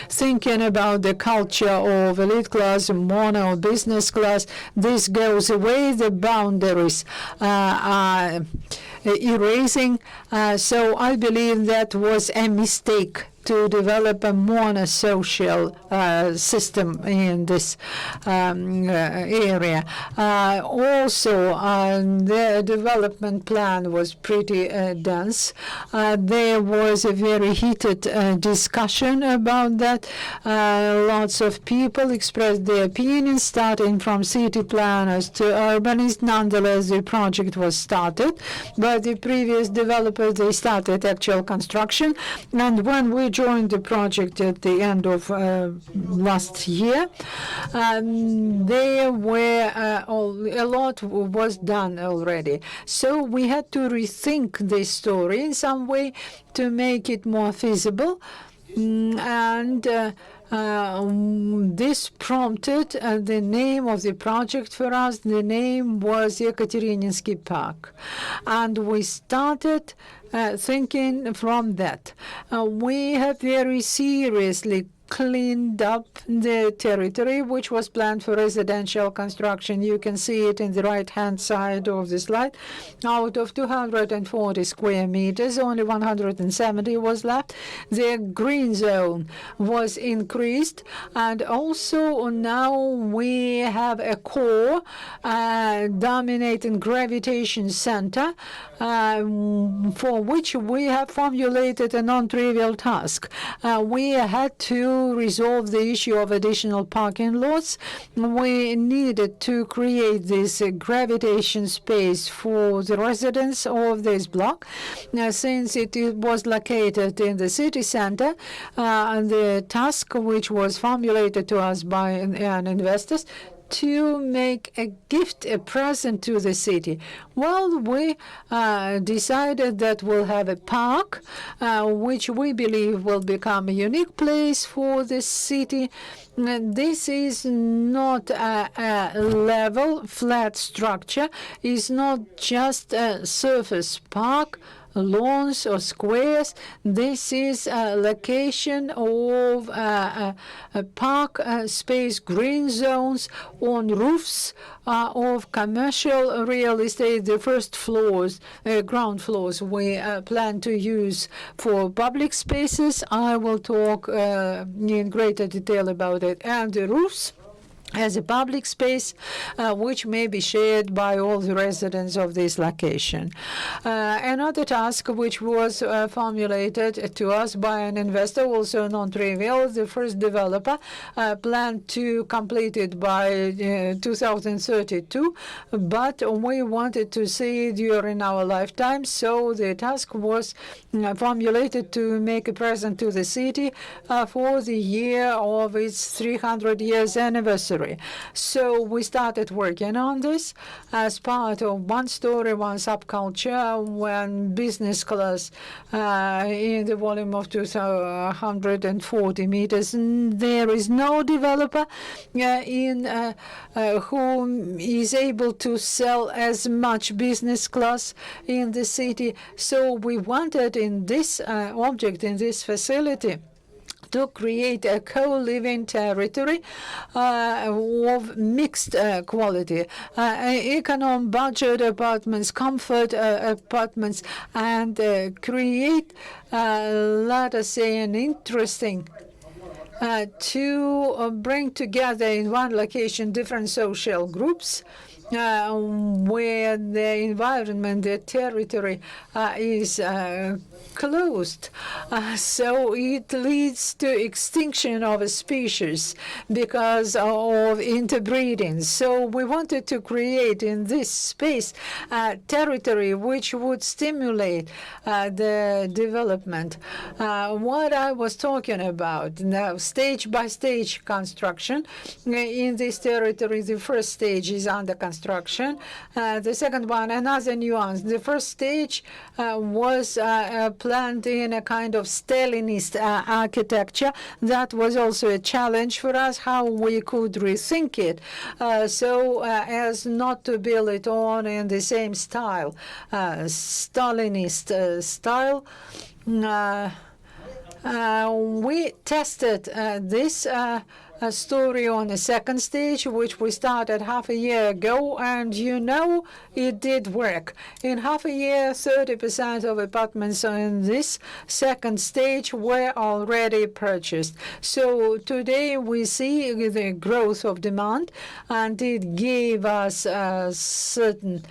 M: Thinking about the culture of elite class, mono business class, this goes away, the boundaries are erasing. So I believe that was a mistake to develop a monosocial system in this area. Also, the development plan was pretty dense. There was a very heated discussion about that. Lots of people expressed their opinions, starting from city planners to urbanists. Nonetheless, the project was started by the previous developers. They started actual construction, and when we joined the project at the end of last year, there were a lot was done already. So we had to rethink this story in some way to make it more feasible, and this prompted the name of the project for us. The name was Ekaterininsky Park, and we started thinking from that. We have very seriously cleaned up the territory which was planned for residential construction. You can see it in the right-hand side of the slide. Out of 240 square meters, only 170 was left. The green zone was increased, and also now we have a core dominating gravitation center for which we have formulated a non-trivial task. We had to resolve the issue of additional parking lots. We needed to create this gravitation space for the residents of this block. Since it was located in the city center, the task which was formulated to us by investors to make a gift, a present to the city? Well, we decided that we'll have a park, which we believe will become a unique place for the city. This is not a level, flat structure. It's not just a surface park, lawns or squares. This is a location of a park space, green zones on roofs of commercial real estate. The first floors, ground floors, we plan to use for public spaces. I will talk in greater detail about it. And the roofs as a public space, which may be shared by all the residents of this location. Another task which was formulated to us by an investor, also non-trivial, the first developer, planned to complete it by 2032, but we wanted to see it during our lifetime, so the task was formulated to make a present to the city for the year of its 300 years anniversary. So we started working on this as part of one story, one subculture, one business class in the volume of 240 meters. There is no developer who is able to sell as much business class in the city. So we wanted in this object, in this facility, to create a co-living territory of mixed quality, economic budget apartments, comfort apartments, and create, let us say, an interesting to bring together in one location different social groups where the environment, the territory is closed. So it leads to extinction of a species because of interbreeding. So we wanted to create in this space a territory which would stimulate the development. What I was talking about now, stage by stage construction in this territory. The first stage is under construction. The second one, another nuance. The first stage was planned in a kind of Stalinist architecture. That was also a challenge for us, how we could rethink it so as not to build it on in the same style, Stalinist style. We tested this story on the second stage, which we started half a year ago, and it did work. In half a year, 30% of apartments in this second stage were already purchased. So today we see the growth of demand, and it gave us a certain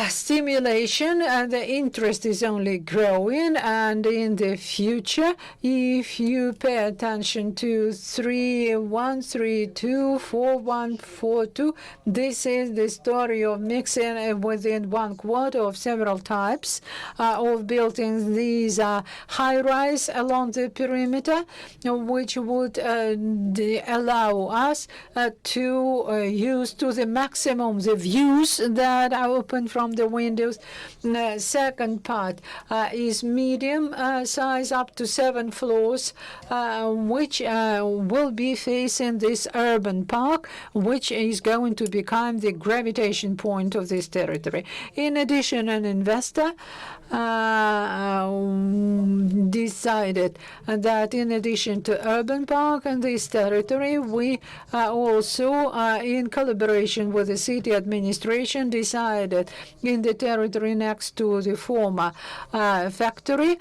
M: stimulation, and the interest is only growing. And in the future, if you pay attention to 3132, 4142, this is the story of mixing within 1 quarter of several types of buildings. These are high-rise along the perimeter, which would allow us to use to the maximum the views that are open from the windows. Second part is medium size up to 7 floors, which will be facing this urban park, which is going to become the gravitation point of this territory. In addition, an investor decided that in addition to urban park and this territory, we also, in collaboration with the city administration, decided in the territory next to the former factory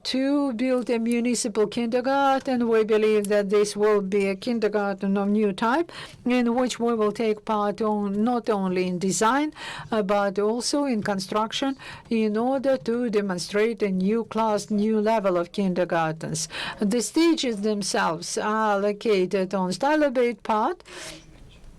M: to build a municipal kindergarten. We believe that this will be a kindergarten of new type, in which we will take part not only in design but also in construction, in order to demonstrate a new class, new level of kindergartens. The stages themselves are located on Stylobate part,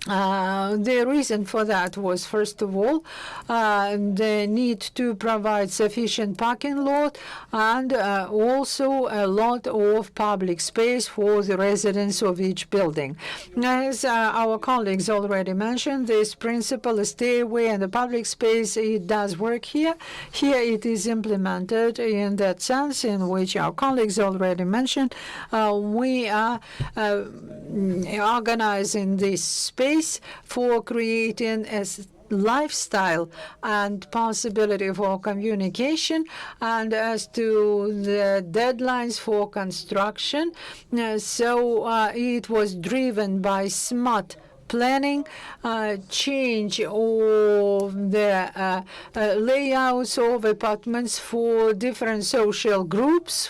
M: The reason for that was, first of all, the need to provide sufficient parking lot and also a lot of public space for the residents of each building. As our colleagues already mentioned, this principle, stay away and the public space, it does work here. Here it is implemented in that sense in which our colleagues already mentioned. We are organizing this space for creating a lifestyle and possibility for communication. And as to the deadlines for construction, it was driven by smart planning, change of the layouts of apartments for different social groups,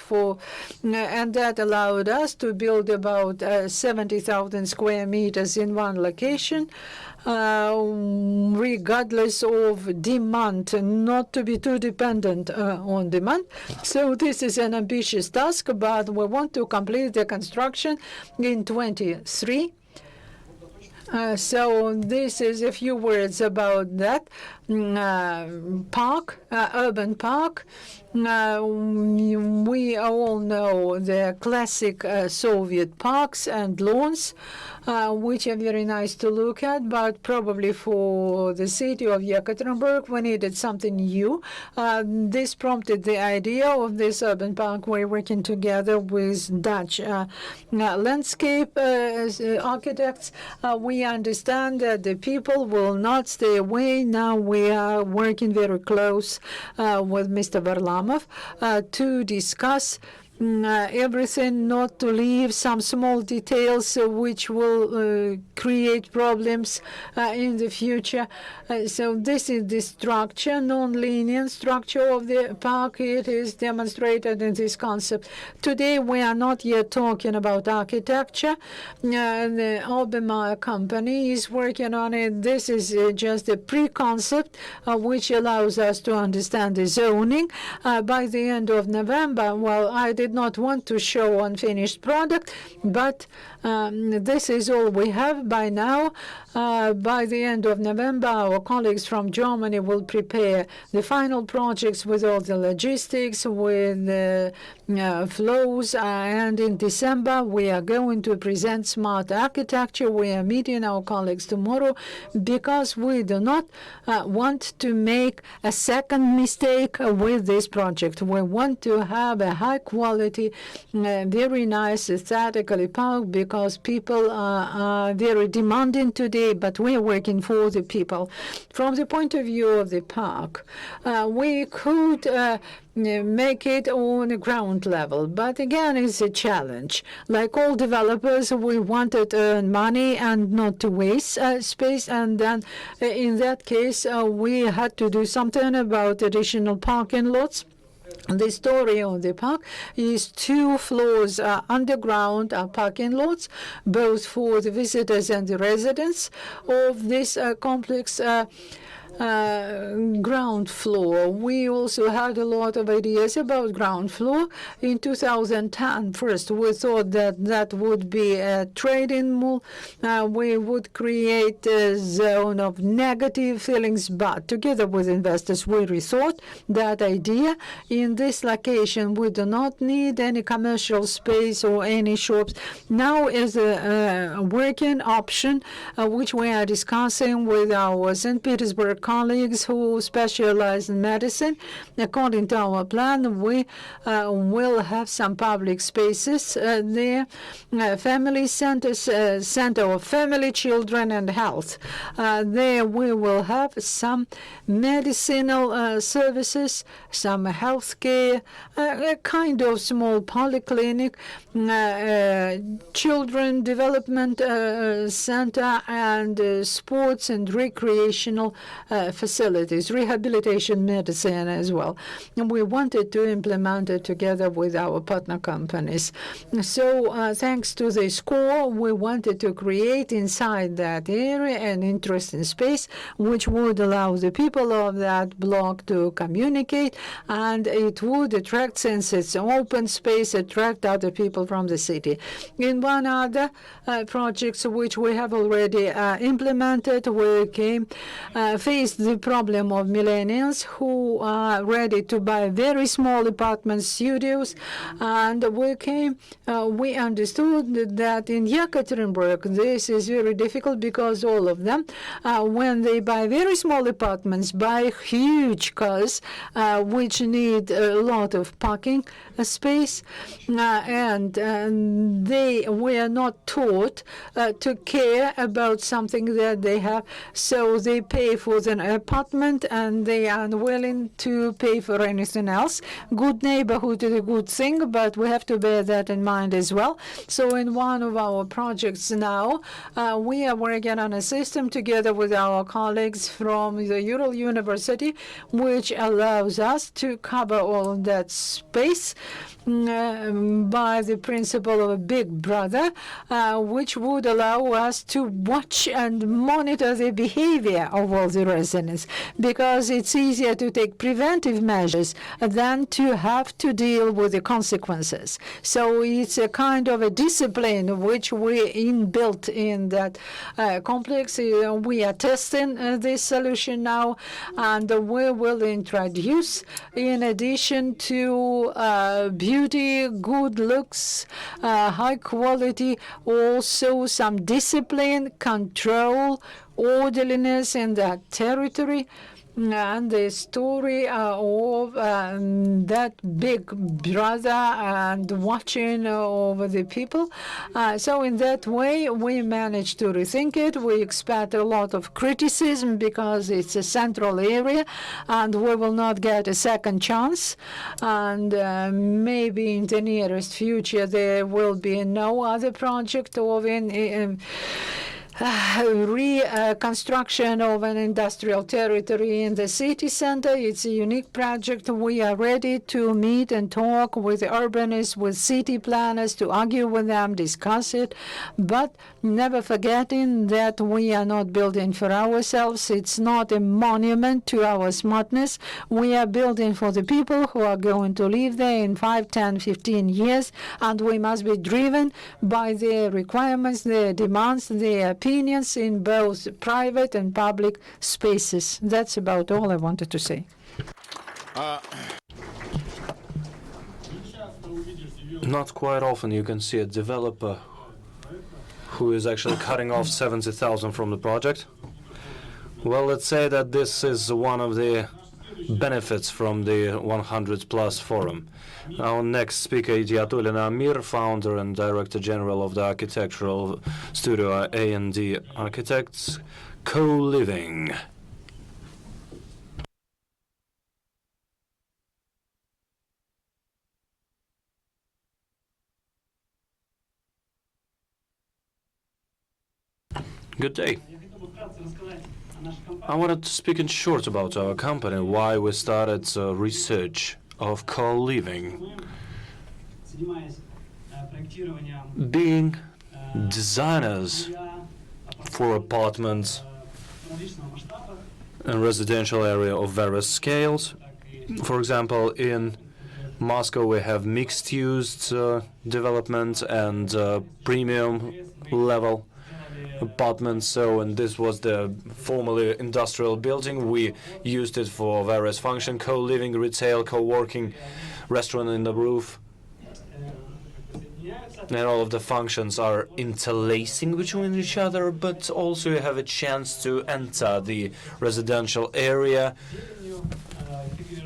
M: and that allowed us to build about 70,000 square meters in one location, regardless of demand, not to be too dependent on demand. So this is an ambitious task, but we want to complete the construction in 23. So this is a few words about that park, urban park. We all know the classic Soviet parks and lawns, which are very nice to look at, but probably for the city of Yekaterinburg, we needed something new. This prompted the idea of this urban park. We're working together with Dutch landscape architects. We understand that the people will not stay away. Now we are working very close with Mr. Varlamov to discuss everything, not to leave some small details which will create problems in the future. So this is the structure, non-linear structure of the park. It is demonstrated in this concept. Today we are not yet talking about architecture. The Obermeyer company is working on it. This is just a pre-concept which allows us to understand the zoning. By the end of November, well, I did not want to show unfinished product, but this is all we have by now. By the end of November, our colleagues from Germany will prepare the final projects with all the logistics, with the flows, and in December we are going to present smart architecture. We are meeting our colleagues tomorrow because we do not want to make a second mistake with this project. We want to have a high quality, very nice aesthetically park because people are very demanding today, but we are working for the people. From the point of view of the park, we could make it on a ground level, but again, it's a challenge. Like all developers, we wanted to earn money and not to waste space, and then in that case, we had to do something about additional parking lots. The story of the park is 2 floors underground parking lots, both for the visitors and the residents of this complex. Ground floor. We also had a lot of ideas about ground floor. In 2010, first, we thought that that would be a trading mall. We would create a zone of negative feelings, but together with investors, we rethought that idea. In this location, we do not need any commercial space or any shops. Now is a working option, which we are discussing with our St. Petersburg colleagues who specialize in medicine. According to our plan, we will have some public spaces there, family centers, center of family, children, and health. There we will have some medicinal services, some health care, a kind of small polyclinic, children development center, and sports and recreational facilities, rehabilitation medicine as well. And we wanted to implement it together with our partner companies. So thanks to this core, we wanted to create inside that area an interesting space which would allow the people of that block to communicate, and it would attract, since it's an open space, attract other people from the city. In one other projects which we have already implemented, we faced the problem of millennials who are ready to buy very small apartment studios, and we understood that in Yekaterinburg this is very difficult because all of them, when they buy very small apartments, buy huge cars which need a lot of parking space, and they were not taught to care about something that they have, so they pay for an apartment and they are unwilling to pay for anything else. Good neighborhood is a good thing, but we have to bear that in mind as well. So in one of our projects now, we are working on a system together with our colleagues from the Ural University, which allows us to cover all that space by the principle of a big brother, which would allow us to watch and monitor the behavior of all the residents, because it's easier to take preventive measures than to have to deal with the consequences. So it's a kind of a discipline which we inbuilt in that complex. We are testing this solution now, and we will introduce, in addition to beauty, good looks, high quality, also some discipline, control, orderliness in that territory. And the story of that big brother and watching over the people. So in that way, we managed to rethink it. We expect a lot of criticism because it's a central area, and we will not get a second chance. And maybe in the nearest future, there will be no other project of reconstruction of an industrial territory in the city center. It's a unique project. We are ready to meet and talk with urbanists, with city planners, to argue with them, discuss it, but never forgetting that we are not building for ourselves. It's not a monument to our smartness. We are building for the people who are going to live there in 5, 10, 15 years, and we must be driven by their requirements, their demands, their opinions in both private and public spaces. That's about all I wanted to say.
F: Not quite often you can see a developer who is actually cutting off 70,000 from the project. Well, let's say that this is one of the benefits from the 100 Plus Forum. Our next speaker is Yatulina Amir, founder and director general of the architectural studio A&D Architects, Co-Living. Good day. I wanted to speak in short about our company, why we started research of co-living. Being designers for apartments in residential area of various scales. For example, in Moscow we have mixed-use development and premium level apartments. So, and this was the formerly industrial building. We used it for various functions: co-living, retail, co-working, restaurant in the roof. And all of the functions are interlacing between each other, but also you have a chance to enter the residential area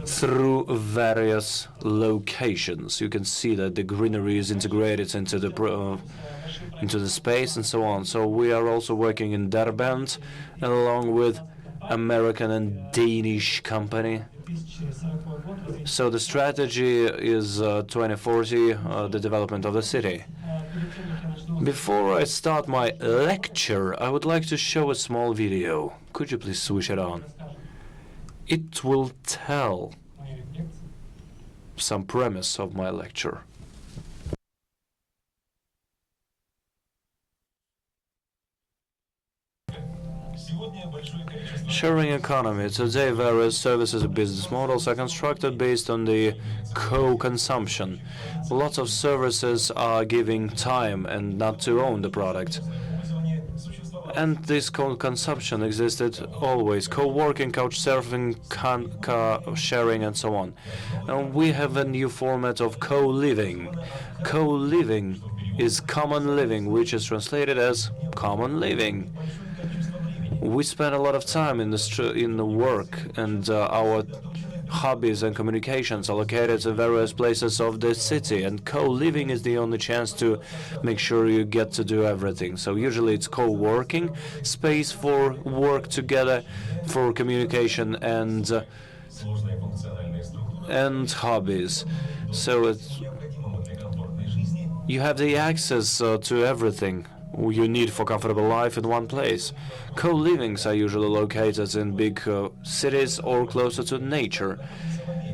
F: through various locations. You can see that the greenery is integrated into the space and so on. So we are also working in Derbent along with American and Danish company. So the strategy is 2040, the development of the city. Before I start my lecture, I would like to show a small video. Could you please switch it on? It will tell some premise of my lecture. Sharing economy. Today, various services and business models are constructed based on the co-consumption. Lots of services are giving time and not to own the product. And this co-consumption existed always. Co-working, couch surfing, car sharing, and so on. And we have a new format of co-living. Co-living is common living, which is translated as common living. We spend a lot of time in the work, and our hobbies and communications are located in various places of the city, and co-living is the only chance to make sure you get to do everything. So usually it's co-working space for work together, for communication and hobbies. So you have the access to everything you need for comfortable life in one place. Co-livings are usually located in big cities or closer to nature.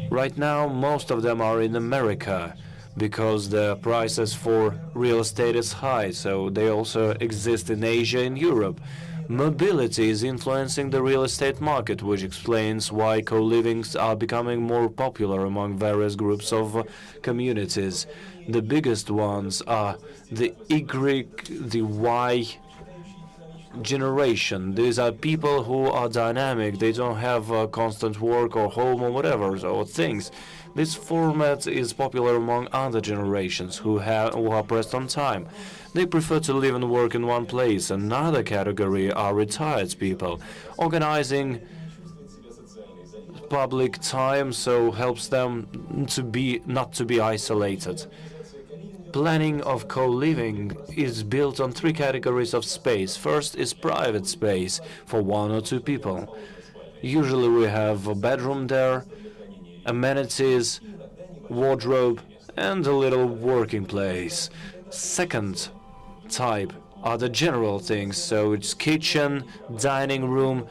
F: Right now, most of them are in America because the prices for real estate is high, so they also exist in Asia and Europe. Mobility is influencing the real estate market, which explains why co-livings are becoming more popular among various groups of communities. The biggest ones are the Y, the Y generation. These are people who are dynamic. They don't have constant work or home or whatever or things. This format is popular among other generations who are pressed on time. They prefer to live and work in one place. Another category are retired people. Organizing public time so helps them not to be isolated. Planning of co-living is built on three categories of space. First is private space for one or two people. Usually we have a bedroom there, amenities, wardrobe, and a little working place. Second type are the general things, so it's kitchen, dining room,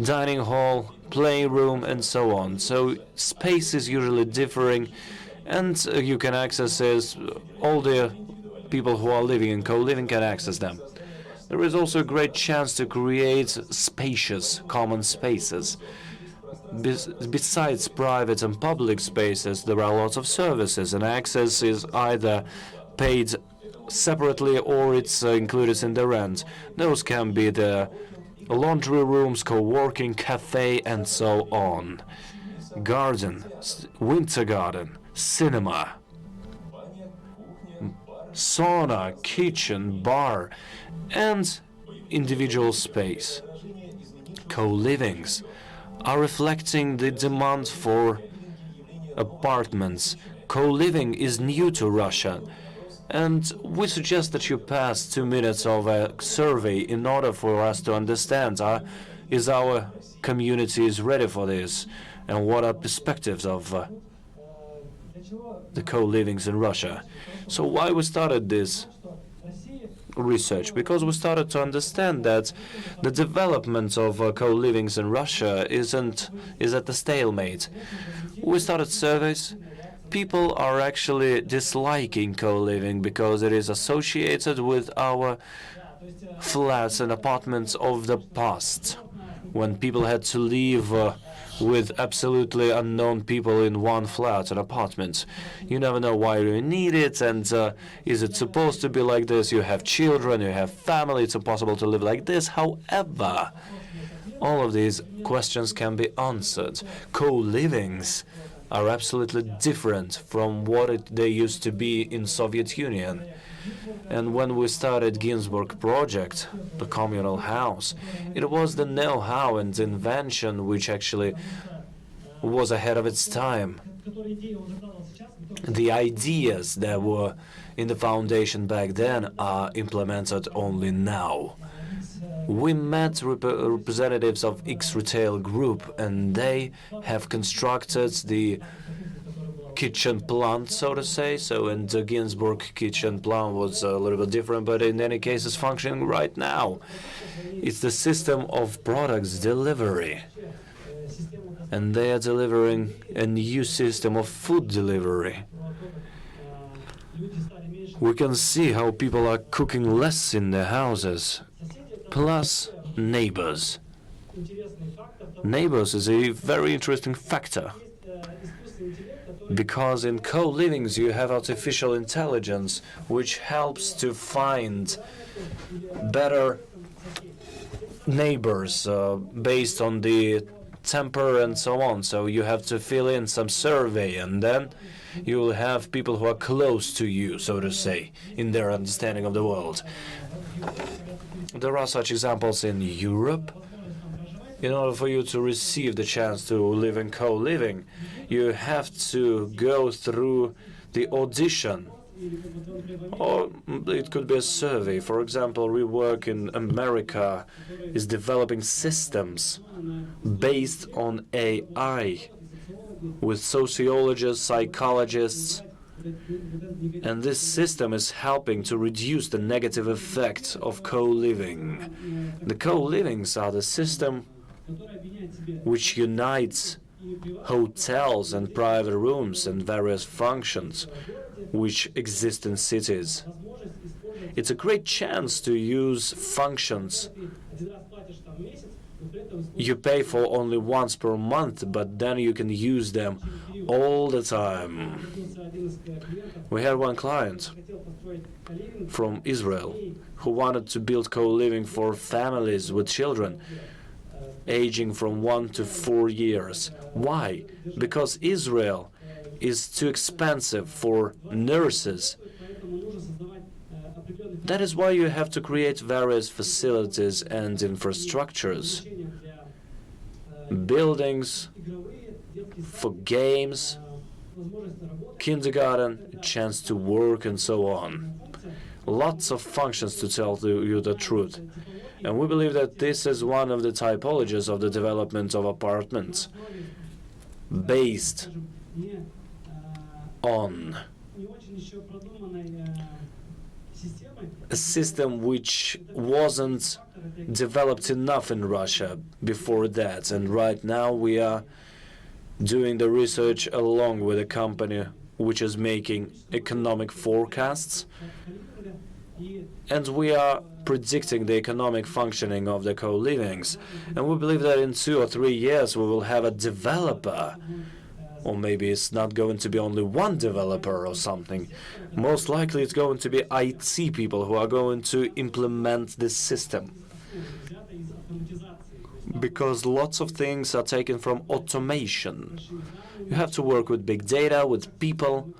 F: dining hall, playroom, and so on. So space is usually differing, and you can access it. All the people who are living in co-living can access them. There is also a great chance to create spacious common spaces. Besides private and public spaces, there are lots of services, and access is either paid separately or it's included in the rent. Those can be the laundry rooms, co-working, cafe, and so on. Garden, winter garden, cinema, sauna, kitchen, bar, and individual space. Co-livings are reflecting the demand for apartments. Co-living is new to Russia, and we suggest that you pass 2 minutes of a survey in order for us to understand is our communities ready for this, and what are perspectives of the co-livings in Russia. So why we started this research? Because we started to understand that the development of co-livings in Russia is at a stalemate. We started surveys. People are actually disliking co-living because it is associated with our flats and apartments of the past, when people had to live with absolutely unknown people in one flat, an apartment. You never know why you need it, and is it supposed to be like this? You have children, you have family, it's impossible to live like this. However, all of these questions can be answered. Co-livings are absolutely different from what they used to be in Soviet Union. And when we started Ginsburg project, the communal house, it was the know-how and invention which actually was ahead of its time. The ideas that were in the foundation back then are implemented only now. We met representatives of X Retail Group, and they have constructed the kitchen plant, so to say. So in the Ginsburg kitchen plant was a little bit different, but in any case it's functioning right now. It's the system of products delivery. and they are delivering a new system of food delivery. We can see how people are cooking less in their houses, plus neighbors. Neighbors is a very interesting factor, because in co-livings you have artificial intelligence, which helps to find better neighbors based on the temper and so on. So you have to fill in some survey, and then you will have people who are close to you, so to say, in their understanding of the world. There are such examples in Europe. In order for you to receive the chance to live in co-living, you have to go through the audition, or it could be a survey. For example, we work in America is developing systems based on AI with sociologists, psychologists, and this system is helping to reduce the negative effect of co-living. The co-livings are the system which unites hotels and private rooms and various functions which exist in cities. It's a great chance to use functions you pay for only once per month, but then you can use them all the time. We had one client from Israel who wanted to build co-living for families with children aging from 1 to 4 years. Why? Because Israel is too expensive for nurses. That is why you have to create various facilities and infrastructures, buildings for games, kindergarten, a chance to work, and so on. Lots of functions, to tell you the truth. And we believe that this is one of the typologies of the development of apartments, based on a system which wasn't developed enough in Russia before that. And right now we are doing the research along with a company which is making economic forecasts, and we are predicting the economic functioning of the co-livings. And we believe that in 2 or 3 years we will have a developer, or maybe it's not going to be only one developer or something. Most likely it's going to be IT people who are going to implement this system, because lots of things are taken from automation. You have to work with big data, with people.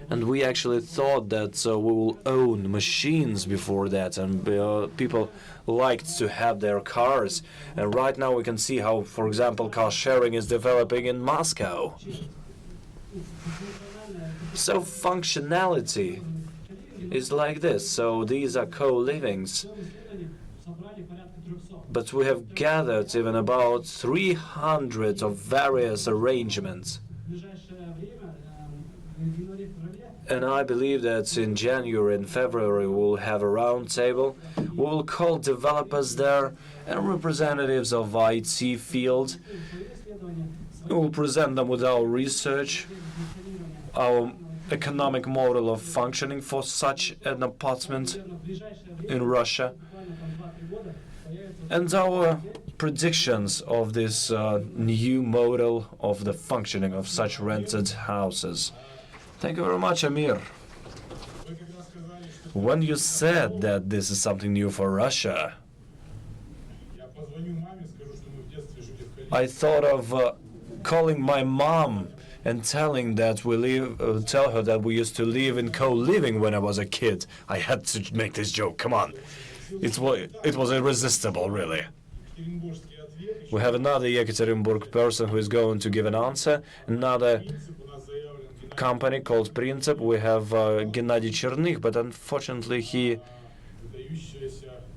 F: And we actually thought that we will own machines before that, and people liked to have their cars. And right now we can see how, for example, car sharing is developing in Moscow. So functionality is like this. So these are co-livings. But we have gathered even about 300 of various arrangements. And I believe that in January and February we'll have a round table. We will call developers there and representatives of IT field. We will present them with our research, our economic model of functioning for such an apartment in Russia, and our predictions of this new model of the functioning of such rented houses. Thank you very much, Amir. When you said that this is something new for Russia, I thought of calling my mom and telling that tell her that we used to live in co-living when I was a kid. I had to make this joke. Come on, it was irresistible, really. We have another Yekaterinburg person who is going to give an answer. Another company called Princip. We have Gennady Chernych, but unfortunately he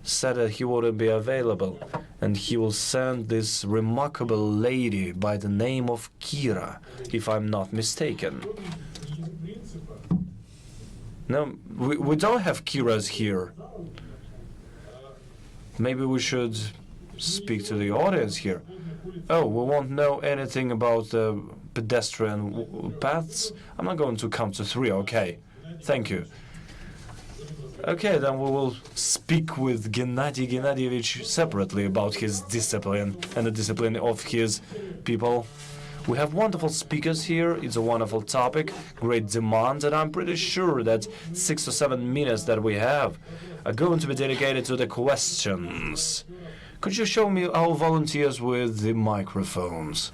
F: said that he wouldn't be available, and he will send this remarkable lady by the name of Kira, if I'm not mistaken. No, we don't have Kiras here. Maybe we should speak to the audience here. Oh, we won't know anything about the pedestrian paths? I'm not going to count to 3, okay. Thank you. Okay, then we will speak with Gennady Gennadievich separately about his discipline and the discipline of his people. We have wonderful speakers here. It's a wonderful topic, great demand, and I'm pretty sure that 6 or 7 minutes that we have are going to be dedicated to the questions. Could you show me our volunteers with the microphones?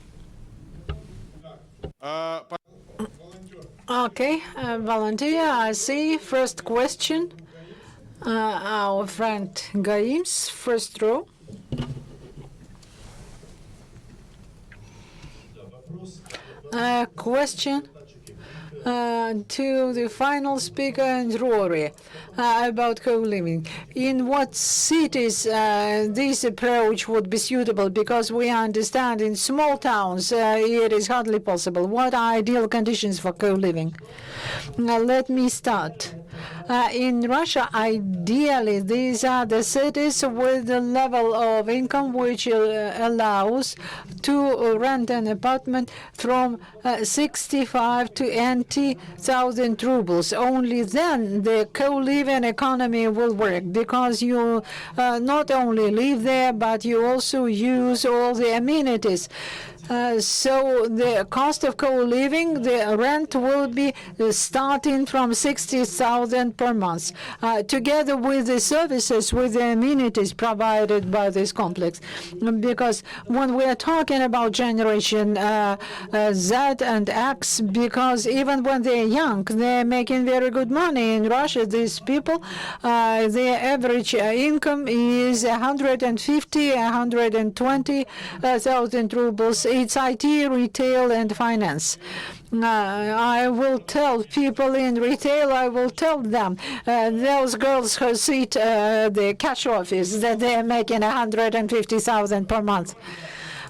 M: Okay, volunteer, I see. First question. Our friend Gaims, first row. Question to the final speaker and Rory about co-living. In what cities this approach would be suitable? Because we understand in small towns it is hardly possible. What are ideal conditions for co-living? Let me start. In Russia, ideally, these are the cities with the level of income which allows to rent an apartment from 65 to 80,000 rubles. Only then the co-living economy will work, because you not only live there, but you also use all the amenities. So the cost of co-living, the rent will be starting from 60,000 per month, together with the services, with the amenities provided by this complex. Because when we are talking about generation Z and X, because even when they're young, they're making very good money. In Russia, these people, their average income is 150, 120,000 rubles. It's IT, retail, and finance. I will tell people in retail, I will tell them, those girls who sit the cash office, that they're making 150,000 per month.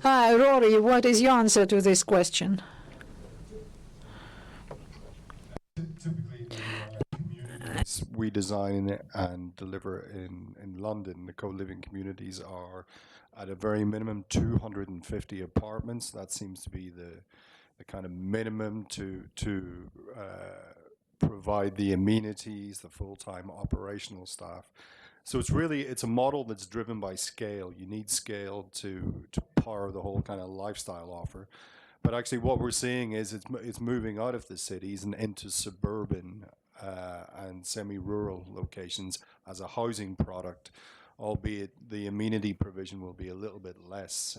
M: Rory, what is your answer to this question?
Q: We design and deliver in London, the co-living communities are at a very minimum 250 apartments. That seems to be the kind of minimum to provide the amenities, the full-time operational staff. So it's a model that's driven by scale. You need scale to power the whole kind of lifestyle offer. But actually what we're seeing is it's moving out of the cities and into suburban and semi-rural locations as a housing product, albeit the amenity provision will be a little bit less.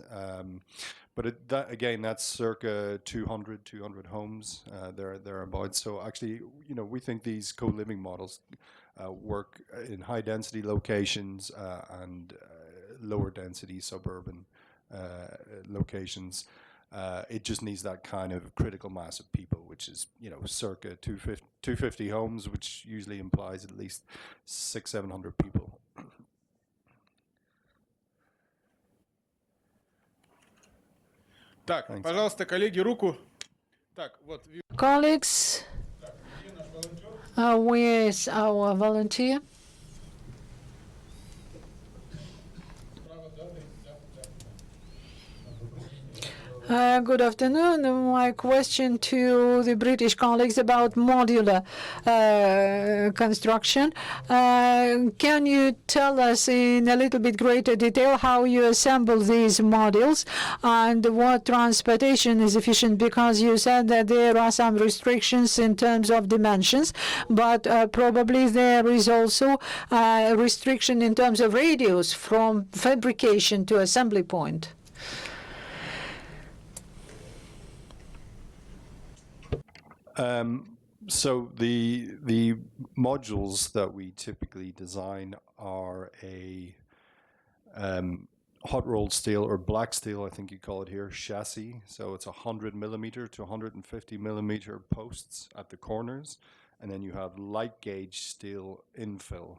Q: But that's circa 200 homes thereabouts. So actually, we think these co-living models work in high density locations and lower density suburban locations. It just needs that kind of critical mass of people, which is, circa 250 homes, which usually implies at least 600-700 people.
R: Так, пожалуйста, коллеги, руку. Так, вот.
M: Colleagues, where is our volunteer? Good afternoon. My question to the British colleagues about modular construction. Can you tell us in a little bit greater detail how you assemble these modules and what transportation is efficient? Because you said that there are some restrictions in terms of dimensions, but probably there is also a restriction in terms of radius from fabrication to assembly point.
Q: So the modules that we typically design are a hot rolled steel or black steel, I think you call it here, chassis. So it's 100 millimeter to 150 millimeter posts at the corners, and then you have light gauge steel infill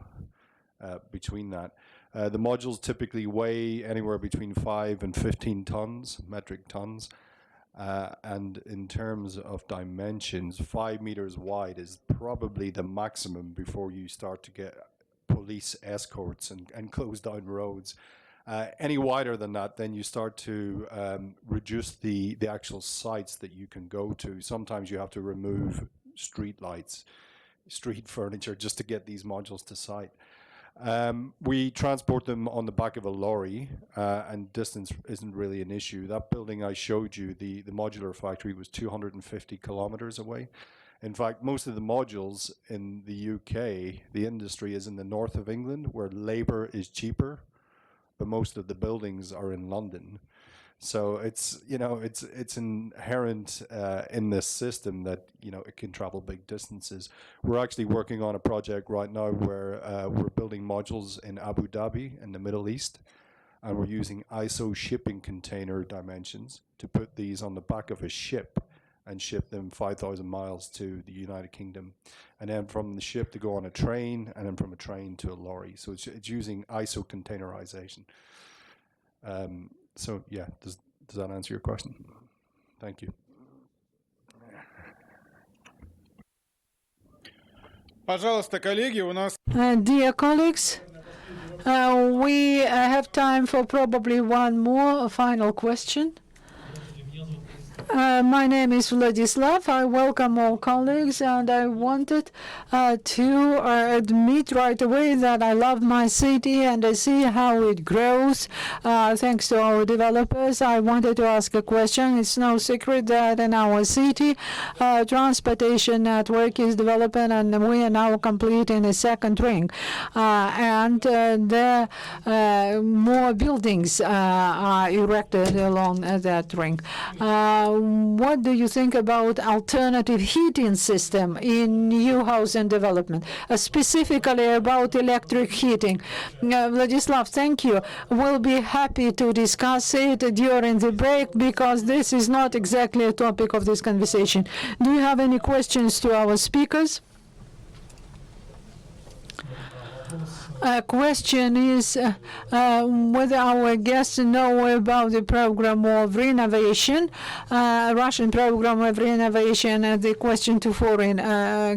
Q: between that. The modules typically weigh anywhere between 5 and 15 tons, metric tons. And in terms of dimensions, 5 meters wide is probably the maximum before you start to get police escorts and close down roads. Any wider than that, then you start to reduce the actual sites that you can go to. Sometimes you have to remove street lights, street furniture, just to get these modules to site. We transport them on the back of a lorry, and distance isn't really an issue. That building I showed you, the modular factory, was 250 kilometers away. In fact, most of the modules in the UK, the industry is in the north of England, where labor is cheaper, but most of the buildings are in London. So it's, you know, it's inherent in this system that, you know, it can travel big distances. We're actually working on a project right now where we're building modules in Abu Dhabi in the Middle East, and we're using ISO shipping container dimensions to put these on the back of a ship and ship them 5,000 miles to the United Kingdom, and then from the ship to go on a train, and then from a train to a lorry. So it's using ISO containerization. So yeah, does that answer your question? Thank you.
R: Пожалуйста, коллеги, у нас...
M: Dear colleagues, we have time for probably one more final question. My name is Vladislav. I welcome all colleagues, and I wanted to admit right away that I love my city and I see how it grows thanks to our developers. I wanted to ask a question. It's no secret that in our city, transportation network is developing, and we are now completing a second ring. And there more buildings are erected along that ring. What do you think about alternative heating system in new housing development, specifically about electric heating? Vladislav, thank you. We'll be happy to discuss it during the break because this is not exactly a topic of this conversation. Do you have any questions to our speakers? Question is whether our guests know about the program of renovation, Russian program of renovation, the question to foreign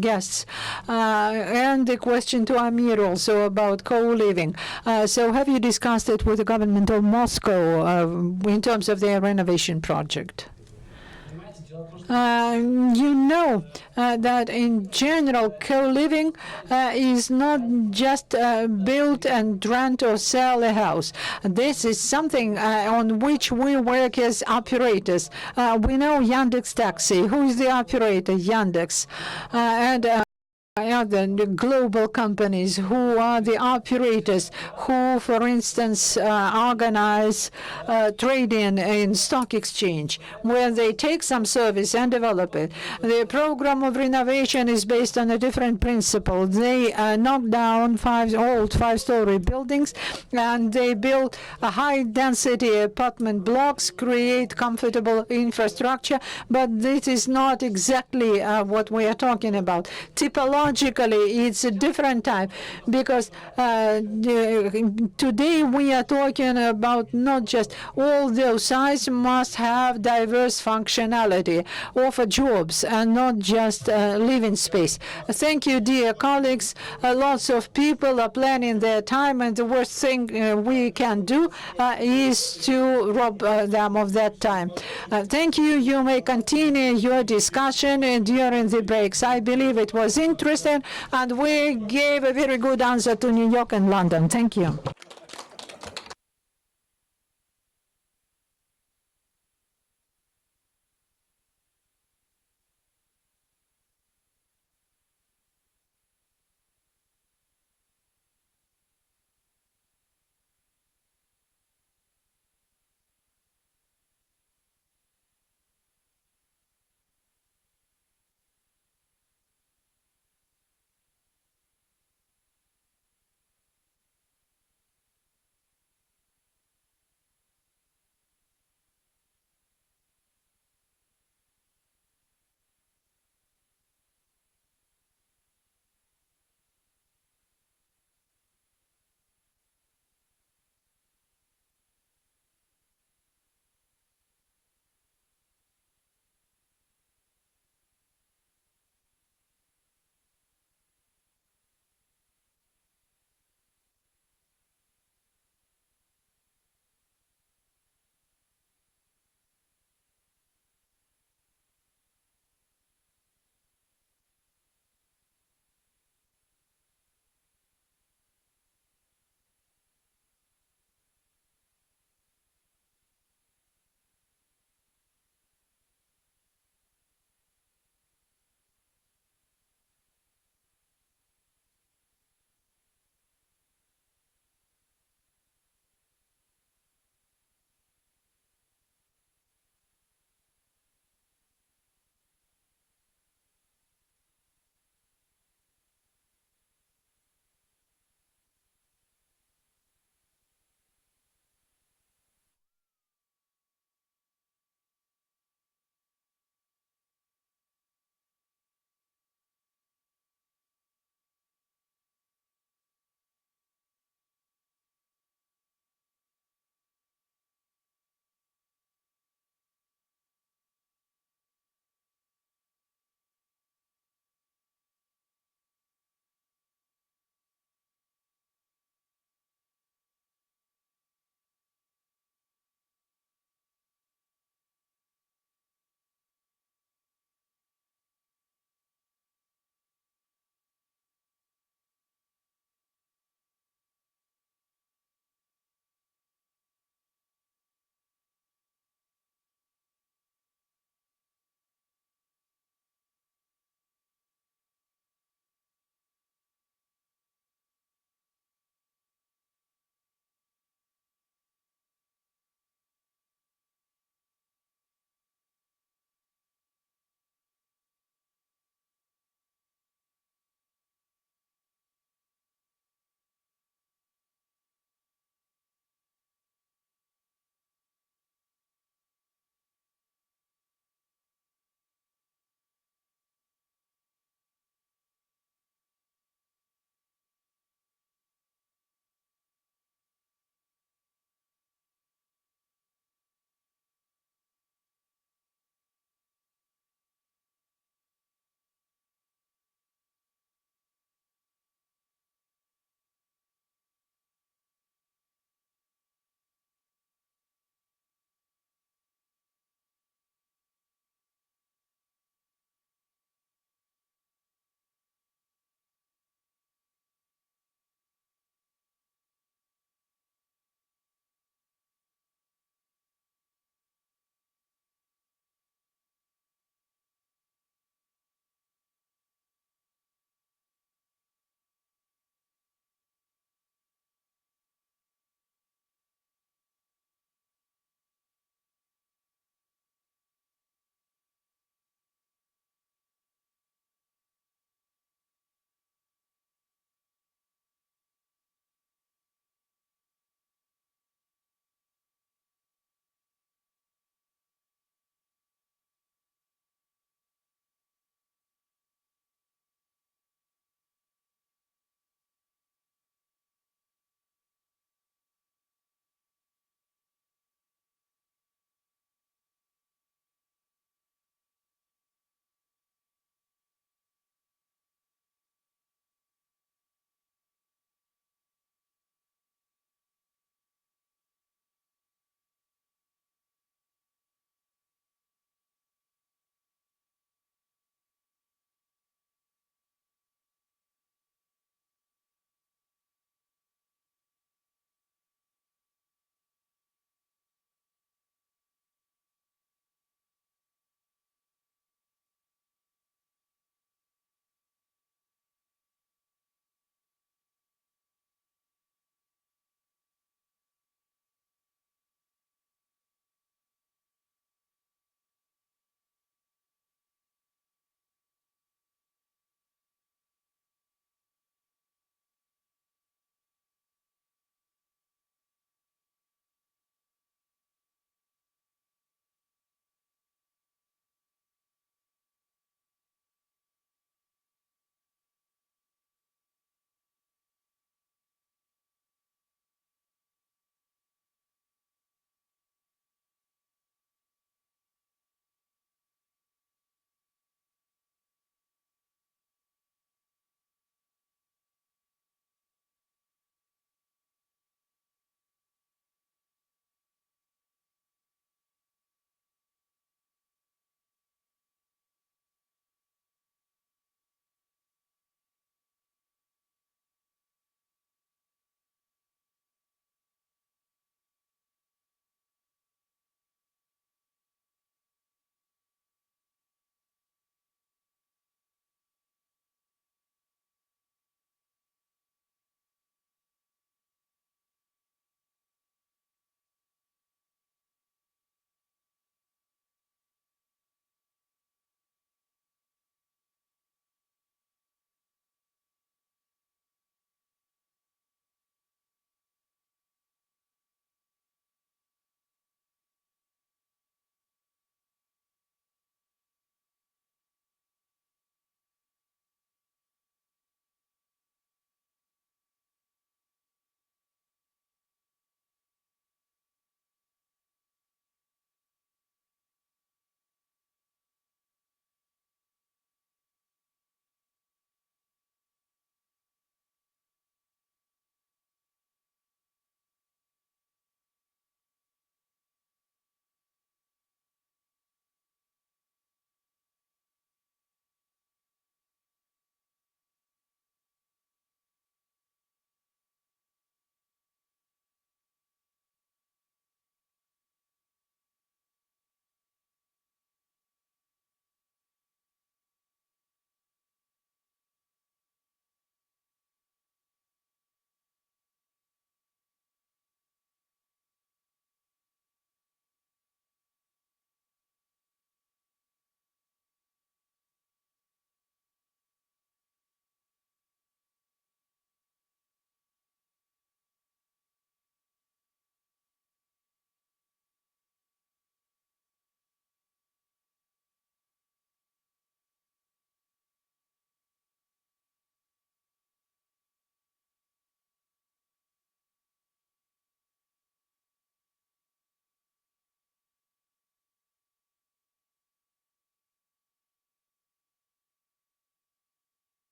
M: guests, and the question to Amir also about co-living. So have you discussed it with the government of Moscow in terms of their renovation project? You know that in general, co-living is not just build and rent or sell a house. This is something on which we work as operators. We know Yandex Taxi. Who is the operator? Yandex. And other global companies who are the operators who, for instance, organize trading in stock exchange, where they take some service and develop it. The program of renovation is based on a different principle. They knock down old five-story buildings, and they build a high-density apartment blocks, create comfortable infrastructure, but this is not exactly what we are talking about. Typologically, it's a different type because today we are talking about not just all those sites must have diverse functionality, offer jobs, and not just living space. Thank you, dear colleagues. Lots of people are planning their time, and the worst thing we can do is to rob them of that time. Thank you. You may continue your discussion during the breaks. I believe it was interesting, and we gave a very good answer to New York and London. Thank you.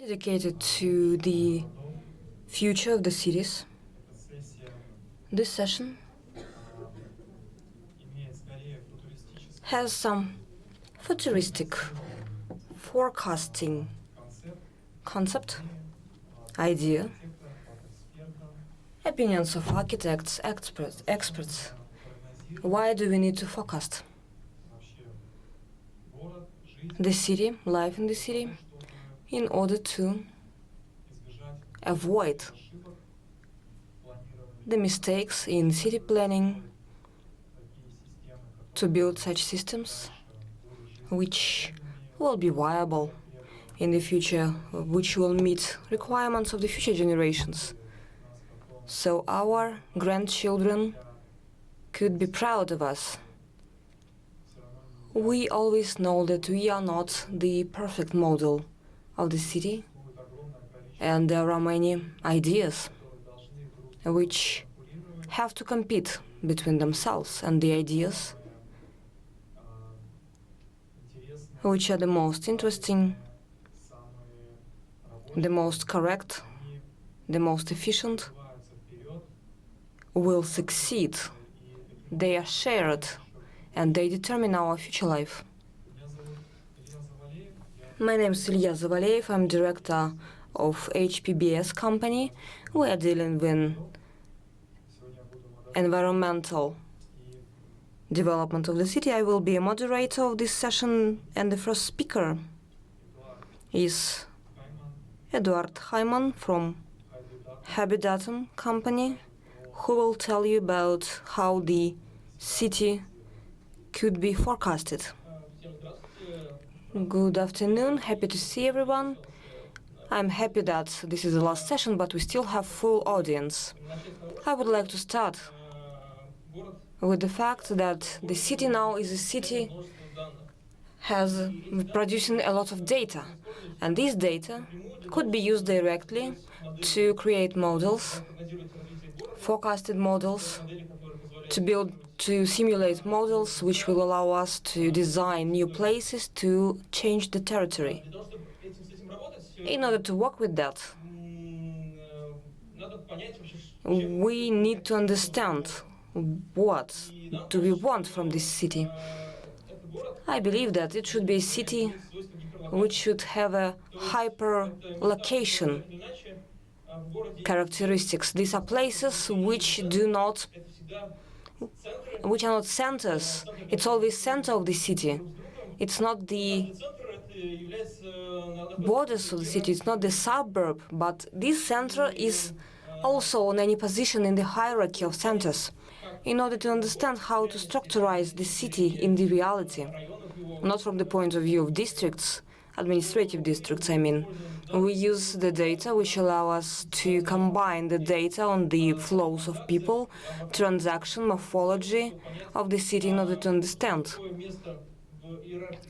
T: dedicated to the future of the cities. This session has some futuristic forecasting concept, idea, opinions of architects, experts. Why do we need to forecast the city, life in the city, in order to avoid the mistakes in city planning, to build such systems which will be viable in the future, which will meet requirements of the future generations. So our grandchildren could be proud of us. We always know that we are not the perfect model of the city, and there are many ideas which have to compete between themselves, and the ideas which are the most interesting, the most correct, the most efficient, will succeed. They are shared and they determine our future life. My name is Ilya Zavalev. I'm director of HPBS company. We are dealing with environmental development of the city. I will be a moderator of this session, and the first speaker is Eduard Hyman from Habitatum company, who will tell you about how the city could be forecasted. Good afternoon, happy to see everyone. I'm happy that this is the last session, but we still have full audience. I would like to start with the fact that the city now is a city has producing a lot of data, and this data could be used directly to create models, forecasted models, to simulate models which will allow us to design new places to change the territory. In order to work with that, we need to understand what do we want from this city. I believe that it should be a city which should have a hyper-location characteristics. These are places which are not centers. It's always center of the city. It's not the borders of the city, it's not the suburb, but this center is also on any position in the hierarchy of centers. In order to understand how to structurize the city in the reality, not from the point of view of districts, administrative districts, I mean, we use the data which allow us to combine the data on the flows of people, transaction, morphology of the city in order to understand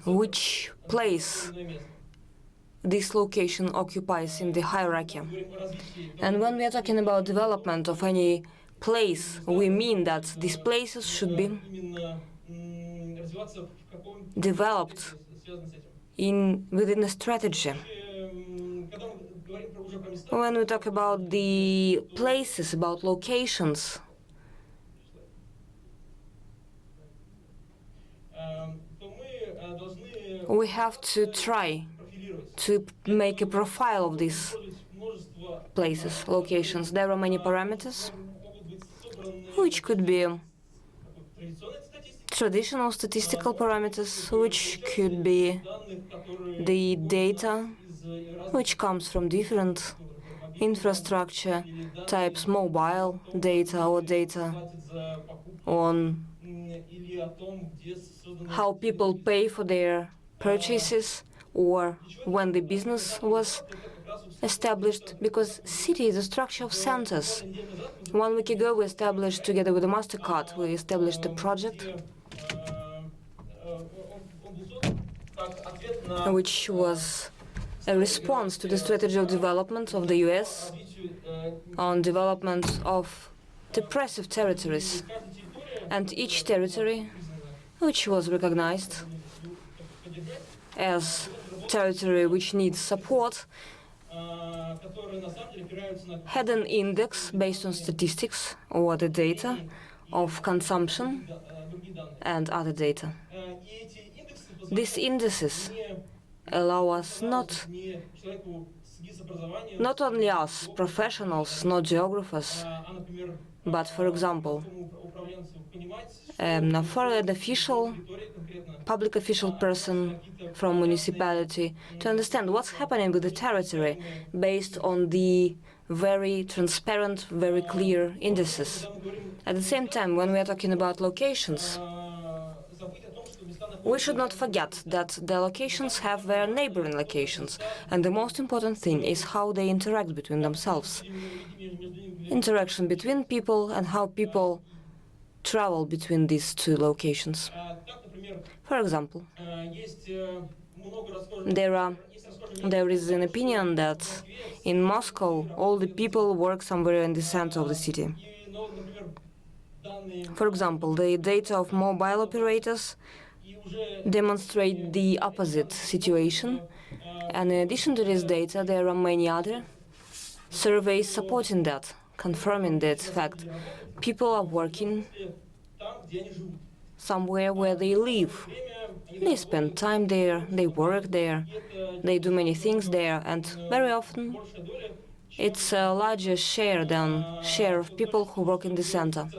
T: which place this location occupies in the hierarchy. And when we are talking about development of any place, we mean that these places should be developed within a strategy. When we talk about the places, about locations, we have to try to make a profile of these places, locations. There are many parameters which could be traditional statistical parameters, which could be the data which comes from different infrastructure types, mobile data or data on how people pay for their purchases or when the business was established, because city is a structure of centers. 1 week ago we established, together with the Mastercard, we established a project which was a response to the strategy of development of the US on development of depressive territories. And each territory which was recognized as territory which needs support had an index based on statistics or the data of consumption and other data. These indices allow us not only us, professionals, not geographers, but, for example, for an official, public official person from municipality to understand what's happening with the territory based on the very transparent, very clear indices. At the same time, when we are talking about locations, we should not forget that the locations have their neighboring locations, and the most important thing is how they interact between themselves. Interaction between people and how people travel between these two locations. For example, there is an opinion that in Moscow all the people work somewhere in the center of the city. For example, the data of mobile operators demonstrate the opposite situation, and in addition to this data, there are many other surveys supporting that, confirming that fact. People are working somewhere where they live. They spend time there, they work there, they do many things there, and very often it's a larger share than share of people who work in the center.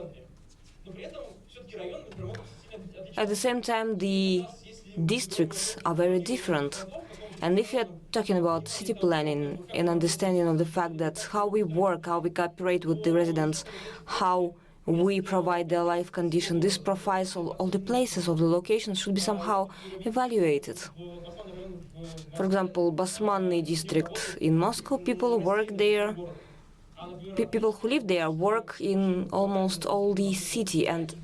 T: At the same time, the districts are very different. And if you're talking about city planning and understanding of the fact that how we work, how we cooperate with the residents, how we provide their life condition, these profiles of the places, of the locations should be somehow evaluated. For example, Basmanny district in Moscow, people work there. People who live there work in almost all the city, and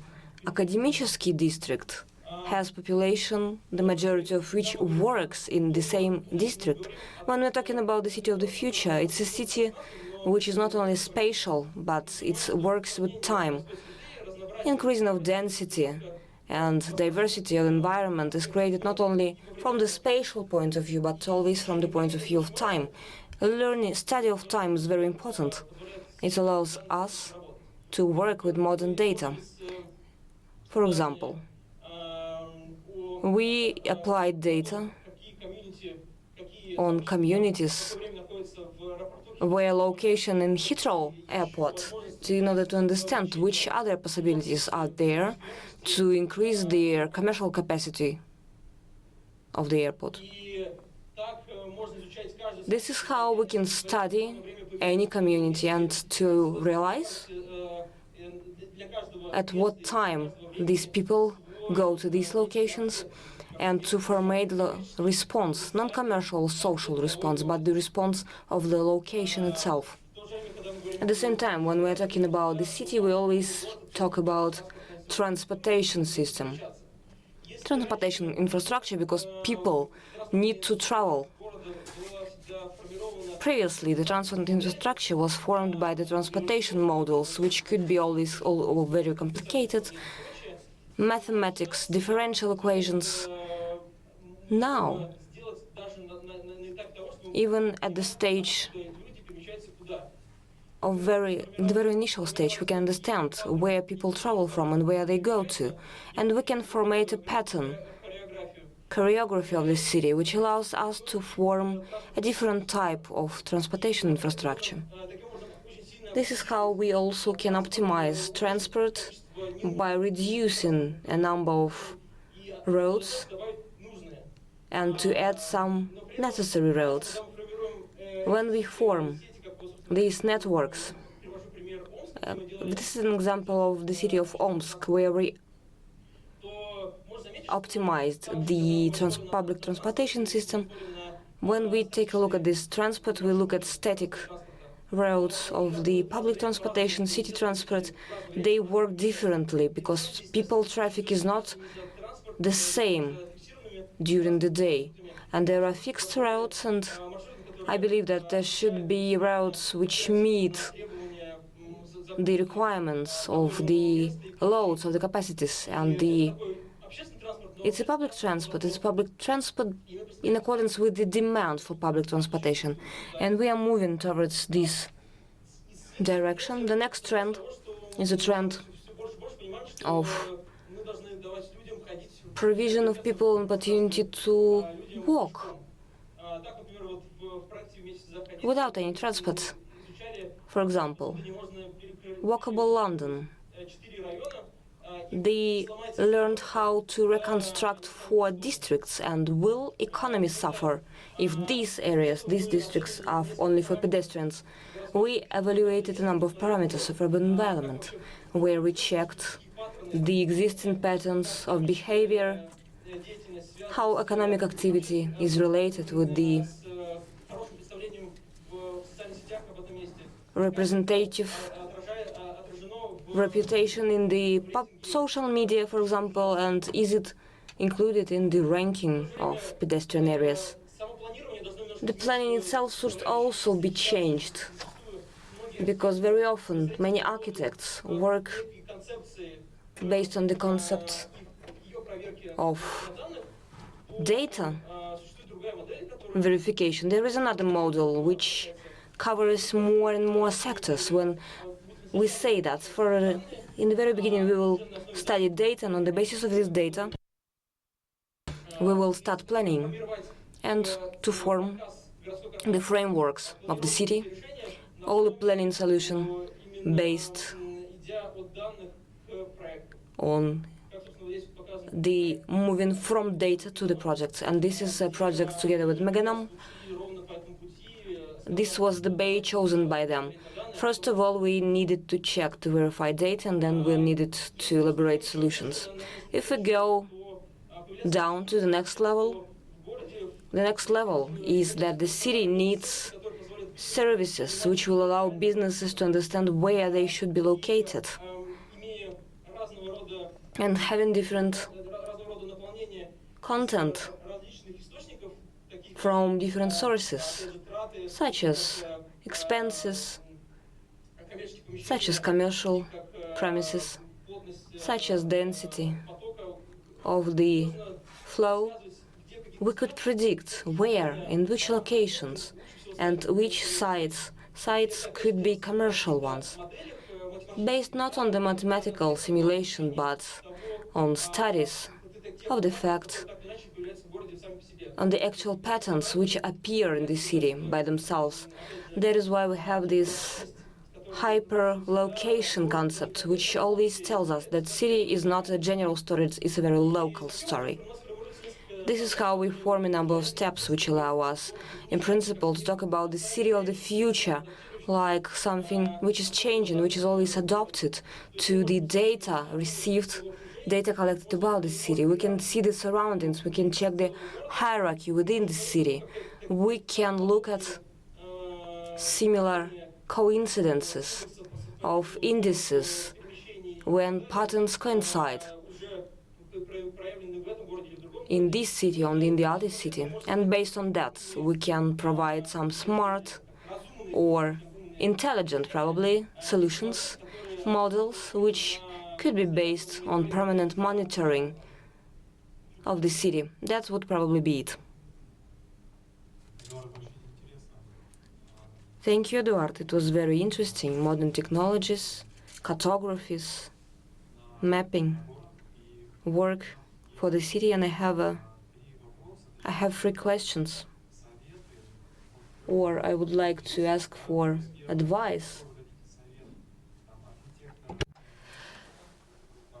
T: Akademический district has population, the majority of which works in the same district. When we're talking about the city of the future, it's a city which is not only spatial, but it works with time. Increasing of density and diversity of environment is created not only from the spatial point of view, but always from the point of view of time. Study of time is very important. It allows us to work with modern data. For example, we applied data on communities where location in Heathrow airport in order to understand which other possibilities are there to increase the commercial capacity of the airport. This is how we can study any community and to realize at what time these people go to these locations and to formate the response, non-commercial social response, but the response of the location itself. At the same time, when we're talking about the city, we always talk about transportation system, transportation infrastructure, because people need to travel. Previously, the transport infrastructure was formed by the transportation models, which could be always all very complicated, mathematics, differential equations. Now, even at the stage of in the very initial stage, we can understand where people travel from and where they go to, and we can formate a pattern, choreography of the city, which allows us to form a different type of transportation infrastructure. This is how we also can optimize transport by reducing a number of roads and to add some necessary roads. When we form these networks, this is an example of the city of Omsk, where we optimized the public transportation system. When we take a look at this transport, we look at static roads of the public transportation, city transport. They work differently because people traffic is not the same during the day. And there are fixed routes, and I believe that there should be routes which meet the requirements of the loads, of the capacities, and the It's a public transport. It's public transport in accordance with the demand for public transportation. And we are moving towards this direction. The next trend is a trend of provision of people an opportunity to walk without any transport. For example, Walkable London. They learned how to reconstruct 4 districts, and will economy suffer if these areas, these districts, are only for pedestrians? We evaluated a number of parameters of urban environment, where we checked the existing patterns of behavior, how economic activity is related with the representative reputation in the social media, for example, and is it included in the ranking of pedestrian areas. The planning itself should also be changed, because very often many architects work based on the concept of data verification. There is another model which covers more and more sectors. When we say that in the very beginning we will study data, and on the basis of this data we will start planning and to form the frameworks of the city, all the planning solution based on the moving from data to the projects. And this is a project together with Meganom. This was the way chosen by them. First of all, we needed to check to verify data, and then we needed to elaborate solutions. If we go down to the next level is that the city needs services which will allow businesses to understand where they should be located. And having different content from different sources, such as expenses, such as commercial premises, such as density of the flow, we could predict where, in which locations, and which sites could be commercial ones, based not on the mathematical simulation, but on studies of the fact, on the actual patterns which appear in the city by themselves. That is why we have this hyper-location concept, which always tells us that city is not a general story, it's a very local story. This is how we form a number of steps which allow us, in principle, to talk about the city of the future, like something which is changing, which is always adopted to the data received, data collected about the city. We can see the surroundings, we can check the hierarchy within the city. We can look at similar coincidences of indices when patterns coincide in this city or in the other city. And based on that, we can provide some smart or intelligent, probably, solutions, models, which could be based on permanent monitoring of the city. That would probably be it. Thank you, Eduard. It was very interesting. Modern technologies, cartographies, mapping, work for the city, and I have 3 questions, or I would like to ask for advice.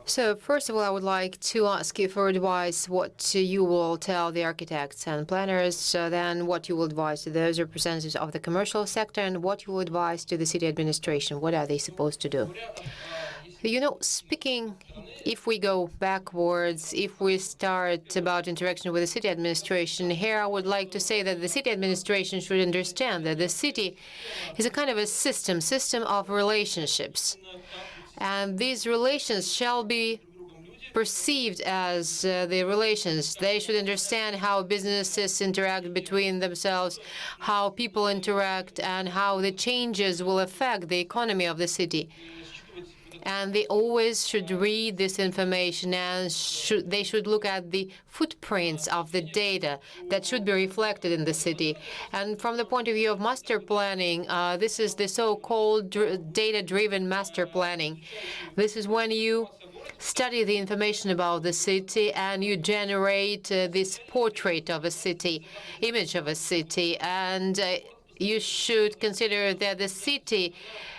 U: So first of all, I would like to ask you for advice what you will tell the architects and planners, then what you will advise to those representatives of the commercial sector, and what you will advise to the city administration. What are they supposed to do? You know, speaking, if we go backwards, if we start about interaction with the city administration, here I would like to say that the city administration should understand that the city is a kind of a system of relationships. And these relations shall be perceived as the relations. They should understand how businesses interact between themselves, how people interact, and how the changes will affect the economy of the city. And they always should read this information, and they should look at the footprints of the data that should be reflected in the city. And from the point of view of master planning, this is the so-called data-driven master planning. This is when you study the information about the city and you generate this portrait of a city, image of a city, and you should consider that the city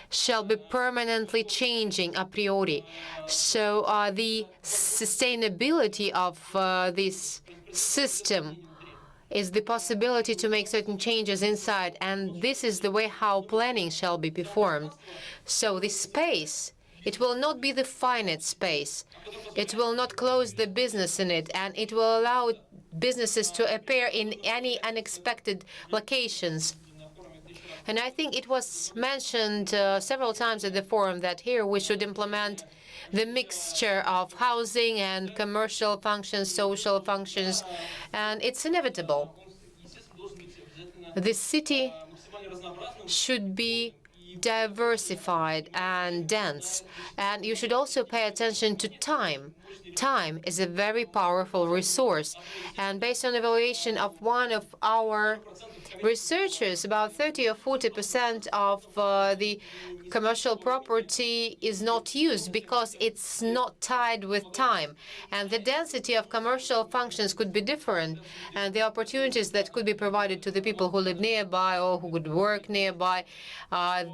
U: shall be permanently changing a priori. So the sustainability of this system is the possibility to make certain changes inside, and this is the way how planning shall be performed. So the space, it will not be the finite space. It will not close the business in it, and it will allow businesses to appear in any unexpected locations. And I think it was mentioned several times at the forum that here we should implement the mixture of housing and commercial functions, social functions, and it's inevitable. The city should be diversified and dense, and you should also pay attention to time. Time is a very powerful resource, and based on evaluation of one of our researchers, about 30 or 40% of the commercial property is not used because it's not tied with time. And the density of commercial functions could be different, and the opportunities that could be provided to the people who live nearby or who would work nearby,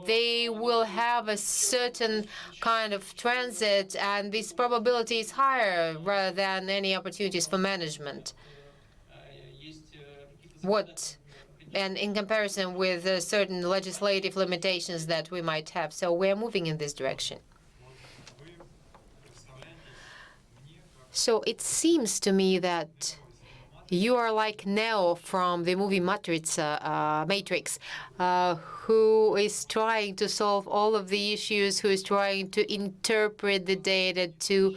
U: they will have a certain kind of transit, and this probability is higher rather than any opportunities for management. And in comparison with certain legislative limitations that we might have. So we're moving in this direction. So it seems to me that you are like Neo from the movie Matrix, who is trying to solve all of the issues, who is trying to interpret the data, to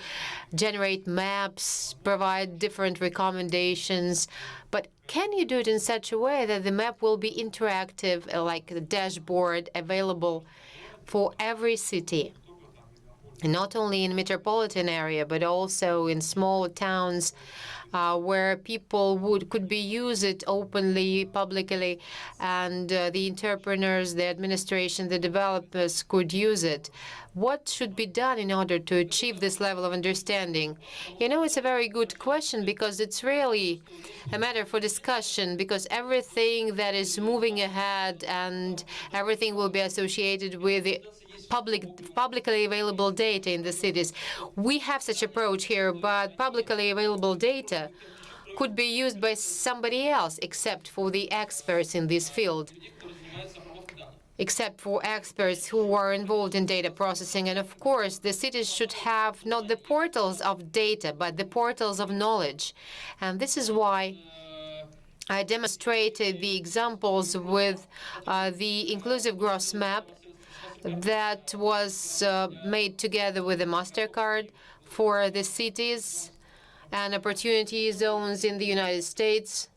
U: generate maps, provide different recommendations. But can you do it in such a way that the map will be interactive, like the dashboard available for every city? Not only in metropolitan area, but also in small towns where people could be use it openly, publicly, and the entrepreneurs, the administration, the developers could use it. What should be done in order to achieve this level of understanding? You know, it's a very good question because it's really a matter for discussion, because everything that is moving ahead and everything will be associated with the publicly available data in the cities. We have such approach here, but publicly available data could be used by somebody else except for the experts in this field, except for experts who are involved in data processing. And of course, the cities should have not the portals of data, but the portals of knowledge. And this is why I demonstrated the examples with the inclusive gross map that was made together with a MasterCard for the cities and opportunity zones in the United States,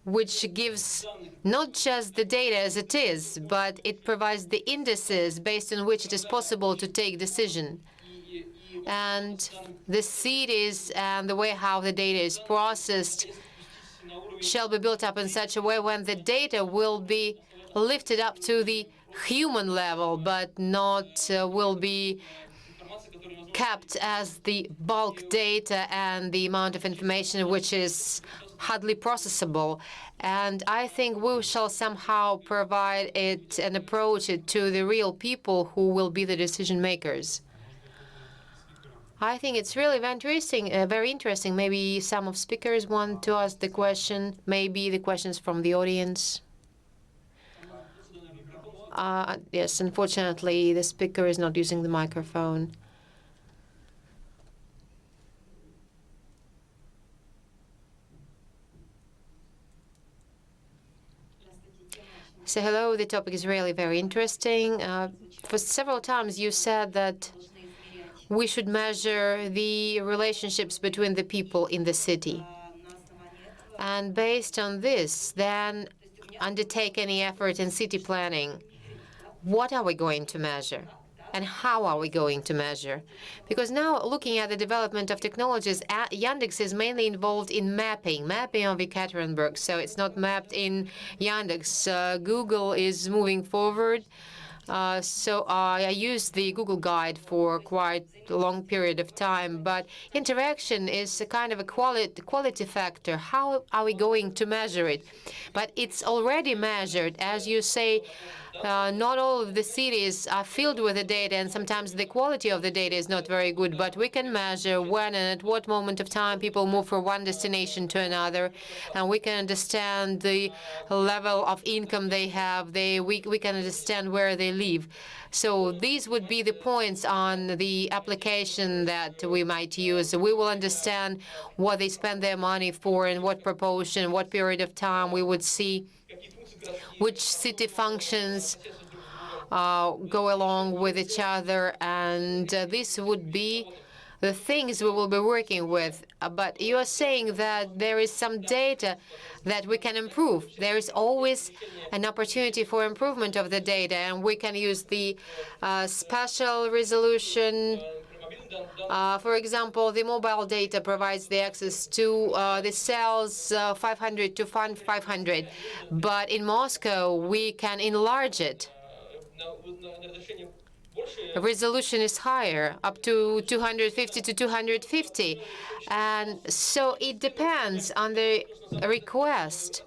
U: which gives not just the data as it is, but it provides the indices based on which it is possible to take decision. And the cities and the way how the data is processed shall be built up in such a way when the data will be lifted up to the human level, but not will be kept as the bulk data and the amount of information which is hardly processable. And I think we shall somehow provide it and approach it to the real people who will be the decision makers. I think it's really very interesting. Maybe some of speakers want to ask the question, maybe the questions from the audience. Yes, unfortunately, the speaker is not using the microphone. So hello, the topic is really very interesting. For several times you said that we should measure the relationships between the people in the city. And based on this, then undertake any effort in city planning. What are we going to measure? And how are we going to measure? Because now, looking at the development of technologies, Yandex is mainly involved in mapping of Ekaterinburg. So it's not mapped in Yandex. Google is moving forward. So I used the Google Guide for quite a long period of time, but interaction is a kind of a quality factor. How are we going to measure it? But it's already measured. As you say, not all of the cities are filled with the data, and sometimes the quality of the data is not very good, but we can measure when and at what moment of time people move from one destination to another, and we can understand the level of income they have. We can understand where they live. So these would be the points on the application that we might use. We will understand what they spend their money for, in what proportion, what period of time. We would see which city functions go along with each other, and this would be the things we will be working with. But you are saying that there is some data that we can improve. There is always an opportunity for improvement of the data, and we can use the spatial resolution. For example, the mobile data provides the access to the cells 500 to 500, but in Moscow we can enlarge it. Resolution is higher, up to 250 to 250, and so it depends on the request.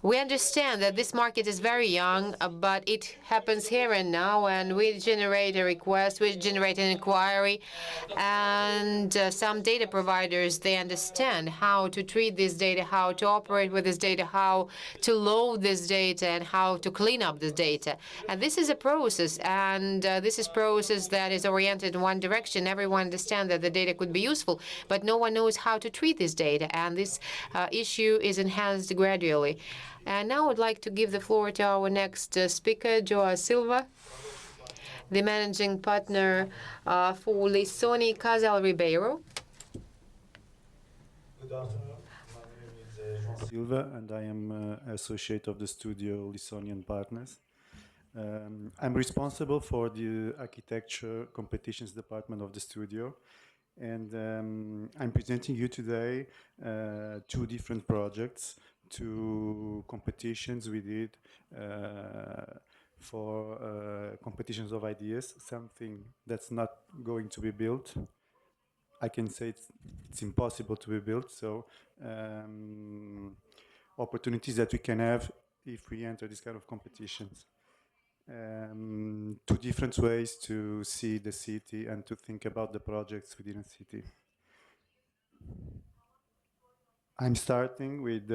U: We understand that this market is very young, but it happens here and now, and we generate a request, we generate an inquiry, and some data providers, they understand how to treat this data, how to operate with this data, how to load this data, and how to clean up this data. And this is a process, and this is a process that is oriented in one direction. Everyone understands that the data could be useful, but no one knows how to treat this data, and this issue is enhanced gradually. And now I would like to give the floor to our next speaker, Joao Silva, the managing partner for Lissoni Casal Ribeiro.
B: Good afternoon. My name is João Silva, and I am associate of the studio Lissoni and Partners. I'm responsible for the architecture competitions department of the studio, and I'm presenting you today two different projects, two competitions we did for competitions of ideas, something that's not going to be built. I can say it's impossible to be built, so opportunities that we can have if we enter this kind of competitions. Two different ways to see the city and to think about the projects within a city. I'm starting with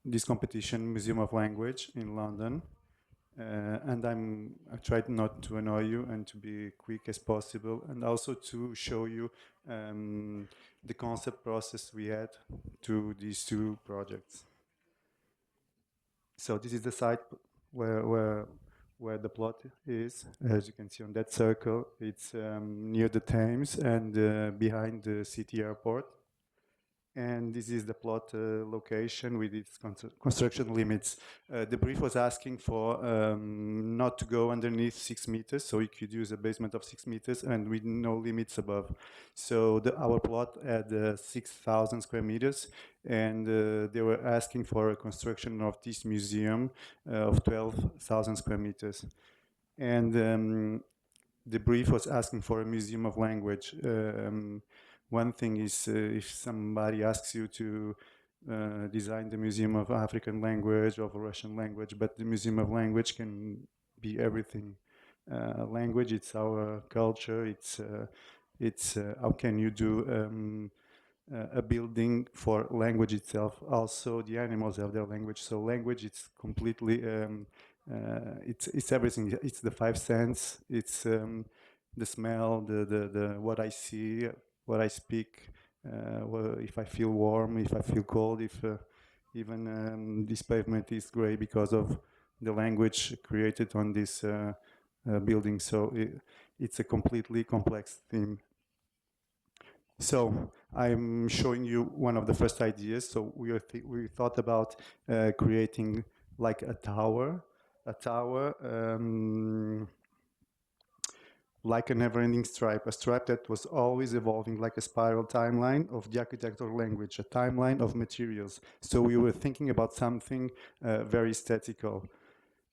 B: this competition, Museum of Language in London. And I tried not to annoy you and to be quick as possible, and also to show you the concept process we had to these two projects. So this is the site where the plot is. As you can see on that circle, it's near the Thames and behind the city airport. And this is the plot location with its construction limits. The brief was asking for not to go underneath 6 meters, so we could use a basement of 6 meters and with no limits above. So our plot had 6,000 square meters, and they were asking for a construction of this museum of 12,000 square meters. And the brief was asking for a museum of language. One thing is if somebody asks you to design the Museum of African Language or of Russian language, but the Museum of Language can be everything. Language, it's our culture, it's how can you do a building for language itself. Also, the animals have their language, so language, it's completely, it's everything. It's the five senses, it's the smell, the what I see, what I speak, if I feel warm, if I feel cold, if even this pavement is gray because of the language created on this building. So it's a completely complex theme. So I'm showing you one of the first ideas. So we thought about creating like a tower like a never-ending stripe, a stripe that was always evolving, like a spiral timeline of the architectural language, a timeline of materials. So we were thinking about something very aesthetical.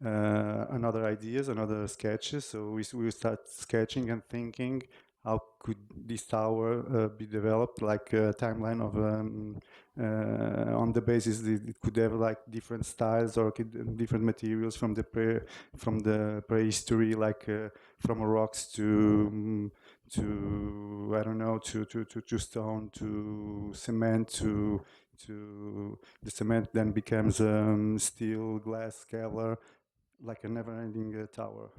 B: Another ideas, another sketches. So we start sketching and thinking, how could this tower be developed, like a timeline of on the basis it could have like different styles or different materials from the prehistory, like from rocks to I don't know, to stone, to cement, to the cement then becomes steel, glass, Kevlar, like a never-ending tower.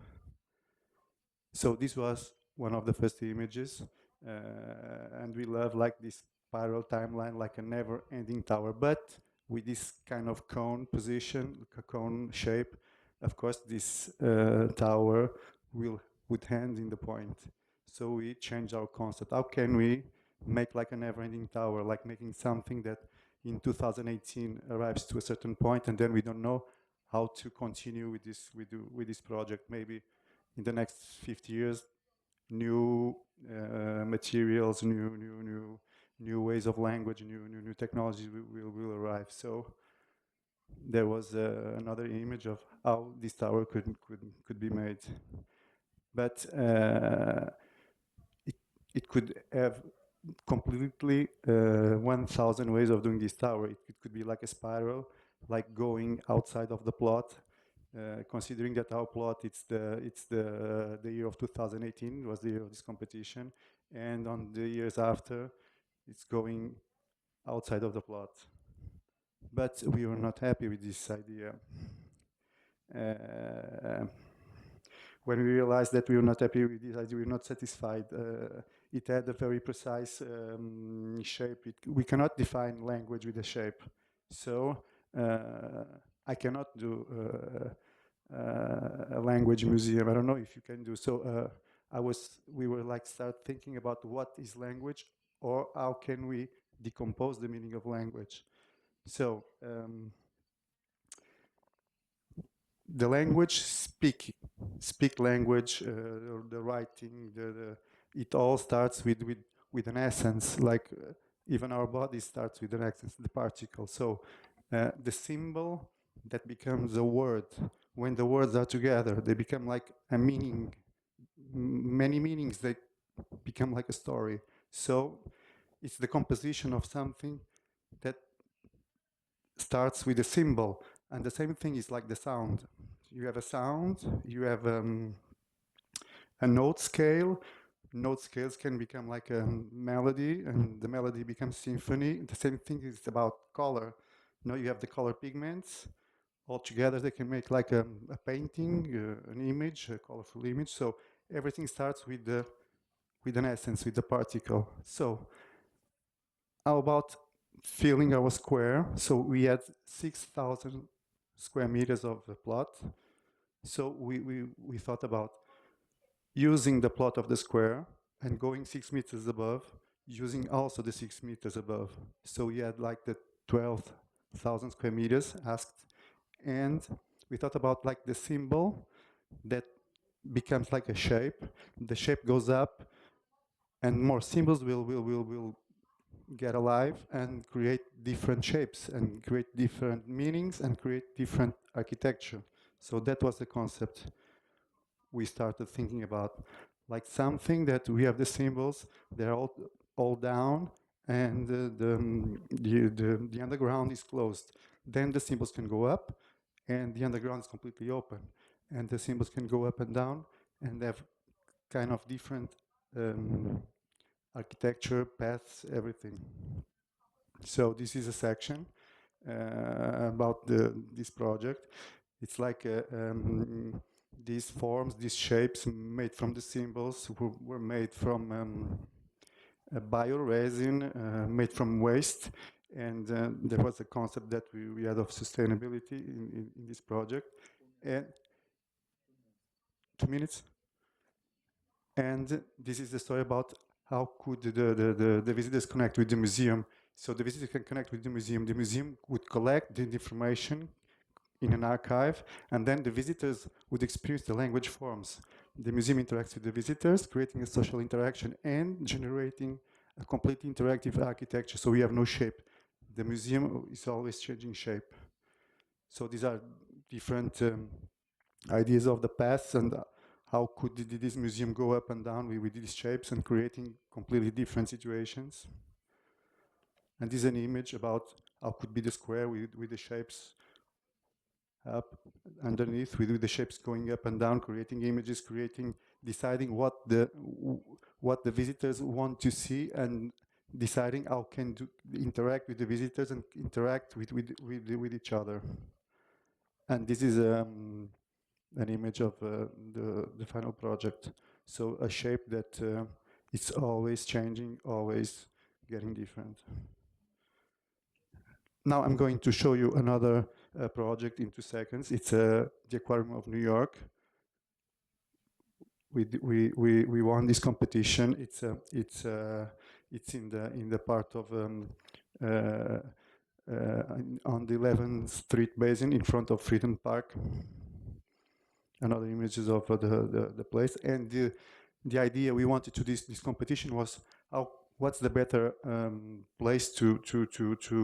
B: So this was one of the first images, and we love like this spiral timeline, like a never-ending tower, but with this kind of cone position, a cone shape. Of course, this tower would end in the point. So we changed our concept. How can we make like a never-ending tower, like making something that in 2018 arrives to a certain point, and then we don't know how to continue with this project. Maybe in the next 50 years, new materials, new ways of language, new technologies will arrive. So there was another image of how this tower could be made, but it could have completely 1,000 ways of doing this tower. It could be like a spiral, like going outside of the plot. Considering that our plot, it's the year of 2018 was the year of this competition, and on the years after, it's going outside of the plot. But we were not happy with this idea. When we realized that we were not happy with this idea, we were not satisfied. It had a very precise shape. We cannot define language with a shape. So I cannot do a language museum. I don't know if you can do. So we were like start thinking about what is language, or how can we decompose the meaning of language. So the language, speak language, the writing, it all starts with an essence, like even our body starts with an essence, the particle. So the symbol that becomes a word, when the words are together, they become like a meaning, many meanings, they become like a story. So it's the composition of something that starts with a symbol. And the same thing is like the sound. You have a sound, you have a note scale. Note scales can become like a melody, and the melody becomes symphony. The same thing is about color. Now you have the color pigments. All together they can make like a painting, an image, a colorful image. So everything starts with an essence, with the particle. So how about filling our square? So we had 6,000 square meters of the plot. So we thought about using the plot of the square and going 6 meters above, using also the 6 meters above. So we had like the 12,000 square meters asked, and we thought about like the symbol that becomes like a shape. The shape goes up, and more symbols will get alive and create different shapes and create different meanings and create different architecture. So that was the concept we started thinking about, like something that we have the symbols, they're all down, and the underground is closed. Then the symbols can go up, and the underground is completely open, and the symbols can go up and down and have kind of different architecture, paths, everything. So this is a section about this project. It's like these forms, these shapes made from the symbols were made from a bioresin made from waste. And there was a concept that we had of sustainability in this project. And 2 minutes. And this is the story about how could the visitors connect with the museum. So the visitors can connect with the museum. The museum would collect the information in an archive, and then the visitors would experience the language forms. The museum interacts with the visitors, creating a social interaction and generating a completely interactive architecture, so we have no shape. The museum is always changing shape. So these are different ideas of the past and how could this museum go up and down with these shapes and creating completely different situations. And this is an image about how could be the square with the shapes up underneath, with the shapes going up and down, creating images, deciding what the visitors want to see, and deciding how can interact with the visitors and interact with each other. And this is an image of the final project. So a shape that is always changing, always getting different. Now I'm going to show you another project in 2 seconds. It's the Aquarium of New York. We won this competition. It's in the part of on the 11th Street Basin in front of Freedom Park. Another images of the place, and the idea we wanted to this competition was what's the better place to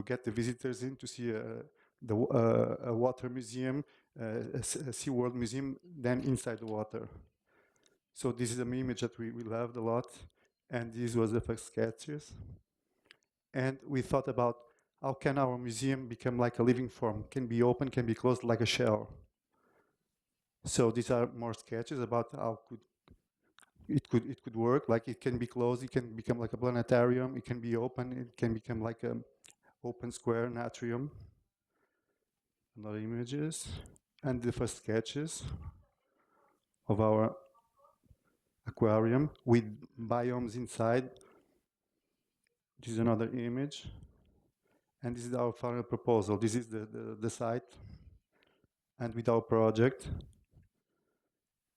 B: get the visitors in to see a water museum, a SeaWorld museum, than inside the water. So this is an image that we loved a lot, and this was the first sketches. And we thought about how can our museum become like a living form, can be open, can be closed like a shell. So these are more sketches about how it could work. Like it can be closed, it can become like a planetarium, it can be open, it can become like an open square, an atrium. Another images, and the first sketches of our aquarium with biomes inside. This is another image, and this is our final proposal. This is the site, and with our project.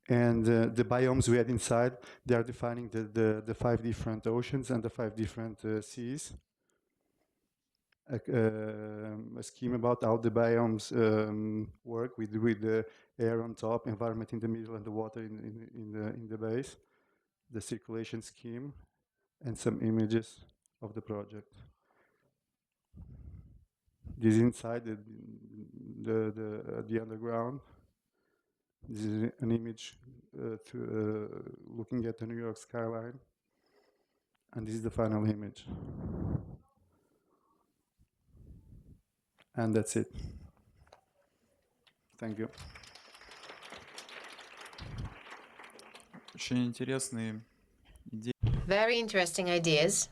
B: And the biomes we had inside, they are defining the 5 different oceans and the 5 different seas. A scheme about how the biomes work with the air on top, environment in the middle, and the water in the base. The circulation scheme, and some images of the project. This inside the underground. This is an image looking at the New York skyline, and this is the final image. And that's it. Thank you.
S: Очень интересные идеи.
U: Very interesting ideas.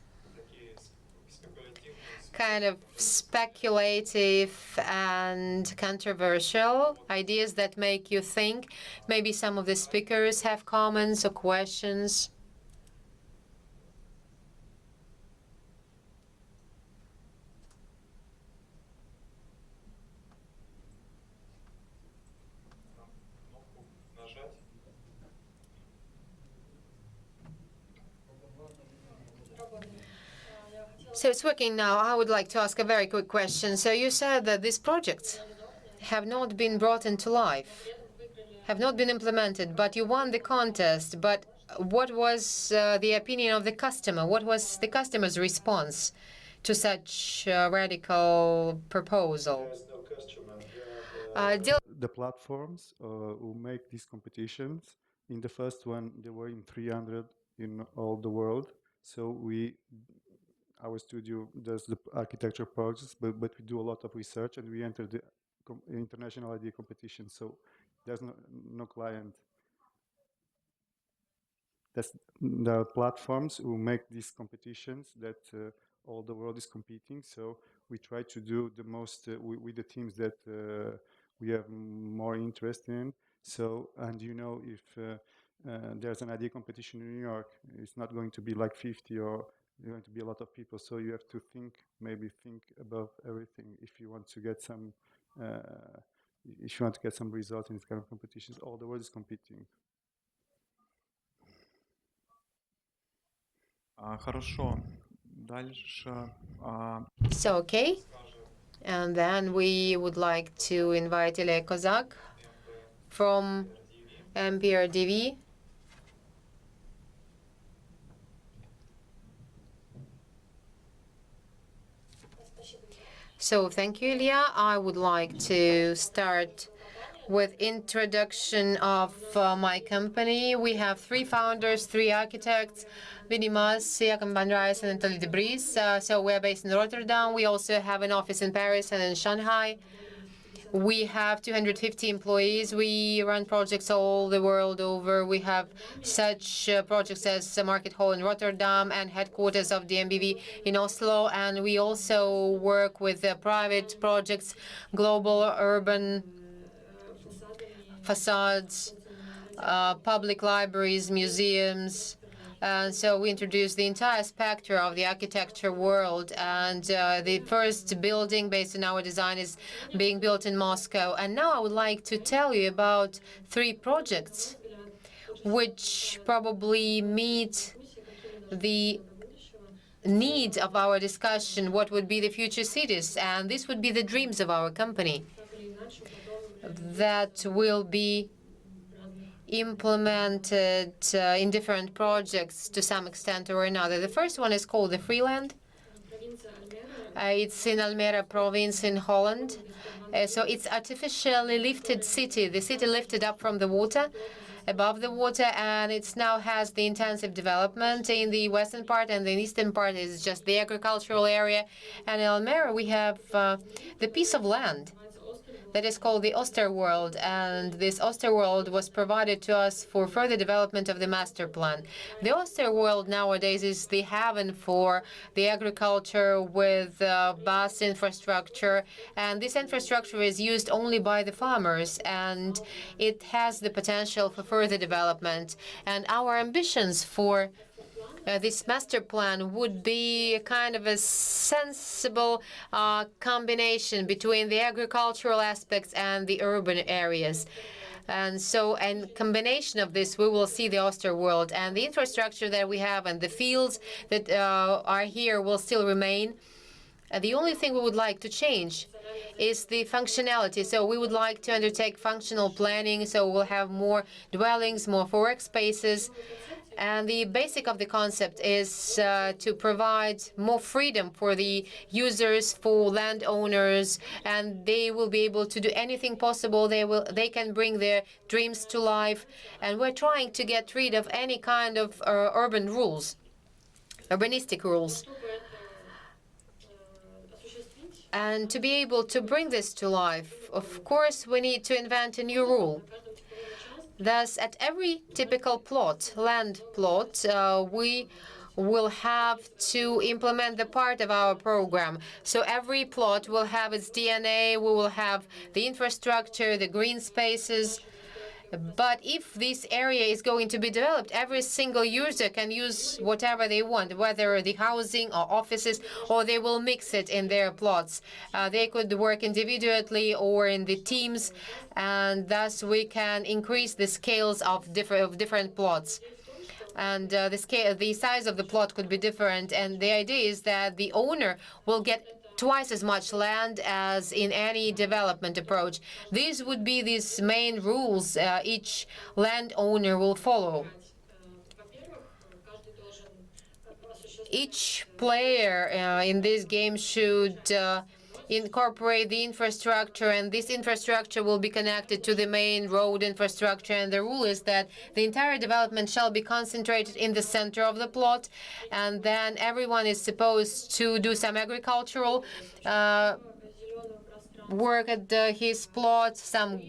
U: Kind of speculative and controversial ideas that make you think. Maybe some of the speakers have comments or questions. So it's working now. I would like to ask a very quick question. So you said that these projects have not been brought into life, have not been implemented, but you won the contest. But what was the opinion of the customer? What was the customer's response to such a radical proposal?
B: The platforms who make these competitions, in the first one, there were in 300 in all the world. So our studio does the architecture projects, but we do a lot of research, and we enter the international idea competition. So there's no client. There are platforms who make these competitions that all the world is competing. So we try to do the most with the teams that we have more interest in. So, and if there's an idea competition in New York, it's not going to be like 50 or going to be a lot of people. So you have to maybe think above everything if you want to get some results in this kind of competitions. All the world is competing.
S: Хорошо. Дальше.
U: So, okay. And then we would like to invite Ilya Kozak from MPRDV So thank you, Ilya. I would like to start with introduction of my company. We have 3 founders, 3 architects, Vinimas, Jakub Bandrais, and Nathalie de Vries. So we're based in Rotterdam. We also have an office in Paris and in Shanghai. We have 250 employees. We run projects all the world over. We have such projects as Market Hall in Rotterdam and headquarters of the MBV in Oslo. And we also work with private projects, global urban facades, public libraries, museums. And so we introduced the entire spectrum of the architecture world. And the first building based on our design is being built in Moscow. And now I would like to tell you about 3 projects which probably meet the need of our discussion, what would be the future cities. And this would be the dreams of our company that will be implemented in different projects to some extent or another. The first one is called the Freeland. It's in Almere province in Holland. So it's artificially lifted city. The city lifted up from the water, above the water, and it now has the intensive development in the western part, and the eastern part is just the agricultural area. And in Almere we have the piece of land that is called the Osterworld, and this Osterworld was provided to us for further development of the master plan. The Osterworld nowadays is the haven for the agriculture with vast infrastructure, and this infrastructure is used only by the farmers, and it has the potential for further development. And our ambitions for this master plan would be a kind of a sensible combination between the agricultural aspects and the urban areas. And so, in combination of this, we will see the Osterworld, and the infrastructure that we have and the fields that are here will still remain. The only thing we would like to change is the functionality. So we would like to undertake functional planning, so we'll have more dwellings, more work spaces. And the basic of the concept is to provide more freedom for the users, for landowners, and they will be able to do anything possible. They can bring their dreams to life. And we're trying to get rid of any kind of urban rules, urbanistic rules. And to be able to bring this to life, of course, we need to invent a new rule. Thus, at every typical plot, land plot, we will have to implement the part of our program. So every plot will have its DNA, we will have the infrastructure, the green spaces. But if this area is going to be developed, every single user can use whatever they want, whether the housing or offices, or they will mix it in their plots. They could work individually or in the teams, and thus we can increase the scales of different plots. And the size of the plot could be different. And the idea is that the owner will get twice as much land as in any development approach. These would be these main rules each landowner will follow. Each player in this game should incorporate the infrastructure, and this infrastructure will be connected to the main road infrastructure. And the rule is that the entire development shall be concentrated in the center of the plot, and then everyone is supposed to do some agricultural work at his plot, some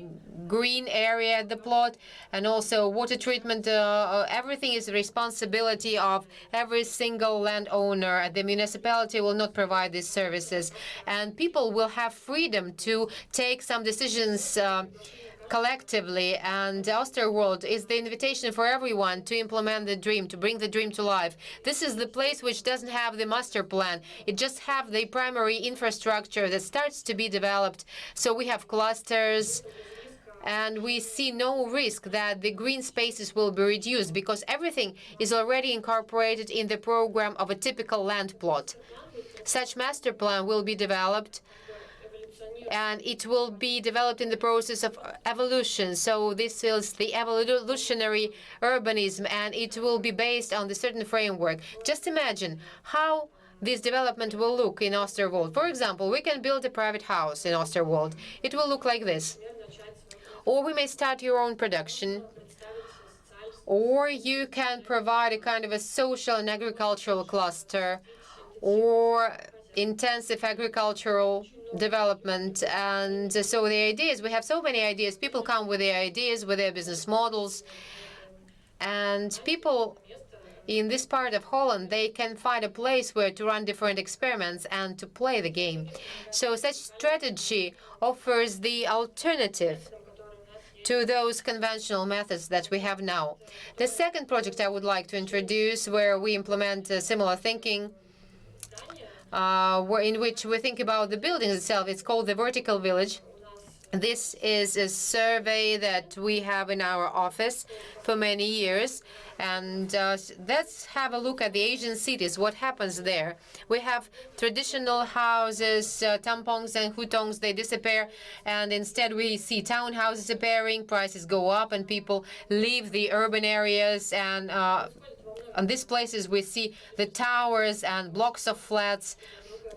U: green area at the plot, and also water treatment. Everything is the responsibility of every single landowner. The municipality will not provide these services, and people will have freedom to take some decisions collectively. And Osterworld is the invitation for everyone to implement the dream, to bring the dream to life. This is the place which doesn't have the master plan. It just have the primary infrastructure that starts to be developed. So we have clusters, and we see no risk that the green spaces will be reduced because everything is already incorporated in the program of a typical land plot. Such master plan will be developed, and it will be developed in the process of evolution. So this is the evolutionary urbanism, and it will be based on the certain framework. Just imagine how this development will look in Osterwald. For example, we can build a private house in Osterwald. It will look like this. Or we may start your own production. Or you can provide a kind of a social and agricultural cluster, or intensive agricultural development. And so the ideas, we have so many ideas. People come with their ideas, with their business models. And people in this part of Holland, they can find a place where to run different experiments and to play the game. So such strategy offers the alternative to those conventional methods that we have now. The second project I would like to introduce, where we implement similar thinking, in which we think about the building itself, it's called the vertical village. This is a survey that we have in our office for many years. And let's have a look at the Asian cities, what happens there. We have traditional houses, tampongs and hutongs, they disappear. And instead we see townhouses appearing, prices go up, and people leave the urban areas. And on these places we see the towers and blocks of flats.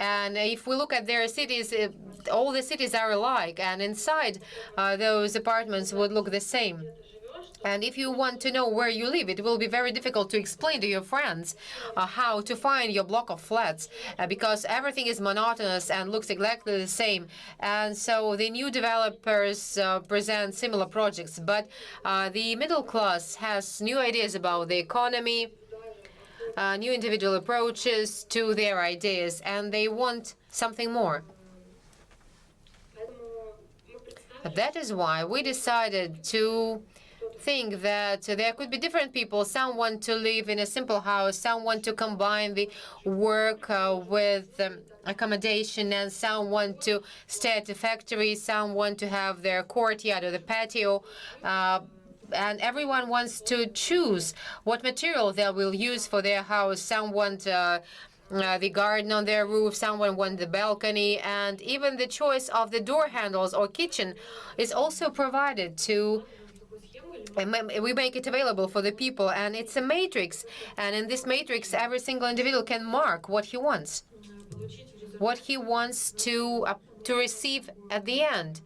U: And if we look at their cities, all the cities are alike, and inside those apartments would look the same. And if you want to know where you live, it will be very difficult to explain to your friends how to find your block of flats, because everything is monotonous and looks exactly the same. And so the new developers present similar projects, but the middle class has new ideas about the economy, new individual approaches to their ideas, and they want something more. That is why we decided to think that there could be different people. Some want to live in a simple house, some want to combine the work with accommodation, and some want to stay at the factory, some want to have their courtyard or the patio. And everyone wants to choose what material they will use for their house. Some want the garden on their roof, someone wants the balcony, and even the choice of the door handles or kitchen is also provided to. We make it available for the people, and it's a matrix. And in this matrix, every single individual can mark what he wants to receive at the end.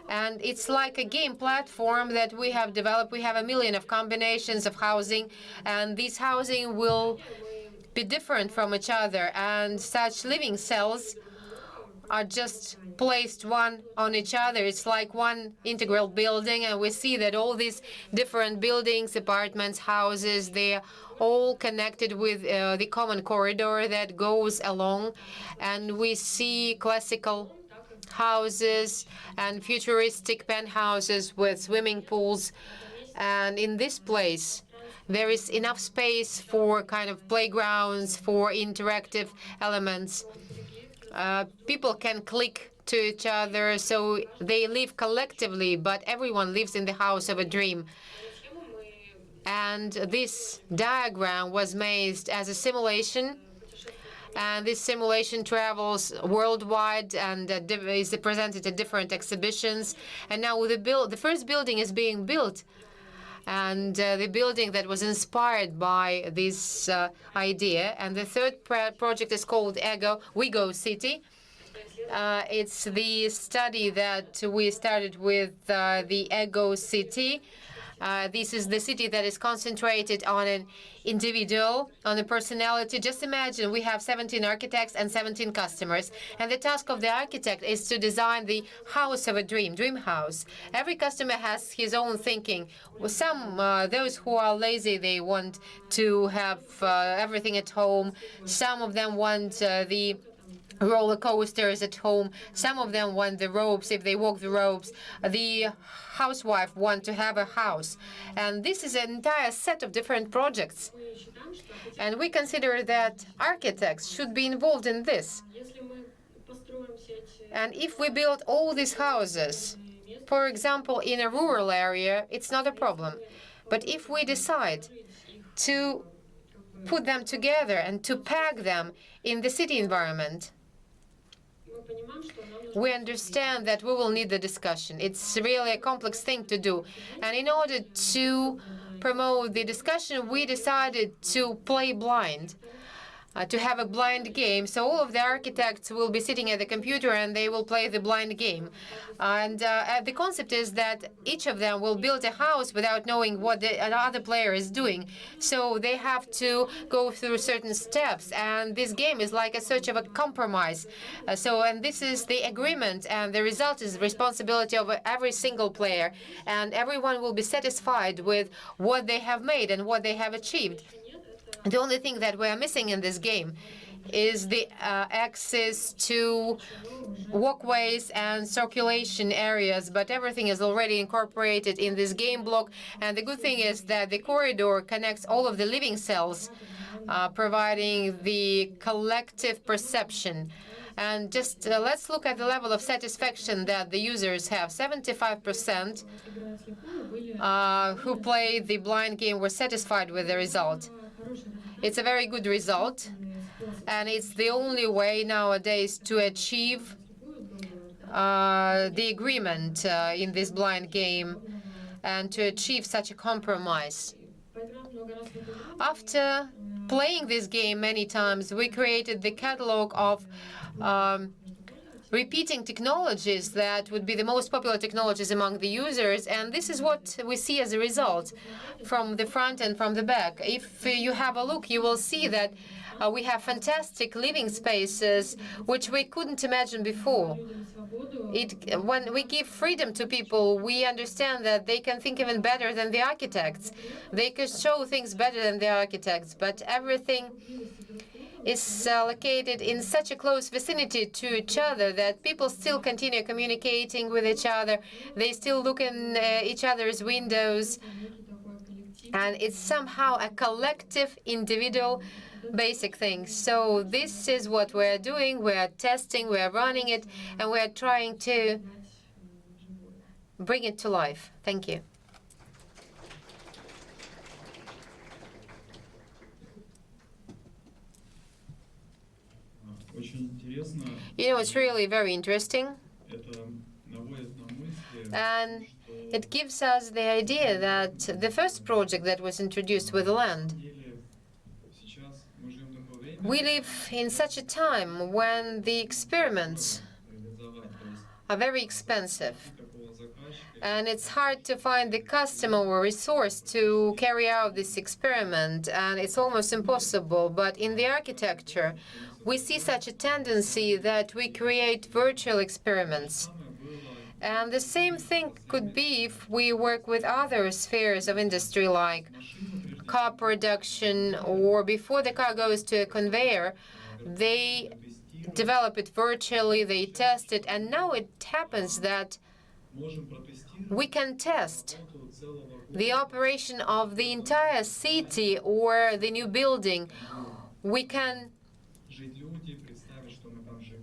U: And it's like a game platform that we have developed. We have 1 million of combinations of housing, and this housing will be different from each other. And such living cells are just placed one on each other. It's like one integral building, and we see that all these different buildings, apartments, houses, they're all connected with the common corridor that goes along. And we see classical houses and futuristic penthouses with swimming pools. And in this place, there is enough space for kind of playgrounds, for interactive elements. People can click to each other, so they live collectively, but everyone lives in the house of a dream. And this diagram was made as a simulation. And this simulation travels worldwide and is presented at different exhibitions. And now the first building is being built. And the building that was inspired by this idea. And the third project is called WeGo City. It's the study that we started with the Ego City. This is the city that is concentrated on an individual, on a personality. Just imagine we have 17 architects and 17 customers. And the task of the architect is to design the house of a dream house. Every customer has his own thinking. Some, those who are lazy, they want to have everything at home. Some of them want the roller coasters at home. Some of them want the ropes, if they walk the ropes. The housewife want to have a house. And this is an entire set of different projects. And we consider that architects should be involved in this. And if we build all these houses, for example, in a rural area, it's not a problem. But if we decide to put them together and to pack them in the city environment, we understand that we will need the discussion. It's really a complex thing to do. And in order to promote the discussion, we decided to play blind. to have a blind game. So all of the architects will be sitting at the computer and they will play the blind game. And the concept is that each of them will build a house without knowing what the other player is doing. So they have to go through certain steps. And this game is like a search of a compromise. And this is the agreement, and the result is the responsibility of every single player. And everyone will be satisfied with what they have made and what they have achieved. The only thing that we are missing in this game is the access to walkways and circulation areas, but everything is already incorporated in this game block. And the good thing is that the corridor connects all of the living cells, providing the collective perception. And just let's look at the level of satisfaction that the users have. 75% who played the blind game were satisfied with the result. It's a very good result, and it's the only way nowadays to achieve the agreement in this blind game and to achieve such a compromise. After playing this game many times, we created the catalog of repeating technologies that would be the most popular technologies among the users, and this is what we see as a result from the front and from the back. If you have a look, you will see that we have fantastic living spaces which we couldn't imagine before. When we give freedom to people, we understand that they can think even better than the architects. They can show things better than the architects, but everything is located in such a close vicinity to each other that people still continue communicating with each other. They still look in each other's windows. And it's somehow a collective, individual, basic thing. So this is what we're doing. We're testing, we're running it, and we're trying to bring it to life. Thank you. You know, it's really very interesting. And it gives us the idea that the first project that was introduced with land, we live in such a time when the experiments are very expensive. And it's hard to find the customer or resource to carry out this experiment, and it's almost impossible. But in the architecture, we see such a tendency that we create virtual experiments. And the same thing could be if we work with other spheres of industry, like car production, or before the car goes to a conveyor, they develop it virtually, they test it, and now it happens that we can test the operation of the entire city or the new building. We can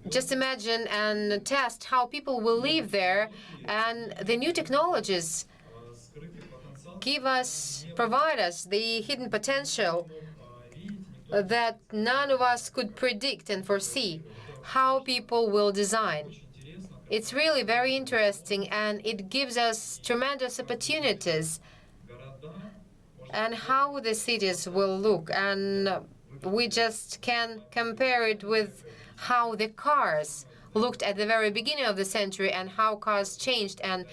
U: just imagine and test how people will live there, and the new technologies provide us the hidden potential that none of us could predict and foresee, how people will design. It's really very interesting, and it gives us tremendous opportunities and how the cities will look. And we just can compare it with how the cars looked at the very beginning of the century and how cars changed and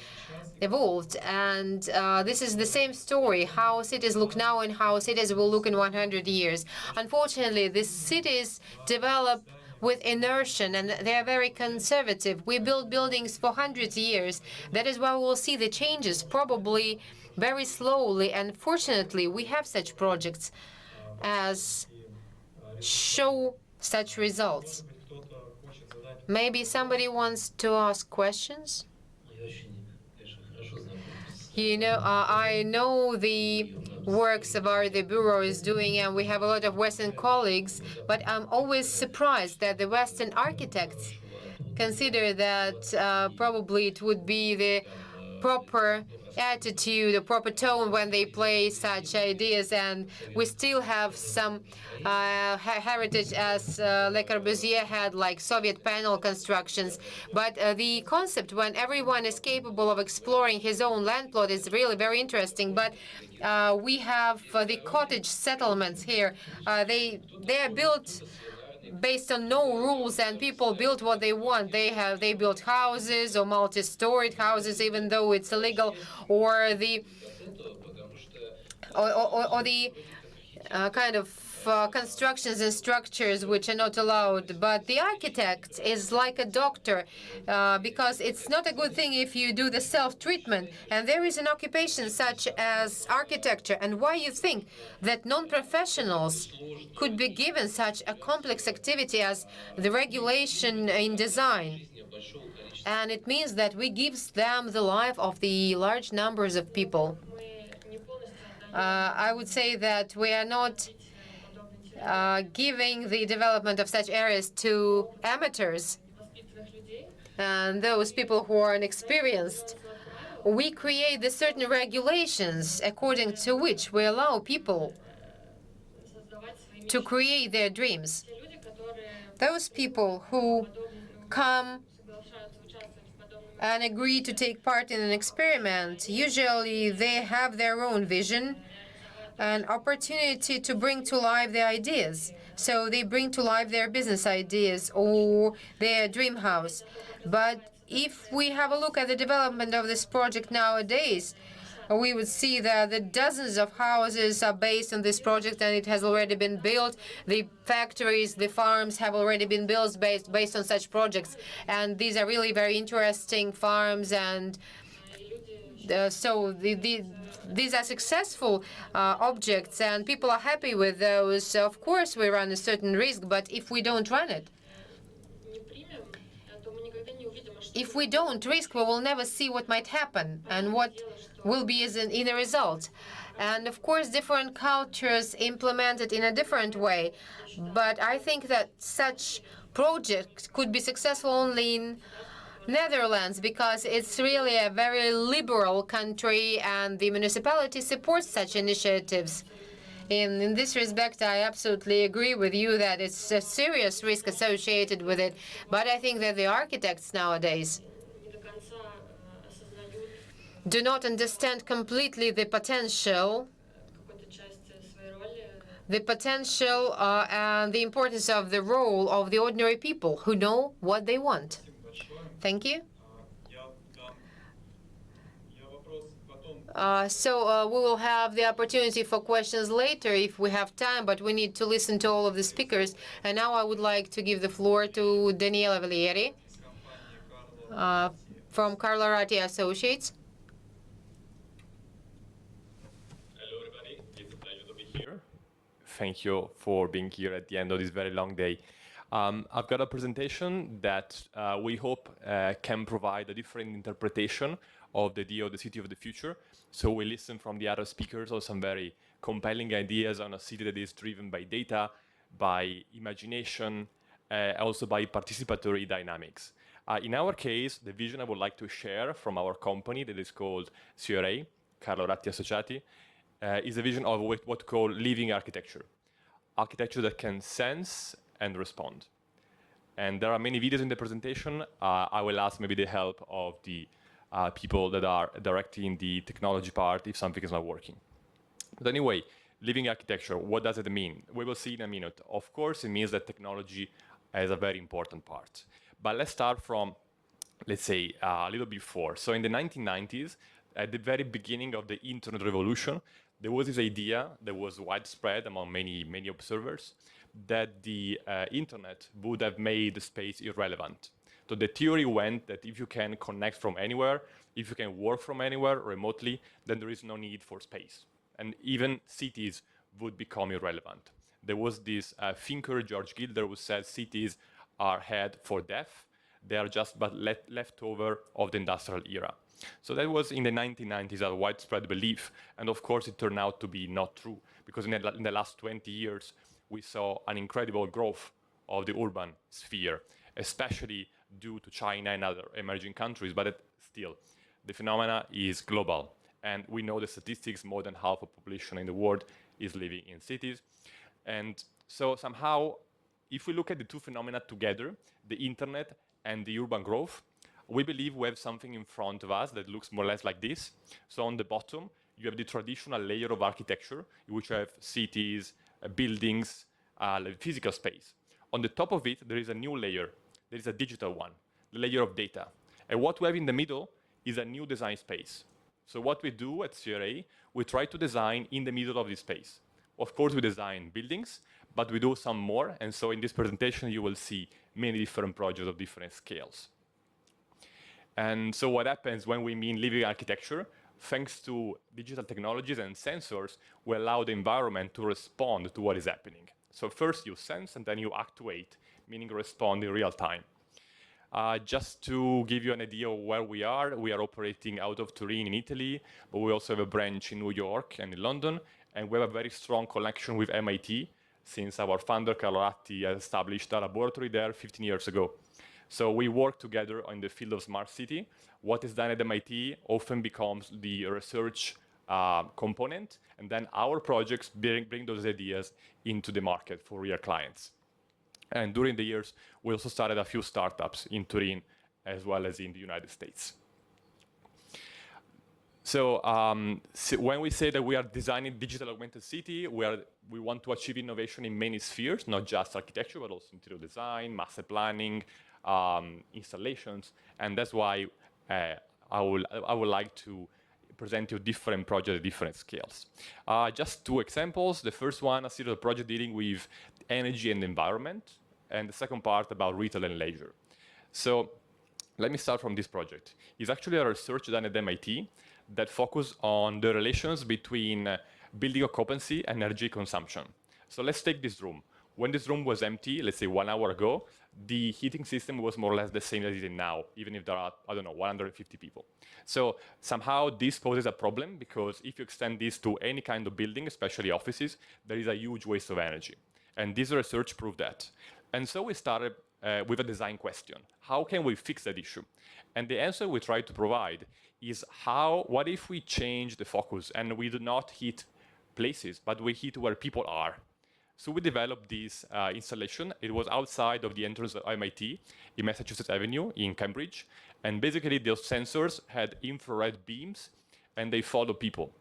U: evolved. And this is the same story, how cities look now and how cities will look in 100 years. Unfortunately, the cities develop with inertia, and they are very conservative. We build buildings for hundreds of years. That is why we'll see the changes, probably very slowly. And fortunately, we have such projects as show such results. Maybe somebody wants to ask questions? You know, I know the works of the Bureau is doing, and we have a lot of Western colleagues, but I'm always surprised that the Western architects consider that probably it would be the proper attitude, a proper tone when they play such ideas, and we still have some heritage as Le Corbusier had, like Soviet panel constructions. But the concept when everyone is capable of exploring his own land plot is really very interesting. But we have the cottage settlements here. They are built based on no rules, and people build what they want. They build houses or multi-storied houses, even though it's illegal, or the kind of constructions and structures which are not allowed. But the architect is like a doctor, because it's not a good thing if you do the self-treatment. And there is an occupation such as architecture. And why you think that non-professionals could be given such a complex activity as the regulation in design? And it means that we give them the life of the large numbers of people. I would say that we are not giving the development of such areas to amateurs and those people who are inexperienced. We create the certain regulations according to which we allow people to create their dreams. Those people who come and agree to take part in an experiment, usually they have their own vision, an opportunity to bring to life their ideas. So they bring to life their business ideas or their dream house. But if we have a look at the development of this project nowadays, we would see that the dozens of houses are based on this project, and it has already been built. The factories, the farms have already been built based on such projects. And these are really very interesting farms, and so these are successful objects, and people are happy with those. Of course, we run a certain risk, but if we don't run it, if we don't risk, we will never see what might happen and what will be in a result. And of course, different cultures implement it in a different way. But I think that such projects could be successful only in Netherlands, because it's really a very liberal country and the municipality supports such initiatives. In this respect, I absolutely agree with you that it's a serious risk associated with it. But I think that the architects nowadays do not understand completely the potential and the importance of the role of the ordinary people who know what they want. Thank you. We will have the opportunity for questions later if we have time, but we need to listen to all of the speakers. And now I would like to give the floor to Daniela Valieri from Carlo Ratti Associates.
A: Hello, everybody. It's a pleasure to be here. Thank you for being here at the end of this very long day. I've got a presentation that we hope can provide a different interpretation of the idea of the city of the future. So we listen from the other speakers on some very compelling ideas on a city that is driven by data, by imagination, also by participatory dynamics. In our case, the vision I would like to share from our company that is called CRA, Carlo Ratti Associati, is a vision of what we call living architecture. Architecture that can sense and respond. And there are many videos in the presentation. I will ask maybe the help of the people that are directing the technology part if something is not working. But anyway, living architecture, what does it mean? We will see in a minute. Of course, it means that technology is a very important part. But let's start from, let's say, a little before. So in the 1990s, at the very beginning of the internet revolution, there was this idea that was widespread among many observers that the internet would have made space irrelevant. So the theory went that if you can connect from anywhere, if you can work from anywhere remotely, then there is no need for space. And even cities would become irrelevant. There was this thinker, George Gilder, who said cities are head for death. They are just but leftover of the industrial era. So that was in the 1990s a widespread belief. And of course, it turned out to be not true, because in the last 20 years, we saw an incredible growth of the urban sphere, especially due to China and other emerging countries. But still, the phenomena is global. And we know the statistics, more than half of population in the world is living in cities. And so somehow, if we look at the two phenomena together, the internet and the urban growth, we believe we have something in front of us that looks more or less like this. So on the bottom, you have the traditional layer of architecture, in which you have cities, buildings, physical space. On the top of it, there is a new layer. There is a digital one, the layer of data. And what we have in the middle is a new design space. So what we do at CRA, we try to design in the middle of this space. Of course, we design buildings, but we do some more. And so in this presentation, you will see many different projects of different scales. And so what happens when we mean living architecture, thanks to digital technologies and sensors, we allow the environment to respond to what is happening. So first you sense and then you actuate, meaning respond in real time. Just to give you an idea of where we are operating out of Turin in Italy, but we also have a branch in New York and in London, and we have a very strong connection with MIT, since our founder, Carlo Ratti, established a laboratory there 15 years ago. So we work together in the field of smart city. What is done at MIT often becomes the research component, and then our projects bring those ideas into the market for real clients. And during the years, we also started a few startups in Turin, as well as in the United States. So when we say that we are designing digital augmented city, we want to achieve innovation in many spheres, not just architecture, but also interior design, master planning, installations. And that's why I would like to present you different projects at different scales. Just two examples. The first one, a series of projects dealing with energy and environment, and the second part about retail and leisure. So let me start from this project. It's actually a research done at MIT that focus on the relations between building occupancy and energy consumption. So let's take this room. When this room was empty, let's say 1 hour ago, the heating system was more or less the same as it is now, even if there are, 150 people. So somehow this poses a problem, because if you extend this to any kind of building, especially offices, there is a huge waste of energy. And this research proved that. And so we started with a design question. How can we fix that issue? And the answer we try to provide is what if we change the focus and we do not heat places, but we heat where people are? So we developed this installation. It was outside of the entrance of MIT in Massachusetts Avenue in Cambridge. And basically those sensors had infrared beams and they follow people.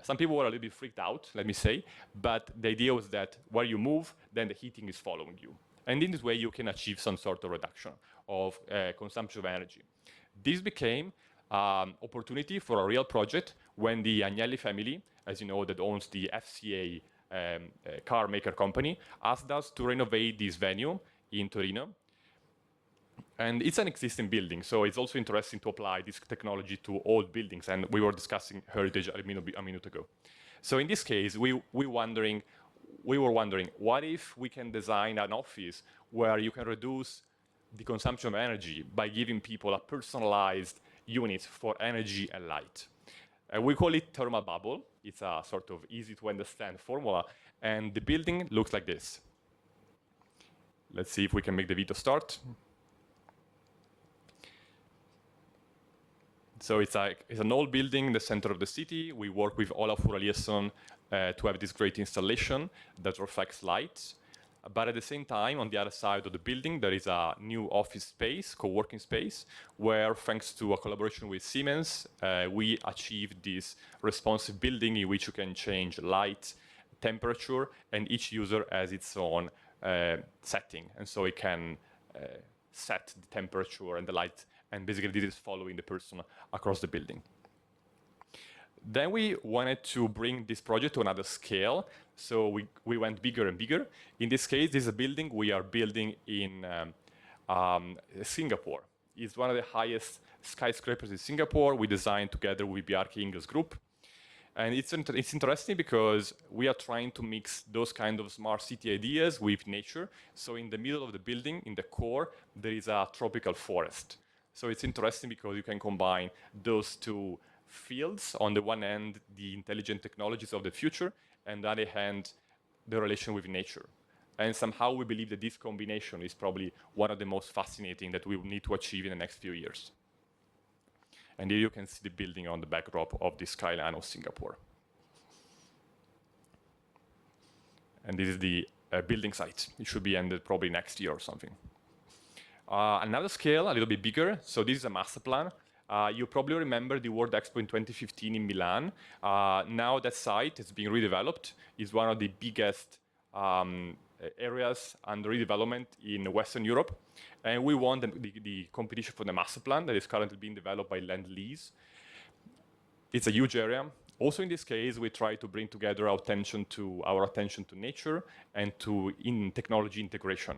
A: Some people were a little bit freaked out, let me say, but the idea was that where you move, then the heating is following you. And in this way, you can achieve some sort of reduction of consumption of energy. This became opportunity for a real project when the Agnelli family, as you know, that owns the FCA car maker company, asked us to renovate this venue in Torino. And it's an existing building, so it's also interesting to apply this technology to old buildings. And we were discussing heritage a minute ago. So in this case, we were wondering, what if we can design an office where you can reduce the consumption of energy by giving people a personalized unit for energy and light? We call it thermal bubble. It's a sort of easy to understand formula, and the building looks like this. Let's see if we can make the video start. So it's an old building in the center of the city. We work with Olaf Ural to have this great installation that reflects light. But at the same time, on the other side of the building, there is a new office space, co-working space, where thanks to a collaboration with Siemens, we achieved this responsive building in which you can change light, temperature, and each user has its own setting. And so it can set the temperature and the light, and basically this is following the person across the building. Then we wanted to bring this project to another scale, so we went bigger and bigger. In this case, this is a building we are building in Singapore. It's one of the highest skyscrapers in Singapore. We designed together with Bjarke Ingels Group. And it's interesting because we are trying to mix those kind of smart city ideas with nature. So in the middle of the building, in the core, there is a tropical forest. So it's interesting because you can combine those two fields. On the one hand, the intelligent technologies of the future, and on the other hand, the relation with nature. And somehow we believe that this combination is probably one of the most fascinating that we will need to achieve in the next few years. And here you can see the building on the backdrop of the skyline of Singapore. And this is the building site. It should be ended probably next year or something. Another scale, a little bit bigger. So this is a master plan. You probably remember the World Expo in 2015 in Milan. Now that site is being redeveloped. It's one of the biggest areas under redevelopment in Western Europe. And we won the competition for the master plan that is currently being developed by Lend-Lease. It's a huge area. Also in this case, we try to bring together our attention to nature and to technology integration.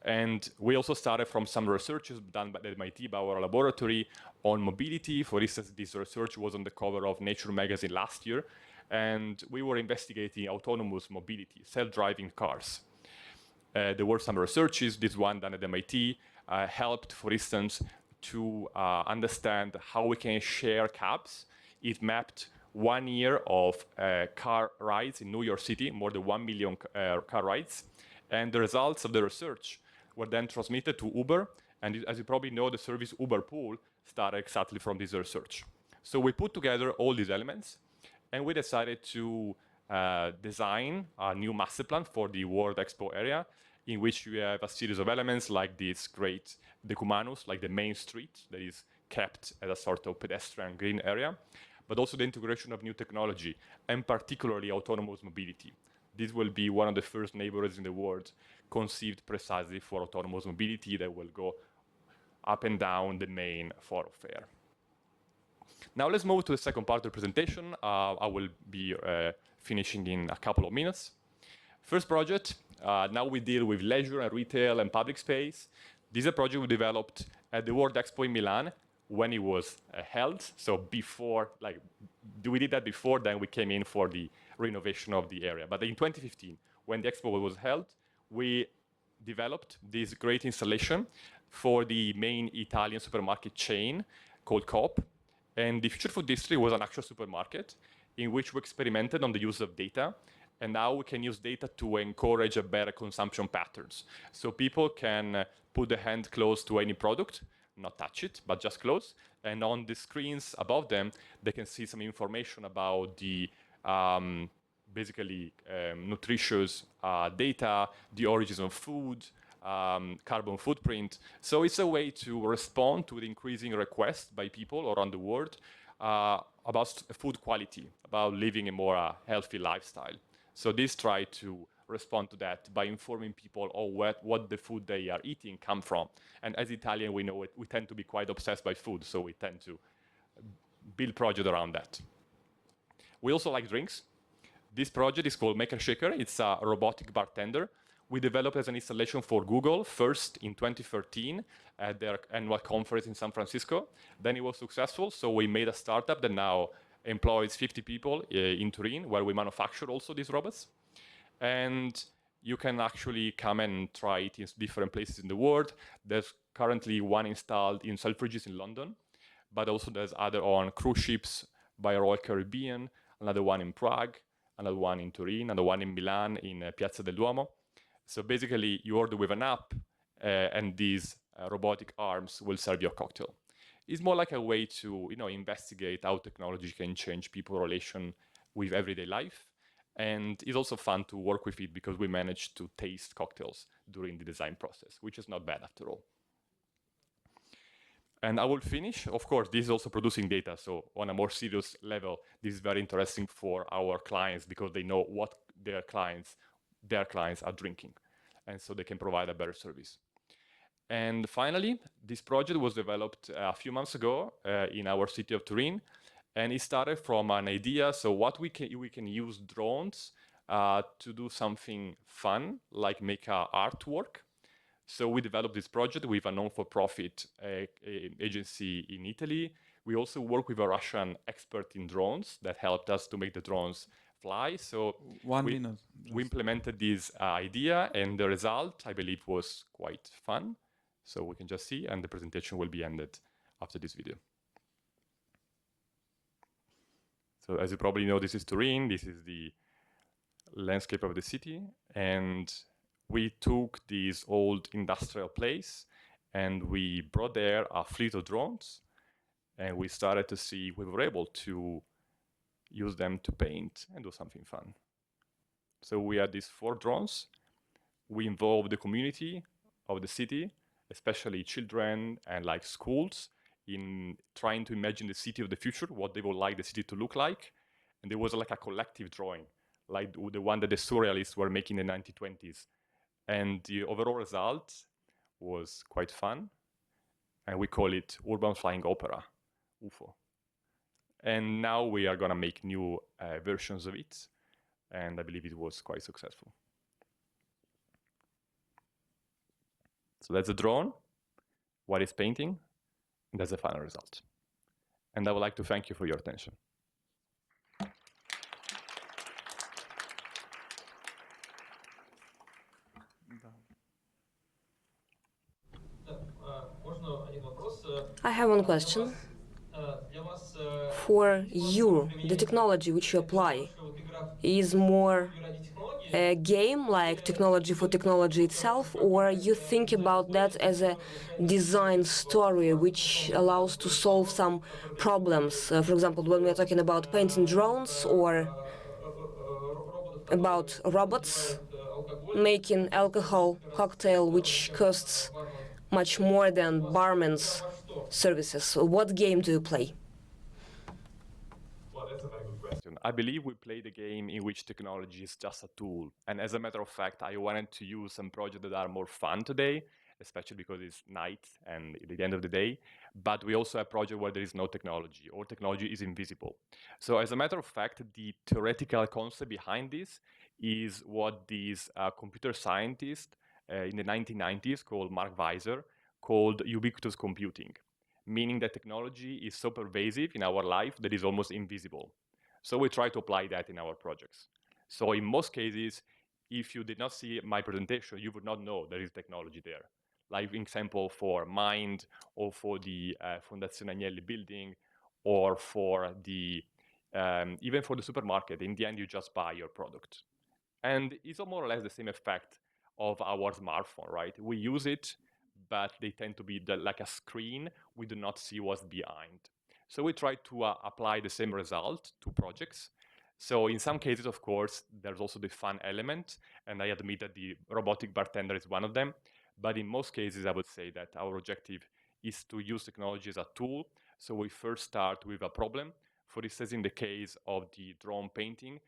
A: And we also started from some researches done by MIT, by our laboratory, on mobility. For instance, this research was on the cover of Nature magazine last year, and we were investigating autonomous mobility, self-driving cars. There were some researches, this one done at MIT, helped, for instance, to understand how we can share cabs. It mapped 1 year of car rides in New York City, more than 1 million car rides. And the results of the research were then transmitted to Uber. And as you probably know, the service Uber Pool started exactly from this research. So we put together all these elements, and we decided to design a new master plan for the World Expo area, in which you have a series of elements like this great decumanus, like the main street that is kept as a sort of pedestrian green area, but also the integration of new technology, and particularly autonomous mobility. This will be one of the first neighborhoods in the world conceived precisely for autonomous mobility that will go up and down the main thoroughfare. Now let's move to the second part of the presentation. I will be finishing in a couple of minutes. First project, now we deal with leisure and retail and public space. This is a project we developed at the World Expo in Milan when it was held. So before, like, we did that before, then we came in for the renovation of the area. But in 2015, when the expo was held, we developed this great installation for the main Italian supermarket chain called Coop. And the Future Food District was an actual supermarket in which we experimented on the use of data. And now we can use data to encourage a better consumption patterns. So people can put their hand close to any product, not touch it, but just close. And on the screens above them, they can see some information about the nutritious data, the origins of food, carbon footprint. So it's a way to respond to the increasing requests by people around the world about food quality, about living a more healthy lifestyle. So this try to respond to that by informing people on what the food they are eating come from. And as Italian, we know we tend to be quite obsessed by food, so we tend to build projects around that. We also like drinks. This project is called Maker Shaker. It's a robotic bartender. We developed as an installation for Google first in 2013 at their annual conference in San Francisco. Then it was successful, so we made a startup that now employs 50 people in Turin, where we manufacture also these robots. And you can actually come and try it in different places in the world. There's currently one installed in Selfridges in London, but also there's other on cruise ships by Royal Caribbean, another one in Prague, another one in Turin, another one in Milan in Piazza del Duomo. So basically you order with an app and these robotic arms will serve your cocktail. It's more like a way to investigate how technology can change people's relation with everyday life. And it's also fun to work with it because we managed to taste cocktails during the design process, which is not bad after all. And I will finish. Of course, this is also producing data. So on a more serious level, this is very interesting for our clients because they know what their clients are drinking. And so they can provide a better service. And finally, this project was developed a few months ago in our city of Turin. And it started from an idea. So what we can use drones to do something fun, like make artwork. So we developed this project with a non-for-profit agency in Italy. We also work with a Russian expert in drones that helped us to make the drones fly. So we implemented this idea, and the result, I believe, was quite fun. So we can just see, and the presentation will be ended after this video. So as you probably know, this is Turin. This is the landscape of the city. And we took this old industrial place and we brought there a fleet of drones. And we started to see we were able to use them to paint and do something fun. So we had these 4 drones. We involved the community of the city, especially children and like schools, in trying to imagine the city of the future, what they would like the city to look like. And there was like a collective drawing, like the one that the surrealists were making in the 1920s. And the overall result was quite fun. And we call it Urban Flying Opera, UFO. And now we are going to make new versions of it. And I believe it was quite successful. So that's a drone, what is painting, and that's the final result. And I would like to thank you for your attention.
T: I have one question. For you, the technology which you apply is more a game, like technology for technology itself, or you think about that as a design story which allows to solve some problems? For example, when we are talking about painting drones or about robots making alcohol cocktail which costs much more than barman's services. What game do you play?
A: Well, that's a very good question. I believe we play the game in which technology is just a tool. And as a matter of fact, I wanted to use some projects that are more fun today, especially because it's night and at the end of the day. But we also have projects where there is no technology or technology is invisible. So as a matter of fact, the theoretical concept behind this is what these computer scientists in the 1990s called Mark Weiser called ubiquitous computing, meaning that technology is so pervasive in our life that it's almost invisible. So we try to apply that in our projects. So in most cases, if you did not see my presentation, you would not know there is technology there. Like example for Mind, or for the Fondazione Agnelli building, or for the even for the supermarket. In the end, you just buy your product. And it's more or less the same effect of our smartphone, right? We use it, but they tend to be like a screen. We do not see what's behind. So we try to apply the same result to projects. So in some cases, of course, there's also the fun element, and I admit that the robotic bartender is one of them. But in most cases, I would say that our objective is to use technology as a tool. So we first start with a problem. For instance, in the case of the drone painting,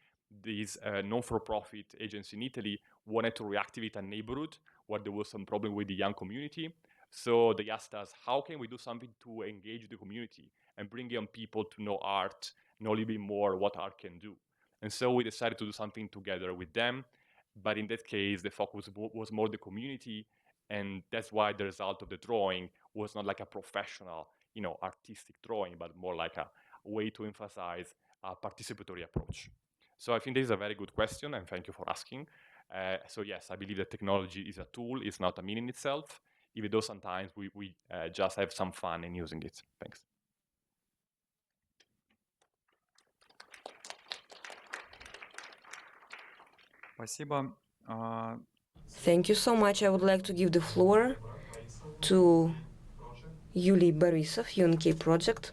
A: this non-for-profit agency in Italy wanted to reactivate a neighborhood where there was some problem with the young community. So they asked us, how can we do something to engage the community and bring young people to know art, know a little bit more what art can do? And so we decided to do something together with them. But in that case, the focus was more the community. And that's why the result of the drawing was not like a professional, artistic drawing, but more like a way to emphasize a participatory approach. So I think this is a very good question, and thank you for asking. So yes, I believe that technology is a tool, it's not a meaning in itself, even though sometimes we just have some fun in using it. Thanks.
S: Спасибо.
T: Thank you so much. I would like to give the floor to Yuliy Borisov, UNK project.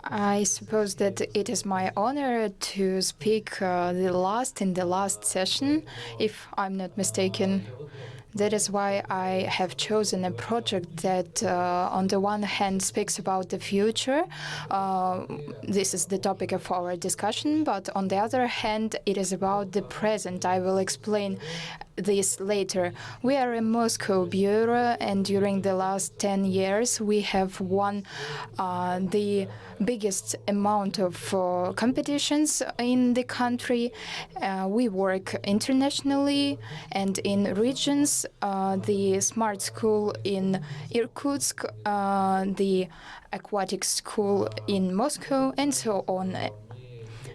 C: I suppose that it is my honor to speak in the last session, if I'm not mistaken. That is why I have chosen a project that, on the one hand, speaks about the future. This is the topic of our discussion, but on the other hand, it is about the present. I will explain this later. We are a Moscow bureau, and during the last 10 years, we have won the biggest amount of competitions in the country. We work internationally and in regions. The smart school in Irkutsk, the aquatic school in Moscow, and so on.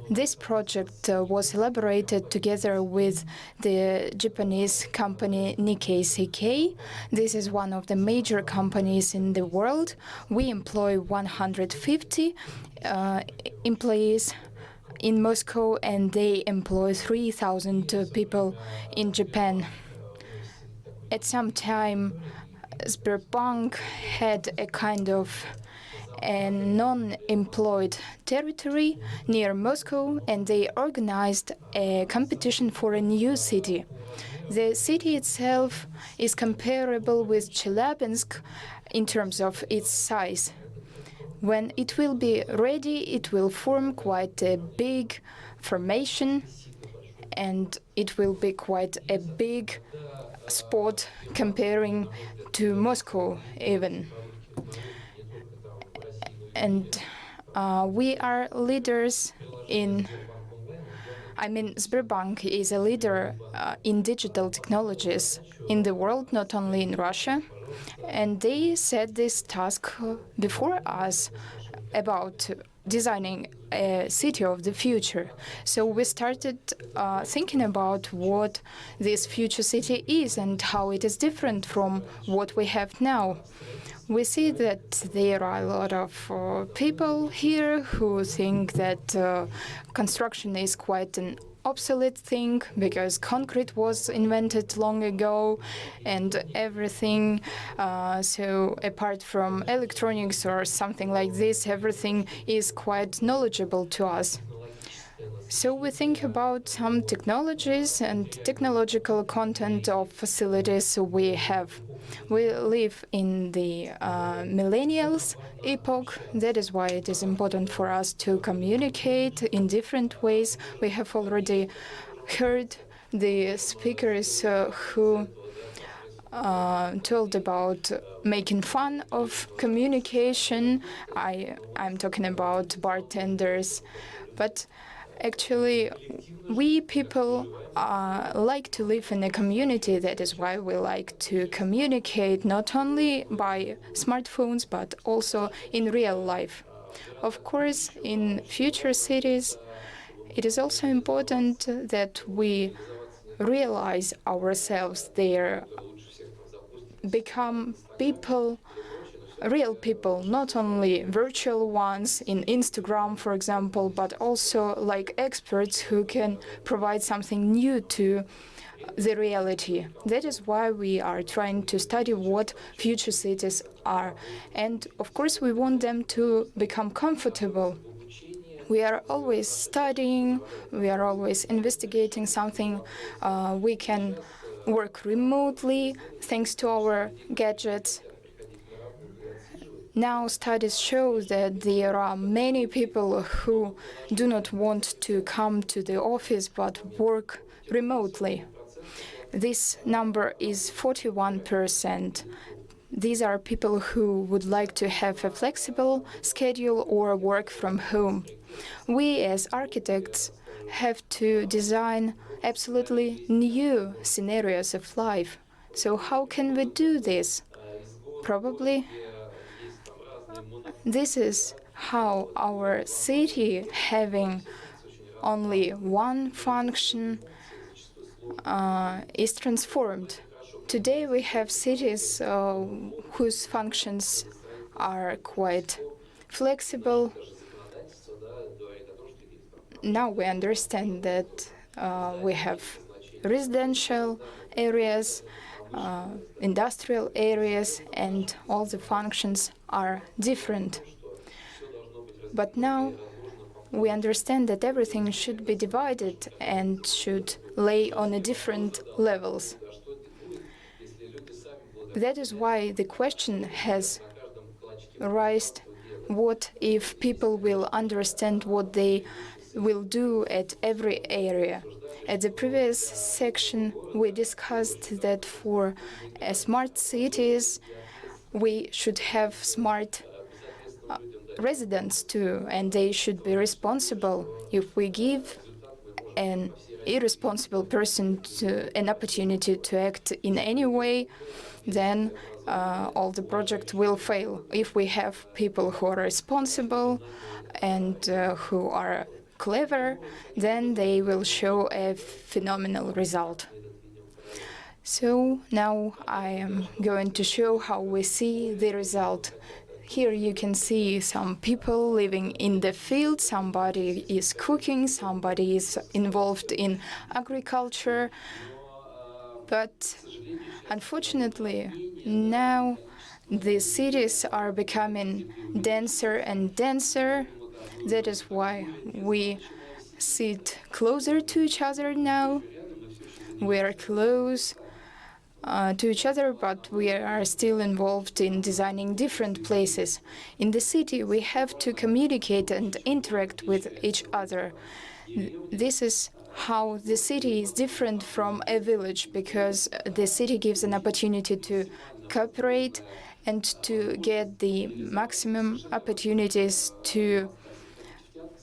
C: This project was elaborated together with the Japanese company Nikkei Seikei. This is one of the major companies in the world. We employ 150 employees in Moscow, and they employ 3,000 people in Japan. At some time, Sberbank had a kind of a non-employed territory near Moscow, and they organized a competition for a new city. The city itself is comparable with Chelyabinsk in terms of its size. When it will be ready, it will form quite a big formation, and it will be quite a big spot comparing to Moscow even. And we are leaders in, Sberbank is a leader in digital technologies in the world, not only in Russia. And they set this task before us about designing a city of the future. So we started thinking about what this future city is and how it is different from what we have now. We see that there are a lot of people here who think that construction is quite an obsolete thing because concrete was invented long ago and everything. So apart from electronics or something like this, everything is quite knowledgeable to us. So we think about some technologies and technological content of facilities we have. We live in the millennials epoch. That is why it is important for us to communicate in different ways. We have already heard the speakers who told about making fun of communication. I'm talking about bartenders, but actually, we people like to live in a community. That is why we like to communicate not only by smartphones, but also in real life. Of course, in future cities, it is also important that we realize ourselves there, become people, real people, not only virtual ones in Instagram, for example, but also like experts who can provide something new to the reality. That is why we are trying to study what future cities are. And of course, we want them to become comfortable. We are always studying, we are always investigating something. We can work remotely thanks to our gadgets. Now studies show that there are many people who do not want to come to the office but work remotely. This number is 41%. These are people who would like to have a flexible schedule or work from home. We as architects have to design absolutely new scenarios of life. So how can we do this? Probably this is how our city, having only one function, is transformed. Today we have cities whose functions are quite flexible. Now we understand that we have residential areas, industrial areas, and all the functions are different. But now we understand that everything should be divided and should lay on a different levels. That is why the question has arisen: what if people will understand what they will do at every area? At the previous section, we discussed that for smart cities, we should have smart residents too, and they should be responsible. If we give an irresponsible person an opportunity to act in any way, then all the project will fail. If we have people who are responsible and who are clever, then they will show a phenomenal result. So now I am going to show how we see the result. Here you can see some people living in the field, somebody is cooking, somebody is involved in agriculture. But unfortunately, now the cities are becoming denser and denser. That is why we sit closer to each other now. We are close to each other, but we are still involved in designing different places. In the city, we have to communicate and interact with each other. This is how the city is different from a village, because the city gives an opportunity to cooperate and to get the maximum opportunities to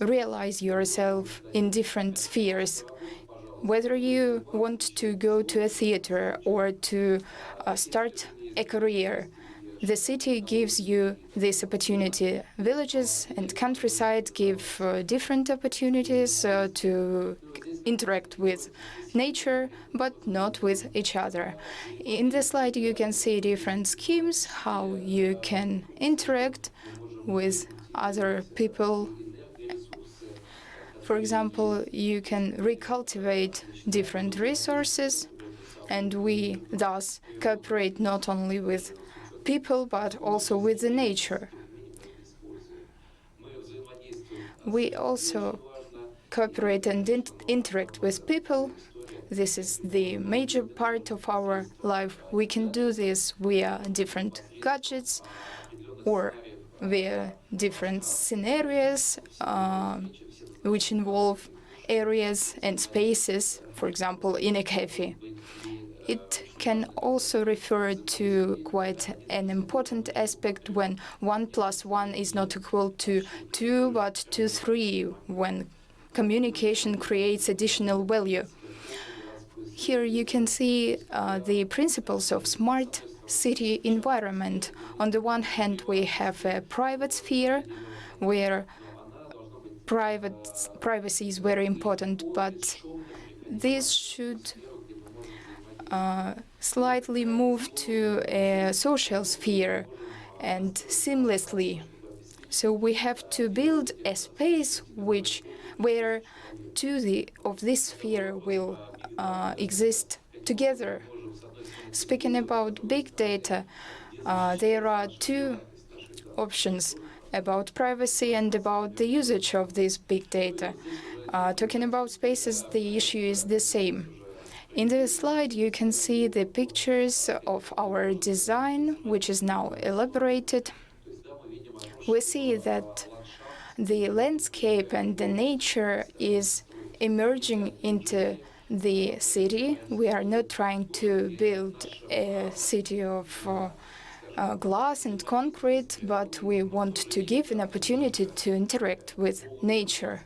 C: realize yourself in different spheres. Whether you want to go to a theater or to start a career, the city gives you this opportunity. Villages and countryside give different opportunities to interact with nature, but not with each other. In the slide, you can see different schemes, how you can interact with other people. For example, you can recultivate different resources, and we thus cooperate not only with people but also with the nature. We also cooperate and interact with people. This is the major part of our life. We can do this via different gadgets or via different scenarios which involve areas and spaces, for example, in a cafe. It can also refer to quite an important aspect when 1 + 1 is not equal to 2, but to 3, when communication creates additional value. Here you can see the principles of smart city environment. On the one hand, we have a private sphere where privacy is very important, but this should slightly move to a social sphere and seamlessly. So we have to build a space where two of this sphere will exist together. Speaking about big data, there are two options about privacy and about the usage of this big data. Talking about spaces, the issue is the same. In the slide, you can see the pictures of our design, which is now elaborated. We see that the landscape and the nature is emerging into the city. We are not trying to build a city of glass and concrete, but we want to give an opportunity to interact with nature.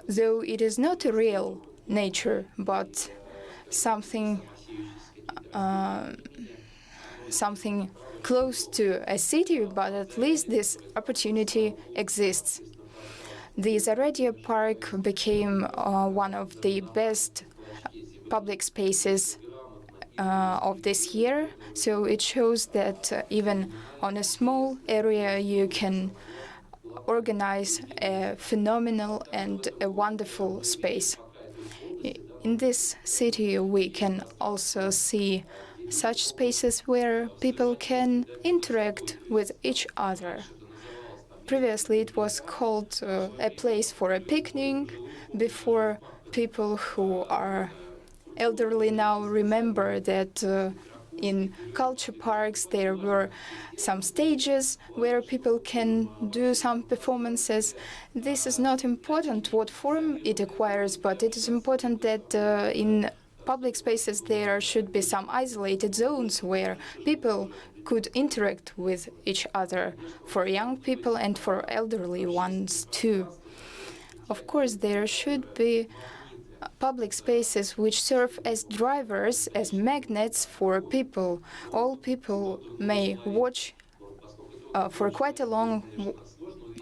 C: Though it is not a real nature, but something close to a city, but at least this opportunity exists. The Zaradia Park became one of the best public spaces of this year, so it shows that even on a small area you can organize a phenomenal and a wonderful space. In this city, we can also see such spaces where people can interact with each other. Previously, it was called a place for a picnic. Before, people who are elderly now remember that in culture parks there were some stages where people can do some performances. This is not important what form it acquires, but it is important that in public spaces there should be some isolated zones where people could interact with each other, for young people and for elderly ones too. Of course, there should be public spaces which serve as drivers, as magnets for people. All people may watch for quite a long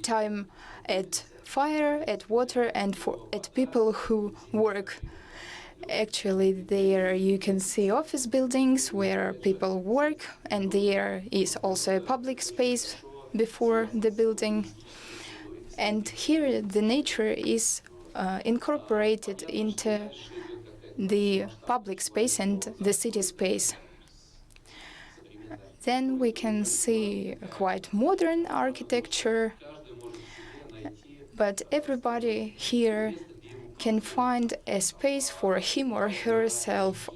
C: time at fire, at water, and at people who work. Actually, there you can see office buildings where people work, and there is also a public space before the building. And here the nature is incorporated into the public space and the city space. Then we can see quite modern architecture, but everybody here can find a space for him or herself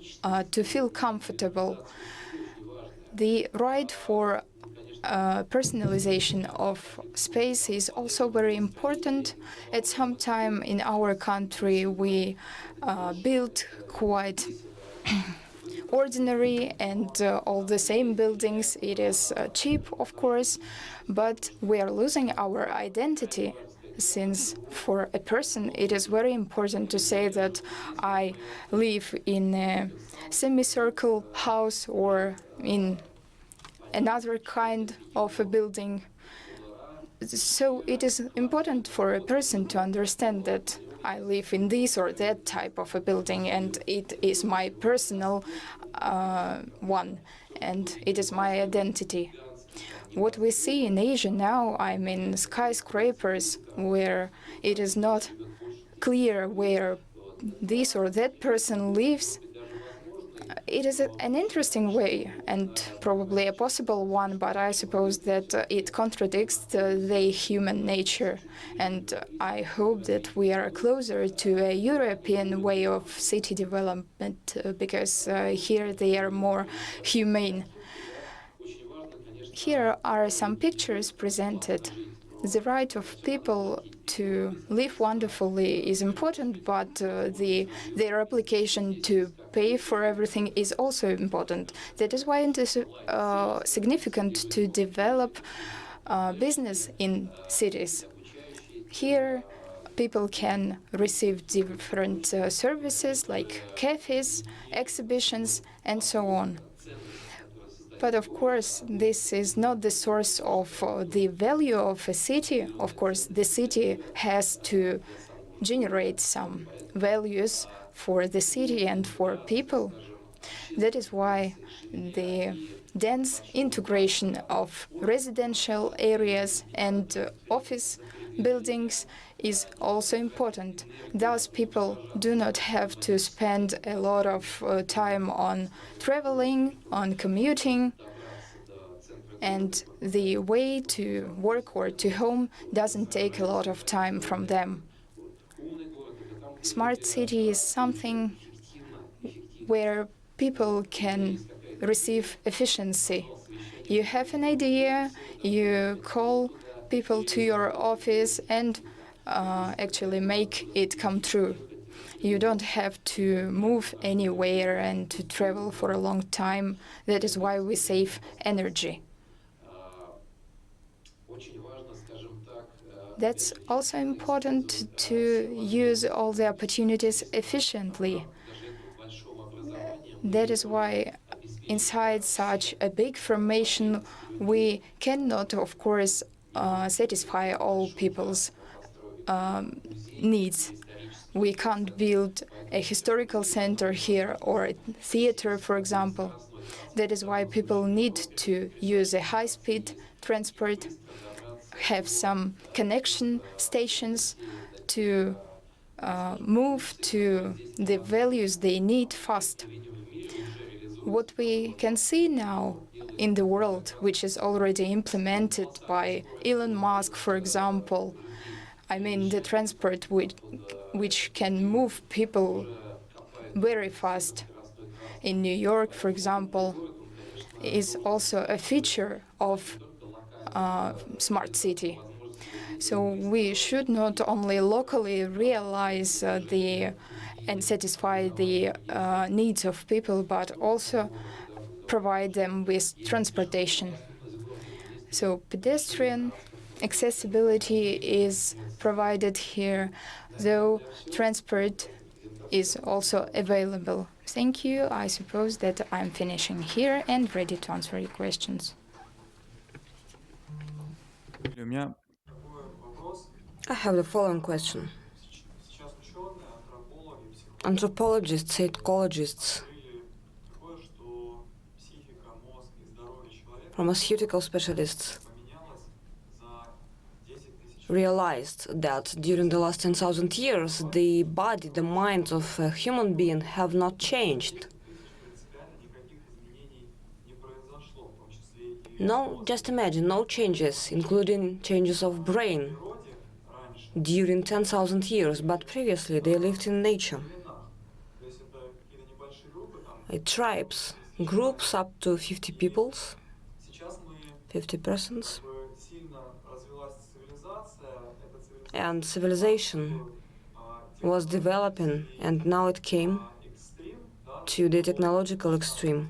C: to feel comfortable. The right for personalization of space is also very important. At some time in our country, we built quite ordinary and all the same buildings. It is cheap, of course, but we are losing our identity, since for a person it is very important to say that I live in a semicircle house or in another kind of a building. So it is important for a person to understand that I live in this or that type of a building, and it is my personal one, and it is my identity. What we see in Asia now, I mean skyscrapers, where it is not clear where this or that person lives, it is an interesting way and probably a possible one, but I suppose that it contradicts the human nature. And I hope that we are closer to a European way of city development because here they are more humane. Here are some pictures presented. The right of people to live wonderfully is important, but their application to pay for everything is also important. That is why it is significant to develop business in cities. Here, people can receive different services like cafes, exhibitions, and so on. But of course, this is not the source of the value of a city. Of course, the city has to generate some values for the city and for people. That is why the dense integration of residential areas and office buildings is also important. Thus, people do not have to spend a lot of time on traveling, on commuting, and the way to work or to home doesn't take a lot of time from them. Smart city is something where people can receive efficiency. You have an idea, you call people to your office and actually make it come true. You don't have to move anywhere and to travel for a long time. That is why we save energy. That's also important to use all the opportunities efficiently. That is why inside such a big formation, we cannot, of course, satisfy all people's needs. We can't build a historical center here or a theater, for example. That is why people need to use a high-speed transport, have some connection stations to move to the values they need fast. What we can see now in the world, which is already implemented by Elon Musk, for example, I mean the transport which can move people very fast in New York, for example, is also a feature of smart city. So we should not only locally realize and satisfy the needs of people, but also provide them with transportation. So pedestrian accessibility is provided here, though transport is also available. Thank you. I suppose that I'm finishing here and ready to answer your questions.
T: I have the following question. anthropologists, psychologists, pharmaceutical specialists realized that during the last 10,000 years, the body, the mind of a human being have not changed. No, just imagine, no changes, including changes of brain, during 10,000 years, but previously they lived in nature. Tribes, groups up to 50 peoples, 50 persons, and civilization was developing, and now it came to the technological extreme.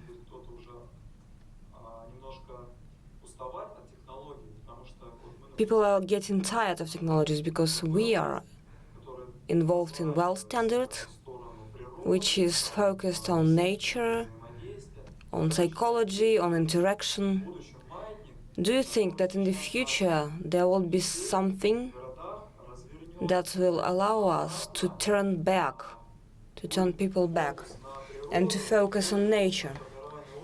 T: People are getting tired of technologies because we are involved in world standard, which is focused on nature, on psychology, on interaction. Do you think that in the future there will be something that will allow us to turn back, to turn people back, and to focus on nature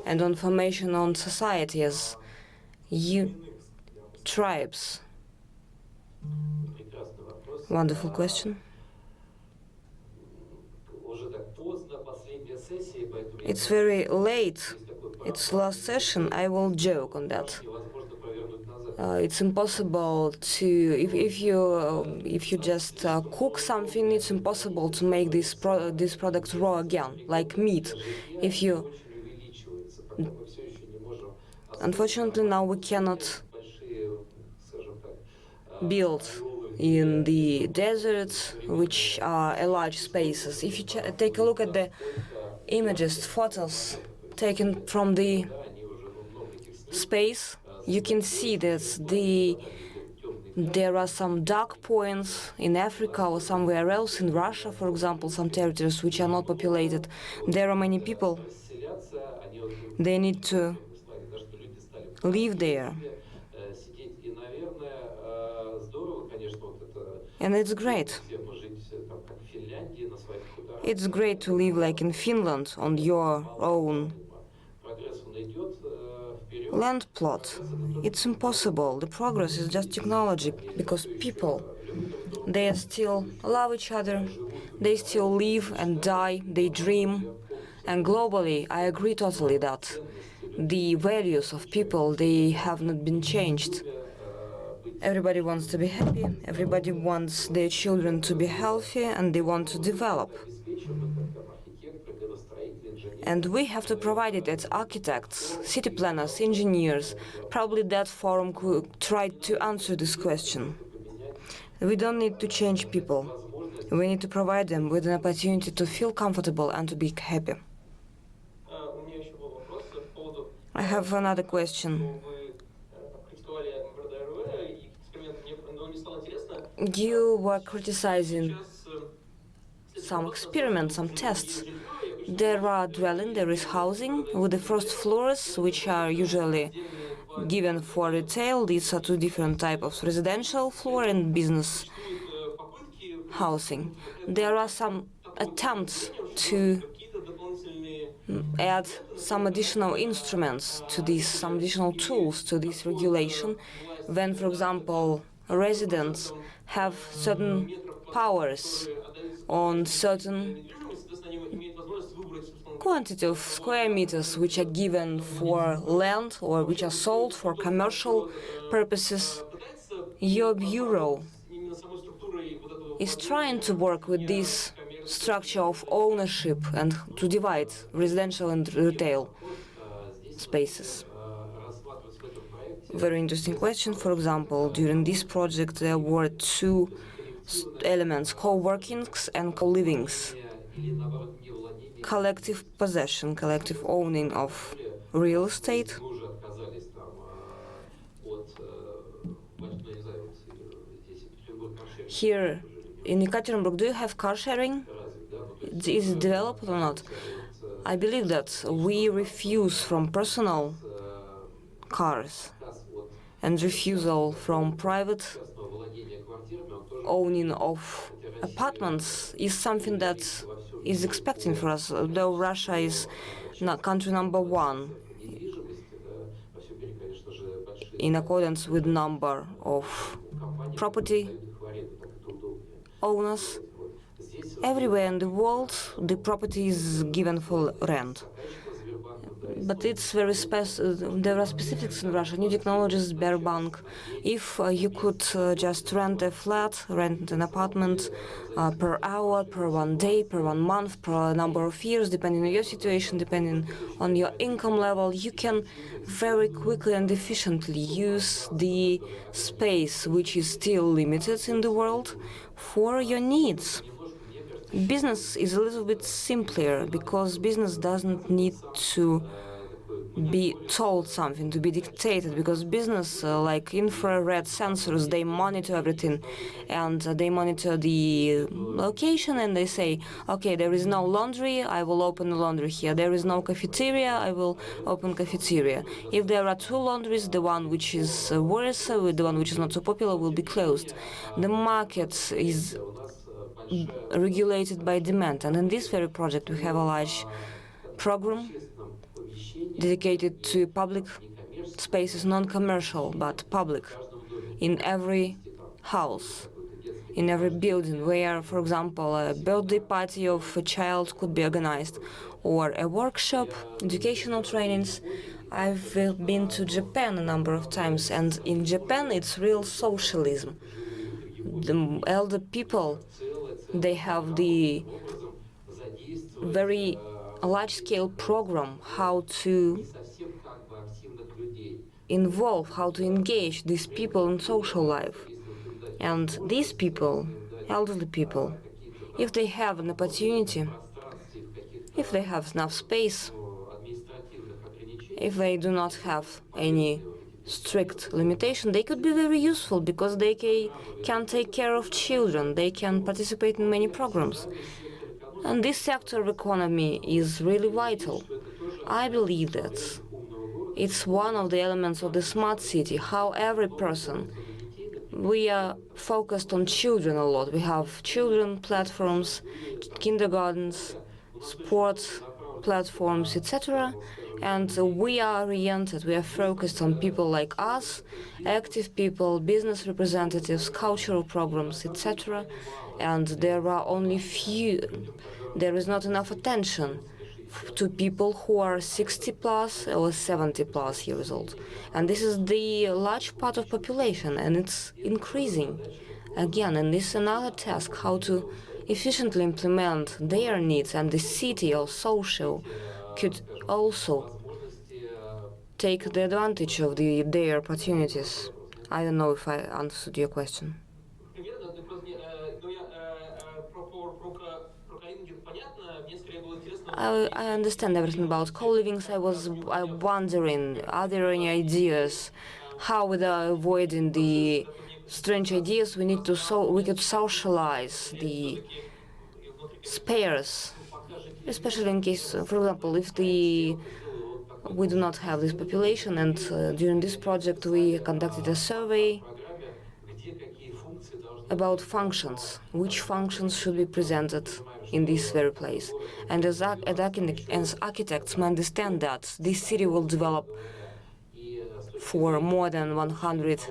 T: and on formation on society as tribes? Wonderful question. It's very late. It's last session. I will joke on that. It's impossible to, if you just cook something, it's impossible to make this product raw again, like meat. If you, unfortunately, now we cannot build in the deserts, which are large spaces. If you take a look at the images, photos taken from the space, you can see that there are some dark points in Africa or somewhere else, in Russia, for example, some territories which are not populated. There are many people. They need to live there. And it's great. It's great to live like in Finland on your own land plot. It's impossible. The progress is just technology, because people, they still love each other, they still live and die, they dream. And globally, I agree totally that the values of people, they have not been changed. Everybody wants to be happy, everybody wants their children to be healthy, and they want to develop. And we have to provide it as architects, city planners, engineers. Probably that forum could try to answer this question. We don't need to change people. We need to provide them with an opportunity to feel comfortable and to be happy. I have another question. You were criticizing some experiments, some tests. There are dwelling, there is housing with the first floors, which are usually given for retail. These are two different types of residential floor and business housing. There are some attempts to add some additional instruments to this, some additional tools to this regulation, when, for example, residents have certain powers on certain quantity of square meters which are given for land or which are sold for commercial purposes. Your bureau is trying to work with this structure of ownership and to divide residential and retail spaces. Very interesting question. For example, during this project there were two elements, co-workings and co-livings. Collective possession, collective owning of real estate. Here in Ekaterinburg, do you have car sharing? Is it developed or not? I believe that we refuse from personal cars and refusal from private owning of apartments is something that is expecting for us, though Russia is country number one in accordance with number of property owners. Everywhere in the world, the property is given for rent. But it's very there are specifics in Russia. New technologies, Sberbank. If you could just rent a flat, rent an apartment per hour, per 1 day, per 1 month, per number of years, depending on your situation, depending on your income level, you can very quickly and efficiently use the space, which is still limited in the world, for your needs. Business is a little bit simpler because business doesn't need to be told something, to be dictated, because business, like infrared sensors, they monitor everything, and they monitor the location, and they say, okay, there is no laundry, I will open a laundry here. There is no cafeteria, I will open cafeteria. If there are 2 laundries, the one which is worse, the one which is not so popular, will be closed. The market is regulated by demand, and in this very project we have a large program dedicated to public spaces, non-commercial but public, in every house, in every building, where, for example, a birthday party of a child could be organized, or a workshop, educational trainings. I've been to Japan a number of times, and in Japan it's real socialism. The elder people, they have the very large-scale program how to involve, how to engage these people in social life. And these people, elderly people, if they have an opportunity, if they have enough space, if they do not have any strict limitation, they could be very useful because they can take care of children, they can participate in many programs. And this sector of economy is really vital. I believe that it's one of the elements of the smart city, how every person, we are focused on children a lot. We have children platforms, kindergartens, sports platforms, etc. And we are oriented, we are focused on people like us, active people, business representatives, cultural programs, etc. And there are only few, there is not enough attention to people who are 60 plus or 70 plus years old. And this is the large part of population, and it's increasing. Again, and this is another task, how to efficiently implement their needs, and the city or social could also take the advantage of their opportunities. I don't know if I answered your question. I understand everything about co-livings. I was wondering, are there any ideas how, without avoiding the strange ideas, we could socialize the spares, especially in case, for example, if we do not have this population, and during this project we conducted a survey about functions, which functions should be presented in this very place. And as architects, we understand that this city will develop for more than 100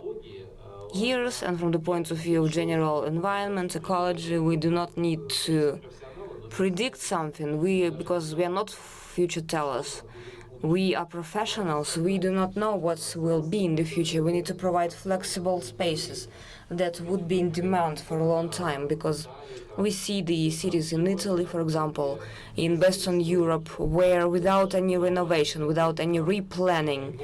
T: years, and from the point of view of general environment, ecology, we do not need to predict something, because we are not future tellers. We are professionals. We do not know what will be in the future. We need to provide flexible spaces that would be in demand for a long time, because we see the cities in Italy, for example, in Western Europe, where without any renovation, without any replanning,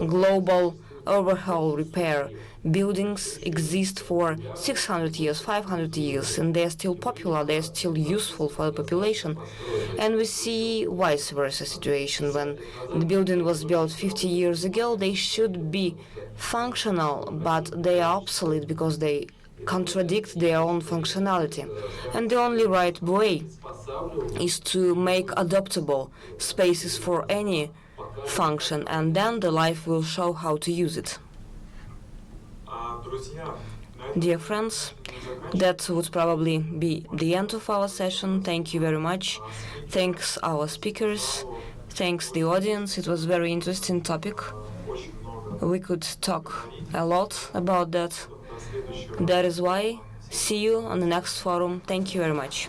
T: global overhaul, repair, buildings exist for 600 years, 500 years, and they are still popular, they are still useful for the population. And we see vice versa situation. When the building was built 50 years ago, they should be functional, but they are obsolete because they contradict their own functionality. And the only right way is to make adaptable spaces for any function, and then the life will show how to use it. Dear friends, that would probably be the end of our session. Thank you very much. Thanks our speakers. Thanks the audience. It was a very interesting topic. We could talk a lot about that. That is why. See you on the next forum. Thank you very much.